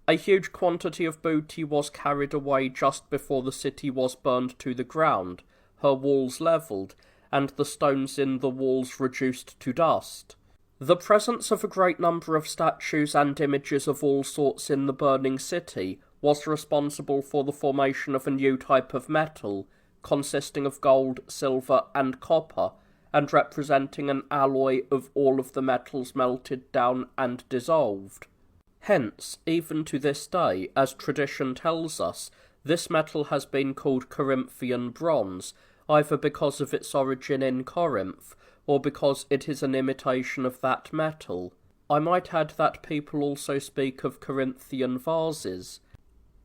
A huge quantity of booty was carried away just before the city was burned to the ground, her walls levelled, and the stones in the walls reduced to dust. The presence of a great number of statues and images of all sorts in the burning city was responsible for the formation of a new type of metal, consisting of gold, silver, and copper, and representing an alloy of all of the metals melted down and dissolved. Hence, even to this day, as tradition tells us, this metal has been called Corinthian bronze, either because of its origin in Corinth, or because it is an imitation of that metal. I might add that people also speak of Corinthian vases.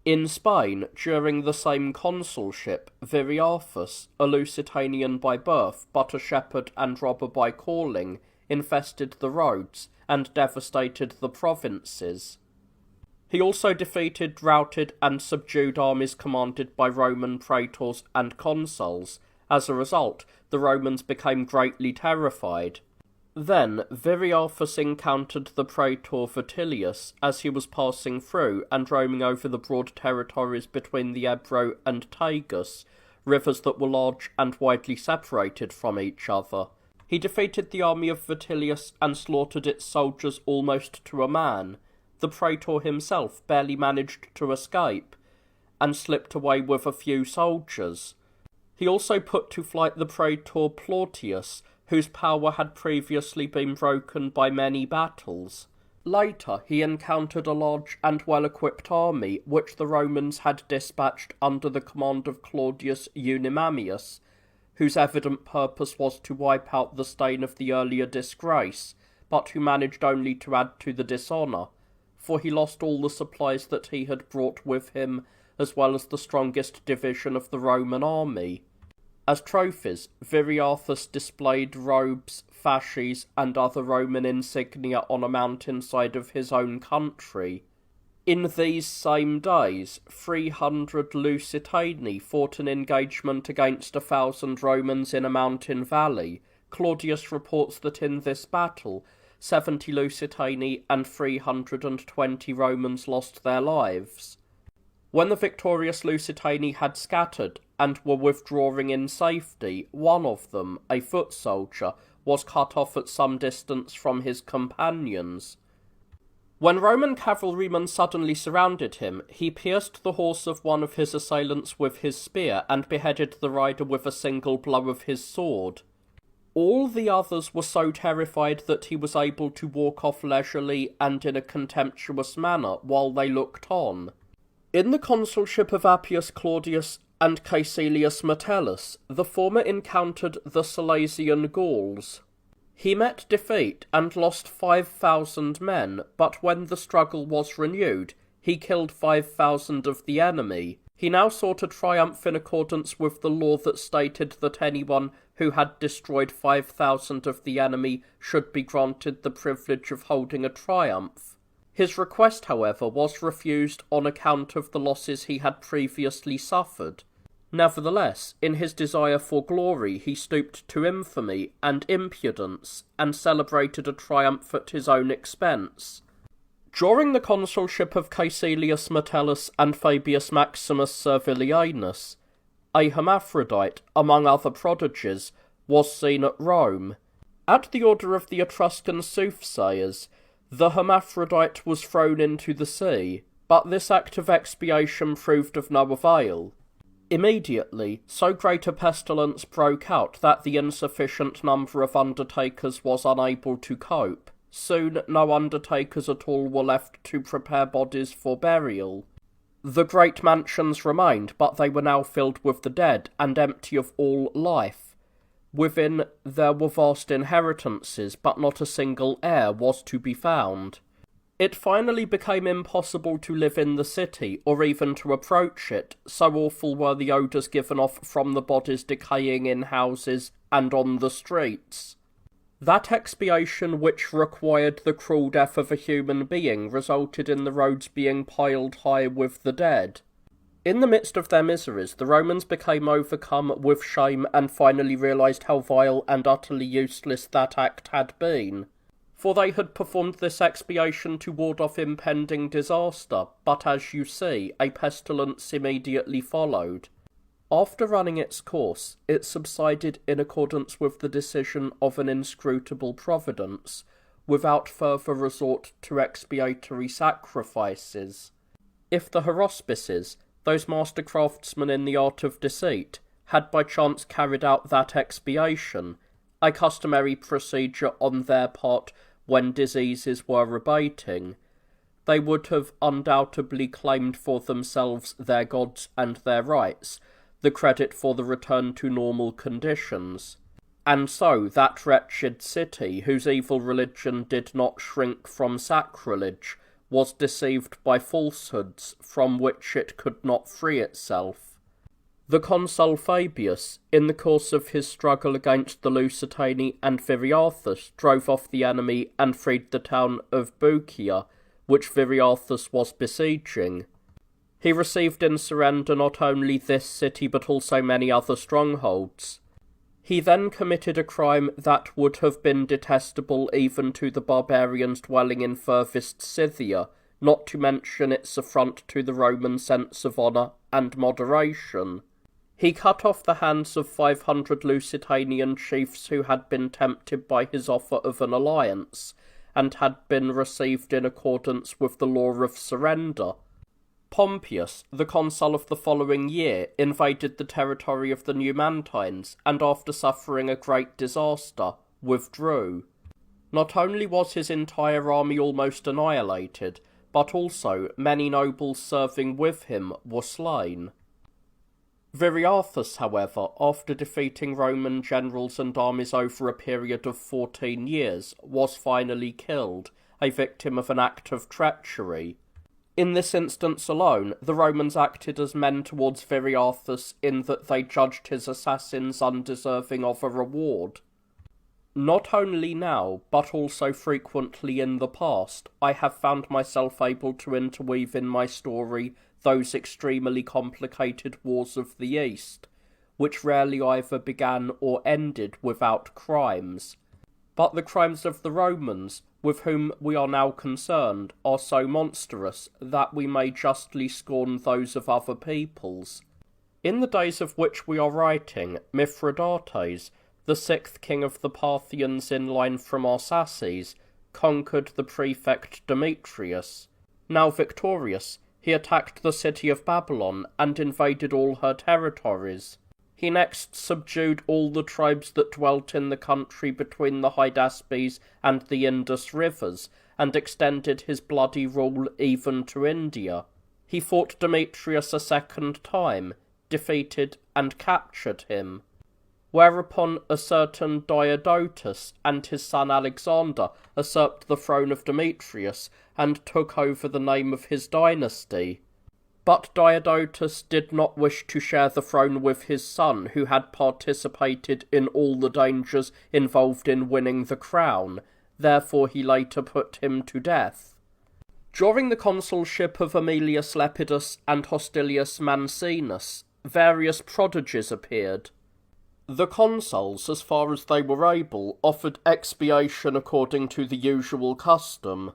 In Spain, during the same consulship, Viriathus, a Lusitanian by birth, but a shepherd and robber by calling, infested the roads and devastated the provinces. He also defeated, routed, and subdued armies commanded by Roman praetors and consuls. As a result, the Romans became greatly terrified. Then Viriathus encountered the praetor Vertilius as he was passing through and roaming over the broad territories between the Ebro and Tagus, rivers that were large and widely separated from each other. He defeated the army of Vertilius and slaughtered its soldiers almost to a man. The praetor himself barely managed to escape, and slipped away with a few soldiers. He also put to flight the praetor Plautius, whose power had previously been broken by many battles. Later, he encountered a large and well-equipped army, which the Romans had dispatched under the command of Claudius Unimamius, whose evident purpose was to wipe out the stain of the earlier disgrace, but who managed only to add to the dishonour, for he lost all the supplies that he had brought with him, as well as the strongest division of the Roman army. As trophies, Viriathus displayed robes, fasces, and other Roman insignia on a mountainside of his own country. In these same days, 300 Lusitani fought an engagement against 1,000 Romans in a mountain valley. Claudius reports that in this battle, 70 Lusitani and 320 Romans lost their lives. When the victorious Lusitani had scattered and were withdrawing in safety, one of them, a foot soldier, was cut off at some distance from his companions. When Roman cavalrymen suddenly surrounded him, he pierced the horse of one of his assailants with his spear and beheaded the rider with a single blow of his sword. All the others were so terrified that he was able to walk off leisurely and in a contemptuous manner while they looked on. In the consulship of Appius Claudius and Caecilius Metellus, the former encountered the Silesian Gauls. He met defeat and lost 5,000 men, but when the struggle was renewed, he killed 5,000 of the enemy. He now sought a triumph in accordance with the law that stated that anyone who had destroyed 5,000 of the enemy should be granted the privilege of holding a triumph. His request, however, was refused on account of the losses he had previously suffered. Nevertheless, in his desire for glory, he stooped to infamy and impudence, and celebrated a triumph at his own expense. During the consulship of Caecilius Metellus and Fabius Maximus Servilianus, a hermaphrodite, among other prodigies, was seen at Rome. At the order of the Etruscan soothsayers, the hermaphrodite was thrown into the sea, but this act of expiation proved of no avail. Immediately, so great a pestilence broke out that the insufficient number of undertakers was unable to cope. Soon no undertakers at all were left to prepare bodies for burial. The great mansions remained, but they were now filled with the dead, and empty of all life. Within there were vast inheritances, but not a single heir was to be found. It finally became impossible to live in the city, or even to approach it, so awful were the odours given off from the bodies decaying in houses and on the streets. That expiation which required the cruel death of a human being resulted in the roads being piled high with the dead. In the midst of their miseries, the Romans became overcome with shame and finally realised how vile and utterly useless that act had been. For they had performed this expiation to ward off impending disaster, but as you see, a pestilence immediately followed. After running its course, it subsided in accordance with the decision of an inscrutable providence, without further resort to expiatory sacrifices. If the haruspices, those master craftsmen in the art of deceit, had by chance carried out that expiation, a customary procedure on their part when diseases were abating, they would have undoubtedly claimed for themselves their gods and their rights, the credit for the return to normal conditions. And so that wretched city, whose evil religion did not shrink from sacrilege, was deceived by falsehoods from which it could not free itself. The consul Fabius, in the course of his struggle against the Lusitani and Viriathus, drove off the enemy and freed the town of Bucia, which Viriathus was besieging. He received in surrender not only this city but also many other strongholds. He then committed a crime that would have been detestable even to the barbarians dwelling in furthest Scythia, not to mention its affront to the Roman sense of honour and moderation. He cut off the hands of 500 Lusitanian chiefs who had been tempted by his offer of an alliance, and had been received in accordance with the law of surrender. Pompeius, the consul of the following year, invaded the territory of the Numantines, and after suffering a great disaster, withdrew. Not only was his entire army almost annihilated, but also many nobles serving with him were slain. Viriathus, however, after defeating Roman generals and armies over a period of 14 years, was finally killed, a victim of an act of treachery. In this instance alone, the Romans acted as men towards Viriathus in that they judged his assassins undeserving of a reward. Not only now, but also frequently in the past, I have found myself able to interweave in my story those extremely complicated wars of the East, which rarely either began or ended without crimes. But the crimes of the Romans, with whom we are now concerned, are so monstrous that we may justly scorn those of other peoples. In the days of which we are writing, Mithridates, the 6th king of the Parthians in line from Arsaces, conquered the prefect Demetrius. Now victorious, he attacked the city of Babylon and invaded all her territories. He next subdued all the tribes that dwelt in the country between the Hydaspes and the Indus rivers, and extended his bloody rule even to India. He fought Demetrius a second time, defeated and captured him, whereupon a certain Diodotus and his son Alexander usurped the throne of Demetrius and took over the name of his dynasty. But Diodotus did not wish to share the throne with his son, who had participated in all the dangers involved in winning the crown. Therefore he later put him to death. During the consulship of Aemilius Lepidus and Hostilius Mancinus, various prodigies appeared. The consuls, as far as they were able, offered expiation according to the usual custom.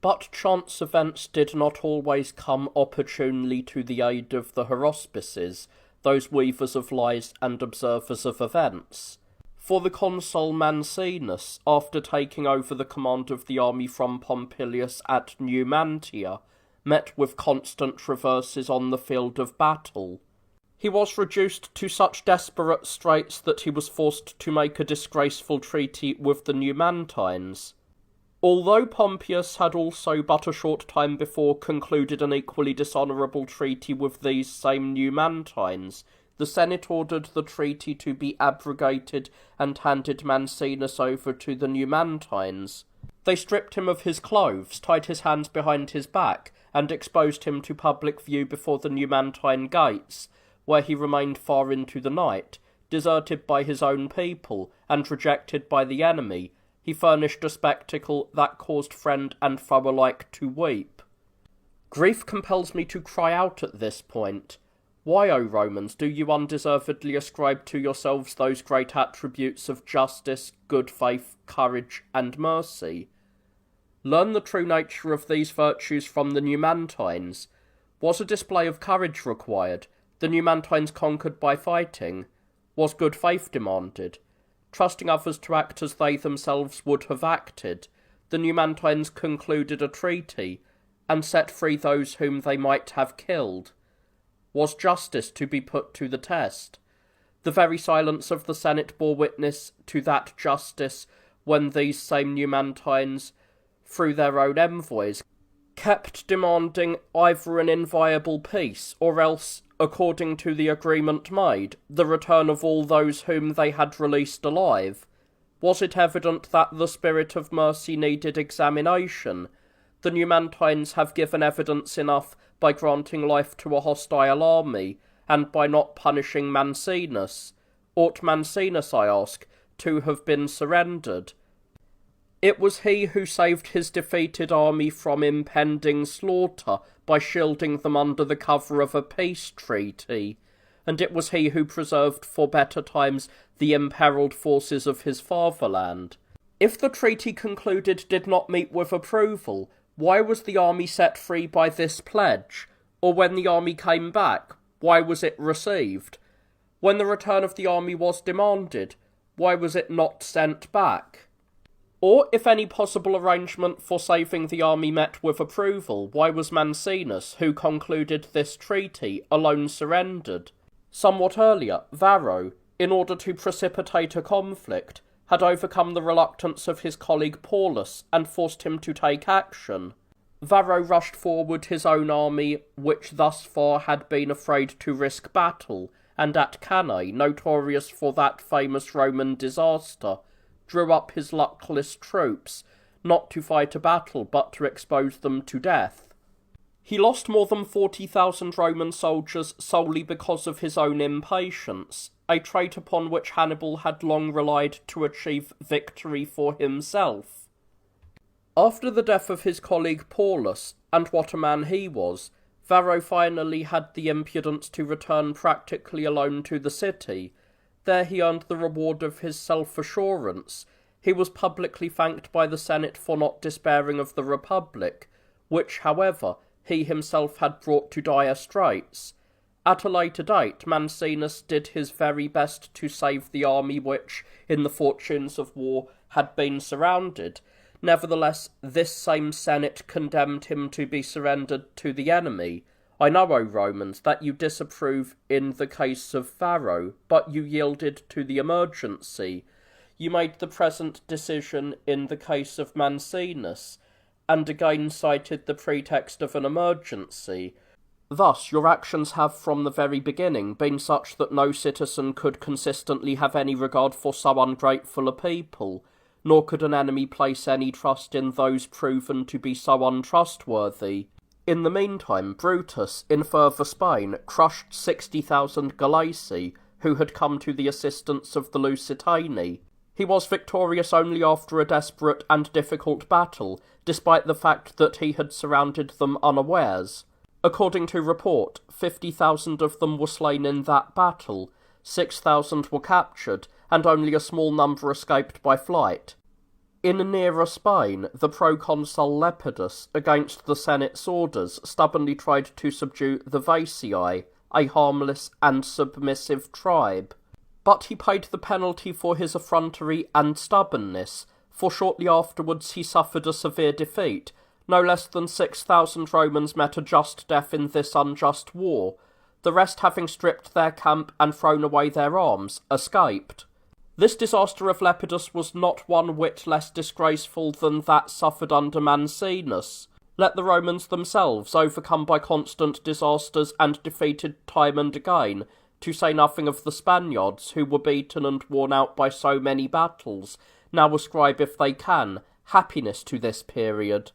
But chance events did not always come opportunely to the aid of the haruspices, those weavers of lies and observers of events. For the consul Mancinus, after taking over the command of the army from Pompilius at Numantia, met with constant reverses on the field of battle. He was reduced to such desperate straits that he was forced to make a disgraceful treaty with the Numantines. Although Pompeius had also but a short time before concluded an equally dishonourable treaty with these same Numantines, the Senate ordered the treaty to be abrogated and handed Mancinus over to the Numantines. They stripped him of his clothes, tied his hands behind his back, and exposed him to public view before the Numantine gates, where he remained far into the night, deserted by his own people, and rejected by the enemy. He furnished a spectacle that caused friend and foe alike to weep. Grief compels me to cry out at this point. Why, O Romans, do you undeservedly ascribe to yourselves those great attributes of justice, good faith, courage, and mercy? Learn the true nature of these virtues from the Numantines. Was a display of courage required? The Numantines conquered by fighting? Was good faith demanded? Trusting others to act as they themselves would have acted, the Numantines concluded a treaty, and set free those whom they might have killed. Was justice to be put to the test? The very silence of the Senate bore witness to that justice when these same Numantines, through their own envoys, kept demanding either an inviolable peace, or else, according to the agreement made, the return of all those whom they had released alive. Was it evident that the spirit of mercy needed examination? The Numantines have given evidence enough by granting life to a hostile army, and by not punishing Mancinus. Ought Mancinus, I ask, to have been surrendered? It was he who saved his defeated army from impending slaughter by shielding them under the cover of a peace treaty, and it was he who preserved for better times the imperilled forces of his fatherland. If the treaty concluded did not meet with approval, why was the army set free by this pledge? Or when the army came back, why was it received? When the return of the army was demanded, why was it not sent back? Or, if any possible arrangement for saving the army met with approval, why was Mancinus, who concluded this treaty, alone surrendered? Somewhat earlier, Varro, in order to precipitate a conflict, had overcome the reluctance of his colleague Paulus and forced him to take action. Varro rushed forward his own army, which thus far had been afraid to risk battle, and at Cannae, notorious for that famous Roman disaster, drew up his luckless troops, not to fight a battle, but to expose them to death. He lost more than 40,000 Roman soldiers solely because of his own impatience, a trait upon which Hannibal had long relied to achieve victory for himself. After the death of his colleague Paulus, and what a man he was, Varro finally had the impudence to return practically alone to the city. There he earned the reward of his self-assurance. He was publicly thanked by the Senate for not despairing of the Republic, which, however, he himself had brought to dire straits. At a later date, Mancinus did his very best to save the army which, in the fortunes of war, had been surrounded. Nevertheless, this same Senate condemned him to be surrendered to the enemy. I know, O Romans, that you disapprove in the case of Varro, but you yielded to the emergency. You made the present decision in the case of Mancinus, and again cited the pretext of an emergency. Thus, your actions have from the very beginning been such that no citizen could consistently have any regard for so ungrateful a people, nor could an enemy place any trust in those proven to be so untrustworthy. In the meantime, Brutus, in further Spain, crushed 60,000 Galatae, who had come to the assistance of the Lusitani. He was victorious only after a desperate and difficult battle, despite the fact that he had surrounded them unawares. According to report, 50,000 of them were slain in that battle, 6,000 were captured, and only a small number escaped by flight. In nearer Spain, the proconsul Lepidus, against the Senate's orders, stubbornly tried to subdue the Vaicii, a harmless and submissive tribe. But he paid the penalty for his effrontery and stubbornness, for shortly afterwards he suffered a severe defeat. No less than 6,000 Romans met a just death in this unjust war. The rest, having stripped their camp and thrown away their arms, escaped. This disaster of Lepidus was not one whit less disgraceful than that suffered under Mancinus. Let the Romans themselves, overcome by constant disasters and defeated time and again, to say nothing of the Spaniards, who were beaten and worn out by so many battles, now ascribe, if they can, happiness to this period.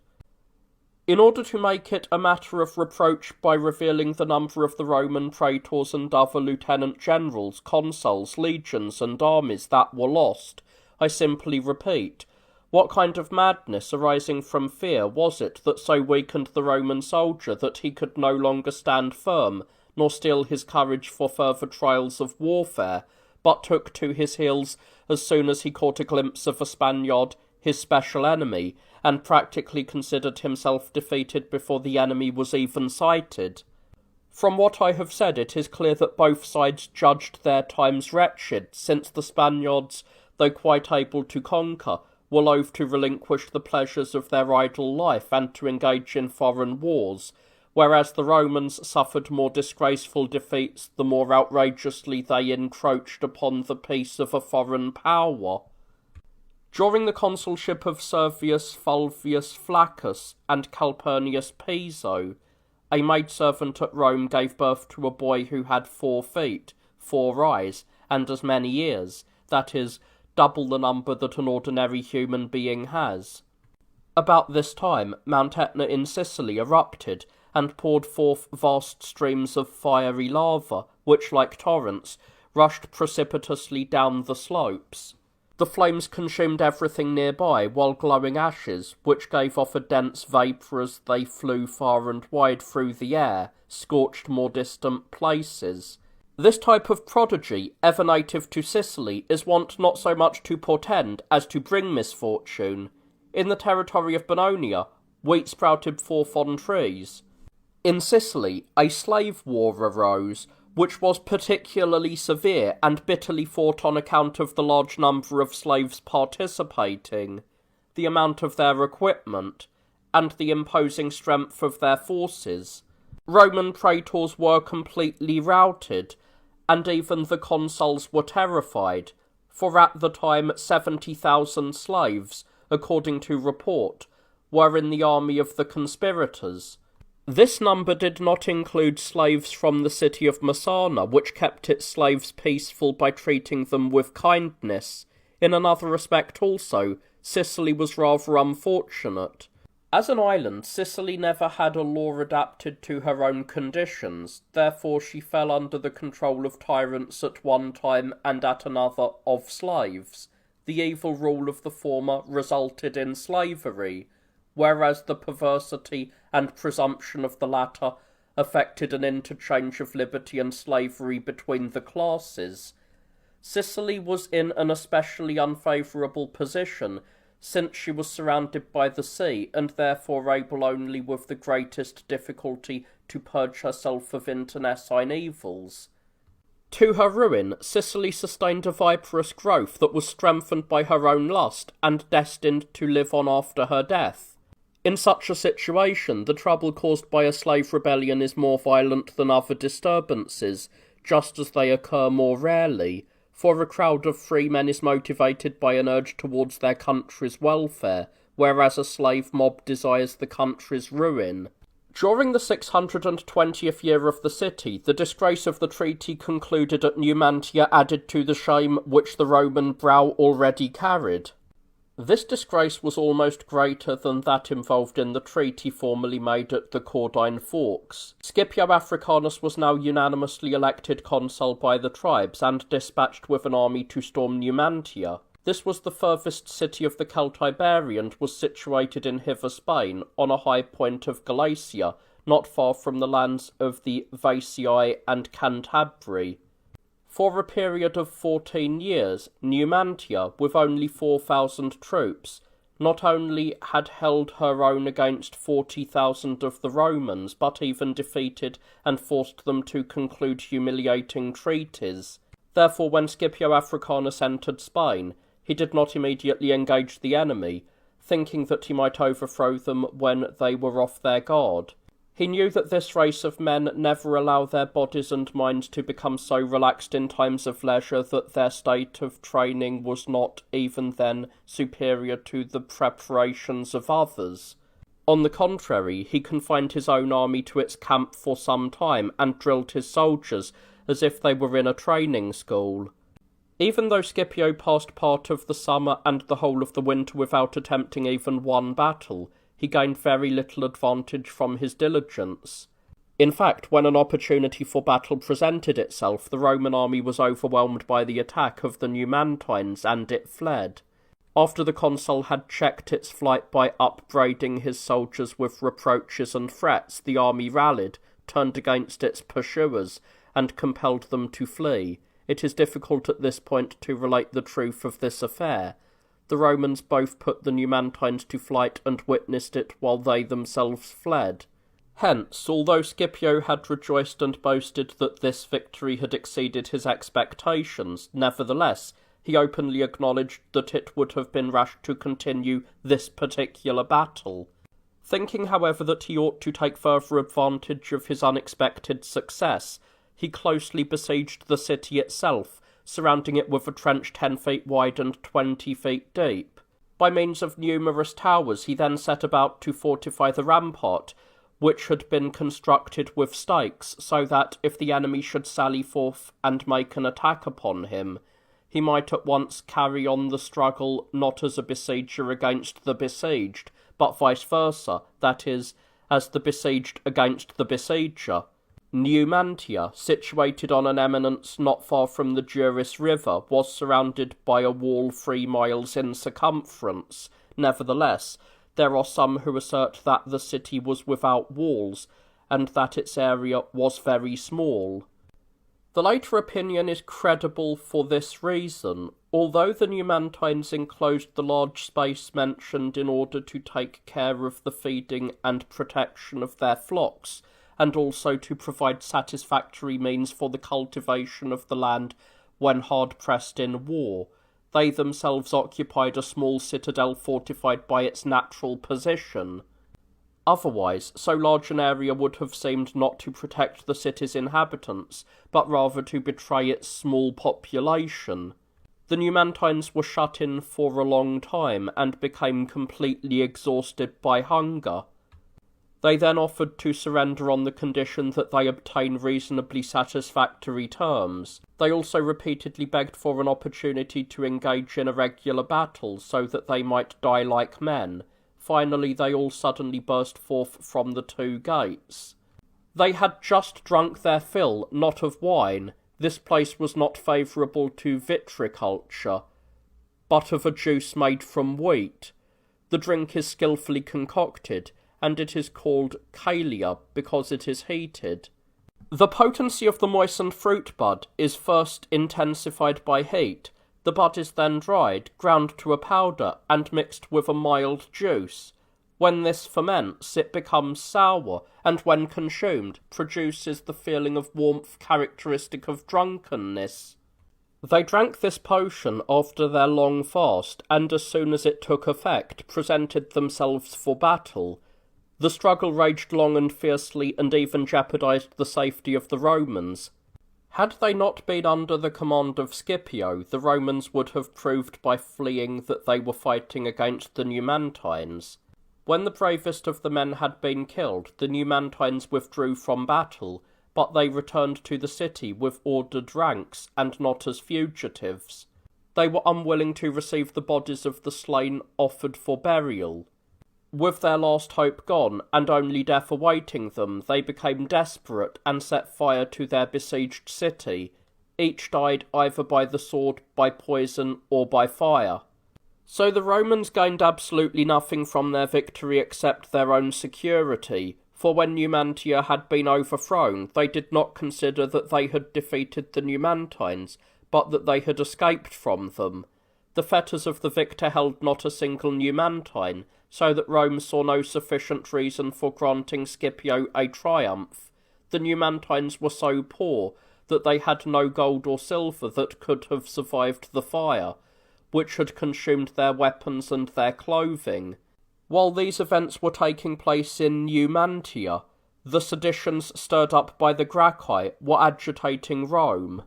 In order to make it a matter of reproach by revealing the number of the Roman praetors and other lieutenant-generals, consuls, legions, and armies that were lost, I simply repeat, what kind of madness arising from fear was it that so weakened the Roman soldier that he could no longer stand firm, nor steel his courage for further trials of warfare, but took to his heels as soon as he caught a glimpse of a Spaniard, his special enemy, and practically considered himself defeated before the enemy was even sighted? From what I have said, it is clear that both sides judged their times wretched, since the Spaniards, though quite able to conquer, were loath to relinquish the pleasures of their idle life and to engage in foreign wars, whereas the Romans suffered more disgraceful defeats the more outrageously they encroached upon the peace of a foreign power. During the consulship of Servius Fulvius Flaccus and Calpurnius Piso, a maidservant at Rome gave birth to a boy who had 4 feet, 4 eyes, and as many ears, that is, double the number that an ordinary human being has. About this time, Mount Etna in Sicily erupted, and poured forth vast streams of fiery lava, which, like torrents, rushed precipitously down the slopes. The flames consumed everything nearby, while glowing ashes, which gave off a dense vapour as they flew far and wide through the air, scorched more distant places. This type of prodigy, ever native to Sicily, is wont not so much to portend as to bring misfortune. In the territory of Bononia, wheat sprouted forth on trees. In Sicily, a slave war arose, which was particularly severe and bitterly fought on account of the large number of slaves participating, the amount of their equipment, and the imposing strength of their forces. Roman praetors were completely routed, and even the consuls were terrified, for at the time 70,000 slaves, according to report, were in the army of the conspirators. This number did not include slaves from the city of Messana, which kept its slaves peaceful by treating them with kindness. In another respect also, Sicily was rather unfortunate. As an island, Sicily never had a law adapted to her own conditions, therefore she fell under the control of tyrants at one time and at another of slaves. The evil rule of the former resulted in slavery, whereas the perversity and presumption of the latter affected an interchange of liberty and slavery between the classes. Sicily was in an especially unfavourable position, since she was surrounded by the sea, and therefore able only with the greatest difficulty to purge herself of internecine evils. To her ruin, Sicily sustained a viperous growth that was strengthened by her own lust, and destined to live on after her death. In such a situation, the trouble caused by a slave rebellion is more violent than other disturbances, just as they occur more rarely, for a crowd of free men is motivated by an urge towards their country's welfare, whereas a slave mob desires the country's ruin. During the 620th year of the city, the disgrace of the treaty concluded at Numantia added to the shame which the Roman brow already carried. This disgrace was almost greater than that involved in the treaty formerly made at the Caudine Forks. Scipio Africanus was now unanimously elected consul by the tribes and dispatched with an army to storm Numantia. This was the furthest city of the Celtiberi and was situated in Hither Spain, on a high point of Galatia, not far from the lands of the Vaicii and Cantabri. For a period of 14 years, Numantia, with only 4,000 troops, not only had held her own against 40,000 of the Romans, but even defeated and forced them to conclude humiliating treaties. Therefore, when Scipio Africanus entered Spain, he did not immediately engage the enemy, thinking that he might overthrow them when they were off their guard. He knew that this race of men never allow their bodies and minds to become so relaxed in times of leisure that their state of training was not, even then, superior to the preparations of others. On the contrary, he confined his own army to its camp for some time, and drilled his soldiers as if they were in a training school. Even though Scipio passed part of the summer and the whole of the winter without attempting even one battle, he gained very little advantage from his diligence. In fact, when an opportunity for battle presented itself, the Roman army was overwhelmed by the attack of the Numantines, and it fled. After the consul had checked its flight by upbraiding his soldiers with reproaches and threats, the army rallied, turned against its pursuers, and compelled them to flee. It is difficult at this point to relate the truth of this affair. The Romans both put the Numantines to flight and witnessed it while they themselves fled. Hence, although Scipio had rejoiced and boasted that this victory had exceeded his expectations, nevertheless, he openly acknowledged that it would have been rash to continue this particular battle. Thinking, however, that he ought to take further advantage of his unexpected success, he closely besieged the city itself, surrounding it with a trench 10 feet wide and 20 feet deep. By means of numerous towers, he then set about to fortify the rampart, which had been constructed with stakes, so that if the enemy should sally forth and make an attack upon him, he might at once carry on the struggle not as a besieger against the besieged, but vice versa, that is, as the besieged against the besieger. Numantia, situated on an eminence not far from the Duris River, was surrounded by a wall 3 miles in circumference. Nevertheless, there are some who assert that the city was without walls, and that its area was very small. The later opinion is credible for this reason. Although the Numantines enclosed the large space mentioned in order to take care of the feeding and protection of their flocks, and also to provide satisfactory means for the cultivation of the land when hard-pressed in war, they themselves occupied a small citadel fortified by its natural position. Otherwise, so large an area would have seemed not to protect the city's inhabitants, but rather to betray its small population. The Numantines were shut in for a long time, and became completely exhausted by hunger. They then offered to surrender on the condition that they obtain reasonably satisfactory terms. They also repeatedly begged for an opportunity to engage in a regular battle, so that they might die like men. Finally, they all suddenly burst forth from the 2 gates. They had just drunk their fill, not of wine. This place was not favourable to vitriculture, but of a juice made from wheat. The drink is skilfully concocted, and it is called calia because it is heated. The potency of the moistened fruit bud is first intensified by heat. The bud is then dried, ground to a powder, and mixed with a mild juice. When this ferments, it becomes sour, and when consumed, produces the feeling of warmth characteristic of drunkenness. They drank this potion after their long fast, and as soon as it took effect, presented themselves for battle. The struggle raged long and fiercely, and even jeopardized the safety of the Romans. Had they not been under the command of Scipio, the Romans would have proved by fleeing that they were fighting against the Numantines. When the bravest of the men had been killed, the Numantines withdrew from battle, but they returned to the city with ordered ranks, and not as fugitives. They were unwilling to receive the bodies of the slain offered for burial. With their last hope gone, and only death awaiting them, they became desperate and set fire to their besieged city. Each died either by the sword, by poison, or by fire. So the Romans gained absolutely nothing from their victory except their own security, for when Numantia had been overthrown, they did not consider that they had defeated the Numantines, but that they had escaped from them. The fetters of the victor held not a single Numantine, so that Rome saw no sufficient reason for granting Scipio a triumph. The Numantines were so poor that they had no gold or silver that could have survived the fire, which had consumed their weapons and their clothing. While these events were taking place in Numantia, the seditions stirred up by the Gracchi were agitating Rome.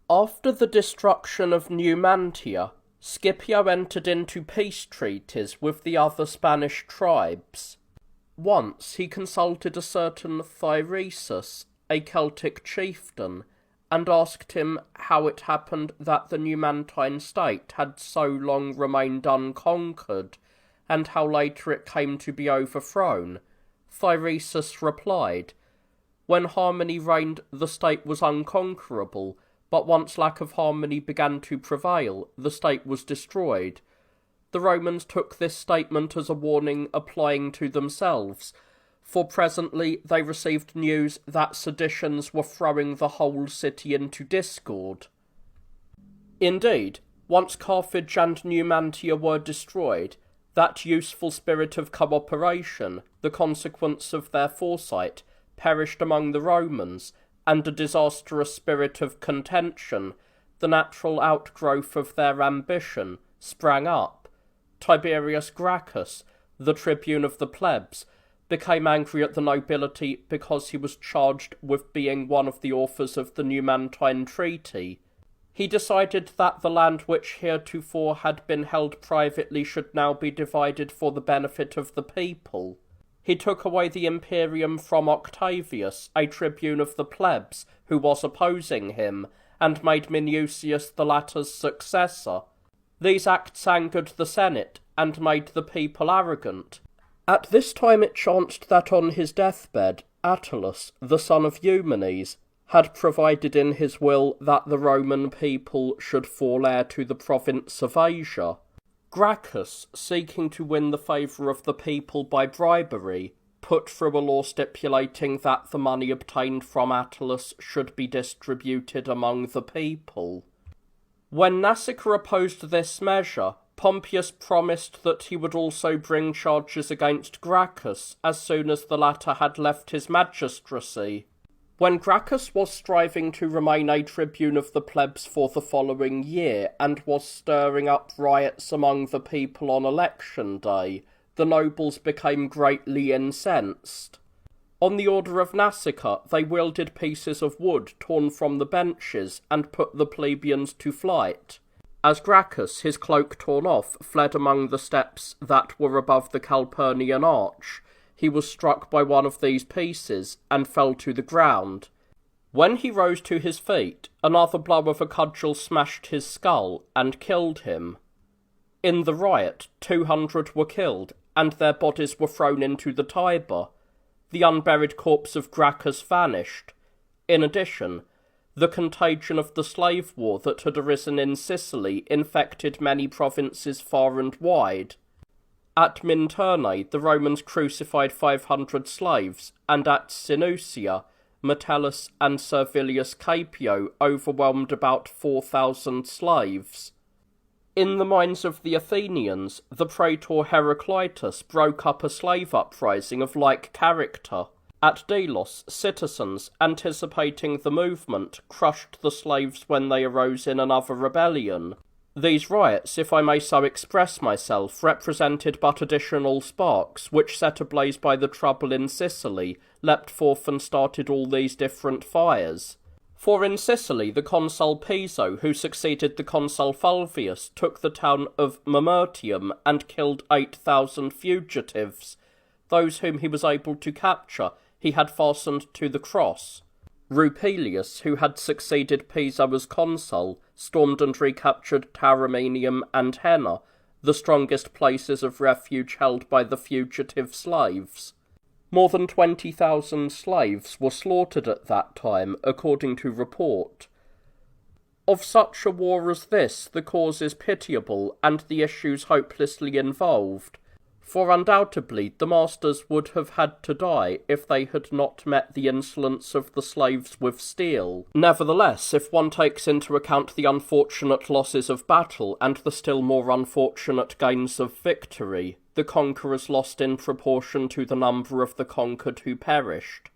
After the destruction of Numantia, Scipio entered into peace treaties with the other Spanish tribes. Once he consulted a certain Thyresus, a Celtic chieftain, and asked him how it happened that the Numantine state had so long remained unconquered, and how later it came to be overthrown. Thyresus replied, "When harmony reigned, the state was unconquerable, but once lack of harmony began to prevail, the state was destroyed." The Romans took this statement as a warning applying to themselves, for presently they received news that seditions were throwing the whole city into discord. Indeed, once Carthage and Numantia were destroyed, that useful spirit of cooperation, the consequence of their foresight, perished among the Romans, and a disastrous spirit of contention, the natural outgrowth of their ambition, sprang up. Tiberius Gracchus, the tribune of the plebs, became angry at the nobility because he was charged with being one of the authors of the Numantine Treaty. He decided that the land which heretofore had been held privately should now be divided for the benefit of the people. He took away the imperium from Octavius, a tribune of the plebs, who was opposing him, and made Minucius the latter's successor. These acts angered the Senate, and made the people arrogant. At this time it chanced that on his deathbed, Attalus, the son of Eumenes, had provided in his will that the Roman people should fall heir to the province of Asia. Gracchus, seeking to win the favour of the people by bribery, put through a law stipulating that the money obtained from Attalus should be distributed among the people. When Nasica opposed this measure, Pompeius promised that he would also bring charges against Gracchus as soon as the latter had left his magistracy. When Gracchus was striving to remain a tribune of the plebs for the following year, and was stirring up riots among the people on election day, the nobles became greatly incensed. On the order of Nasica, they wielded pieces of wood torn from the benches, and put the plebeians to flight. As Gracchus, his cloak torn off, fled among the steps that were above the Calpurnian arch, he was struck by one of these pieces, and fell to the ground. When he rose to his feet, another blow of a cudgel smashed his skull, and killed him. In the riot, 200 were killed, and their bodies were thrown into the Tiber. The unburied corpse of Gracchus vanished. In addition, the contagion of the slave war that had arisen in Sicily infected many provinces far and wide. At Minturnae, the Romans crucified 500 slaves, and at Sinusia, Metellus and Servilius Caepio overwhelmed about 4,000 slaves. In the minds of the Athenians, the praetor Heraclitus broke up a slave uprising of like character. At Delos, citizens, anticipating the movement, crushed the slaves when they arose in another rebellion. These riots, if I may so express myself, represented but additional sparks, which, set ablaze by the trouble in Sicily, leapt forth and started all these different fires. For in Sicily, the consul Piso, who succeeded the consul Fulvius, took the town of Mamertium and killed 8,000 fugitives. Those whom he was able to capture he had fastened to the cross. Rupilius, who had succeeded Piso as consul, stormed and recaptured Tauromenium and Henna, the strongest places of refuge held by the fugitive slaves. More than 20,000 slaves were slaughtered at that time, according to report. Of such a war as this, the cause is pitiable, and the issues hopelessly involved. For undoubtedly the masters would have had to die if they had not met the insolence of the slaves with steel. Nevertheless, if one takes into account the unfortunate losses of battle and the still more unfortunate gains of victory, the conquerors lost in proportion to the number of the conquered who perished.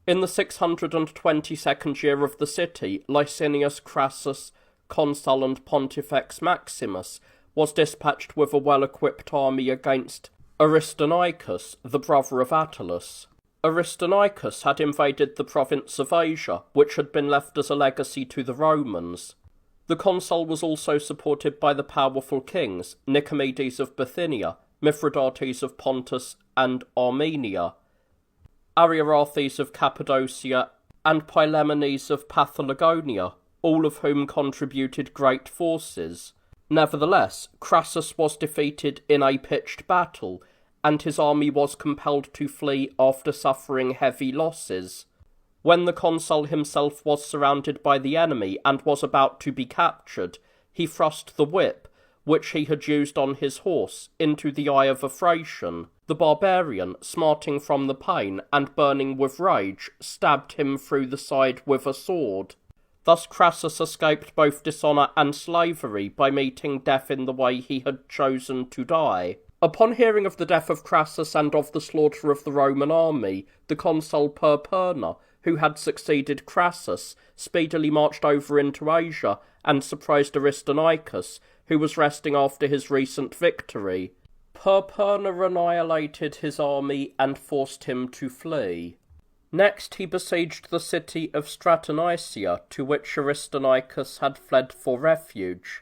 In the 622nd year of the city, Licinius Crassus, consul and Pontifex Maximus, was dispatched with a well-equipped army against Aristonicus, the brother of Attalus. Aristonicus had invaded the province of Asia, which had been left as a legacy to the Romans. The consul was also supported by the powerful kings Nicomedes of Bithynia, Mithridates of Pontus and Armenia, Ariarathes of Cappadocia, and Pylaemenes of Paphlagonia, all of whom contributed great forces. Nevertheless, Crassus was defeated in a pitched battle, and his army was compelled to flee after suffering heavy losses. When the consul himself was surrounded by the enemy and was about to be captured, he thrust the whip, which he had used on his horse, into the eye of a Thracian. The barbarian, smarting from the pain and burning with rage, stabbed him through the side with a sword. Thus Crassus escaped both dishonour and slavery by meeting death in the way he had chosen to die. Upon hearing of the death of Crassus and of the slaughter of the Roman army, the consul Perperna, who had succeeded Crassus, speedily marched over into Asia and surprised Aristonicus, who was resting after his recent victory. Perperna annihilated his army and forced him to flee. Next he besieged the city of Stratonicia, to which Aristonicus had fled for refuge.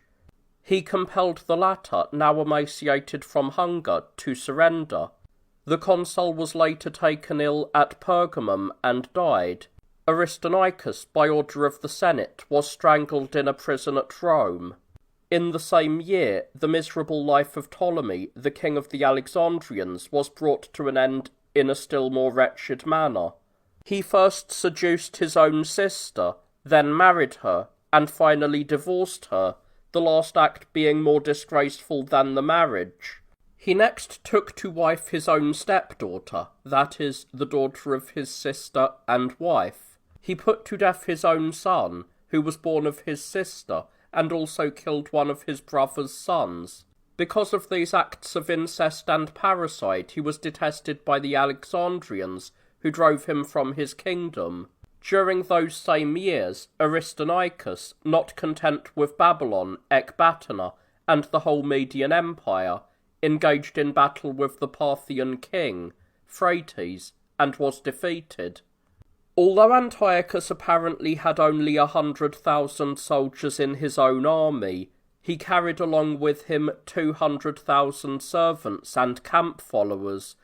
He compelled the latter, now emaciated from hunger, to surrender. The consul was later taken ill at Pergamum and died. Aristonicus, by order of the Senate, was strangled in a prison at Rome. In the same year, the miserable life of Ptolemy, the king of the Alexandrians, was brought to an end in a still more wretched manner. He first seduced his own sister, then married her, and finally divorced her, the last act being more disgraceful than the marriage. He next took to wife his own stepdaughter, that is, the daughter of his sister and wife. He put to death his own son, who was born of his sister, and also killed one of his brother's sons. Because of these acts of incest and parricide, he was detested by the Alexandrians, who drove him from his kingdom. During those same years, Aristonicus, not content with Babylon, Ecbatana, and the whole Median Empire, engaged in battle with the Parthian king, Phraates, and was defeated. Although Antiochus apparently had only 100,000 soldiers in his own army, he carried along with him 200,000 servants and camp followers,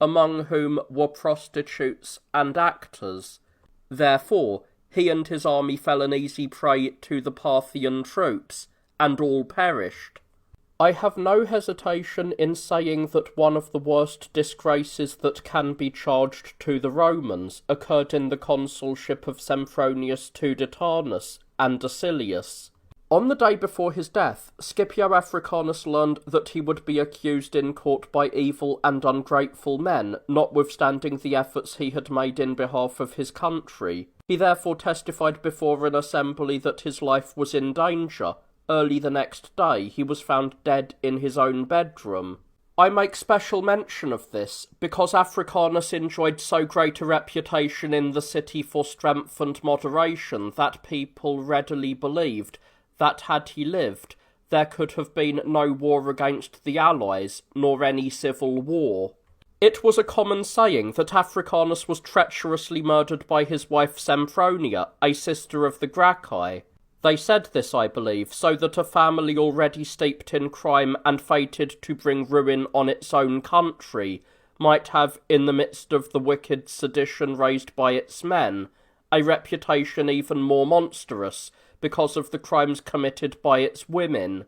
among whom were prostitutes and actors. Therefore, he and his army fell an easy prey to the Parthian troops, and all perished. I have no hesitation in saying that one of the worst disgraces that can be charged to the Romans occurred in the consulship of Sempronius Tuditanus and Acilius. On the day before his death, Scipio Africanus learned that he would be accused in court by evil and ungrateful men, notwithstanding the efforts he had made in behalf of his country. He therefore testified before an assembly that his life was in danger. Early the next day he was found dead in his own bedroom. I make special mention of this because Africanus enjoyed so great a reputation in the city for strength and moderation that people readily believed that had he lived, there could have been no war against the Allies, nor any civil war. It was a common saying that Africanus was treacherously murdered by his wife Sempronia, a sister of the Gracchi. They said this, I believe, so that a family already steeped in crime and fated to bring ruin on its own country might have, in the midst of the wicked sedition raised by its men, a reputation even more monstrous because of the crimes committed by its women.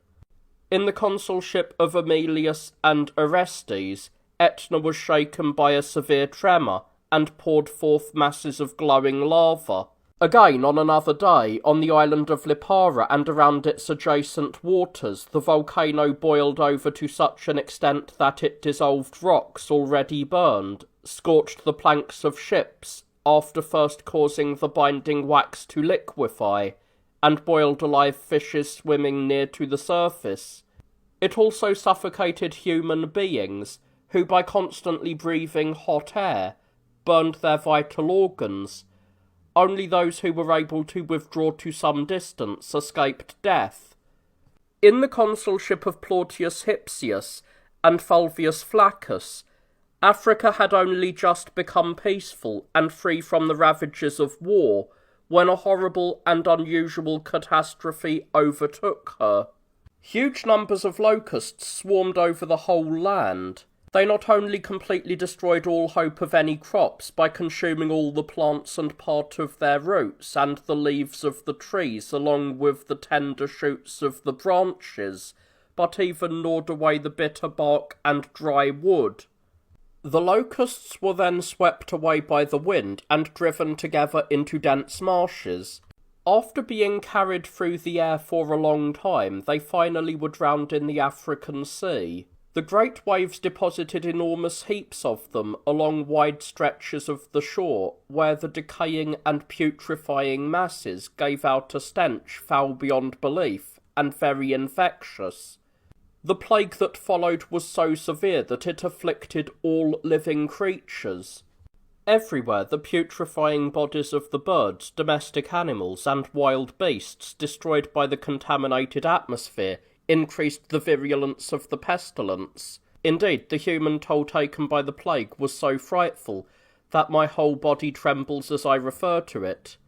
In the consulship of Aemilius and Orestes, Etna was shaken by a severe tremor and poured forth masses of glowing lava. Again, on another day, on the island of Lipara and around its adjacent waters, the volcano boiled over to such an extent that it dissolved rocks already burned, scorched the planks of ships, after first causing the binding wax to liquefy, and boiled alive fishes swimming near to the surface. It also suffocated human beings, who by constantly breathing hot air, burned their vital organs. Only those who were able to withdraw to some distance escaped death. In the consulship of Plautius Hippias and Fulvius Flaccus, Africa had only just become peaceful and free from the ravages of war, when a horrible and unusual catastrophe overtook her. Huge numbers of locusts swarmed over the whole land. They not only completely destroyed all hope of any crops by consuming all the plants and part of their roots and the leaves of the trees along with the tender shoots of the branches, but even gnawed away the bitter bark and dry wood. The locusts were then swept away by the wind and driven together into dense marshes. After being carried through the air for a long time, they finally were drowned in the African Sea. The great waves deposited enormous heaps of them along wide stretches of the shore, where the decaying and putrefying masses gave out a stench foul beyond belief, and very infectious. The plague that followed was so severe that it afflicted all living creatures. Everywhere the putrefying bodies of the birds, domestic animals, and wild beasts destroyed by the contaminated atmosphere increased the virulence of the pestilence. Indeed, the human toll taken by the plague was so frightful that my whole body trembles as I refer to it.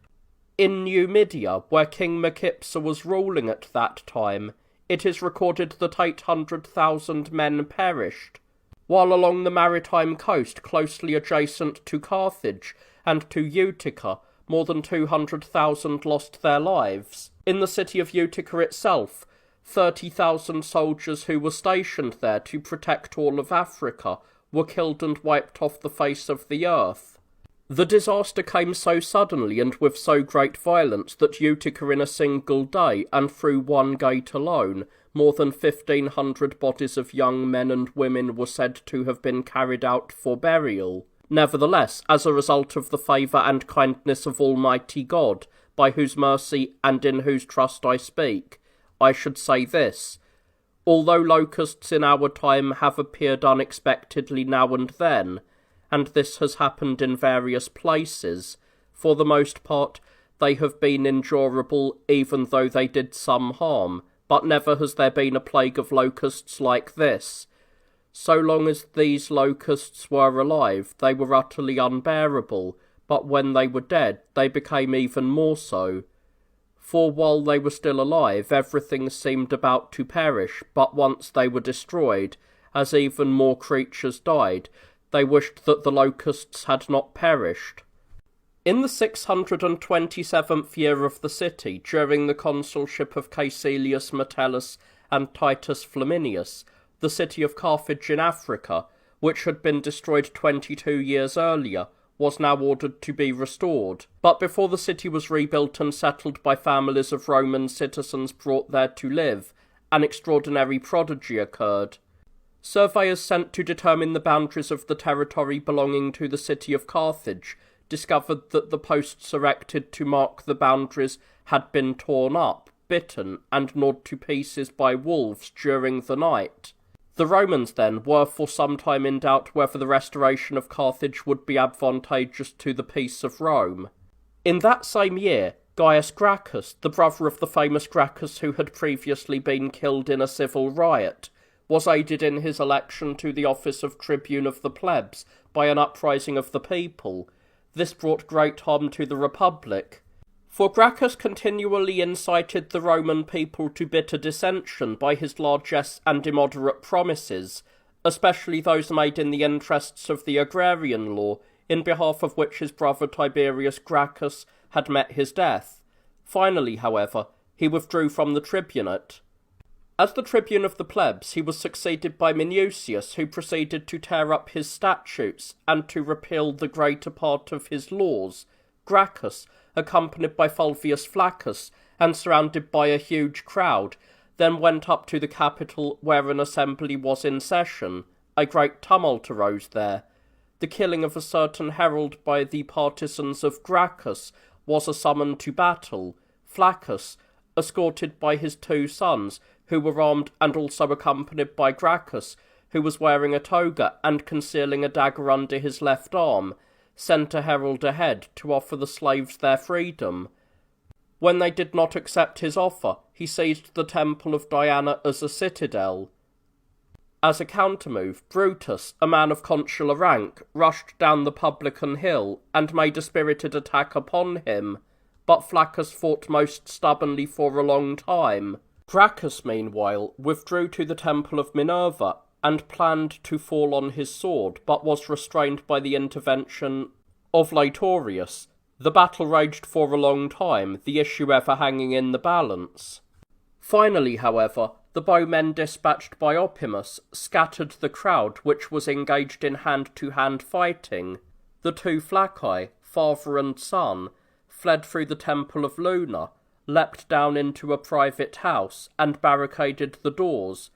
In Numidia, where King Micipsa was ruling at that time, it is recorded that 800,000 men perished, while along the maritime coast closely adjacent to Carthage and to Utica, more than 200,000 lost their lives. In the city of Utica itself, 30,000 soldiers who were stationed there to protect all of Africa were killed and wiped off the face of the earth. The disaster came so suddenly and with so great violence that Utica in a single day, and through one gate alone, more than 1,500 bodies of young men and women were said to have been carried out for burial. Nevertheless, as a result of the favour and kindness of Almighty God, by whose mercy and in whose trust I speak, I should say this: although locusts in our time have appeared unexpectedly now and then, and this has happened in various places, for the most part they have been endurable even though they did some harm, but never has there been a plague of locusts like this. So long as these locusts were alive, they were utterly unbearable, but when they were dead, they became even more so. For while they were still alive, everything seemed about to perish, but once they were destroyed, as even more creatures died, they wished that the locusts had not perished. In the 627th year of the city, during the consulship of Caecilius Metellus and Titus Flaminius, the city of Carthage in Africa, which had been destroyed 22 years earlier, was now ordered to be restored. But before the city was rebuilt and settled by families of Roman citizens brought there to live, an extraordinary prodigy occurred. Surveyors sent to determine the boundaries of the territory belonging to the city of Carthage discovered that the posts erected to mark the boundaries had been torn up, bitten, and gnawed to pieces by wolves during the night. The Romans, then, were for some time in doubt whether the restoration of Carthage would be advantageous to the peace of Rome. In that same year, Gaius Gracchus, the brother of the famous Gracchus who had previously been killed in a civil riot, was aided in his election to the office of tribune of the plebs by an uprising of the people. This brought great harm to the Republic, for Gracchus continually incited the Roman people to bitter dissension by his largesse and immoderate promises, especially those made in the interests of the agrarian law, in behalf of which his brother Tiberius Gracchus had met his death. Finally, however, he withdrew from the tribunate. As the tribune of the plebs, he was succeeded by Minucius, who proceeded to tear up his statutes and to repeal the greater part of his laws. Gracchus, accompanied by Fulvius Flaccus, and surrounded by a huge crowd, then went up to the Capitol where an assembly was in session. A great tumult arose there. The killing of a certain herald by the partisans of Gracchus was a summon to battle. Flaccus, escorted by his 2 sons, who were armed and also accompanied by Gracchus, who was wearing a toga and concealing a dagger under his left arm, sent a herald ahead to offer the slaves their freedom. When they did not accept his offer, he seized the temple of Diana as a citadel. As a countermove, Brutus, a man of consular rank, rushed down the Publican hill and made a spirited attack upon him, but Flaccus fought most stubbornly for a long time. Gracchus, meanwhile, withdrew to the temple of Minerva and planned to fall on his sword, but was restrained by the intervention of Laetorius. The battle raged for a long time, the issue ever hanging in the balance. Finally, however, the bowmen dispatched by Oppimus scattered the crowd which was engaged in hand-to-hand fighting. The 2 Flacci, father and son, fled through the temple of Luna, leapt down into a private house, and barricaded the doors.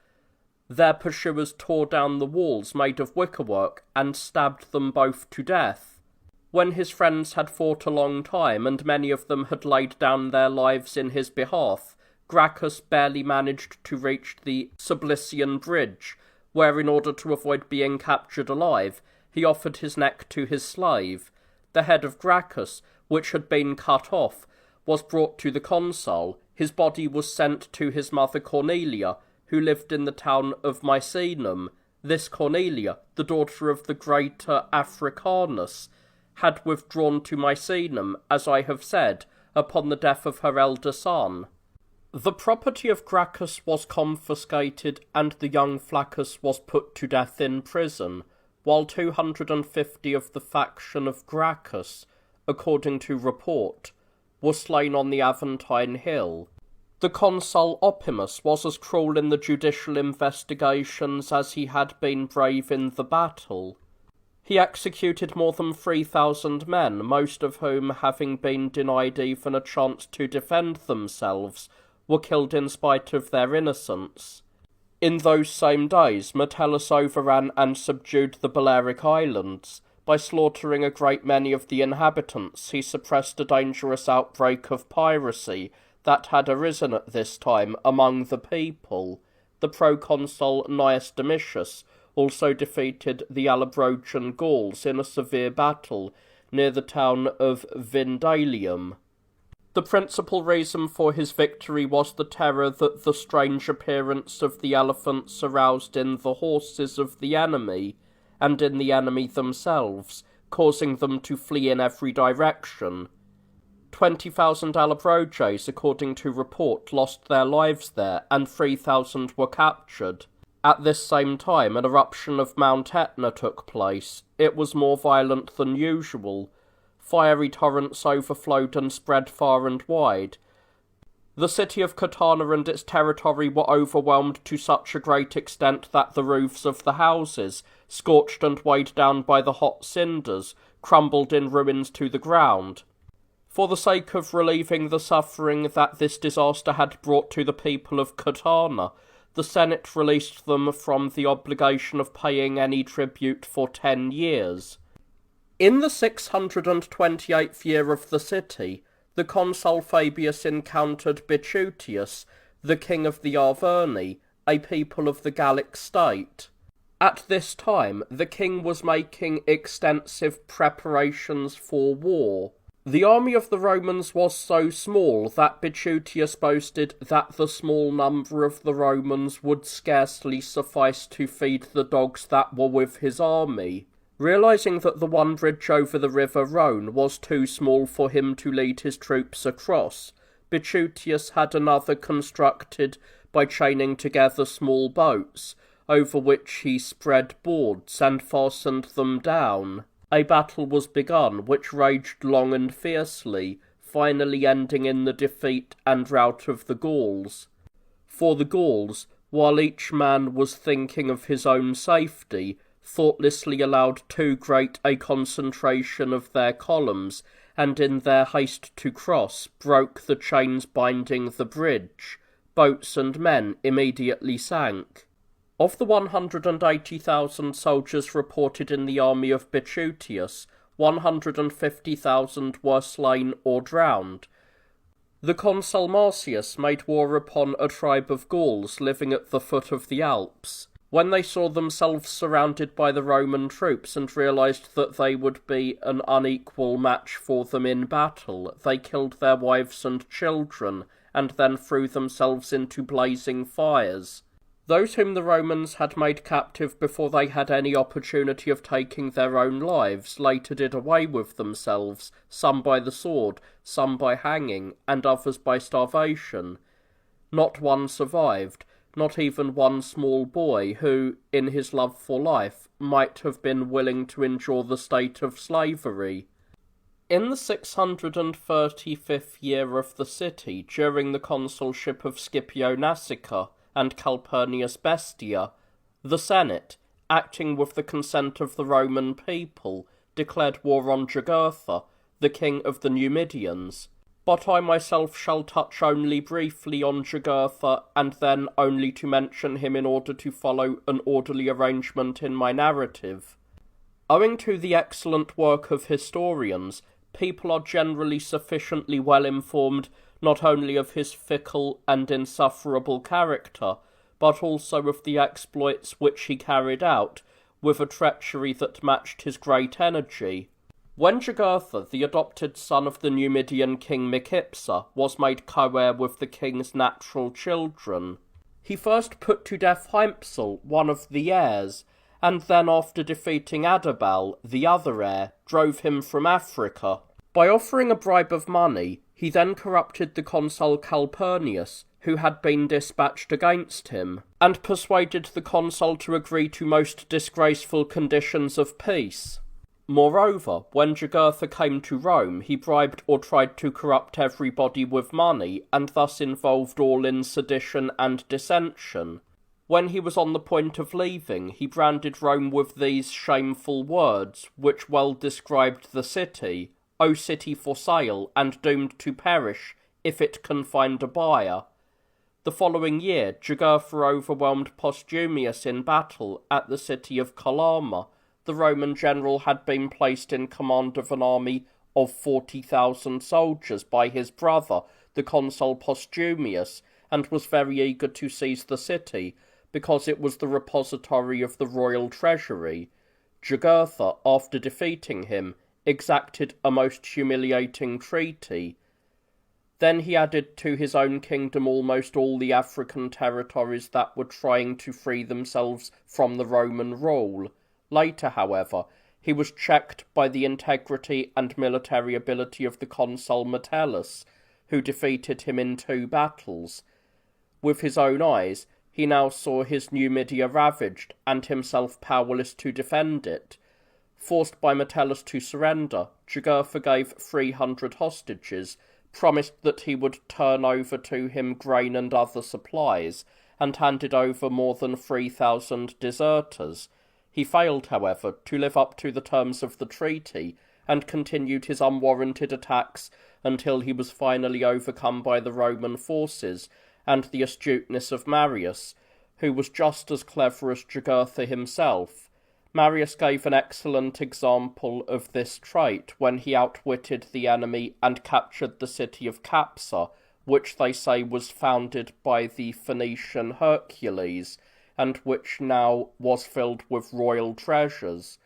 Their pursuers tore down the walls made of wickerwork and stabbed them both to death. When his friends had fought a long time, and many of them had laid down their lives in his behalf, Gracchus barely managed to reach the Sublician Bridge, where, in order to avoid being captured alive, he offered his neck to his slave. The head of Gracchus, which had been cut off, was brought to the consul. His body was sent to his mother Cornelia, who lived in the town of Misenum. This Cornelia, the daughter of the greater Africanus, had withdrawn to Misenum, as I have said, upon the death of her elder son. The property of Gracchus was confiscated, and the young Flaccus was put to death in prison, while 250 of the faction of Gracchus, according to report, were slain on the Aventine Hill. The consul Oppimus was as cruel in the judicial investigations as he had been brave in the battle. He executed more than 3,000 men, most of whom, having been denied even a chance to defend themselves, were killed in spite of their innocence. In those same days, Metellus overran and subdued the Balearic Islands. By slaughtering a great many of the inhabitants, he suppressed a dangerous outbreak of piracy that had arisen at this time among the people. The proconsul Gnaeus Domitius also defeated the Allobrogian Gauls in a severe battle near the town of Vindalium. The principal reason for his victory was the terror that the strange appearance of the elephants aroused in the horses of the enemy, and in the enemy themselves, causing them to flee in every direction. 20,000 Allobroges, according to report, lost their lives there, and 3,000 were captured. At this same time, an eruption of Mount Etna took place. It was more violent than usual. Fiery torrents overflowed and spread far and wide. The city of Catana and its territory were overwhelmed to such a great extent that the roofs of the houses, scorched and weighed down by the hot cinders, crumbled in ruins to the ground. For the sake of relieving the suffering that this disaster had brought to the people of Catana, the Senate released them from the obligation of paying any tribute for 10 years. In the 628th year of the city, the consul Fabius encountered Bitutius, the king of the Arverni, a people of the Gallic state. At this time, the king was making extensive preparations for war. The army of the Romans was so small that Bitutius boasted that the small number of the Romans would scarcely suffice to feed the dogs that were with his army. Realizing that the one bridge over the river Rhone was too small for him to lead his troops across, Bitutius had another constructed by chaining together small boats, over which he spread boards and fastened them down. A battle was begun, which raged long and fiercely, finally ending in the defeat and rout of the Gauls. For the Gauls, while each man was thinking of his own safety, thoughtlessly allowed too great a concentration of their columns, and in their haste to cross, broke the chains binding the bridge. Boats and men immediately sank. Of the 180,000 soldiers reported in the army of Bitutius, 150,000 were slain or drowned. The consul Marcius made war upon a tribe of Gauls living at the foot of the Alps. When they saw themselves surrounded by the Roman troops and realized that they would be an unequal match for them in battle, they killed their wives and children, and then threw themselves into blazing fires. Those whom the Romans had made captive before they had any opportunity of taking their own lives later did away with themselves, some by the sword, some by hanging, and others by starvation. Not one survived, not even one small boy who, in his love for life, might have been willing to endure the state of slavery. In the 635th year of the city, during the consulship of Scipio Nasica and Calpurnius Bestia, the Senate, acting with the consent of the Roman people, declared war on Jugurtha, the king of the Numidians. But I myself shall touch only briefly on Jugurtha, and then only to mention him in order to follow an orderly arrangement in my narrative. Owing to the excellent work of historians, people are generally sufficiently well informed not only of his fickle and insufferable character, but also of the exploits which he carried out, with a treachery that matched his great energy. When Jugurtha, the adopted son of the Numidian king Micipsa, was made co-heir with the king's natural children, he first put to death Hympsal, one of the heirs, and then, after defeating Adabal, the other heir, drove him from Africa. By offering a bribe of money, he then corrupted the consul Calpurnius, who had been dispatched against him, and persuaded the consul to agree to most disgraceful conditions of peace. Moreover, when Jugurtha came to Rome, he bribed or tried to corrupt everybody with money, and thus involved all in sedition and dissension. When he was on the point of leaving, he branded Rome with these shameful words, which well described the city: "O city for sale, and doomed to perish, if it can find a buyer." The following year, Jugurtha overwhelmed Postumius in battle at the city of Colama. The Roman general had been placed in command of an army of 40,000 soldiers by his brother, the consul Postumius, and was very eager to seize the city, because it was the repository of the royal treasury. Jugurtha, after defeating him, exacted a most humiliating treaty. Then he added to his own kingdom almost all the African territories that were trying to free themselves from the Roman rule. Later, however, he was checked by the integrity and military ability of the consul Metellus, who defeated him in 2 battles. With his own eyes, he now saw his Numidia ravaged, and himself powerless to defend it. Forced by Metellus to surrender, Jugurtha gave 300 hostages, promised that he would turn over to him grain and other supplies, and handed over more than 3,000 deserters. He failed, however, to live up to the terms of the treaty, and continued his unwarranted attacks until he was finally overcome by the Roman forces, and the astuteness of Marius, who was just as clever as Jugurtha himself. Marius gave an excellent example of this trait when he outwitted the enemy and captured the city of Capsa, which they say was founded by the Phoenician Hercules, and which now was filled with royal treasures,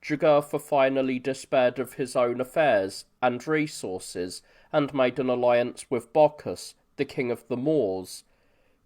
Jugurtha finally despaired of his own affairs and resources, and made an alliance with Bocchus, the king of the Moors.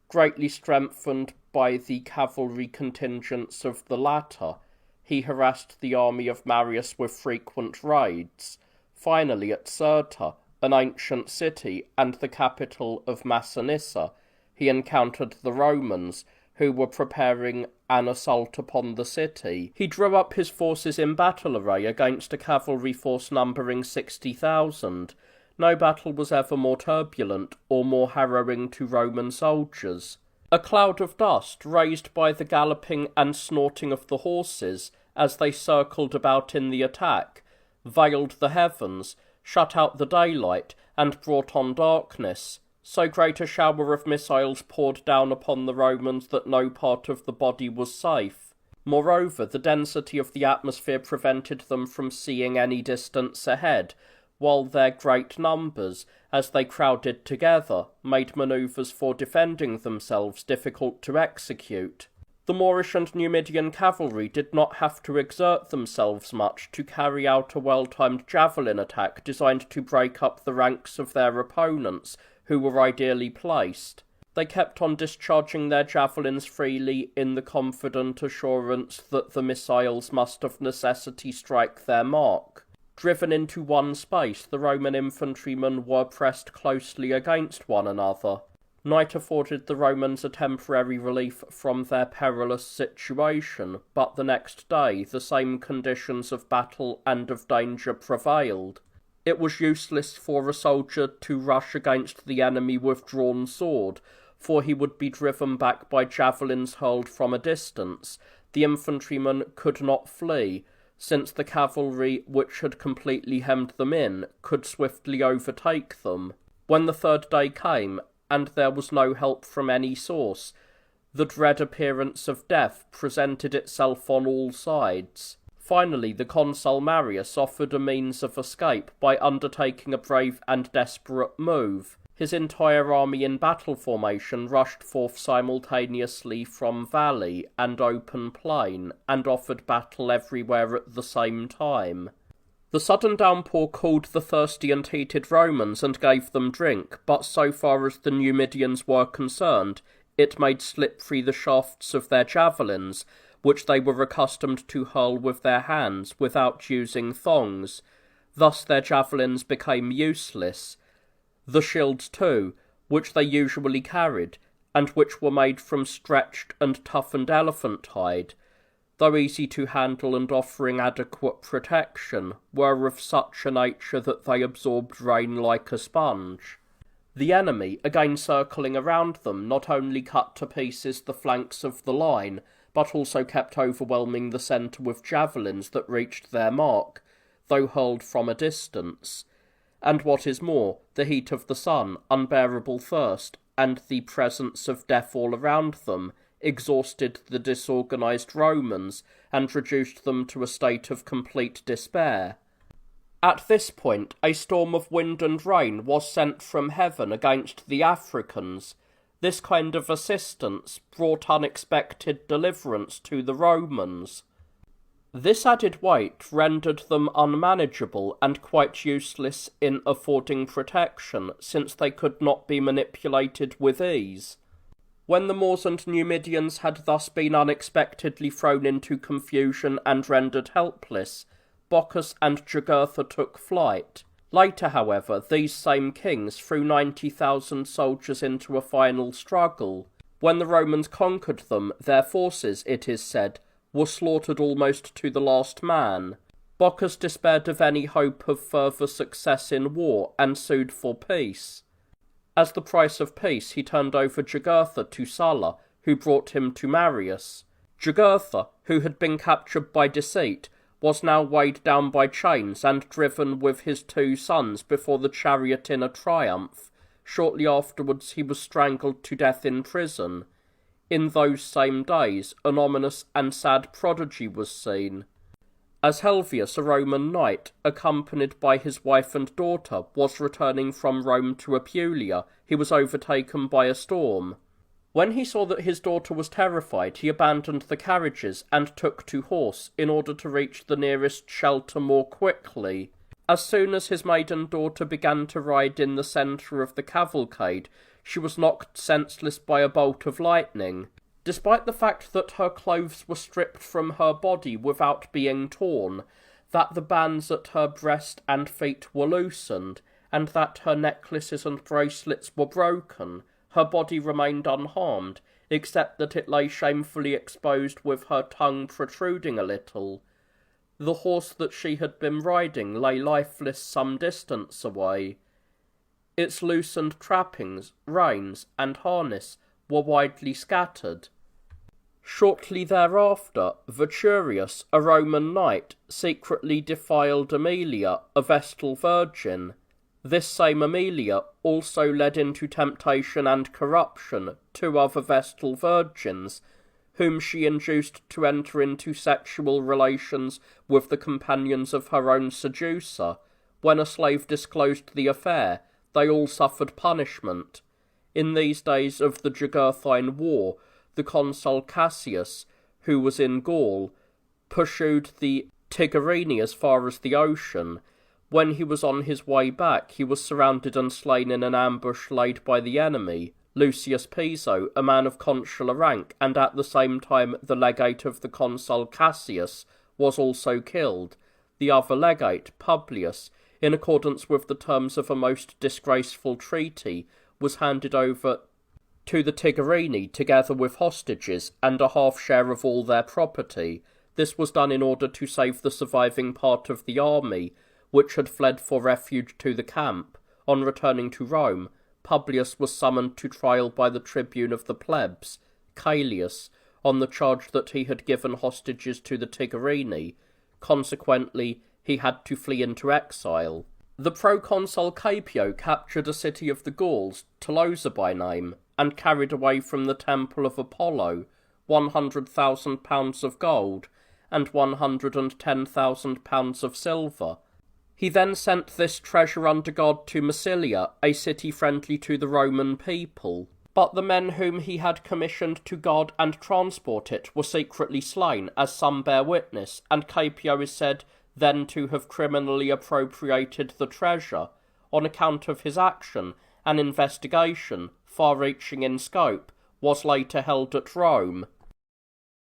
Greatly strengthened by the cavalry contingents of the latter, he harassed the army of Marius with frequent raids. Finally, at Cirta, an ancient city and the capital of Massinissa, he encountered the Romans, who were preparing an assault upon the city. He drew up his forces in battle array against a cavalry force numbering 60,000. No battle was ever more turbulent or more harrowing to Roman soldiers. A cloud of dust, raised by the galloping and snorting of the horses as they circled about in the attack, veiled the heavens, shut out the daylight, and brought on darkness. So great a shower of missiles poured down upon the Romans that no part of the body was safe. Moreover, the density of the atmosphere prevented them from seeing any distance ahead, while their great numbers, as they crowded together, made manoeuvres for defending themselves difficult to execute. The Moorish and Numidian cavalry did not have to exert themselves much to carry out a well-timed javelin attack designed to break up the ranks of their opponents, who were ideally placed. They kept on discharging their javelins freely in the confident assurance that the missiles must of necessity strike their mark. Driven into one space, the Roman infantrymen were pressed closely against one another. Night afforded the Romans a temporary relief from their perilous situation, but the next day the same conditions of battle and of danger prevailed. It was useless for a soldier to rush against the enemy with drawn sword, for he would be driven back by javelins hurled from a distance. The infantrymen could not flee, since the cavalry, which had completely hemmed them in, could swiftly overtake them. When the third day came, and there was no help from any source, the dread appearance of death presented itself on all sides. Finally, the consul Marius offered a means of escape by undertaking a brave and desperate move. His entire army in battle formation rushed forth simultaneously from valley and open plain, and offered battle everywhere at the same time. The sudden downpour cooled the thirsty and heated Romans and gave them drink, but so far as the Numidians were concerned, it made slippery the shafts of their javelins, which they were accustomed to hurl with their hands without using thongs. Thus their javelins became useless. The shields, too, which they usually carried, and which were made from stretched and toughened elephant hide, though easy to handle and offering adequate protection, were of such a nature that they absorbed rain like a sponge. The enemy, again circling around them, not only cut to pieces the flanks of the line, but also kept overwhelming the centre with javelins that reached their mark, though hurled from a distance. And what is more, the heat of the sun, unbearable thirst, and the presence of death all around them, exhausted the disorganized Romans, and reduced them to a state of complete despair. At this point, a storm of wind and rain was sent from heaven against the Africans. This kind of assistance brought unexpected deliverance to the Romans. This added weight rendered them unmanageable and quite useless in affording protection, since they could not be manipulated with ease. When the Moors and Numidians had thus been unexpectedly thrown into confusion and rendered helpless, Bocchus and Jugurtha took flight. Later, however, these same kings threw 90,000 soldiers into a final struggle. When the Romans conquered them, their forces, it is said, were slaughtered almost to the last man. Bocchus despaired of any hope of further success in war, and sued for peace. As the price of peace, he turned over Jugurtha to Sulla, who brought him to Marius. Jugurtha, who had been captured by deceit, was now weighed down by chains and driven with his 2 sons before the chariot in a triumph. Shortly afterwards he was strangled to death in prison. In those same days an ominous and sad prodigy was seen. As Helvius, a Roman knight, accompanied by his wife and daughter, was returning from Rome to Apulia, he was overtaken by a storm. When he saw that his daughter was terrified, he abandoned the carriages and took to horse in order to reach the nearest shelter more quickly. As soon as his maiden daughter began to ride in the centre of the cavalcade, she was knocked senseless by a bolt of lightning. Despite the fact that her clothes were stripped from her body without being torn, that the bands at her breast and feet were loosened, and that her necklaces and bracelets were broken, her body remained unharmed, except that it lay shamefully exposed with her tongue protruding a little. The horse that she had been riding lay lifeless some distance away. Its loosened trappings, reins, and harness were widely scattered. Shortly thereafter, Veturius, a Roman knight, secretly defiled Aemilia, a Vestal virgin. This same Aemilia also led into temptation and corruption 2 other Vestal virgins, whom she induced to enter into sexual relations with the companions of her own seducer. When a slave disclosed the affair, they all suffered punishment. In these days of the Jugurthine War, the consul Cassius, who was in Gaul, pursued the Tigerini as far as the ocean. When he was on his way back, he was surrounded and slain in an ambush laid by the enemy. Lucius Piso, a man of consular rank, and at the same time the legate of the consul Cassius, was also killed. The other legate, Publius, in accordance with the terms of a most disgraceful treaty, was handed over to the Tigerini together with hostages and a half share of all their property. This was done in order to save the surviving part of the army, which had fled for refuge to the camp. On returning to Rome, Publius was summoned to trial by the tribune of the plebs, Caelius, on the charge that he had given hostages to the Tigerini. Consequently, he had to flee into exile. The proconsul Caepio captured a city of the Gauls, Tolosa by name, and carried away from the temple of Apollo 100,000 pounds of gold and 110,000 pounds of silver. He then sent this treasure under guard to Massilia, a city friendly to the Roman people. But the men whom he had commissioned to guard and transport it were secretly slain, as some bear witness, and Caepio is said then to have criminally appropriated the treasure. On account of his action, an investigation, far-reaching in scope, was later held at Rome.